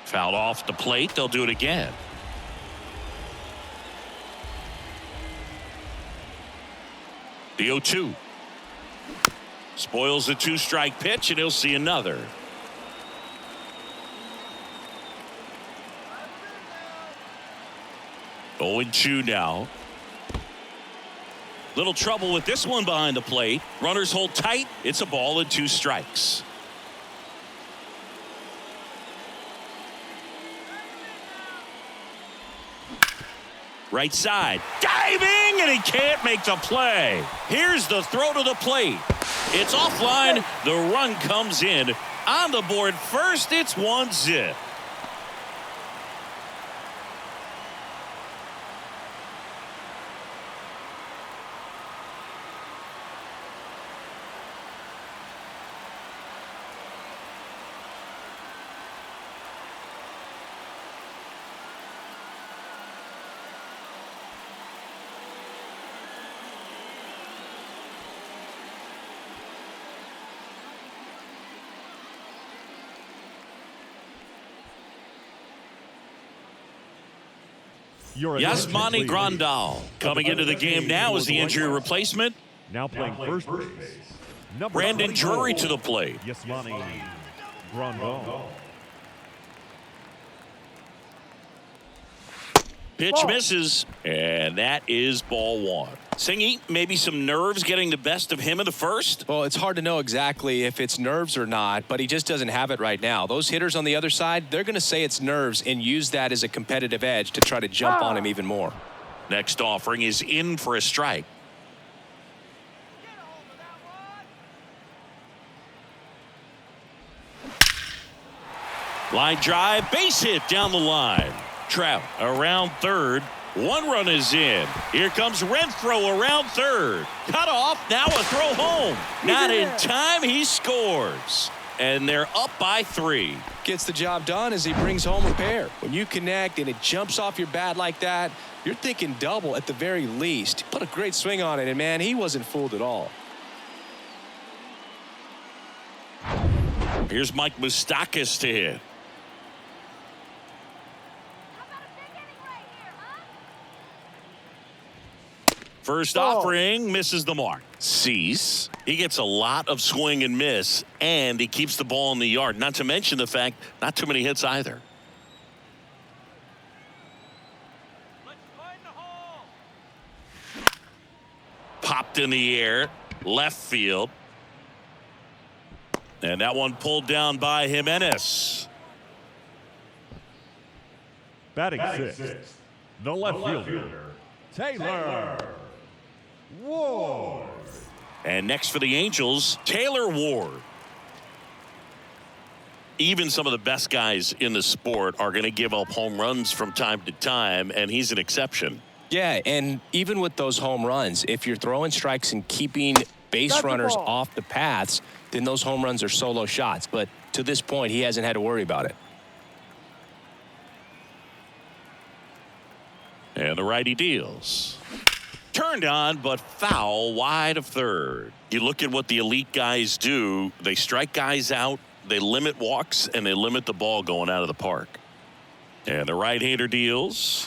Fouled off the plate. They'll do it again. The 0-2. Spoils the 2-strike pitch, and he'll see another. Oh, 0-2 now. Little trouble with this one behind the plate. Runners hold tight. It's a ball and 2 strikes. Right side. Diving, and he can't make the play. Here's the throw to the plate. It's offline. The run comes in. On the board first, it's 1-0. Yasmani Grandal coming into the game now as the injury replacement. Now playing first base. Brandon Drury to the plate. Yasmani Grandal. Pitch misses, and that is ball 1. Singy, maybe some nerves getting the best of him in the first? Well, it's hard to know exactly if it's nerves or not, but he just doesn't have it right now. Those hitters on the other side, they're going to say it's nerves and use that as a competitive edge to try to jump on him even more. Next offering is in for a strike. Line drive, base hit down the line. Trout around third. 1 run is in. Here comes Renfroe around third. Cut off, now a throw home. Not in time, he scores. And they're up by 3. Gets the job done as he brings home a pair. When you connect and it jumps off your bat like that, you're thinking double at the very least. Put a great swing on it, and man, he wasn't fooled at all. Here's Mike Moustakas to hit. First offering misses the mark. Cease. He gets a lot of swing and miss, and he keeps the ball in the yard. Not to mention the fact, not too many hits either. Let's find the hole. Popped in the air, left field. And that one pulled down by Jimenez. Batting sixth, the left fielder, Taylor Ward. And next for the Angels, Taylor Ward. Even some of the best guys in the sport are going to give up home runs from time to time, and he's an exception. Yeah, and even with those home runs, if you're throwing strikes and keeping base runners off the paths, then those home runs are solo shots. But to this point, he hasn't had to worry about it. And the righty deals. Turned on, but foul wide of third. You look at what the elite guys do. They strike guys out, they limit walks, and they limit the ball going out of the park. And the right-hander deals.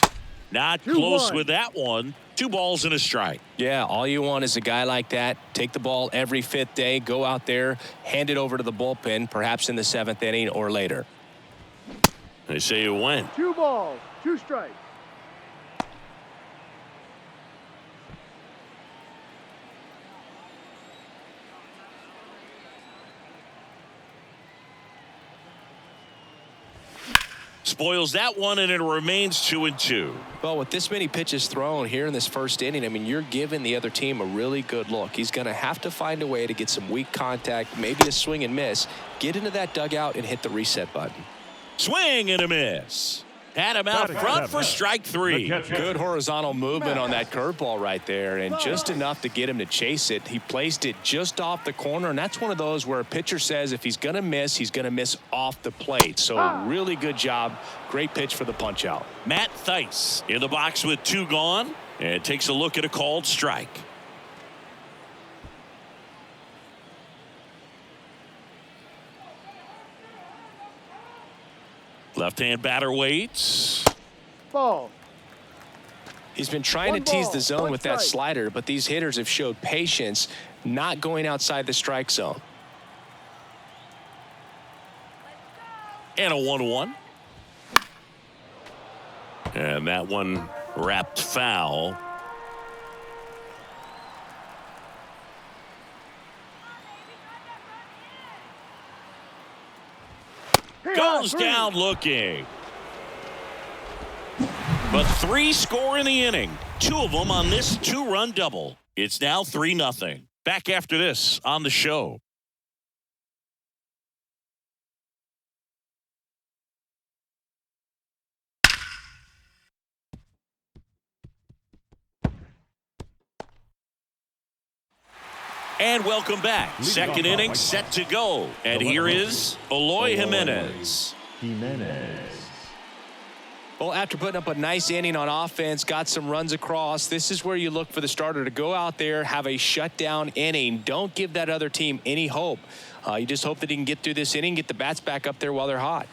Not close with that one. 2 balls and a strike. Yeah, all you want is a guy like that. Take the ball every 5th day, go out there, hand it over to the bullpen, perhaps in the 7th inning or later. They say you win. 2 balls, 2 strikes. Spoils that one, and it remains 2-2. Well, with this many pitches thrown here in this first inning, I mean, you're giving the other team a really good look. He's going to have to find a way to get some weak contact, maybe a swing and miss, get into that dugout and hit the reset button. Swing and a miss. Had him out front for strike 3. Good horizontal movement on that curveball right there, and just enough to get him to chase it. He placed it just off the corner, and that's one of those where a pitcher says if he's going to miss, he's going to miss off the plate. So really good job. Great pitch for the punch out. Matt Theis in the box with 2 gone, and takes a look at a called strike. Left-hand batter waits. Ball. He's been trying to tease the zone with that slider, but these hitters have showed patience, not going outside the strike zone. And a 1-1. And that one wrapped foul. Goes down looking. But 3 score in the inning. 2 of them on this 2-run double. It's now 3-0. Back after this on the show. And welcome back. Second inning set to go. And here is Eloy Jimenez. Well, after putting up a nice inning on offense, got some runs across, this is where you look for the starter to go out there, have a shutdown inning. Don't give that other team any hope. You just hope that he can get through this inning, get the bats back up there while they're hot.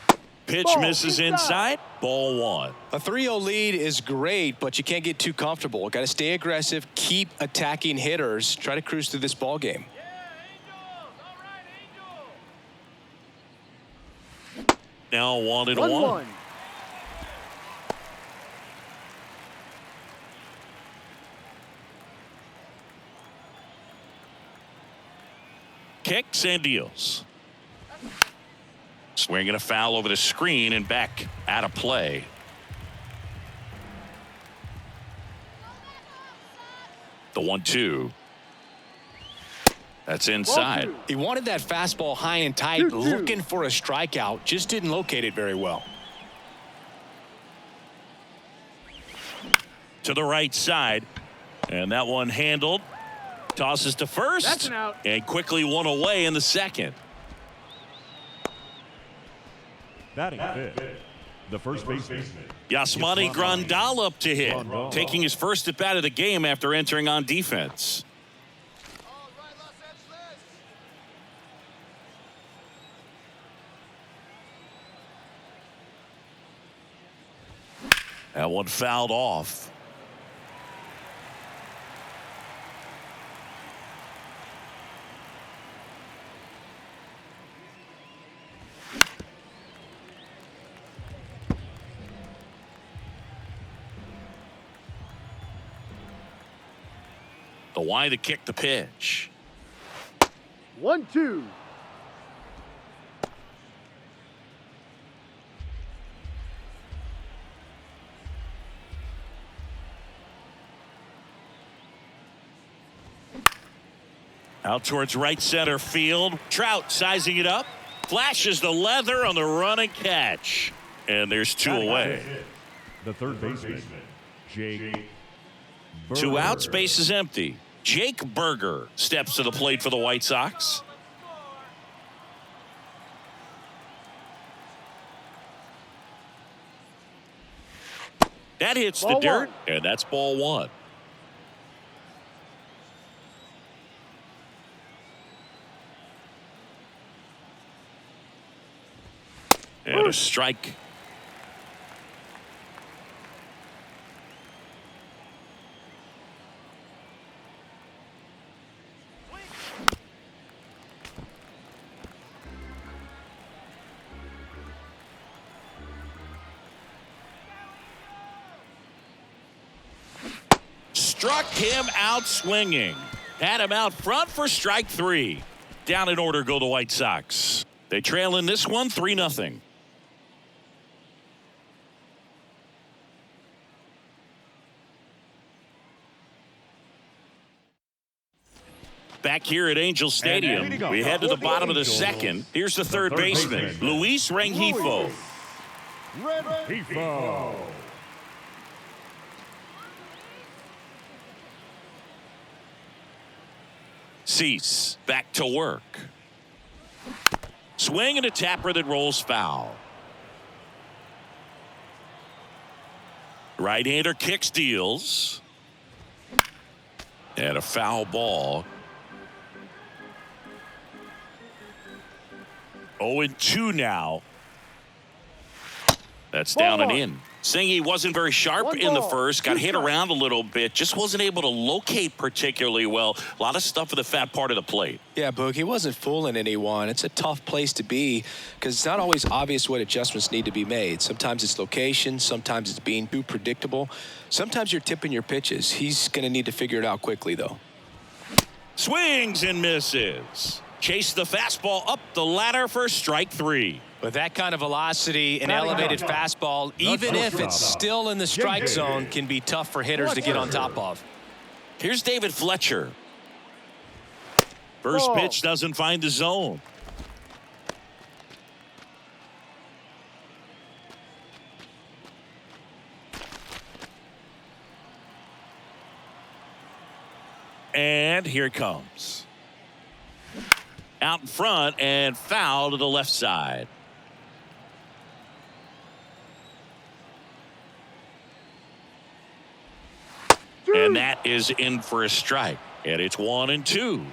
Pitch misses inside. Ball 1. A 3-0 lead is great, but you can't get too comfortable. Got to stay aggressive, keep attacking hitters, try to cruise through this ball game. Yeah, Angels. All right, Angels. Now 1-1. 1-1. Kicks and deals. Swinging a foul over the screen and back out of play. The 1-2. That's inside. He wanted that fastball high and tight, 2-2. looking for a strikeout. Just didn't locate it very well. To the right side. And that one handled. Tosses to first. That's an out. And quickly one away in the second. Batting fifth, the first baseman. Yasmani Grandal up to hit. Taking his first at bat of the game after entering on defense. All right, Los Angeles. That one fouled off. The wide to kick the pitch. 1-2. Out towards right center field. Trout sizing it up. Flashes the leather on the run and catch. And there's two away. The third baseman, Jake. Two outs, base is empty. Jake Berger steps to the plate for the White Sox. That hits the Ball dirt, one. and that's ball one. And a strike. Struck him out swinging. Had him out front for strike three. Down in order go the White Sox. They trail in this one 3-0. Back here at Angel Stadium, we head to the bottom of the second. Here's the third baseman, Luis Rengifo. Rengifo. Cease back to work. Swing and a tapper that rolls foul. Right-hander kicks, deals. And a foul ball. 0-2 now. That's down and in. Saying he wasn't very sharp in the first, got hit around a little bit, just wasn't able to locate particularly well. A lot of stuff at the fat part of the plate. Yeah, Boog, he wasn't fooling anyone. It's a tough place to be because it's not always obvious what adjustments need to be made. Sometimes it's location, sometimes it's being too predictable. Sometimes you're tipping your pitches. He's going to need to figure it out quickly, though. Swings and misses. Chase the fastball up the ladder for strike three. With that kind of velocity, an elevated fastball, even if it's still in the strike zone, can be tough for hitters to get on top of. Here's David Fletcher. First pitch doesn't find the zone. And here it comes. Out in front and foul to the left side. And that is in for a strike. And it's 1-2.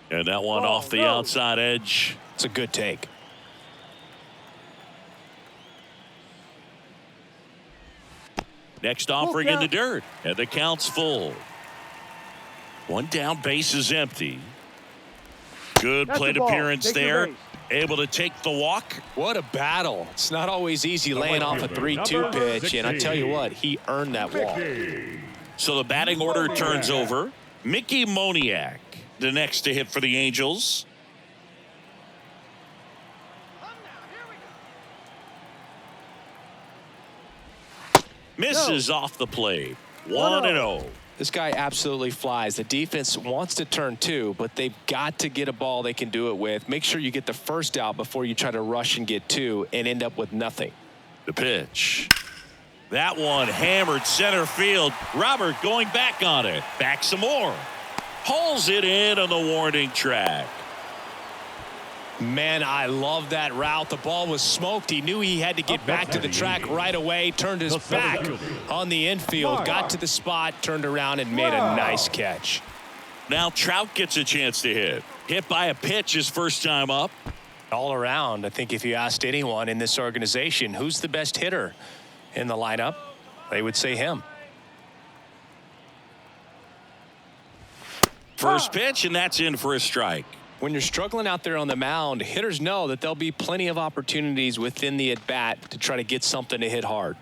And that one off the outside edge. It's a good take. Next offering in the dirt. And the count's full. One down, base is empty. Good plate appearance there. Able to take the walk. What a battle. It's not always easy laying off a 3-2 pitch, and I tell you what, he earned that walk. So the batting order turns over. Mickey Moniak, the next to hit for the Angels. Misses off the plate. 1-0. This guy absolutely flies. The defense wants to turn two, but they've got to get a ball they can do it with. Make sure you get the first out before you try to rush and get two and end up with nothing. The pitch. That one hammered center field. Robert going back on it. Back some more. Hauls it in on the warning track. Man, I love that route. The ball was smoked. He knew he had to get back to the track right away. Turned his back on the infield. Got to the spot, turned around, and made a nice catch. Now Trout gets a chance to hit. Hit by a pitch his first time up. All around, I think if you asked anyone in this organization who's the best hitter in the lineup, they would say him. First pitch, and that's in for a strike. When you're struggling out there on the mound, hitters know that there'll be plenty of opportunities within the at-bat to try to get something to hit hard.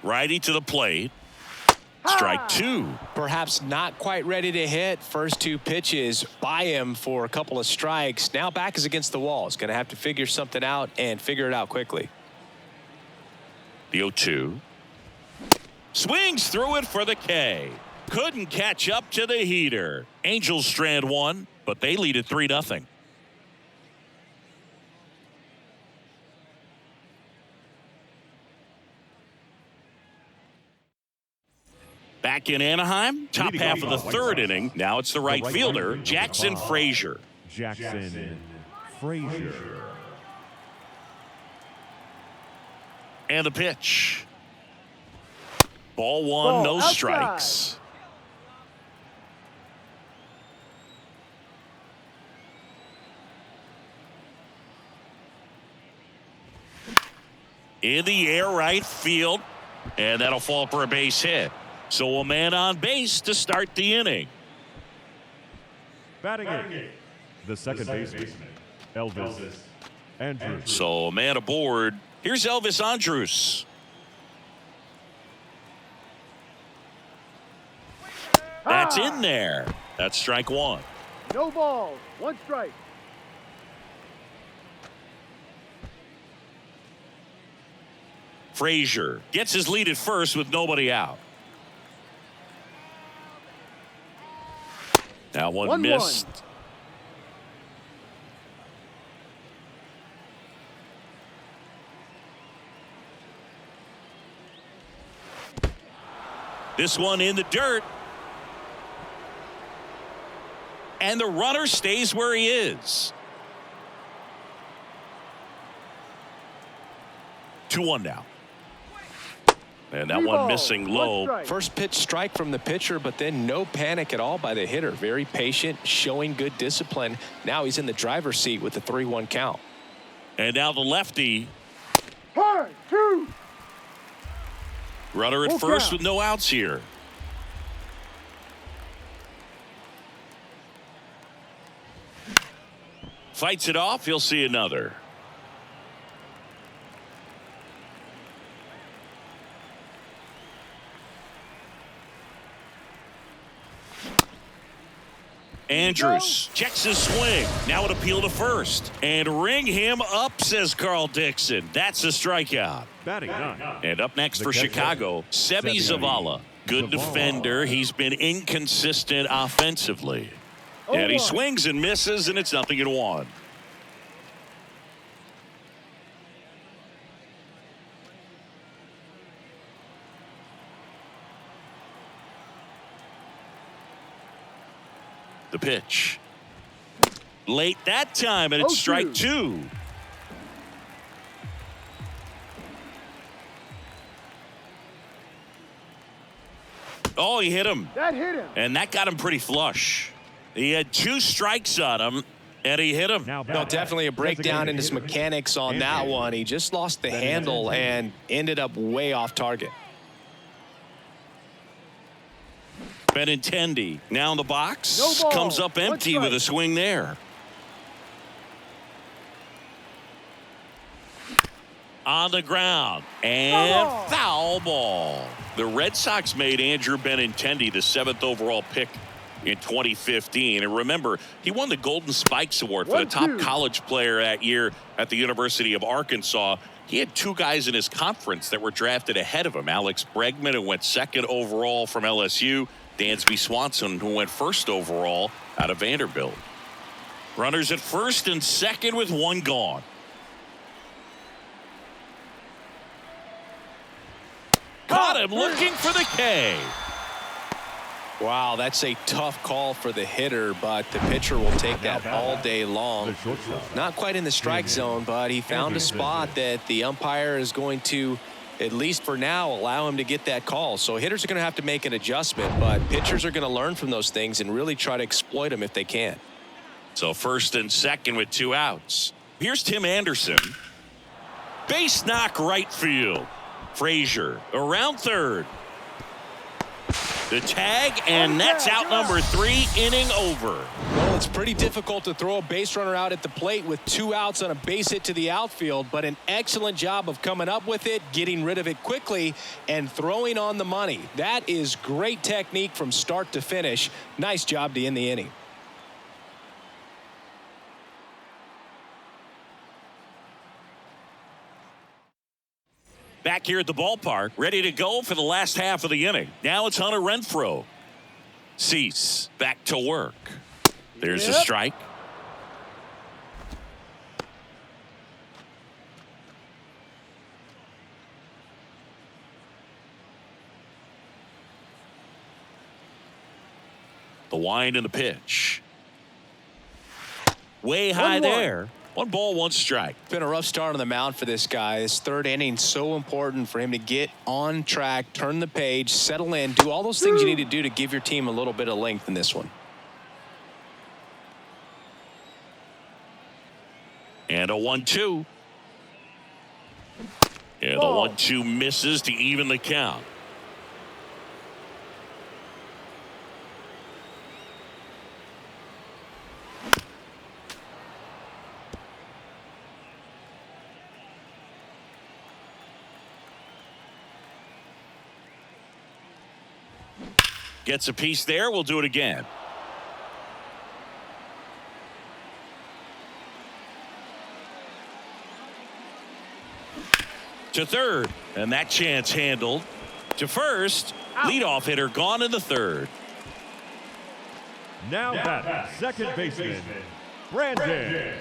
Righty to the plate. Strike two. Perhaps not quite ready to hit. First two pitches by him for a couple of strikes. Now back is against the wall. He's going to have to figure something out and figure it out quickly. The 0-2. Swings through it for the K. Couldn't catch up to the heater. Angels strand one, but they lead at 3-0. Back in Anaheim, top half of the third inning. Now it's the right fielder, Jackson Frazier. Jackson Frazier. And the pitch. Ball one, no outside. strikes. In the air, right field, and that'll fall for a base hit. So a man on base to start the inning. Batting it. The second baseman, Elvis Andrews. So a man aboard. Here's Elvis Andrus. That's in there. That's strike one. No balls. One strike. Frazier gets his lead at first with nobody out. That one missed. This one in the dirt. And the runner stays where he is. 2-1 now. And that one missing low. First pitch strike from the pitcher, but then no panic at all by the hitter. Very patient, showing good discipline. Now he's in the driver's seat with the 3-1 count. And now the lefty. Hard, two. Runner at first with no outs here. Fights it off. He'll see another. Andrus checks his swing. Now an appeal to first. And ring him up, says Carl Dixon. That's a strikeout. Batting nine. And up next for Chicago, Sebi Zavala. Good defender. He's been inconsistent offensively. And he swings and misses, and it's 0-1. The pitch. Late that time, and it's strike two. Oh, he hit him. That hit him. And that got him pretty flush. He had 2 strikes on him, and he hit him. No, definitely a breakdown in his mechanics on that one. He just lost the handle and ended up way off target. Benintendi now in the box. Comes up empty with a swing there. On the ground. And foul ball. The Red Sox made Andrew Benintendi the 7th overall pick in 2015. And remember, he won the Golden Spikes Award for the top college player that year at the University of Arkansas. He had two guys in his conference that were drafted ahead of him. Alex Bregman, who went second overall from LSU. Dansby Swanson, who went first overall out of Vanderbilt. Runners at first and second with one gone. Caught him looking for the K. Wow, that's a tough call for the hitter, but the pitcher will take that all day long. Not quite in the strike zone, but he found a spot that the umpire is going to, at least for now, allow him to get that call. So hitters are going to have to make an adjustment, but pitchers are going to learn from those things and really try to exploit them if they can. So first and second with two outs. Here's Tim Anderson. Base knock right field. Frazier around third. The tag, and that's out number 3, inning over. Well, it's pretty difficult to throw a base runner out at the plate with 2 outs on a base hit to the outfield, but an excellent job of coming up with it, getting rid of it quickly, and throwing on the money. That is great technique from start to finish. Nice job to end the inning. Back here at the ballpark, ready to go for the last half of the inning. Now it's Hunter Renfroe. Cease back to work. There's a strike. The wind and the pitch. Way high there. 1 ball, 1 strike. Been a rough start on the mound for this guy. This third inning so important for him to get on track, turn the page, settle in, do all those things you need to do to give your team a little bit of length in this one. And a 1-2. And the 1-2 misses to even the count. Gets a piece there. We'll do it again. To third, and that chance handled. To first, leadoff hitter gone in the third. Now back, second baseman, Brandon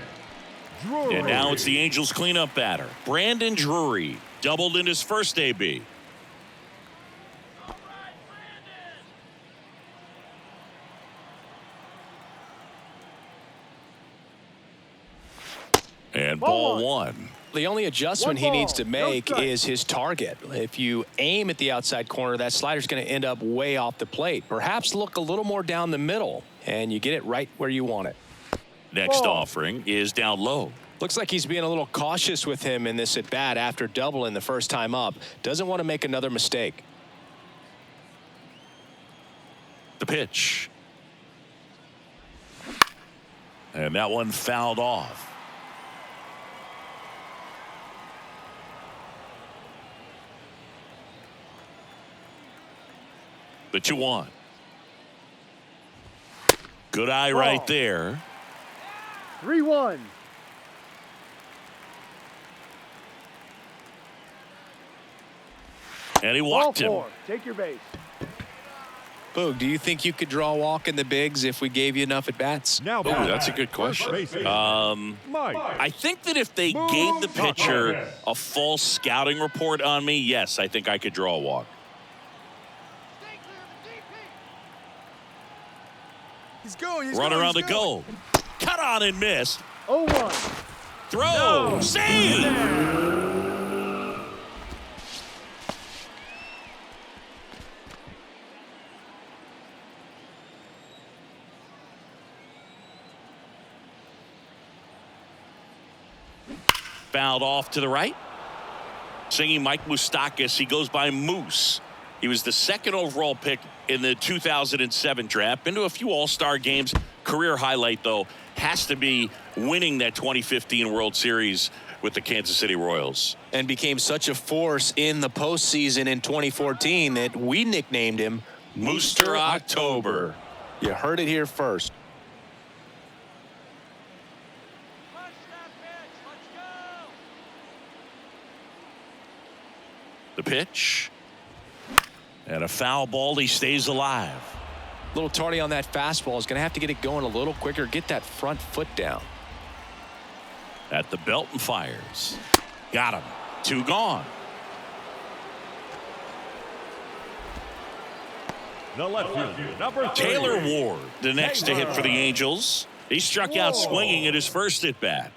Drury. And now it's the Angels cleanup batter, Brandon Drury, doubled in his first AB. And ball 1. The only adjustment he needs to make is his target. If you aim at the outside corner, that slider's going to end up way off the plate. Perhaps look a little more down the middle, and you get it right where you want it. Next offering is down low. Looks like he's being a little cautious with him in this at bat after doubling the first time up. Doesn't want to make another mistake. The pitch. And that one fouled off. The 2-1. Good eye right there. 3-1. And he walked him. Take your base. Boog, do you think you could draw a walk in the bigs if we gave you enough at bats? Now Oh, that's a good question. I think that if they gave the pitcher a false scouting report on me, yes, I think I could draw a walk. Runner on the go. Cut on and missed. 0-1. Throw. Save. Fouled off to the right. Singing Mike Moustakas. He goes by Moose. He was the 2nd overall pick in the 2007 draft. Been to a few All-Star games. Career highlight, though, has to be winning that 2015 World Series with the Kansas City Royals. And became such a force in the postseason in 2014 that we nicknamed him Mooster October. You heard it here first. Punch that pitch. Let's go. The pitch. And a foul ball. He stays alive. A little tardy on that fastball. Is going to have to get it going a little quicker. Get that front foot down. At the belt and fires. Got him. 2 gone. The left fielder, number 3. Taylor Ward, the next to hit for the Angels. He struck out swinging at his first at bat.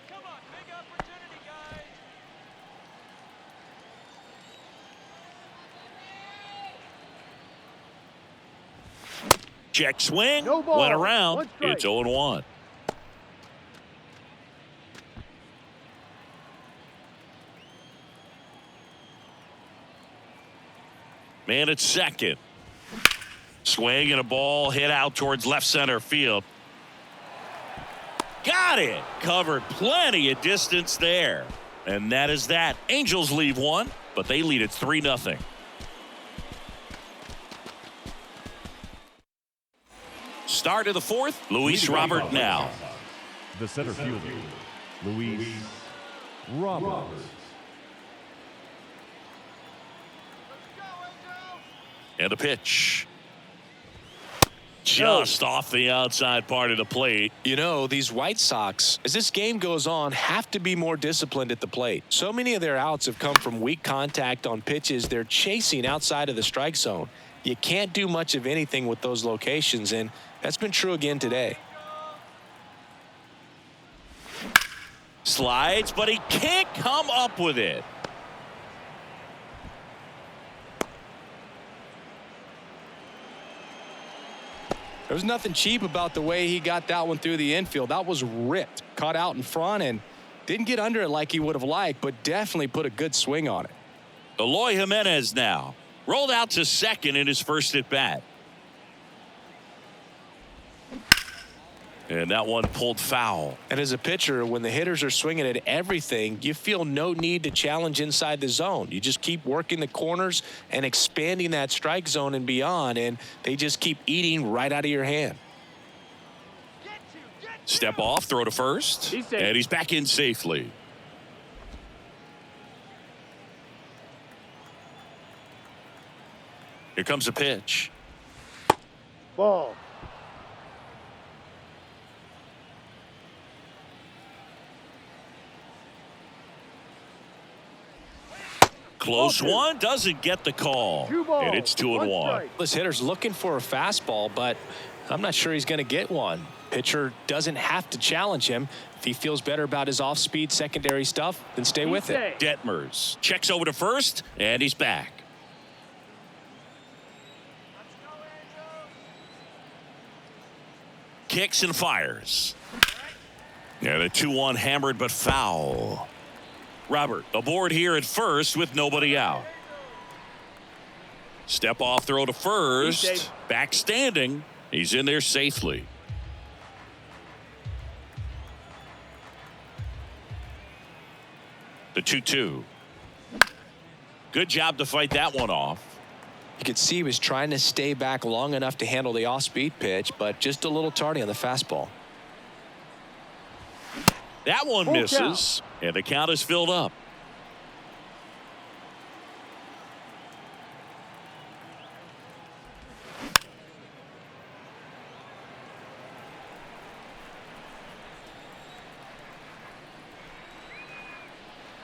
Come on, big opportunity, guys. Check swing. No ball. Went around. 1 strike. It's 0-1. Man at second. Swing and a ball hit out towards left center field. Got it. Covered plenty of distance there. And that is that. Angels leave 1, but they lead it 3-0. Start of the 4th. Luis Robert now. The center fielder, Luis Roberts. And a pitch. Just off the outside part of the plate. You know, these White Sox, as this game goes on, have to be more disciplined at the plate. So many of their outs have come from weak contact on pitches they're chasing outside of the strike zone. You can't do much of anything with those locations, and that's been true again today. Slides, but he can't come up with it. There was nothing cheap about the way he got that one through the infield. That was ripped, caught out in front, and didn't get under it like he would have liked, but definitely put a good swing on it. Eloy Jimenez now. Rolled out to second in his first at bat. And that one pulled foul. And as a pitcher, when the hitters are swinging at everything, you feel no need to challenge inside the zone. You just keep working the corners and expanding that strike zone and beyond, and they just keep eating right out of your hand. Step off, throw to first, He's safe. and he's back in safely. Here comes a pitch. Ball. Close one, doesn't get the call. 2 balls. And it's 1 2-1. strike. This hitter's looking for a fastball, but I'm not sure he's going to get one. Pitcher doesn't have to challenge him. If he feels better about his off-speed secondary stuff, then stay with it. Detmers checks over to first, and he's back. Kicks and fires. Yeah, the 2-1 hammered but foul. Robert aboard here at first with nobody out. Step off throw to first. Back standing. He's in there safely. The 2-2. Good job to fight that one off. You could see he was trying to stay back long enough to handle the off-speed pitch, but just a little tardy on the fastball. That one Full misses, count. and the count is filled up.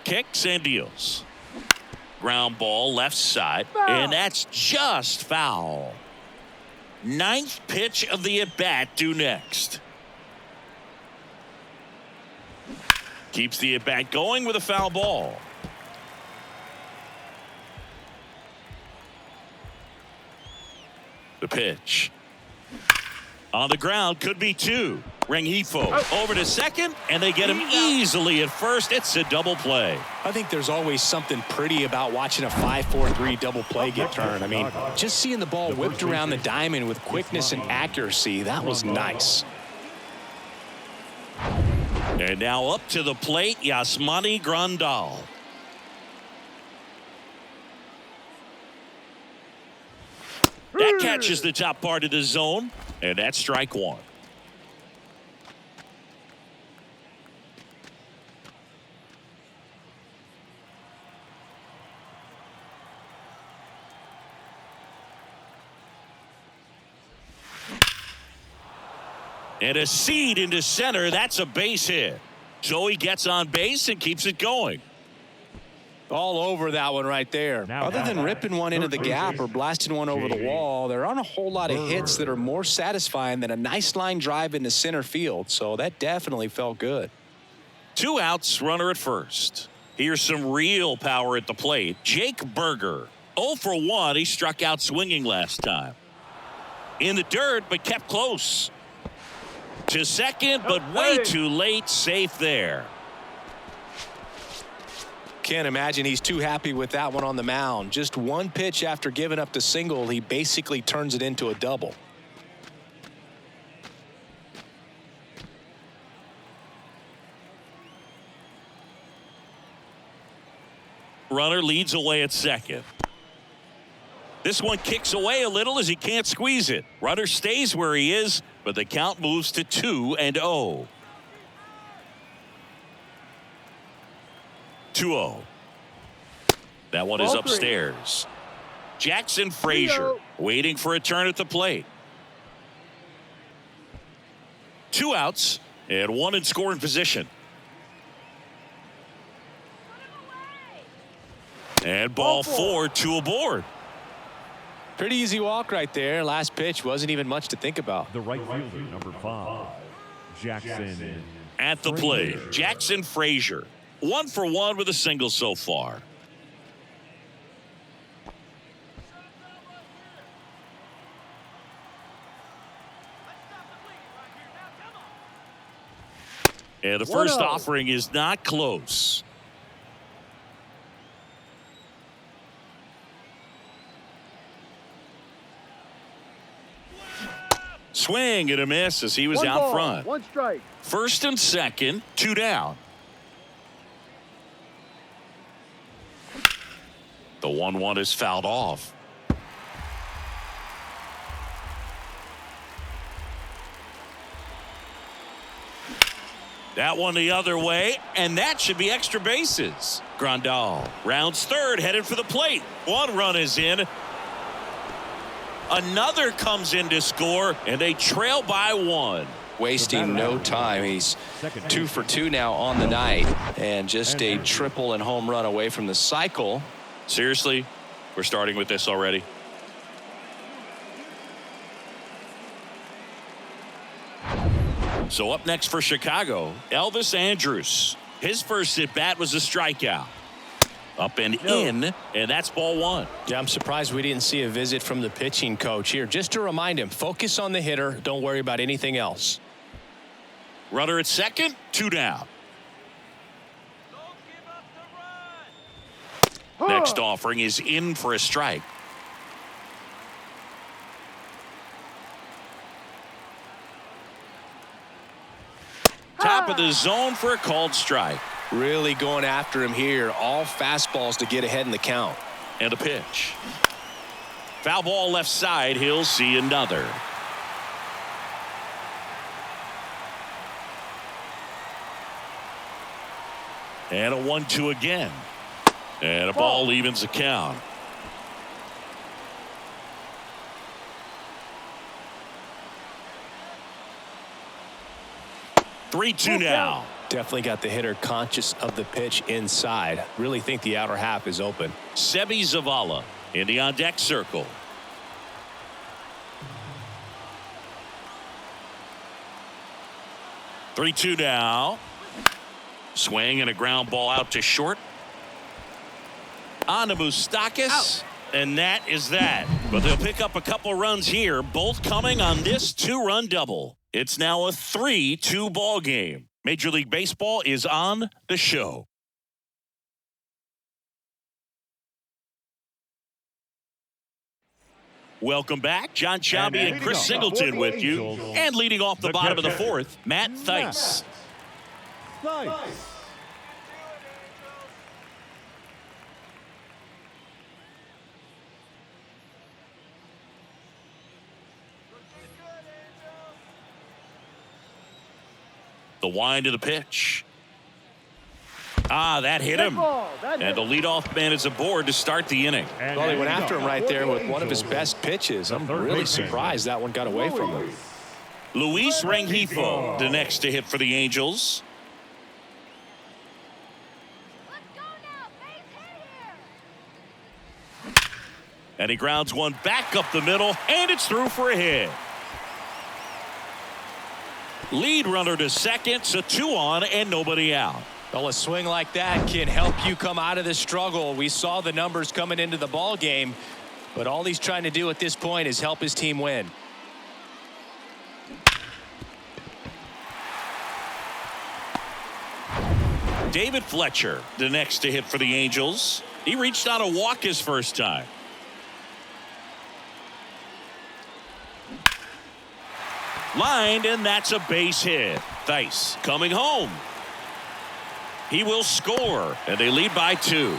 Kicks and deals. Ground ball left side, Foul. and that's just foul. 9th pitch of the at-bat due next. Keeps the at-bat going with a foul ball. The pitch. On the ground, could be 2. Rengifo over to second, and they get him easily at first. It's a double play. I think there's always something pretty about watching a 5-4-3 double play get turned. I mean, just seeing the ball whipped around the diamond with quickness and accuracy, that was nice. And now up to the plate, Yasmani Grandal. That catches the top part of the zone. And that's strike one. And a seed into center. That's a base hit. So he gets on base and keeps it going. All over that one right there. Other than ripping one into the gap or blasting one over the wall, there aren't a whole lot of hits that are more satisfying than a nice line drive into center field. So that definitely felt good. 2 outs, runner at first. Here's some real power at the plate. Jake Berger. 0 for 1. He struck out swinging last time. In the dirt, but kept close. To second, but way too late. Safe there. Can't imagine he's too happy with that one on the mound. Just one pitch after giving up the single, he basically turns it into a double. Runner leads away at second. This one kicks away a little as he can't squeeze it. Runner stays where he is, but the count moves to 2-0. 2-0. That one is upstairs. Jackson Frazier waiting for a turn at the plate. 2 outs and 1 in scoring position. And ball 4, 2 aboard. Pretty easy walk right there. Last pitch wasn't even much to think about. The right fielder, number 5, Jackson. At the plate, Jackson Frazier. 1 for 1 with a single so far. And the first offering is not close. Swing and a miss as he was out front. 1 strike. First and second, 2 down. The 1-1 is fouled off. That one the other way, and that should be extra bases. Grandal rounds third, headed for the plate. 1 run is in. Another comes in to score, and they trail by 1. Wasting no time. He's 2 for 2 now on the night, and just a triple and home run away from the cycle. Seriously, we're starting with this already. So up next for Chicago, Elvis Andrus. His first at bat was a strikeout. Up and in, and that's ball 1. Yeah, I'm surprised we didn't see a visit from the pitching coach here. Just to remind him, focus on the hitter. Don't worry about anything else. Runner at second, 2 down. Don't give up the run. Next offering is in for a strike. Top of the zone for a called strike. Really going after him here. All fastballs to get ahead in the count. And a pitch. Foul ball left side. He'll see another. And a 1-2 again. And a ball evens the count. Three, 2 now. Definitely got the hitter conscious of the pitch inside. Really think the outer half is open. Sebi Zavala in the on-deck circle. Three, 2 now. Swing and a ground ball out to short. On to Moustakas. And that is that. But they'll pick up a couple runs here, both coming on this 2-run double. It's now a 3-2 ball game. Major League Baseball is on the show. Welcome back. John Chambie and Chris Singleton with you. And leading off the bottom of the 4th, Matt Thaiss. The wind of the pitch. That hit him. And the leadoff man is aboard to start the inning. Well, he went after him right there with one of his best pitches. I'm really surprised that one got away from him. Luis Rengifo, the next to hit for the Angels. Let's go now. Base hit here. And he grounds one back up the middle, and it's through for a hit. Lead runner to second, so 2 on and nobody out. Well, a swing like that can help you come out of the struggle. We saw the numbers coming into the ball game, but all he's trying to do at this point is help his team win. David Fletcher, the next to hit for the Angels. He reached on a walk his first time. Lined, and that's a base hit. Theis coming home. He will score, and they lead by 2.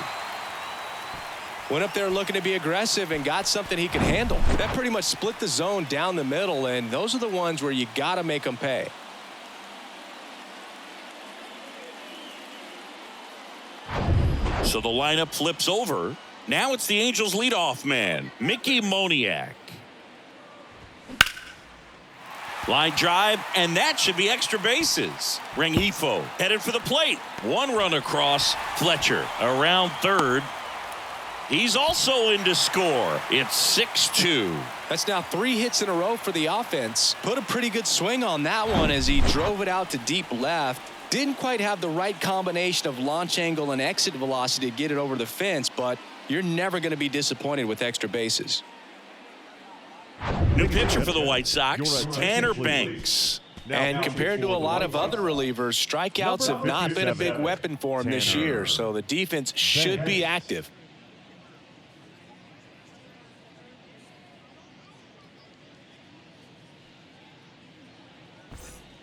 Went up there looking to be aggressive and got something he could handle. That pretty much split the zone down the middle, and those are the ones where you got to make them pay. So the lineup flips over. Now it's the Angels leadoff man, Mickey Moniak. Line drive, and that should be extra bases. Rengifo headed for the plate. 1 run across. Fletcher around third. He's also in to score. It's 6-2. That's now 3 hits in a row for the offense. Put a pretty good swing on that one as he drove it out to deep left. Didn't quite have the right combination of launch angle and exit velocity to get it over the fence, but you're never going to be disappointed with extra bases. New pitcher for the White Sox, Tanner Banks. And compared to a lot of other relievers, strikeouts have not been a big weapon for him this year, so the defense should be active.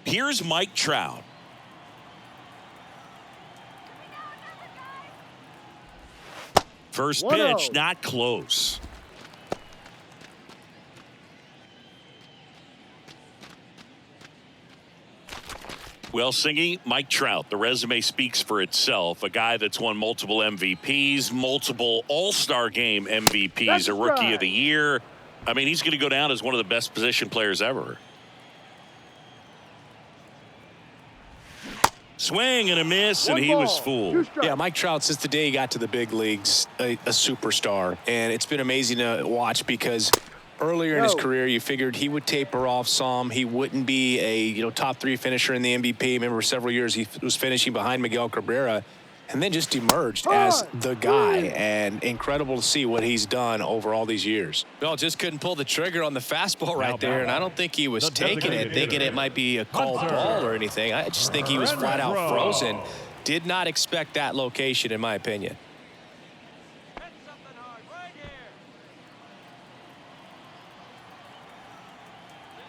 Here's Mike Trout. First pitch, not close. Well, Singy, Mike Trout, the resume speaks for itself. A guy that's won multiple MVPs, multiple All-Star Game MVPs, a Rookie of the Year. I mean, he's going to go down as one of the best position players ever. Swing and a miss, and he was fooled. Yeah, Mike Trout, since the day he got to the big leagues, a superstar. And it's been amazing to watch because earlier in his career, you figured he would taper off some. He wouldn't be a top 3 finisher in the MVP. Remember, several years he was finishing behind Miguel Cabrera, and then just emerged as the guy. And incredible to see what he's done over all these years. Well, just couldn't pull the trigger on the fastball right there, and I don't think he was taking it, thinking it might be a called ball or anything. I just think he was flat out frozen. Did not expect that location, in my opinion. Hit something hard right here.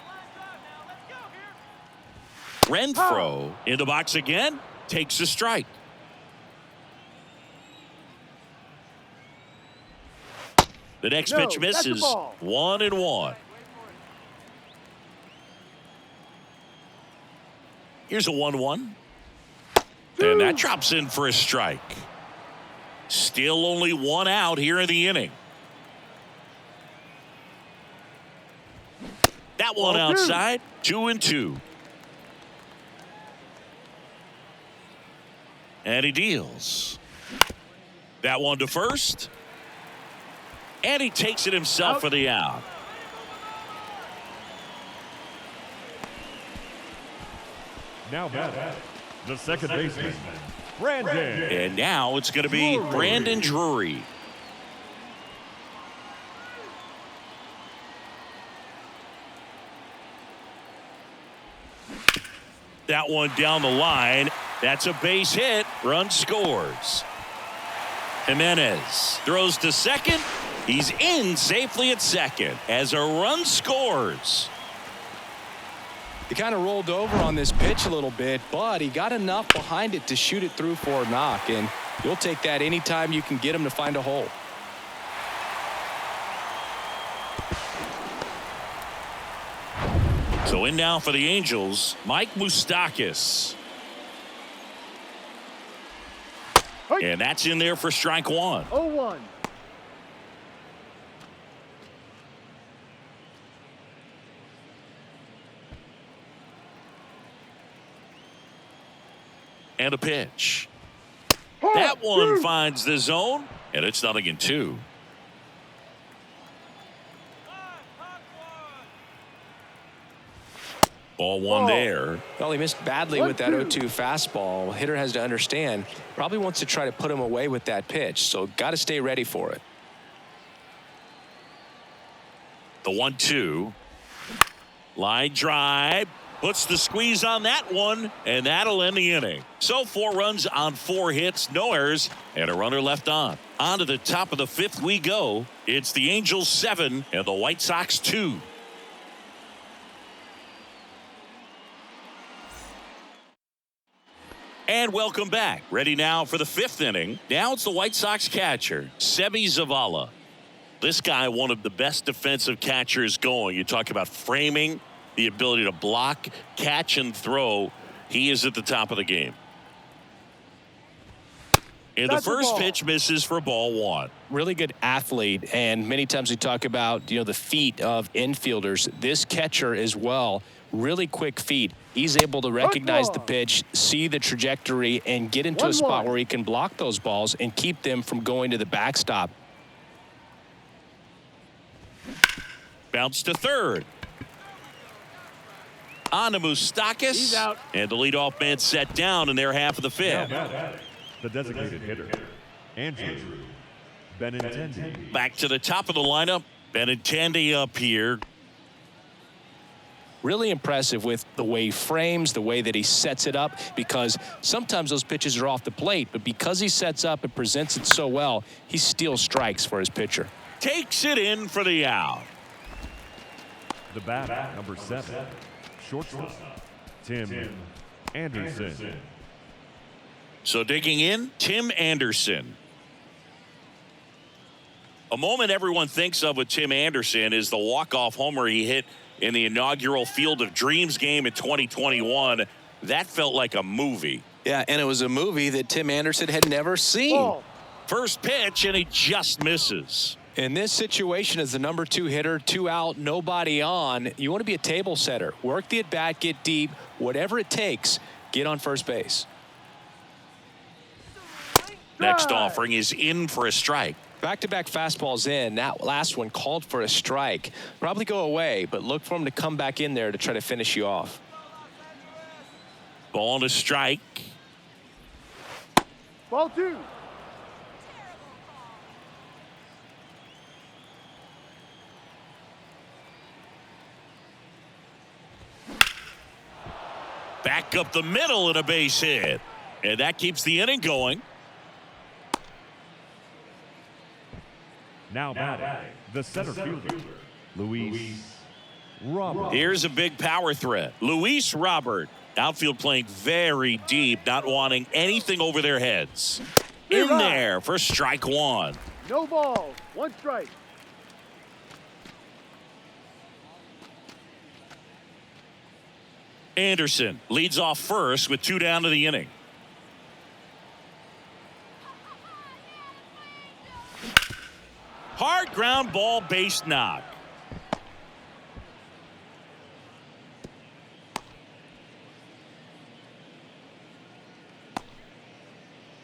Line drive now. Let's go here. Renfroe in the box again, takes a strike. The next pitch misses. 1-1. Here's a 1-1. And that drops in for a strike. Still only 1 out here in the inning. That one outside. 2-2. And he deals. That one to first. And he takes it himself for the out. Now batting, the second baseman, Brandon. And now it's going to be Brandon Drury. That one down the line. That's a base hit. Run scores. Jimenez throws to second. He's in safely at second as a run scores. He kind of rolled over on this pitch a little bit, but he got enough behind it to shoot it through for a knock, and you'll take that anytime you can get him to find a hole. So in now for the Angels, Mike Moustakas. And that's in there for strike one. 0-1. And a pitch. That one finds the zone, and it's 0-2. Ball one there. Well, he missed badly with that 0-2 fastball. Hitter has to understand, probably wants to try to put him away with that pitch, so got to stay ready for it. The 1-2. Line drive. Puts the squeeze on that one, and that'll end the inning. So 4 runs on 4 hits, no errors, and a runner left on. On to the top of the 5th we go. It's the Angels 7 and the White Sox 2. And welcome back. Ready now for the 5th inning. Now it's the White Sox catcher, Seby Zavala. This guy, one of the best defensive catchers going. You talk about framing, the ability to block, catch, and throw. He is at the top of the game. And the first pitch misses for ball one. Really good athlete, and many times we talk about, the feet of infielders. This catcher as well, really quick feet. He's able to recognize the pitch, see the trajectory, and get into a spot where he can block those balls and keep them from going to the backstop. Bounce to third. On to Moustakas. He's out. And the leadoff man set down in their half of the 5th. The designated hitter, Andrew Benintendi. Back to the top of the lineup. Benintendi up here. Really impressive with the way he frames, the way that he sets it up, because sometimes those pitches are off the plate, but because he sets up and presents it so well, he steals strikes for his pitcher. Takes it in for the out. The batter, number 7, shortstop, Tim Anderson. So digging in, Tim Anderson. A moment everyone thinks of with Tim Anderson is the walk-off homer he hit in the inaugural Field of Dreams game in 2021. That felt like a movie. Yeah, and it was a movie that Tim Anderson had never seen. First pitch, and he just misses. In this situation, as the number 2 hitter, 2 out, nobody on, you want to be a table setter. Work the at-bat, get deep, whatever it takes, get on first base. Next offering is in for a strike. Back-to-back fastballs in. That last one called for a strike. Probably go away, but look for him to come back in there to try to finish you off. Ball to strike. Ball 2. Back up the middle and a base hit. And that keeps the inning going. Now batting, the center fielder, Luis Robert. Here's a big power threat. Luis Robert. Outfield playing very deep, not wanting anything over their heads. In there for strike one. No balls. 1 strike. Anderson leads off first with 2 down to the inning. Hard ground ball, base knock.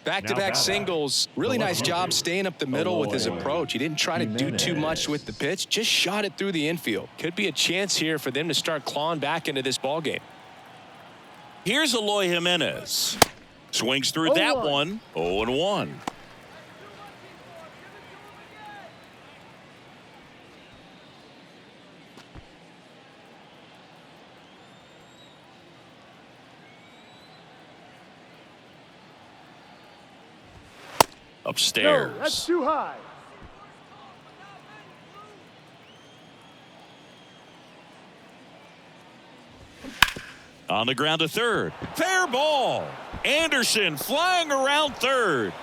Back-to-back singles. Really nice job staying up the middle with his approach. He didn't try to do too much with the pitch, just shot it through the infield. Could be a chance here for them to start clawing back into this ball game. Here's Eloy Jimenez. Swings through that one. 0-1. Upstairs. No, that's too high. On the ground to third. Fair ball. Anderson flying around third.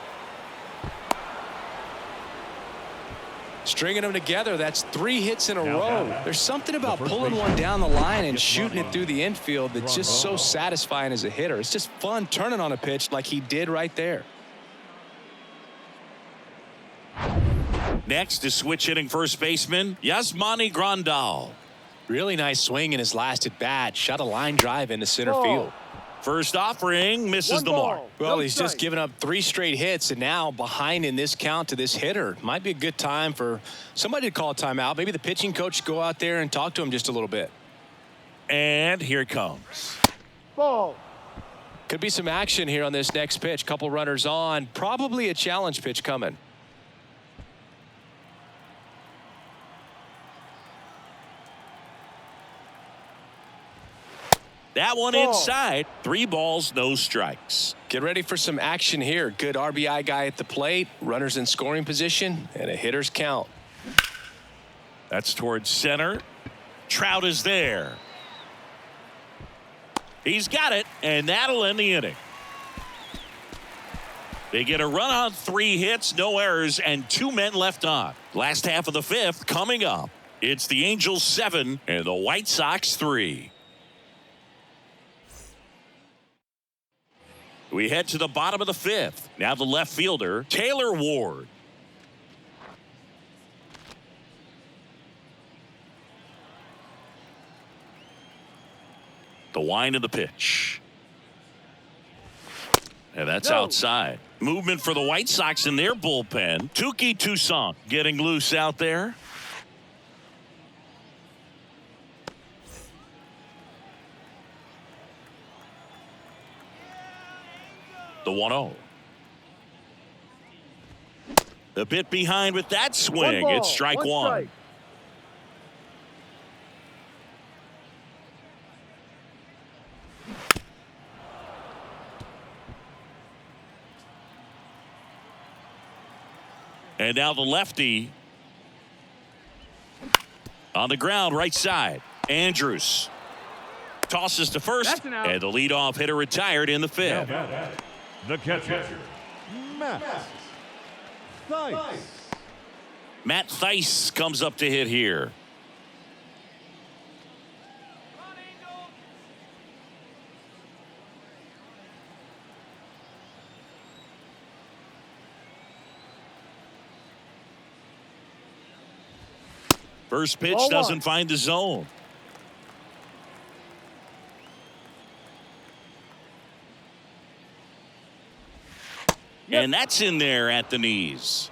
Stringing them together, that's 3 hits in a row. There's something about pulling one down the line and shooting it through the infield that's just so satisfying as a hitter. It's just fun turning on a pitch like he did right there. Next is switch hitting first baseman Yasmani Grandal. Really nice swing in his last at bat. Shot a line drive into center field. First offering misses One the ball. mark. Well, No he's strike. just given up 3 straight hits and now behind in this count to this hitter. Might be a good time for somebody to call a timeout. Maybe the pitching coach go out there and talk to him just a little bit. And here it comes. Ball. Could be some action here on this next pitch. Couple runners on. Probably a challenge pitch coming. That one Ball. inside. 3 balls, no strikes. Get ready for some action here. Good RBI guy at the plate. Runners in scoring position and a hitter's count. That's towards center. Trout is there. He's got it, and that'll end the inning. They get a run on 3 hits, no errors, and 2 men left on. Last half of the 5th coming up. It's the Angels 7 and the White Sox 3. We head to the bottom of the 5th. Now the left fielder, Taylor Ward. The wind of the pitch. And that's outside. Movement for the White Sox in their bullpen. Touki Toussaint getting loose out there. The 1-0. A bit behind with that swing. One ball, It's strike one one. strike. And now the lefty on the ground, right side. Andrews tosses to first, That's an out. and the leadoff hitter retired in the 5th. The catcher, Matt Thaiss. Matt Thaiss comes up to hit here. Come on, Angels. First pitch Ball doesn't one. find the zone. And that's in there at the knees.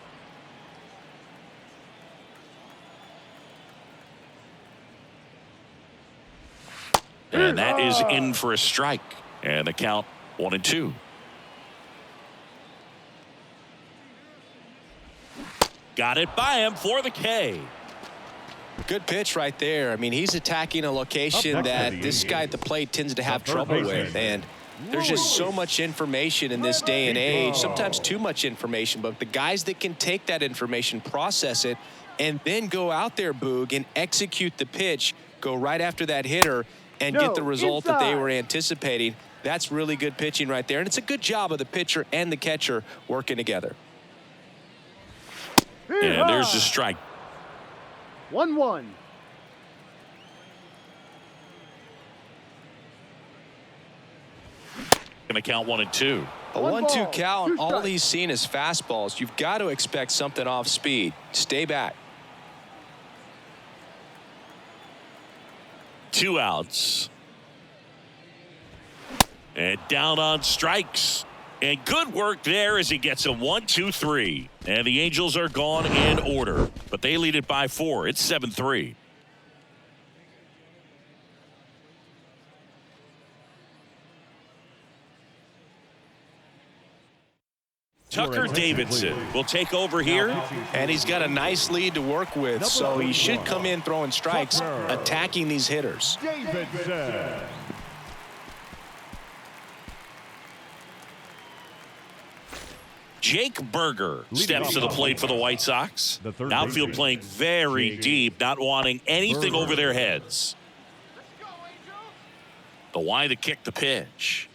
And that is in for a strike. And the count 1-2. Got it by him for the K. Good pitch right there. I mean, he's attacking a location Up next that for the this guy at Angels. the plate tends to have The third trouble baseman. with. And there's just so much information in this day and age, sometimes too much information. But the guys that can take that information, process it, and then go out there, Boog, and execute the pitch, go right after that hitter, and get the result that they inside. were anticipating. That's really good pitching right there. And it's a good job of the pitcher and the catcher working together. And there's the strike. 1-1. Going to count 1-2. A One 1-2 ball, count, two all strikes. he's seen is fastballs. You've got to expect something off speed. Stay back. 2 outs. And down on strikes. And good work there as he gets a 1-2-3. And the Angels are gone in order. But they lead it by 4. It's 7-3. Tucker Davidson will take over here. And he's got a nice lead to work with, so he should come in throwing strikes, attacking these hitters. Davidson. Jake Berger steps to the plate for the White Sox. The third Outfield baseman, playing very Jake deep, not wanting anything Berger. over their heads. Go, Angels. The why to kick the pitch.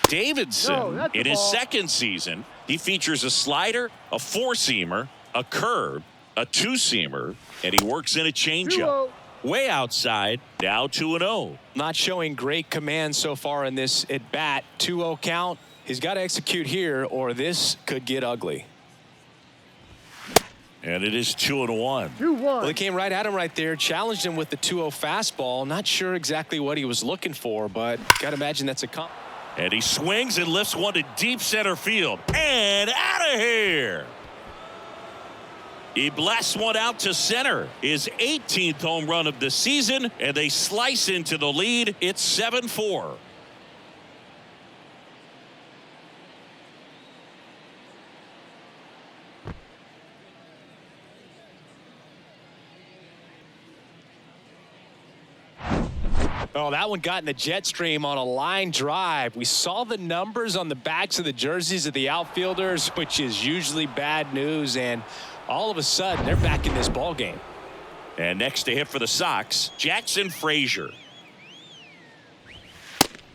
No, Davidson, that's the in his ball. second season, he features a slider, a 4-seamer, a curve, a 2-seamer, and he works in a changeup. 2-0. Way outside, now 2-0. Not showing great command so far in this at bat. 2-0 count. He's got to execute here, or this could get ugly. And it is 2-1. 2-1. Well, he came right at him right there, challenged him with the 2-0 fastball. Not sure exactly what he was looking for, but got to imagine that's a And he swings and lifts one to deep center field. And out of here. He blasts one out to center. His 18th home run of the season, and they slice into the lead. It's 7-4. Oh, that one got in the jet stream on a line drive. We saw the numbers on the backs of the jerseys of the outfielders, which is usually bad news, and all of a sudden they're back in this ball game. And next to hit for the Sox, Jackson Frazier.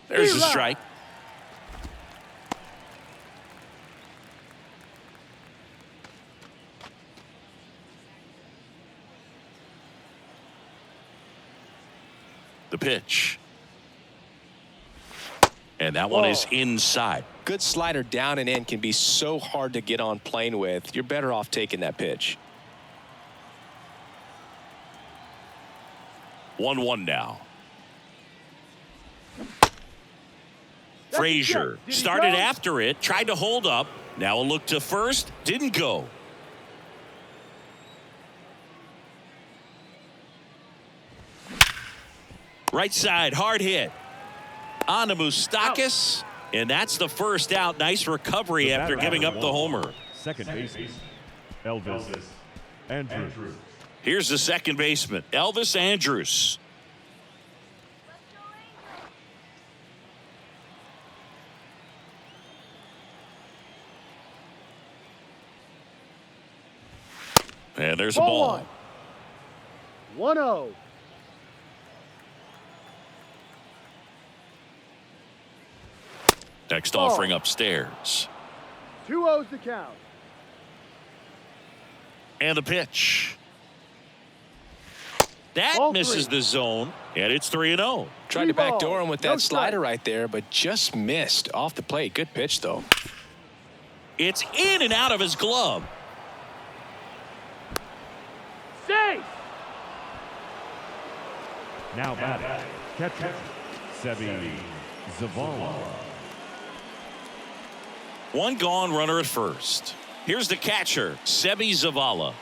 There's a strike. The pitch. And that one is inside. Good slider down and in can be so hard to get on plane with. You're better off taking that pitch. 1-1 now. Frazier started after it, tried to hold up. Now a look to first, didn't go. Right side, hard hit. On to Moustakas, and that's the first out. Nice recovery after giving up the homer. Second baseman, Elvis Andrews. Here's the second baseman, Elvis Andrews. And there's a ball. 1-0. Next offering upstairs. 2-0's the count. And the pitch. That Ball misses three. the zone, and it's 3-0. Tried to backdoor him with that No slider strike. right there, but just missed off the plate. Good pitch, though. It's in and out of his glove. Safe. Now batting, catcher, Sebi Zavala. One gone, runner at first. Here's the catcher, Sebi Zavala.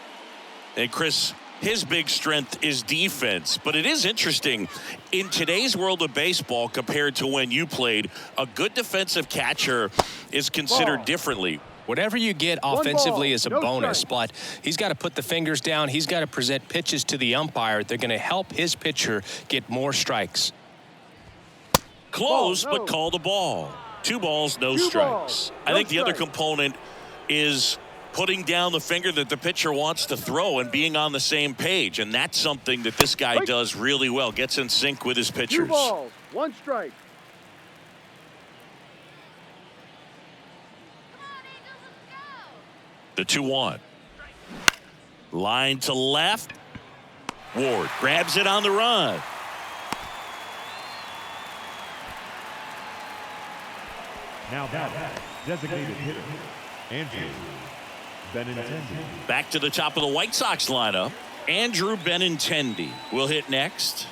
And Chris, his big strength is defense, but it is interesting in today's world of baseball compared to when you played, a good defensive catcher is considered differently. Whatever you get One offensively ball, is a no bonus, strike. but he's got to put the fingers down. He's got to present pitches to the umpire. They're going to help his pitcher get more strikes. Close, Ball, no. but called a ball. 2 balls, no Two strikes. balls, I no think the other strikes. component is putting down the finger that the pitcher wants to throw and being on the same page. And that's something that this guy does really well. Gets in sync with his 2 pitchers. balls, 1 strike. The 2-1. Line to left. Ward grabs it on the run. Now batting, designated hitter, Andrew Benintendi. Back to the top of the White Sox lineup. Andrew Benintendi will hit next.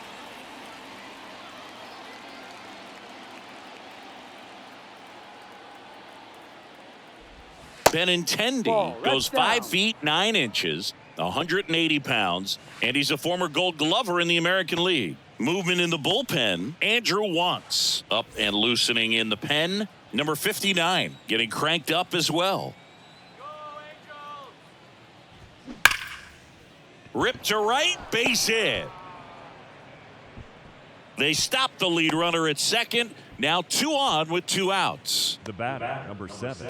Benintendi Ball, right goes down. 5 feet 9 inches, 180 pounds, and he's a former Gold Glover in the American League. Movement in the bullpen. Andrew wants up and loosening in the pen. Number 59 getting cranked up as well. Go, Angels! Ripped to right, base hit. They stop the lead runner at second. Now 2 on with 2 outs. The batter, number 7,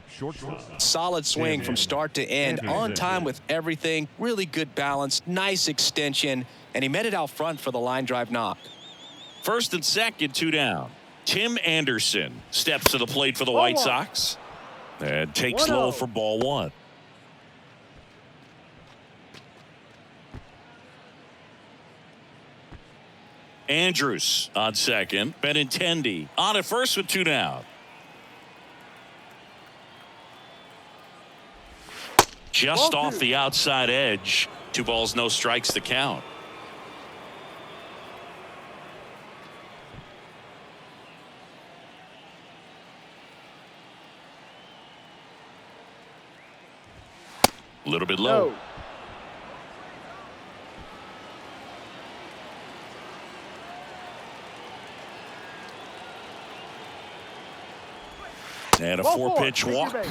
shortstop. Solid swing from start to end, on time with everything. Really good balance, nice extension, and he met it out front for the line drive knock. First and second, 2 down. Tim Anderson steps to the plate for the Ball White 1. Sox and takes 1-0. low for ball 1. Andrews on second. Benintendi on at first with 2 down. Just Ball off two. the outside edge. 2 balls, no strikes to count. A little bit low. No. And a Ball 4-pitch four. Take your walk. base.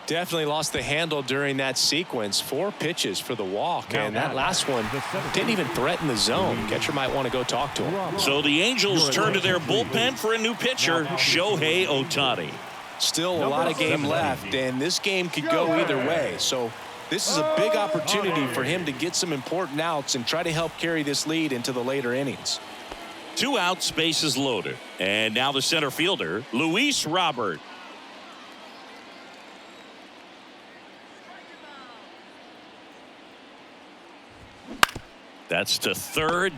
Definitely lost the handle during that sequence. 4 pitches for the walk, and that last one didn't even threaten the zone. Catcher might want to go talk to him. So the Angels turn to their bullpen for a new pitcher, Shohei Ohtani. Still a lot of game left, and this game could go either way. So this is a big opportunity for him to get some important outs and try to help carry this lead into the later innings. 2 outs, bases loaded. And now the center fielder, Luis Robert. That's to third.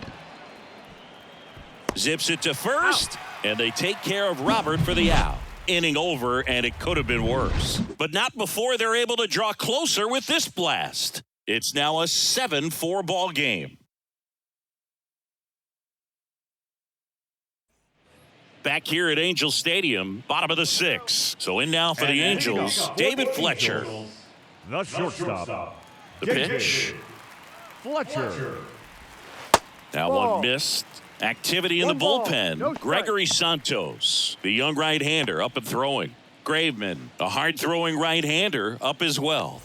Zips it to first. And they take care of Robert for the out. Inning over, and it could have been worse. But not before they're able to draw closer with this blast. It's now a 7-4 ball game. Back here at Angel Stadium, bottom of the 6th. So in now for the Angels, David Fletcher. The shortstop. The pitch. Fletcher. Now Ball. one missed. Activity in the One ball, bullpen. no strike. Gregory Santos, the young right-hander, up and throwing. Graveman, a hard-throwing right-hander, up as well.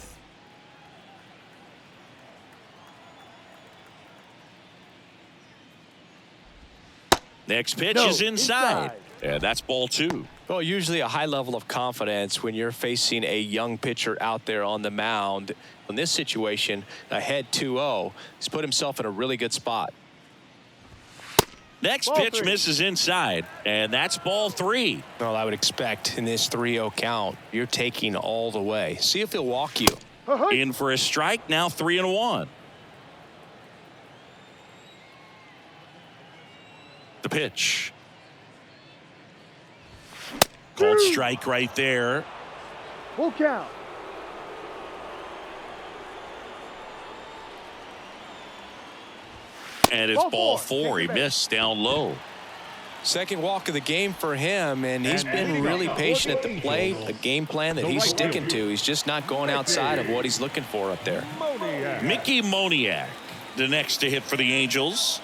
Next pitch No, is inside. inside. And that's ball 2. Well, usually a high level of confidence when you're facing a young pitcher out there on the mound. In this situation, ahead 2-0, he's put himself in a really good spot. Next Ball pitch 3. misses inside, and that's ball 3. Well, I would expect in this 3-0 count, you're taking all the way. See if he'll walk you. In for a strike, now 3-1. The pitch. Called strike right there. Full count. And it's Ball ball four. 4. He Take it back. missed down low. Second walk of the game for him, and he's been really patient at the plate. A game plan that he's sticking to. He's just not going outside of what he's looking for up there. Mickey Moniak, the next to hit for the Angels.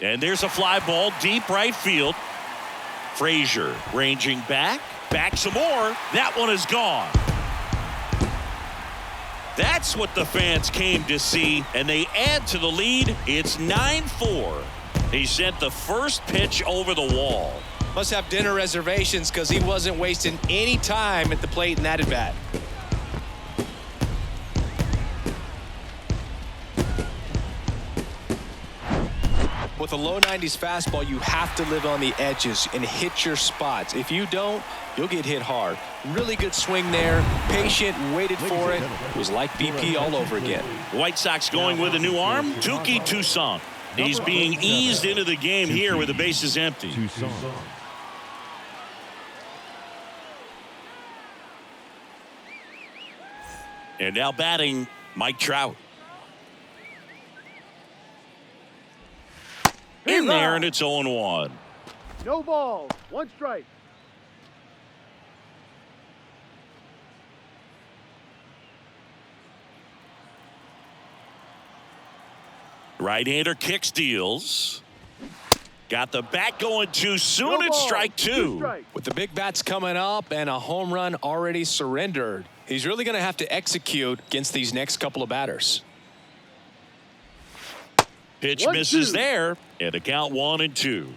And there's a fly ball deep right field. Frazier ranging back some more. That one is gone. That's what the fans came to see, and they add to the lead. It's 9-4. He sent the first pitch over the wall. Must have dinner reservations because he wasn't wasting any time at the plate in that at bat. With a low 90s fastball, you have to live on the edges and hit your spots. If you don't, you'll get hit hard. Really good swing there. Patient, waited for it. It was like BP all over again. White Sox going with a new arm, Touki Toussaint. He's being eased into the game here with the bases empty. And now batting, Mike Trout. In there, and it's 0-1. No balls. 1 strike. Right-hander kick steals. Got the bat going too soon. No It's ball. strike 2. Strike. With the big bats coming up and a home run already surrendered, he's really going to have to execute against these next couple of batters. Pitch 1-2. misses there, and a count 1-2.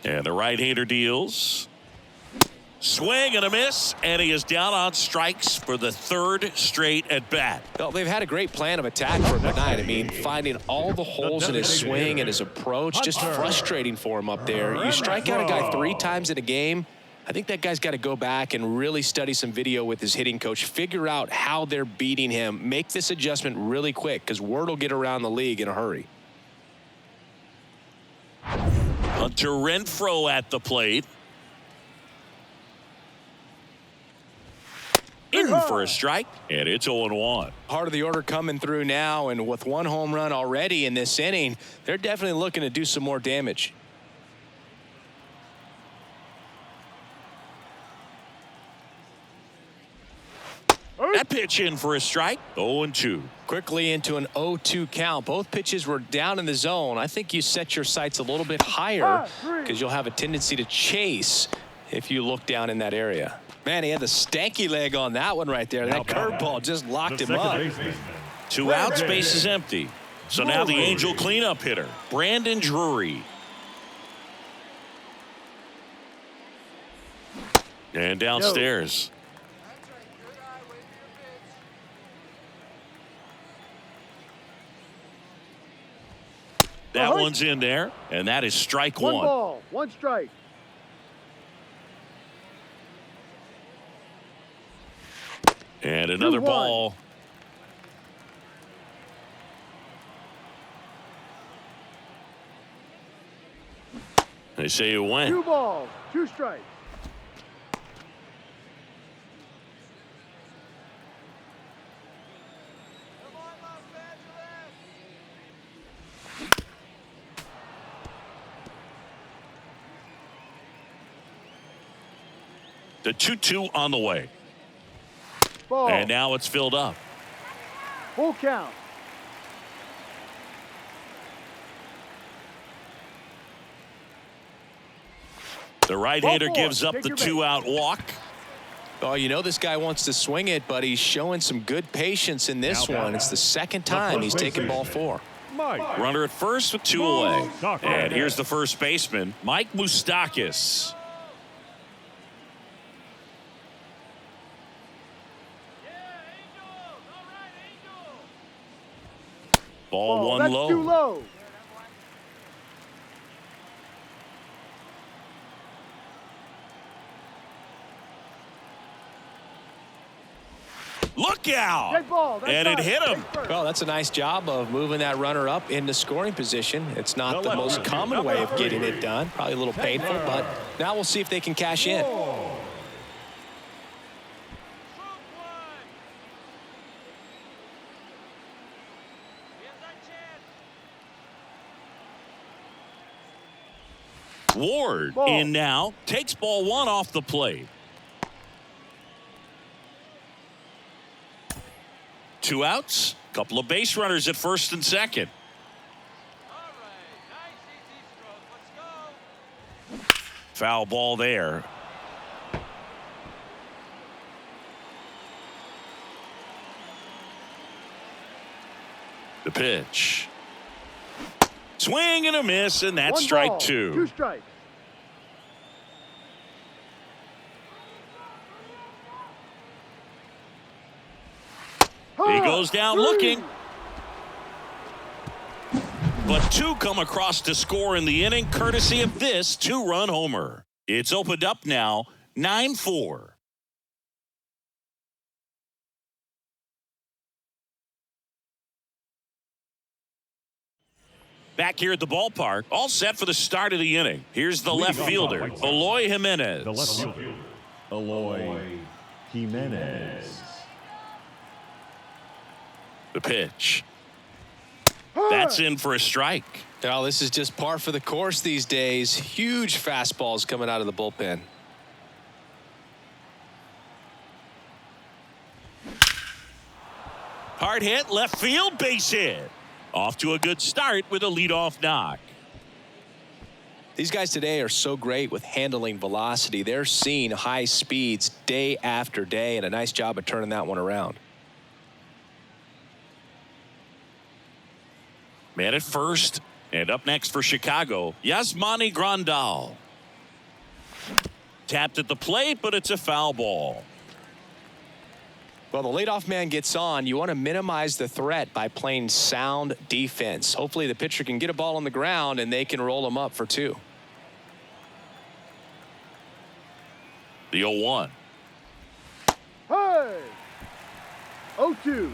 And the right-hander deals. Swing and a miss, and he is down on strikes for the 3rd straight at bat. Well, they've had a great plan of attack for him tonight. I mean, finding all the holes in his swing and his approach, just frustrating for him up there. You strike out a guy 3 times in a game, I think that guy's got to go back and really study some video with his hitting coach, figure out how they're beating him, make this adjustment really quick because word will get around the league in a hurry. Hunter Renfroe at the plate. In for a strike, and it's 0-1. Part of the order coming through now, and with one home run already in this inning, they're definitely looking to do some more damage. That pitch in for a strike, 0-2. Quickly into an 0-2 count. Both pitches were down in the zone. I think you set your sights a little bit higher because you'll have a tendency to chase if you look down in that area. Man, he had the stanky leg on that one right there. That curveball just locked him up. 2 outs, base is empty. So now the Angel cleanup hitter, Brandon Drury. And downstairs. That one's in there, and that is strike 1. 1 ball, 1 strike. And another 2-1. ball. They say you win. 2 balls, 2 strikes. Come on, Los Angeles. The 2-2 on the way. Ball. And now it's filled up. Full count. The right-hander Ball gives up Take the your base. 2-out walk. Oh, you know this guy wants to swing it, but he's showing some good patience in this one. It's the second time he's taken ball 4. Mike. Runner at first with 2 away. And here's the first baseman, Mike Moustakas. Ball one That's low. too low. Look out! Dead ball. That's And it out. hit him. Take first. Well, that's a nice job of moving that runner up into scoring position. It's not the most common way of getting it done. Probably a little painful, but now we'll see if they can cash in. Stroke 1. Here's that chance. Ward Ball. in now. Takes ball 1 off the plate. 2 outs. Couple of base runners at first and second. All right. Nice, easy stroke. Let's go. Foul ball there. The pitch. Swing and a miss, and that's 1 strike ball, 2. 2 strikes. He goes down looking. But 2 come across to score in the inning, courtesy of this 2-run homer. It's opened up now, 9-4. Back here at the ballpark, all set for the start of the inning. Here's the left fielder, Eloy Jimenez. The left fielder, Eloy Jimenez. The pitch. That's in for a strike. Well, this is just par for the course these days. Huge fastballs coming out of the bullpen. Hard hit, left field, base hit. Off to a good start with a leadoff knock. These guys today are so great with handling velocity. They're seeing high speeds day after day, and a nice job of turning that one around. Man at first, and up next for Chicago, Yasmani Grandal. Tapped at the plate, but it's a foul ball. Well, the leadoff man gets on. You want to minimize the threat by playing sound defense. Hopefully the pitcher can get a ball on the ground and they can roll him up for 2. The 0-1. Hey! 0-2.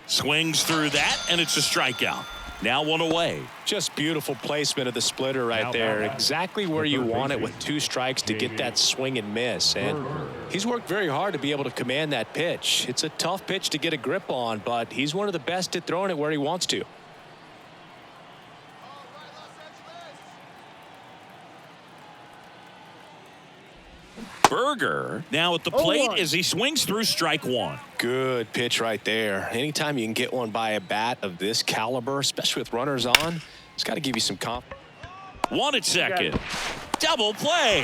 Swings through that, and it's a strikeout. Now 1 away. Just beautiful placement of the splitter right there. Exactly where you want it with 2 strikes to get that swing and miss. And he's worked very hard to be able to command that pitch. It's a tough pitch to get a grip on, but he's one of the best at throwing it where he wants to. Berger now at the plate as he swings through strike 1. Good pitch right there. Anytime you can get one by a bat of this caliber, especially with runners on, it's got to give you some confidence. 1 at second. Double play.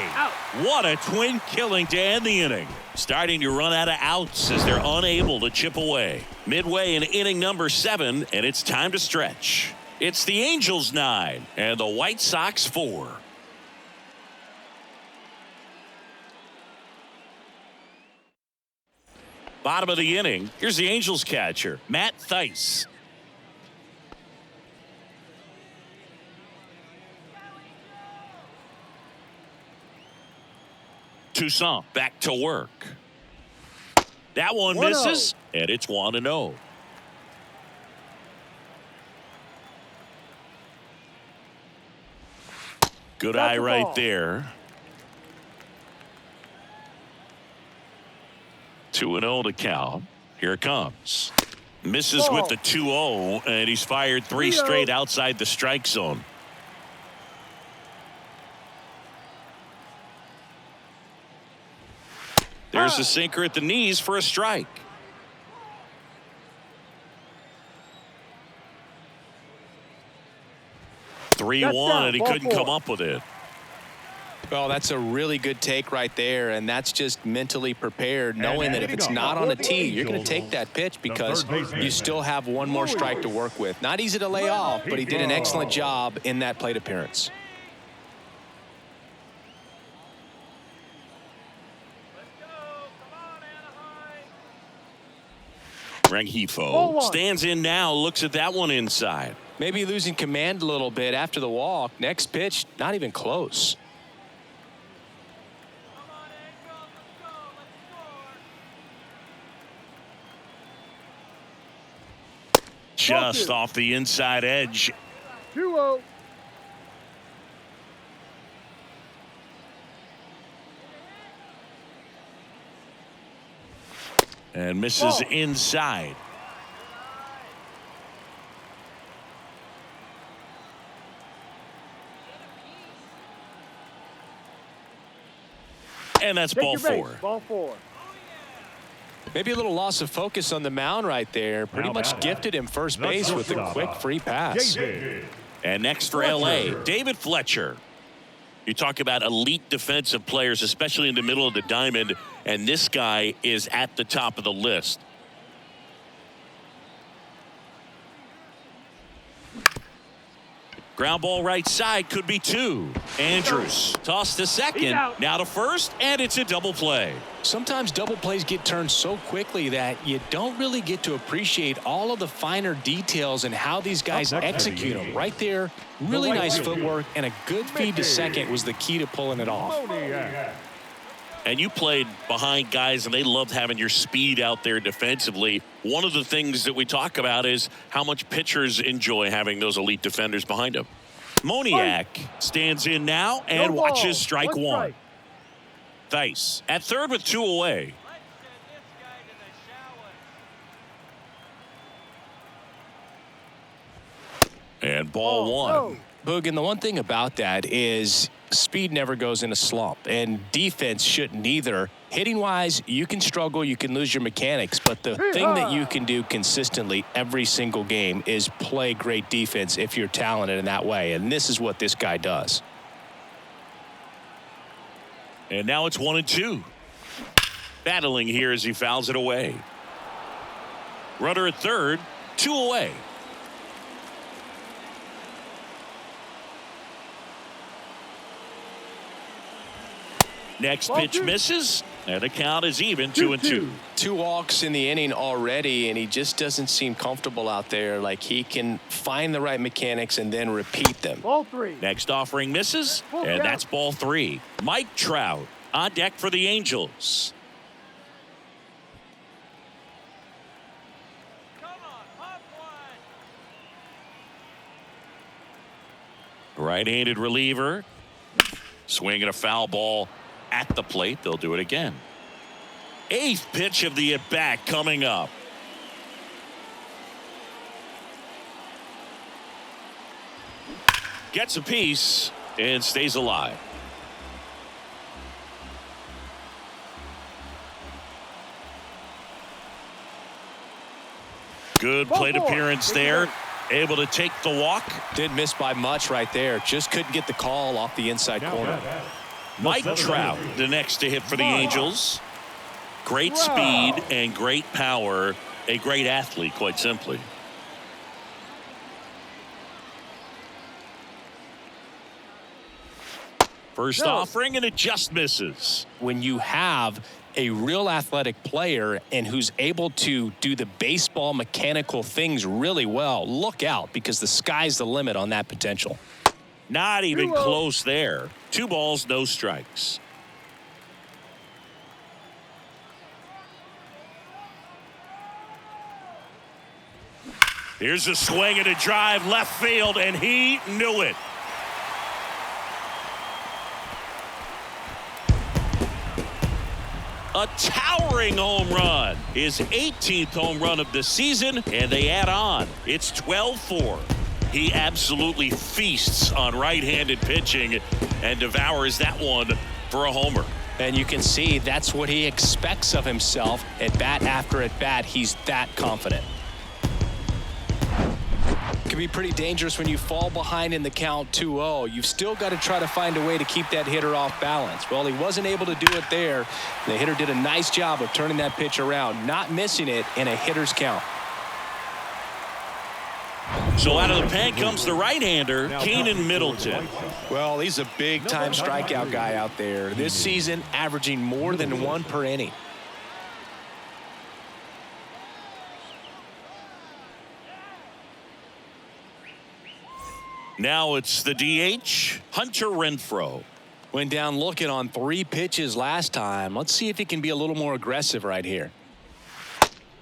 What a twin killing to end the inning. Starting to run out of outs as they're unable to chip away. Midway in inning number 7, and it's time to stretch. It's the Angels 9 and the White Sox 4. Bottom of the inning. Here's the Angels catcher, Matt Thaiss. Toussaint back to work. That one misses, and it's 1-0. Good eye right there. 2-0 to count. Here it comes. Misses with the 2-0, and he's fired 3 straight outside the strike zone. There's a sinker at the knees for a strike. (3-1), and he couldn't come up with it. Well, that's a really good take right there, and that's just mentally prepared, knowing that if it's not on a tee, you're going to take that pitch because you still have one more strike to work with. Not easy to lay off, but he did an excellent job in that plate appearance. Rengifo stands in now, looks at that one inside. Maybe losing command a little bit after the walk. Next pitch, not even close. Just off the inside edge. 2-0. And misses inside. And that's ball 4. Ball 4. Maybe a little loss of focus on the mound right there. Pretty much gifted him first base with a quick free pass. And next for LA, David Fletcher. You talk about elite defensive players, especially in the middle of the diamond, and this guy is at the top of the list. Ground ball right side, could be 2. Andrews tossed to second, now to first, and it's a double play. Sometimes double plays get turned so quickly that you don't really get to appreciate all of the finer details and how these guys execute them. Right there, really nice footwork, and a good feed to second was the key to pulling it off. And you played behind guys, and they loved having your speed out there defensively. One of the things that we talk about is how much pitchers enjoy having those elite defenders behind them. Moniak stands in now and watches strike 1. Thaiss at third with 2 away. And ball 1. Boog, and the one thing about that is speed never goes in a slump, and defense shouldn't either. Hitting-wise, you can struggle, you can lose your mechanics, but the thing that you can do consistently every single game is play great defense if you're talented in that way, and this is what this guy does. And now it's 1-2. Battling here as he fouls it away. Runner at third, 2 away. Next pitch misses, And the count is even 2-2. 2 walks in the inning already, and he just doesn't seem comfortable out there. Like he can find the right mechanics and then repeat them. Ball 3. Next offering misses, and that's ball 3. Mike Trout on deck for the Angels. Come on, pop one. Right-handed reliever. Swinging a foul ball at the plate. They'll do it again. 8th pitch of the at-bat coming up. Gets a piece and stays alive. Good plate appearance there. Able to take the walk. Didn't miss by much right there. Just couldn't get the call off the inside corner. Mike Trout, the next to hit for the Angels. Great speed and great power. A great athlete, quite simply. First offering, and it just misses. When you have a real athletic player and who's able to do the baseball mechanical things really well, look out, because the sky's the limit on that potential. Not even close there. 2 balls, no strikes. Here's a swing and a drive left field, and he knew it. A towering home run. His 18th home run of the season, and they add on. It's 12-4. He absolutely feasts on right-handed pitching and devours that one for a homer. And you can see that's what he expects of himself at bat after at bat. He's that confident. Can be pretty dangerous when you fall behind in the count 2-0. You've still got to try to find a way to keep that hitter off balance. Well, he wasn't able to do it there. The hitter did a nice job of turning that pitch around, not missing it in a hitter's count. So out of the pen comes the right-hander, Keenan Middleton. Well, he's a big-time strikeout guy out there. This season, averaging more than 1 per inning. Now it's the DH, Hunter Renfroe. Went down looking on 3 pitches last time. Let's see if he can be a little more aggressive right here.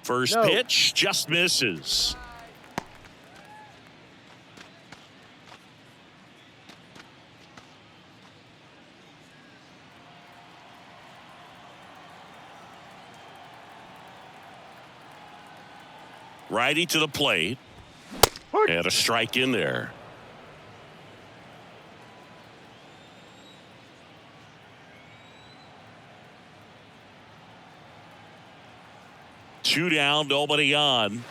First pitch just misses. Righty to the plate. And a strike in there. Two down, nobody on.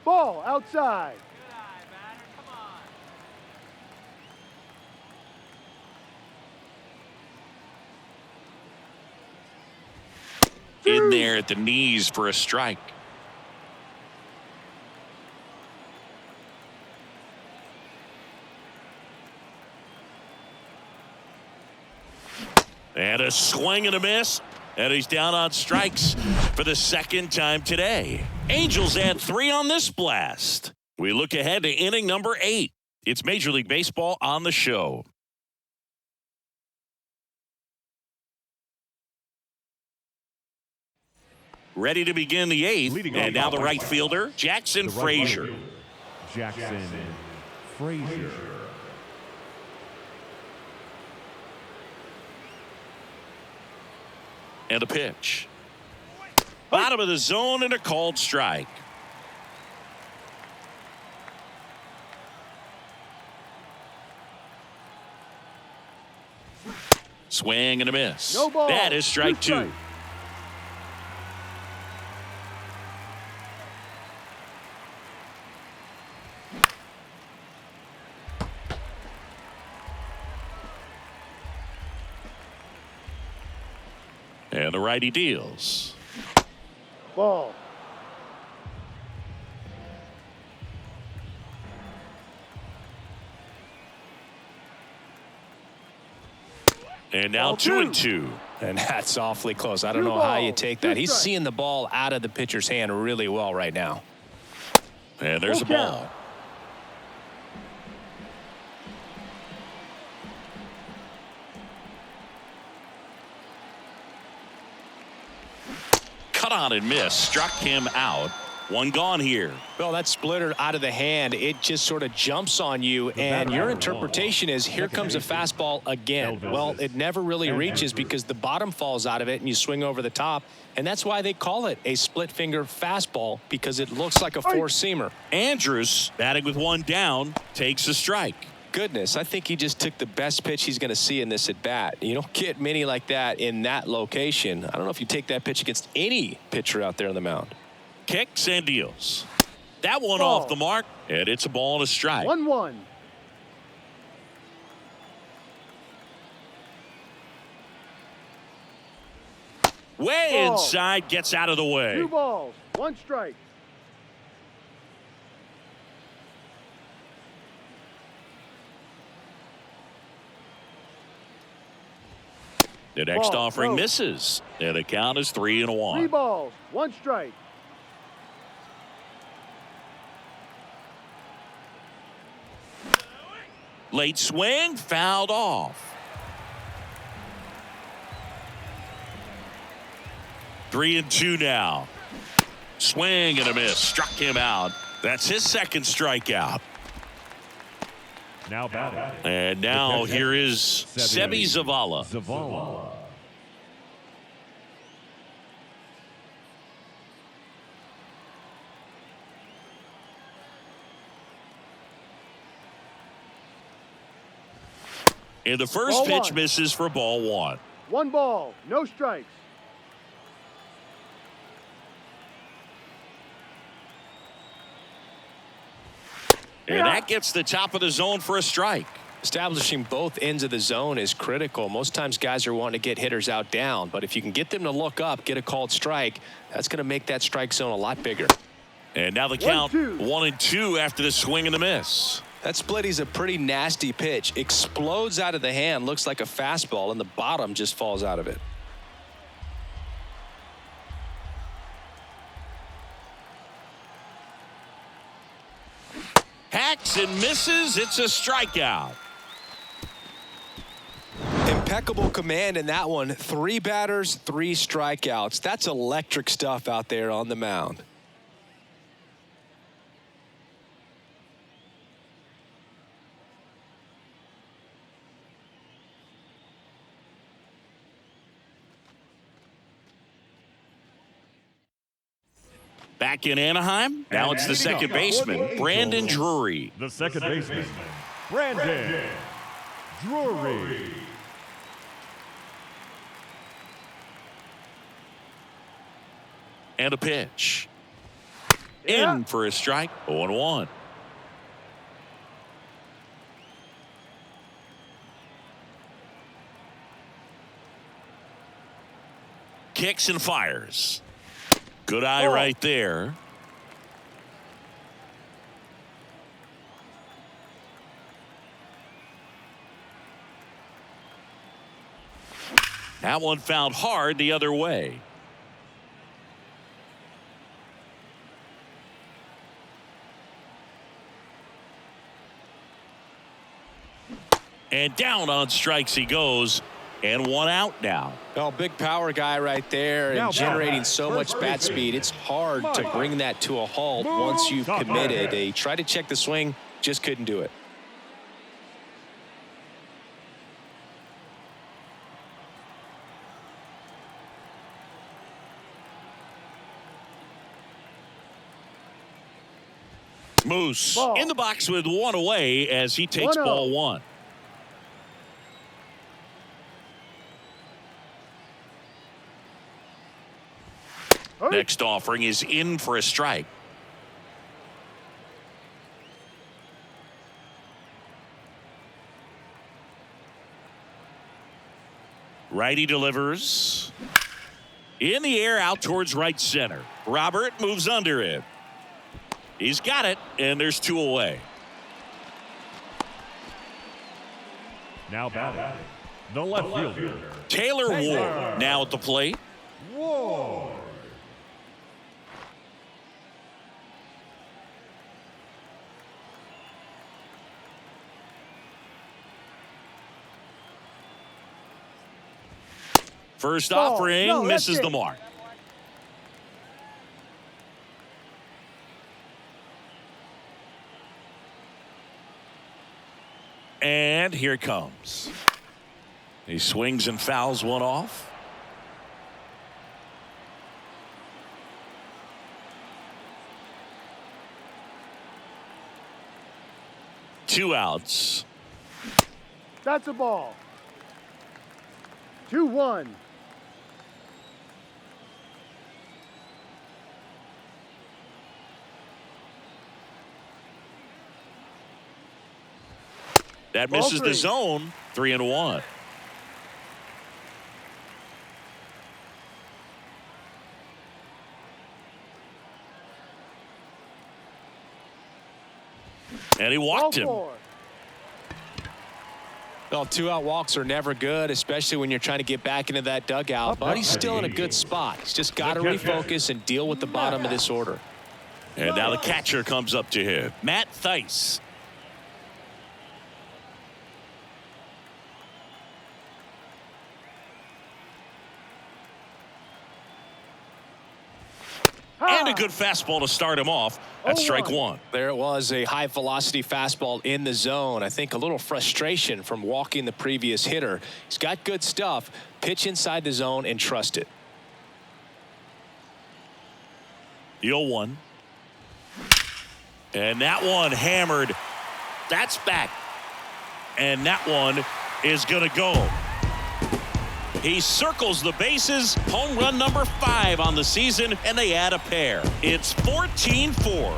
Ball outside. Good eye, batter. Come on. In there at the knees for a strike. And a swing and a miss. And he's down on strikes for the 2nd time today. Angels add 3 on this blast. We look ahead to inning number 8. It's Major League Baseball on the show. Ready to begin the 8th. And now the right fielder, Jackson Frazier. Jackson Frazier. And a pitch. Bottom of the zone and a called strike. Swing and a miss. No ball. That is strike 2. And the righty deals. Ball. And now 2-2. And that's awfully close. I don't know how you take that. He's seeing the ball out of the pitcher's hand really well right now. And there's a ball. Cut on and miss. Struck him out. One gone here. Well, that splitter out of the hand, it just sort of jumps on you, and your interpretation is, here comes a fastball again. Well, it never really reaches because the bottom falls out of it and you swing over the top, and that's why they call it a split finger fastball, because it looks like a four-seamer. Andrews, batting with one down, takes a strike. Goodness, I think he just took the best pitch he's going to see in this at bat. You don't get many like that in that location. I don't know if you take that pitch against any pitcher out there on the mound. Kicks and deals. That one off the mark, and it's a ball and a strike. 1-1. Way inside, gets out of the way. 2 balls, 1 strike. The next offering misses, and the count is 3-1. 3 balls, 1 strike. Late swing, fouled off. 3-2 now. Swing and a miss. Struck him out. That's his second strikeout. Now batting. And now here is Sebi Zavala. And the first pitch misses for ball 1. 1 ball, no strikes. And that gets the top of the zone for a strike. Establishing both ends of the zone is critical. Most times guys are wanting to get hitters out down, but if you can get them to look up, get a called strike, that's going to make that strike zone a lot bigger. And now the count 1-2 after the swing and the miss. That splitty's a pretty nasty pitch. Explodes out of the hand, looks like a fastball, and the bottom just falls out of it. Hacks and misses. It's a strikeout. Impeccable command in that one. 3 batters, 3 strikeouts. That's electric stuff out there on the mound. Back in Anaheim, now it's the second baseman, Brandon Drury. The second baseman, Brandon Drury. And a pitch. In for a strike, 0-1. Kicks and fires. Good eye right there. That one fouled hard the other way. And down on strikes he goes. And 1 out now. Well, big power guy right there and generating so much bat speed. It's hard to bring that to a halt once you've committed. He tried to check the swing, just couldn't do it. Moose in the box with 1 away as he takes ball 1. Next offering is in for a strike. Righty delivers. In the air out towards right center. Robert moves under it. He's got it, and there's 2 away. Now batting, The left fielder, Taylor Ward now at the plate. Ward. First Ball. offering No, that's misses it. the mark. And here it comes. He swings and fouls one off. Two outs. That's a ball. 2-1. That Ball misses the three. zone. 3-1. And he Ball walked him. 4. Well, 2-out walks are never good, especially when you're trying to get back into that dugout. But he's still in a good spot. He's just got to refocus and deal with the bottom of this order. And now the catcher comes up to him. Matt Theis. And a good fastball to start him off. That's strike 1. There it was, a high velocity fastball in the zone. I think a little frustration from walking the previous hitter. He's got good stuff. Pitch inside the zone and trust it. The 0-1. And that one hammered. That's back. And that one is going to go. He circles the bases. Home run number 5 on the season, and they add a pair. It's 14-4.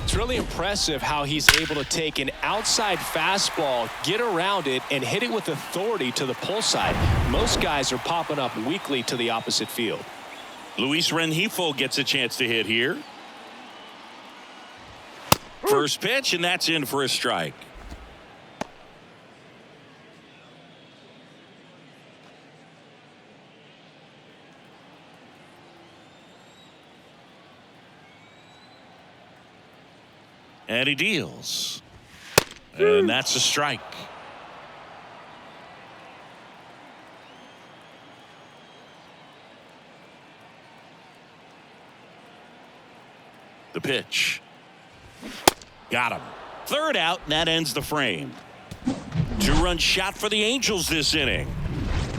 It's really impressive how he's able to take an outside fastball, get around it, and hit it with authority to the pull side. Most guys are popping up weakly to the opposite field. Luis Rengifo gets a chance to hit here. First pitch, and that's in for a strike. And he deals. And that's a strike. The pitch. Got him. Third out, and that ends the frame. 2-run shot for the Angels this inning.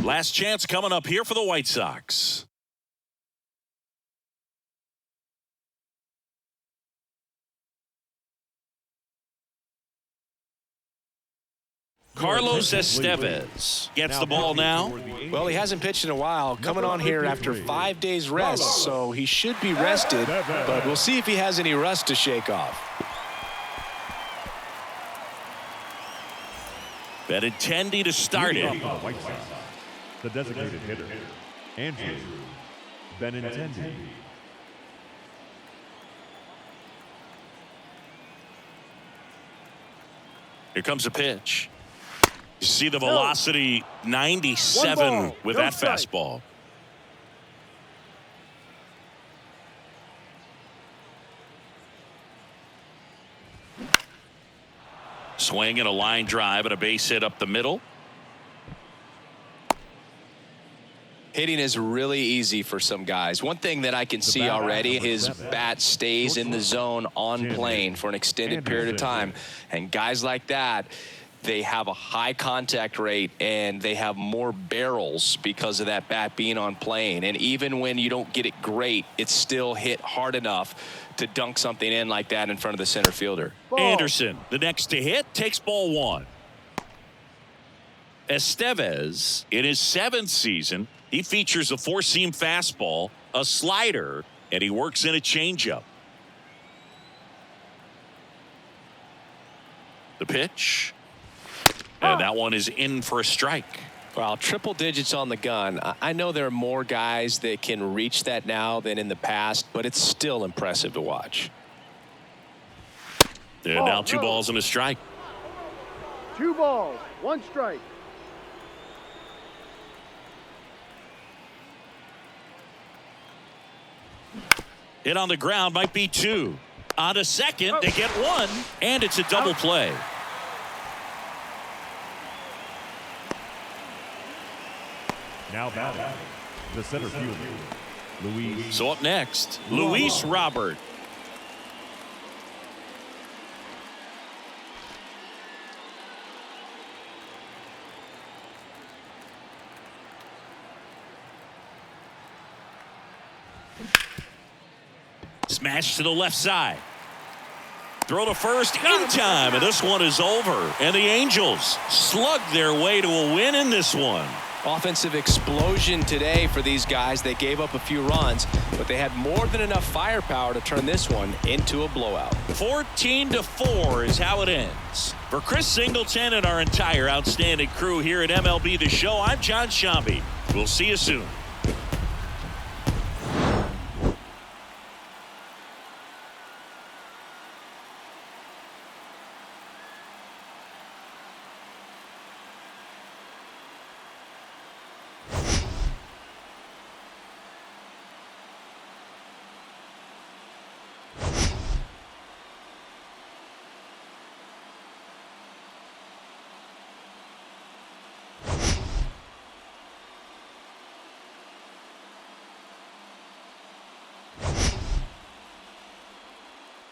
Last chance coming up here for the White Sox. Carlos Estevez gets the ball now. Well, he hasn't pitched in a while, coming on here after 5 days rest, so he should be rested, but we'll see if he has any rust to shake off. Benintendi to start it. The designated hitter, Andrew Benintendi. Here comes a pitch. You see the velocity, 97 with that fastball. Swing and a line drive and a base hit up the middle. Hitting is really easy for some guys. One thing that I can see already, his bat stays in the zone on plane for an extended period of time. And guys like that, they have a high contact rate and they have more barrels because of that bat being on plane. And even when you don't get it great, it's still hit hard enough to dunk something in like that in front of the center fielder. Anderson, the next to hit, takes ball 1. Estevez, in his 7th season, he features a 4-seam fastball, a slider, and he works in a changeup. The pitch. And that one is in for a strike. Well, triple digits on the gun. I know there are more guys that can reach that now than in the past, but it's still impressive to watch. And now 2 balls and a strike. 2 balls, 1 strike. Hit on the ground, might be 2. On to second, they get 1, and it's a double play. Now batting, the center fielder, Luis. So up next, Luis Robert. Smash to the left side. Throw to first in time, and this one is over. And the Angels slug their way to a win in this one. Offensive explosion today for these guys. They gave up a few runs, but they had more than enough firepower to turn this one into a blowout. 14-4 is how it ends. For Chris Singleton and our entire outstanding crew here at MLB The Show, I'm John Shambi. We'll see you soon.